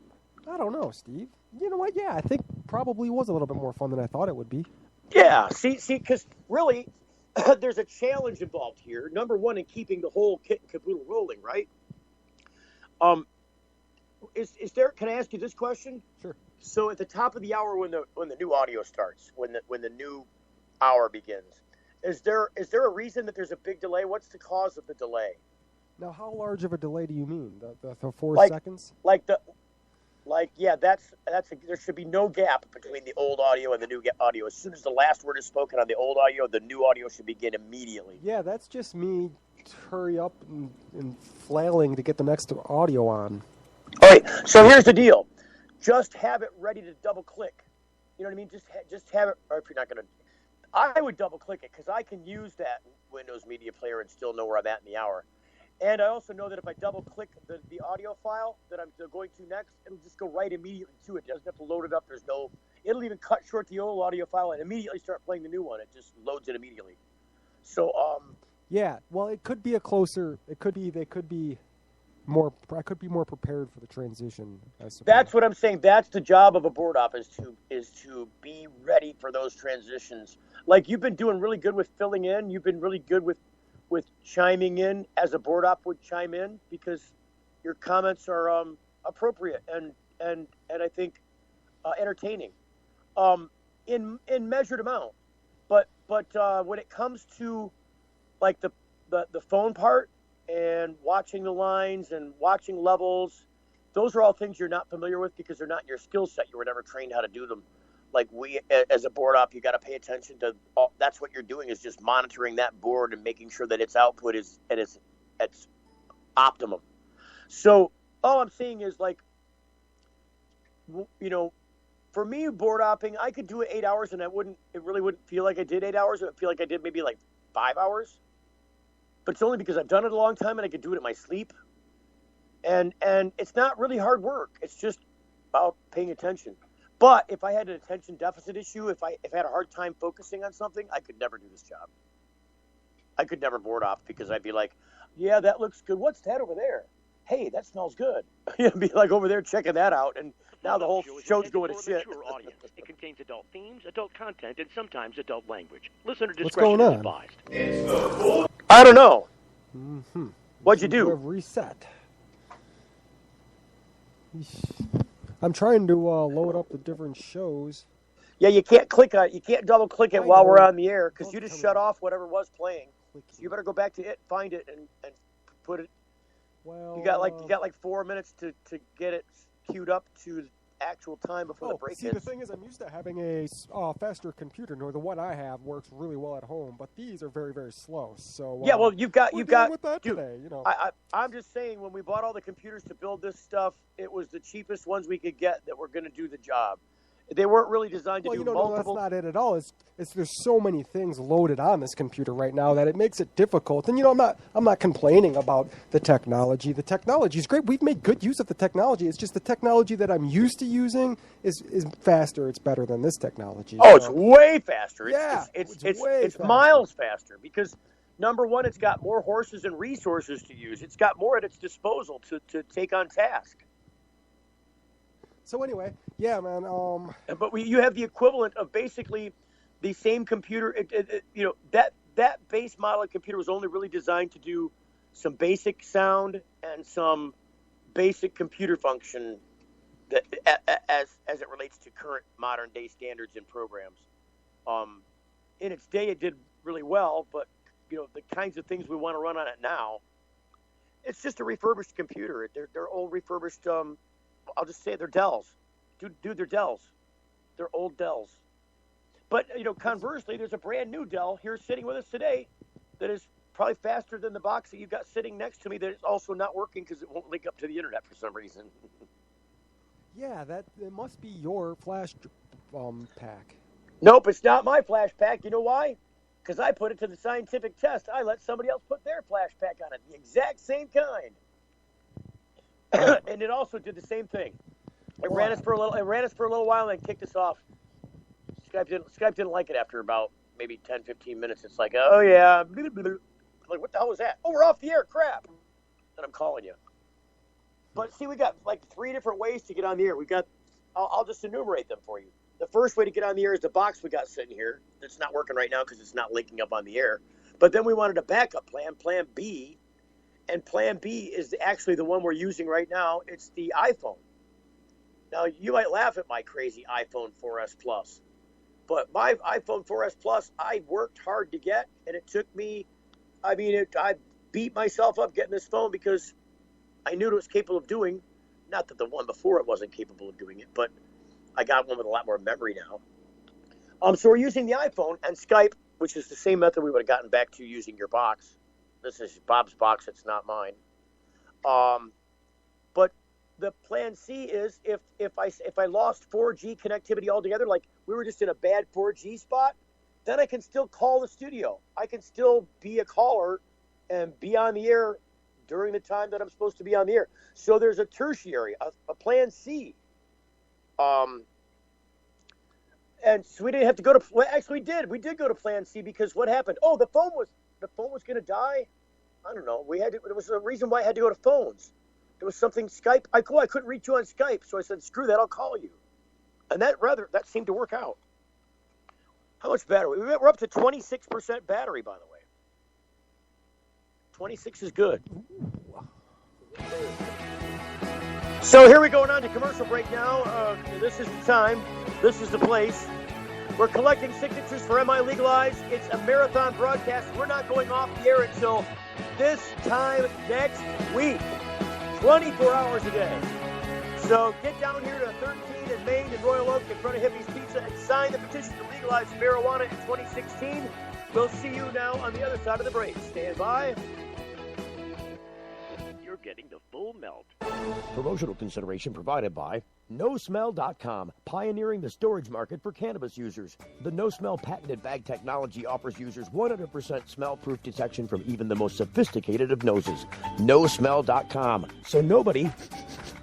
Speaker 3: I don't know, Steve. You know what? Yeah, I think probably was a little bit more fun than I thought it would be.
Speaker 1: Yeah. See, because really, there's a challenge involved here. Number one, in keeping the whole kit and caboodle rolling, right? Is there? Can I ask you this question?
Speaker 3: Sure.
Speaker 1: So at the top of the hour, when the new audio starts, when the new hour begins, is there a reason that there's a big delay? What's the cause of the delay?
Speaker 3: Now, how large of a delay do you mean? The 4 seconds?
Speaker 1: There should be no gap between the old audio and the new audio. As soon as the last word is spoken on the old audio, the new audio should begin immediately.
Speaker 3: Yeah, that's just me hurry up and flailing to get the next audio on.
Speaker 1: All right, so here's the deal. Just have it ready to double click You know what I mean? Just have it, or if you're not going to, I would double click it because I can use that Windows Media Player and still know where I'm at in the hour. And I also know that if I double click the audio file that I'm going to next, it'll just go right immediately to it. It doesn't have to load it up. It'll even cut short the old audio file and immediately start playing the new one. It just loads it immediately. So,
Speaker 3: yeah, well, it could be I could be more prepared for the transition, I suppose.
Speaker 1: That's what I'm saying. That's the job of a board op is to be ready for those transitions. Like you've been doing really good with filling in. You've been really good with chiming in as a board op would chime in because your comments are appropriate and I think entertaining in measured amount. But when it comes to like the phone part and watching the lines and watching levels, those are all things you're not familiar with because they're not in your skill set. You were never trained how to do them. Like we, as a board op, you got to pay attention to that's what you're doing is just monitoring that board and making sure that its output is at its optimum. So all I'm saying is like, you know, for me, board opping, I could do it 8 hours and it really wouldn't feel like I did 8 hours. It would feel like I did maybe like 5 hours. But it's only because I've done it a long time and I could do it in my sleep. And it's not really hard work. It's just about paying attention. But if I had an attention deficit issue, if I had a hard time focusing on something, I could never do this job. I could never board op because I'd be like, yeah, that looks good. What's that over there? Hey, that smells good. You'd be like over there checking that out. And now the whole show's going to shit.
Speaker 16: Audience. It contains adult themes, adult content, and sometimes adult language. Listener discretion is advised.
Speaker 1: I don't know.
Speaker 3: Mm-hmm.
Speaker 1: What'd you do?
Speaker 3: Reset. I'm trying to load up the different shows.
Speaker 1: Yeah, you can't double click it while we're on the air because you just shut off whatever was playing. So you better go back to it, find it, and put it.
Speaker 3: Well,
Speaker 1: you got like 4 minutes to get it queued up to the actual time before the break.
Speaker 3: See, the thing is, I'm used to having a faster computer. No, the one I have works really well at home, but these are very, very slow. So
Speaker 1: yeah, well, you've got
Speaker 3: with that
Speaker 1: dude,
Speaker 3: today. You know,
Speaker 1: I'm just saying when we bought all the computers to build this stuff, it was the cheapest ones we could get that were going to do the job. They weren't really designed to do multiple.
Speaker 3: No, that's not it at all. It's there's so many things loaded on this computer right now that it makes it difficult. And I'm not complaining about the technology. The technology is great. We've made good use of the technology. It's just the technology that I'm used to using is faster. It's better than this technology.
Speaker 1: Oh, it's way faster.
Speaker 3: It's
Speaker 1: miles faster because number one, it's got more horses and resources to use. It's got more at its disposal to take on task.
Speaker 3: So anyway, yeah, man.
Speaker 1: But you have the equivalent of basically the same computer. That base model of computer was only really designed to do some basic sound and some basic computer function that as it relates to current modern day standards and programs. In its day, it did really well, but the kinds of things we want to run on it now, it's just a refurbished computer. They're old refurbished. I'll just say they're Dells. Dude, they're Dells. They're old Dells. But, conversely, there's a brand new Dell here sitting with us today that is probably faster than the box that you've got sitting next to me that is also not working because it won't link up to the internet for some reason.
Speaker 3: Yeah, it must be your flash pack.
Speaker 1: Nope, it's not my flash pack. You know why? Because I put it to the scientific test. I let somebody else put their flash pack on it, the exact same kind. And it also did the same thing. It ran us for a little while and then kicked us off. Skype didn't like it after about maybe 10, 15 minutes. It's like, oh yeah, I'm like, what the hell was that? Oh, we're off the air, crap. And I'm calling you. But see, we got like 3 different ways to get on the air. I'll just enumerate them for you. The first way to get on the air is the box we got sitting here. It's not working right now because it's not linking up on the air. But then we wanted a backup plan, Plan B. And Plan B is actually the one we're using right now. It's the iPhone. Now, you might laugh at my crazy iPhone 4S Plus. But my iPhone 4S Plus, I worked hard to get. And it took me, I beat myself up getting this phone because I knew it was capable of doing. Not that the one before it wasn't capable of doing it, but I got one with a lot more memory now. So we're using the iPhone and Skype, which is the same method we would have gotten back to using your box. This is Bob's box. It's not mine. But the plan C is if I lost 4G connectivity altogether, like we were just in a bad 4G spot, then I can still call the studio. I can still be a caller and be on the air during the time that I'm supposed to be on the air. So there's a tertiary, a plan C. And so we didn't have to go to. Well, actually, we did. We did go to plan C because what happened? Oh, the phone was going to die. I don't know. There was a reason why I had to go to phones. There was something Skype. I couldn't reach you on Skype, so I said, "Screw that, I'll call you." And that seemed to work out. How much battery? We're up to 26% battery, by the way. 26 is good. So here we're going on to commercial break now. This is the time. This is the place. We're collecting signatures for MiLegalize. It's a marathon broadcast. We're not going off the air until this time next week. 24 hours a day. So get down here to 13 in Maine and Royal Oak in front of Hippie's Pizza and sign the petition to legalize marijuana in 2016. We'll see you now on the other side of the break. Stand by.
Speaker 16: You're getting the full melt.
Speaker 8: Promotional consideration provided by NoSmell.com, pioneering the storage market for cannabis users. The NoSmell patented bag technology offers users 100% smell-proof detection from even the most sophisticated of noses. NoSmell.com, so nobody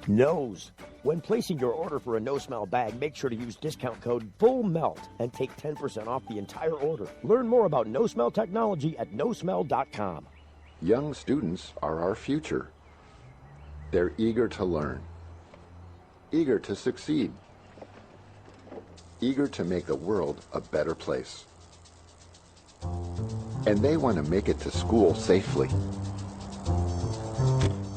Speaker 8: knows. When placing your order for a NoSmell bag, make sure to use discount code FULLMELT and take 10% off the entire order. Learn more about NoSmell technology at NoSmell.com.
Speaker 12: Young students are our future. They're eager to learn, eager to succeed, eager to make the world a better place. And they want to make it to school safely.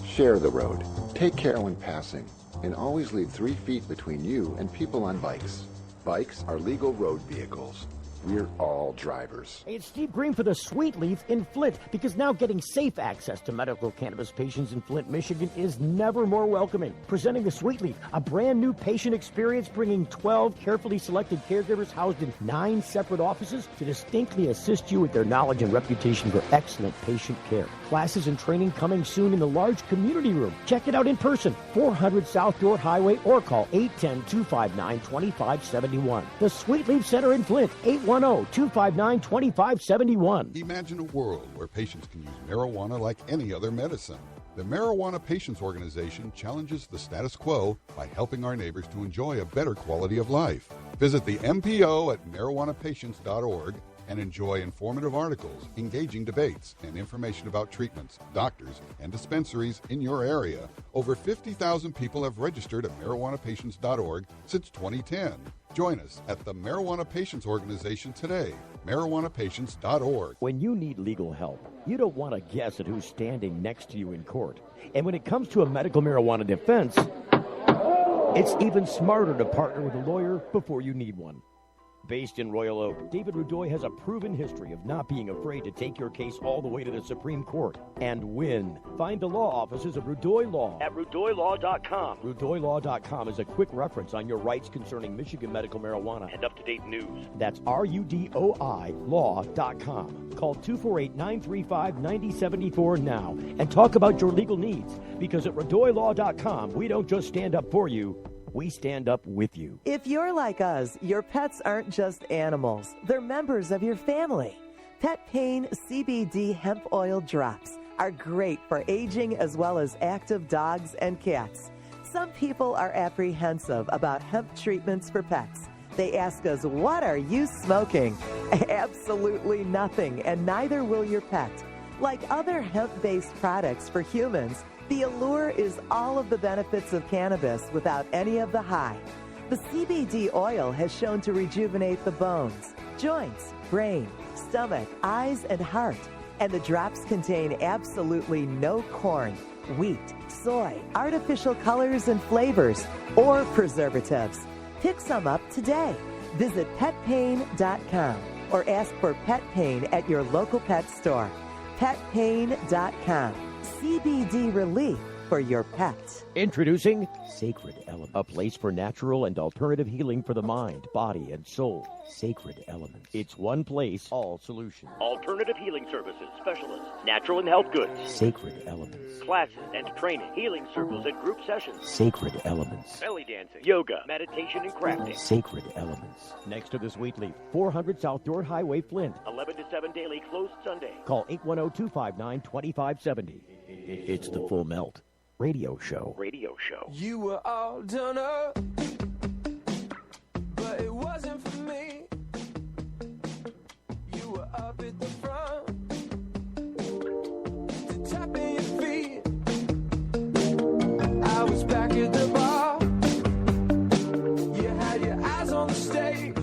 Speaker 12: Share the road, take care when passing, and always leave 3 feet between you and people on bikes. Bikes are legal road vehicles. We're all drivers.
Speaker 8: Hey, it's Steve Green for the Sweet Leaf in Flint, because now getting safe access to medical cannabis patients in Flint, Michigan is never more welcoming. Presenting the Sweet Leaf, a brand new patient experience bringing 12 carefully selected caregivers housed in 9 separate offices to distinctly assist you with their knowledge and reputation for excellent patient care. Classes and training coming soon in the large community room. Check it out in person, 400 South York Highway, or call 810-259-2571. The Sweet Leaf Center in Flint, 810-259-2571.
Speaker 19: Imagine a world where patients can use marijuana like any other medicine. The Marijuana Patients Organization challenges the status quo by helping our neighbors to enjoy a better quality of life. Visit the MPO at marijuanapatients.org and enjoy informative articles, engaging debates, and information about treatments, doctors, and dispensaries in your area. Over 50,000 people have registered at marijuanapatients.org since 2010. Join us at the Marijuana Patients Organization today, marijuanapatients.org.
Speaker 8: When you need legal help, you don't want to guess at who's standing next to you in court. And when it comes to a medical marijuana defense, it's even smarter to partner with a lawyer before you need one. Based in Royal Oak, David Rudoy has a proven history of not being afraid to take your case all the way to the Supreme Court and win. Find the law offices of Rudoy Law
Speaker 16: at RudoyLaw.com.
Speaker 8: RudoyLaw.com is a quick reference on your rights concerning Michigan medical marijuana
Speaker 16: and up-to-date news.
Speaker 8: That's RUDOI Law.com. Call 248-935-9074 now and talk about your legal needs, because at RudoyLaw.com, we don't just stand up for you, we stand up with you.
Speaker 17: If you're like us, your pets aren't just animals. They're members of your family. Pet Pain CBD hemp oil drops are great for aging as well as active dogs and cats. Some people are apprehensive about hemp treatments for pets. They ask us, what are you smoking? Absolutely nothing, and neither will your pet. Like other hemp-based products for humans, the allure is all of the benefits of cannabis without any of the high. The CBD oil has shown to rejuvenate the bones, joints, brain, stomach, eyes, and heart. And the drops contain absolutely no corn, wheat, soy, artificial colors and flavors, or preservatives. Pick some up today. Visit petpain.com or ask for Pet Pain at your local pet store. Petpain.com. CBD relief for your pet.
Speaker 8: Introducing Sacred Elements, a place for natural and alternative healing for the mind, body, and soul. Sacred Elements. It's one place, all solutions.
Speaker 16: Alternative healing services, specialists, natural and health goods.
Speaker 8: Sacred Elements.
Speaker 16: Classes and training, healing circles and group sessions.
Speaker 8: Sacred Elements.
Speaker 16: Belly dancing, yoga, meditation, and crafting.
Speaker 8: Sacred Elements. Next to the Sweet Leaf, 400 South Dorr Highway, Flint.
Speaker 16: 11 to 7 daily, closed Sunday.
Speaker 8: Call 810-259-2570. It's the Full Melt Radio Show.
Speaker 16: Radio show.
Speaker 14: You were all done up, but it wasn't for me. You were up at the front, to tapping your feet. I was back at the bar. You had your eyes on the stage.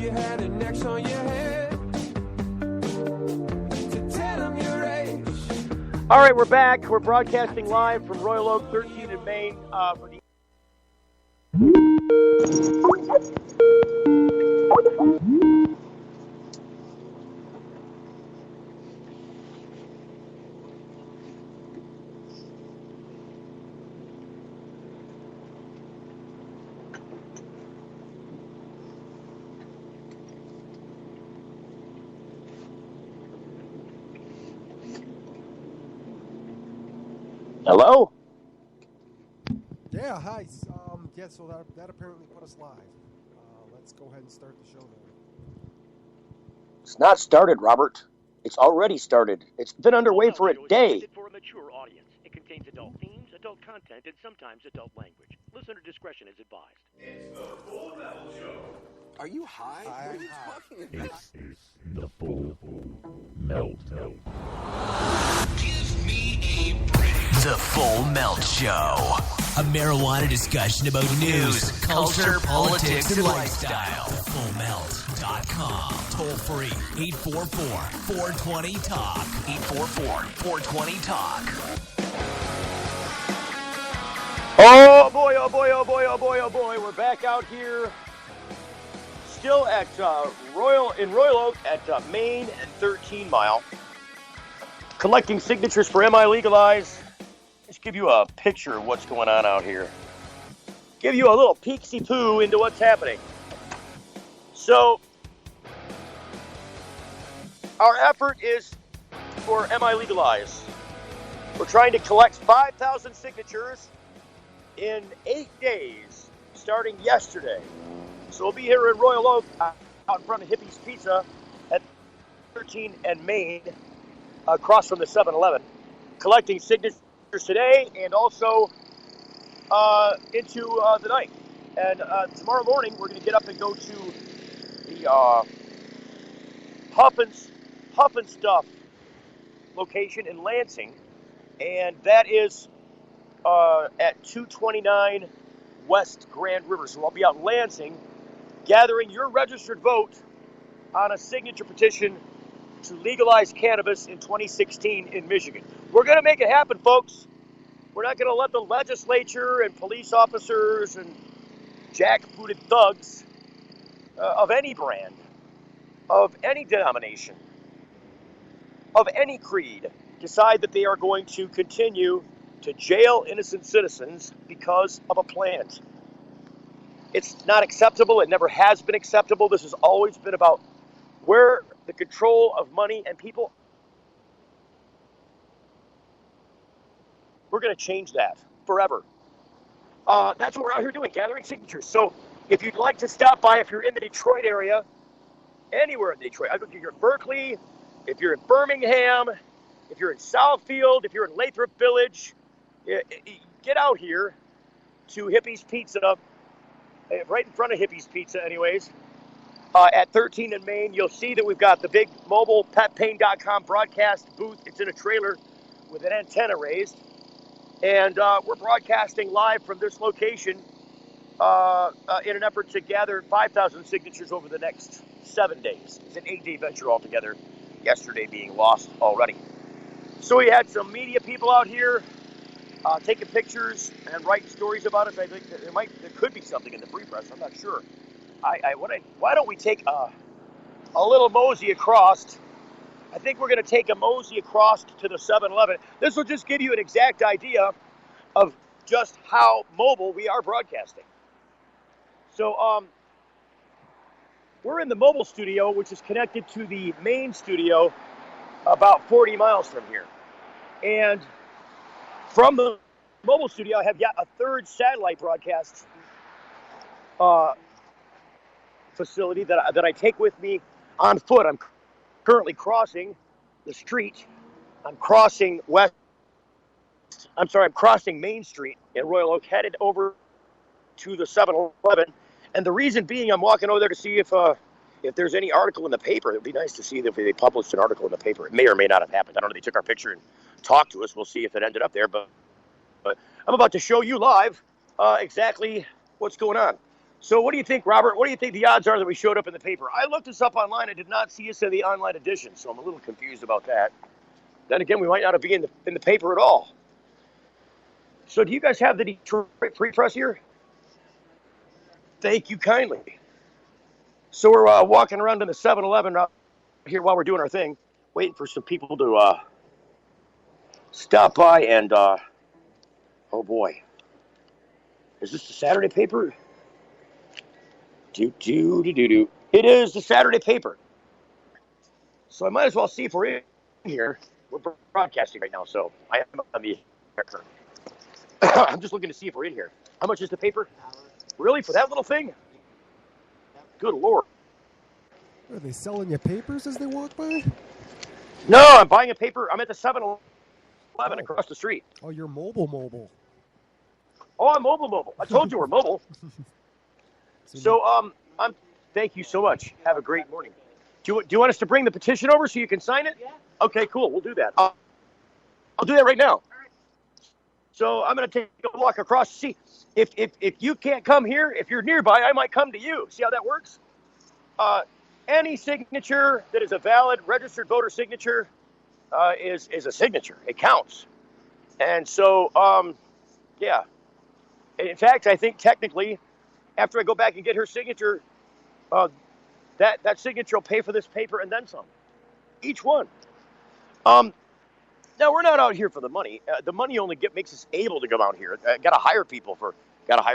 Speaker 14: You had an X on your head to tell them your age.
Speaker 1: All right, we're back. We're broadcasting live from Royal Oak, 13 in Maine. For the Hello?
Speaker 3: Yeah, hi. So that apparently put us live. Let's go ahead and start the show then.
Speaker 1: It's not started, Robert. It's already started. It's been underway for a day.
Speaker 16: For a mature audience. It contains adult themes, adult content, and sometimes adult language. Listener discretion is advised.
Speaker 10: It's the Full Metal Show. Are you high? What are you talking about?
Speaker 8: It's the Full Melt.
Speaker 20: The Full Melt Show. A marijuana discussion about news, culture, politics, and lifestyle. FullMelt.com. Toll free. 844-420-TALK. 844-420-TALK.
Speaker 1: Oh boy, oh boy, oh boy, oh boy, oh boy. We're back out here. Still at Royal Oak at Main and 13 Mile. Collecting signatures for MiLegalize. Just give you a picture of what's going on out here. Give you a little peeksy-poo into what's happening. So, our effort is for MiLegalize. We're trying to collect 5,000 signatures in 8 days, starting yesterday. So we'll be here in Royal Oak, out in front of Hippie's Pizza at 13 and Main, across from the 7-Eleven, collecting signatures today and also into the night. And tomorrow morning, we're going to get up and go to the Huff and Stuff location in Lansing, and that is at 229 West Grand River. So I'll be out in Lansing gathering your registered vote on a signature petition to legalize cannabis in 2016 in Michigan. We're going to make it happen, folks. We're not going to let the legislature and police officers and jackbooted thugs of any brand, of any denomination, of any creed, decide that they are going to continue to jail innocent citizens because of a plant. It's not acceptable. It never has been acceptable. This has always been about where the control of money and people. We're going to change that forever. That's what we're out here doing, gathering signatures. So if you'd like to stop by, if you're in the Detroit area, anywhere in Detroit, if you're in Berkeley, if you're in Birmingham, if you're in Southfield, if you're in Lathrop Village, get out here to Hippie's Pizza, right in front of Hippie's Pizza anyways, at 13 in Main. You'll see that we've got the big mobile petpain.com broadcast booth. It's in a trailer with an antenna raised. And we're broadcasting live from this location in an effort to gather 5,000 signatures over the next 7 days. It's an 8-day venture altogether, yesterday being lost already. So we had some media people out here taking pictures and writing stories about us. I think there could be something in the Free Press. I'm not sure. Why don't we take a little mosey across I think we're going to take a mosey across to the 7-Eleven. This will just give you an exact idea of just how mobile we are broadcasting. So we're in the mobile studio, which is connected to the main studio about 40 miles from here. And from the mobile studio, I have yet a third satellite broadcast facility that I take with me on foot. I'm currently crossing the street. I'm crossing Main Street in Royal Oak, headed over to the 7-Eleven. And the reason being, I'm walking over there to see if there's any article in the paper. It would be nice to see if they published an article in the paper. It may or may not have happened. I don't know. They took our picture and talked to us. We'll see if it ended up there. But I'm about to show you live exactly what's going on. So what do you think, Robert? What do you think the odds are that we showed up in the paper? I looked this up online. I did not see us in the online edition, so I'm a little confused about that. Then again, we might not be in the paper at all. So do you guys have the Detroit Free Press here? Thank you kindly. So we're walking around in the 7-Eleven here while we're doing our thing, waiting for some people to stop by and, oh boy. Is this the Saturday paper? It is the Saturday paper. So I might as well see if we're in here. We're broadcasting right now, so I am on the air. I'm just looking to see if we're in here. How much is the paper? Really? For that little thing? Good Lord.
Speaker 3: Are they selling you papers as they walk by?
Speaker 1: No, I'm buying a paper. I'm at the 7-Eleven across the street.
Speaker 3: Oh, you're mobile.
Speaker 1: Oh, I'm mobile. I told you we're mobile. So, thank you so much. Have a great morning. Do you want us to bring the petition over so you can sign it? Yeah. Okay, cool. We'll do that. I'll do that right now. So I'm going to take a walk across. See, if you can't come here, if you're nearby, I might come to you. See how that works? Any signature that is a valid registered voter signature is a signature. It counts. And so, yeah. In fact, I think technically, after I go back and get her signature, that signature will pay for this paper and then some. Each one. Now, we're not out here for the money. The money only makes us able to come out here. Got to hire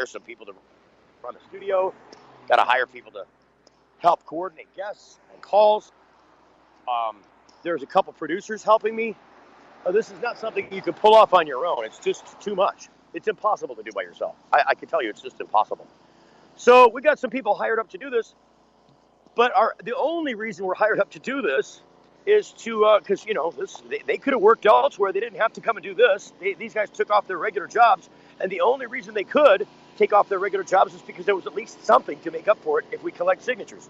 Speaker 1: some people to run the studio. Got to hire people to help coordinate guests and calls. There's a couple producers helping me. This is not something you can pull off on your own. It's just too much. It's impossible to do by yourself. I can tell you, it's just impossible. So we got some people hired up to do this. But the only reason we're hired up to do this is to, because, they could have worked elsewhere. They didn't have to come and do this. These guys took off their regular jobs. And the only reason they could take off their regular jobs is because there was at least something to make up for it if we collect signatures.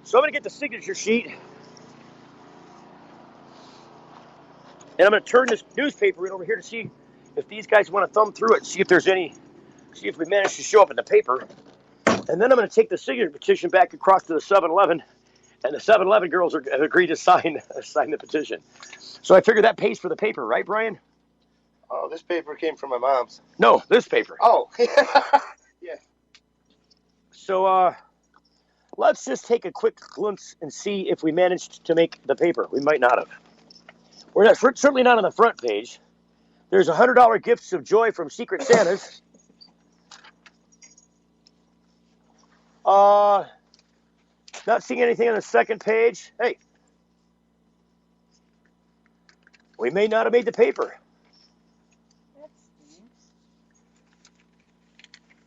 Speaker 1: So I'm going to get the signature sheet. And I'm going to turn this newspaper in over here to see if these guys want to thumb through it, see if we manage to show up in the paper. And then I'm going to take the signature petition back across to the 7-Eleven. And the 7-Eleven girls have agreed to sign the petition. So I figure that pays for the paper, right, Brian?
Speaker 7: Oh, this paper came from my mom's.
Speaker 1: No, this paper.
Speaker 7: Oh, yeah.
Speaker 1: So let's just take a quick glimpse and see if we managed to make the paper. We might not have. We're certainly not on the front page. There's $100 gifts of joy from Secret Santas. Not seeing anything on the second page. Hey, we may not have made the paper.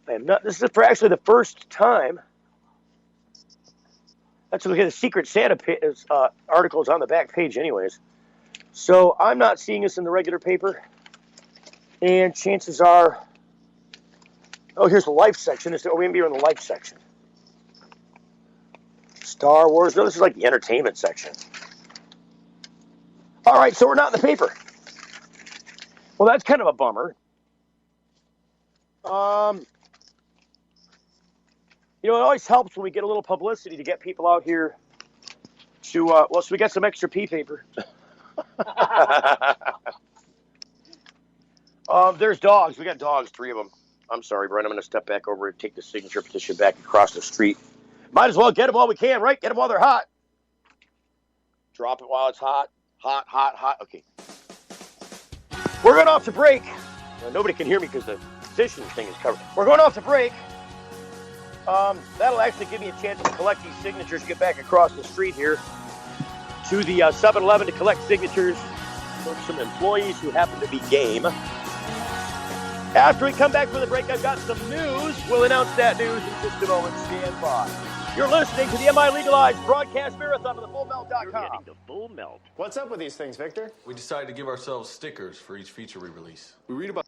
Speaker 1: This is for actually the first time. Let's look at the Secret Santa articles on the back page anyways. So I'm not seeing this in the regular paper. And chances are, here's the life section. We may be in the life section. Star Wars. No, this is like the entertainment section. All right, so we're not in the paper. Well, that's kind of a bummer. It always helps when we get a little publicity to get people out here to, so we got some extra pea paper. There's dogs. We got dogs, 3 of them. I'm sorry, Brian. I'm going to step back over and take the signature petition back across the street. Might as well get them while we can, right? Get them while they're hot. Drop it while it's hot. Hot, hot, hot. Okay. We're going off to break. Well, nobody can hear me because the position thing is covered. We're going off to break. That'll actually give me a chance to collect these signatures, get back across the street here to the 7-Eleven to collect signatures from some employees who happen to be game. After we come back from the break, I've got some news. We'll announce that news in just a moment. Stand by. You're listening to the MiLegalize broadcast marathon on the FullMelt.com.
Speaker 16: You're getting the Full Melt.
Speaker 4: What's up with these things, Victor?
Speaker 5: We decided to give ourselves stickers for each feature we release.
Speaker 6: We read about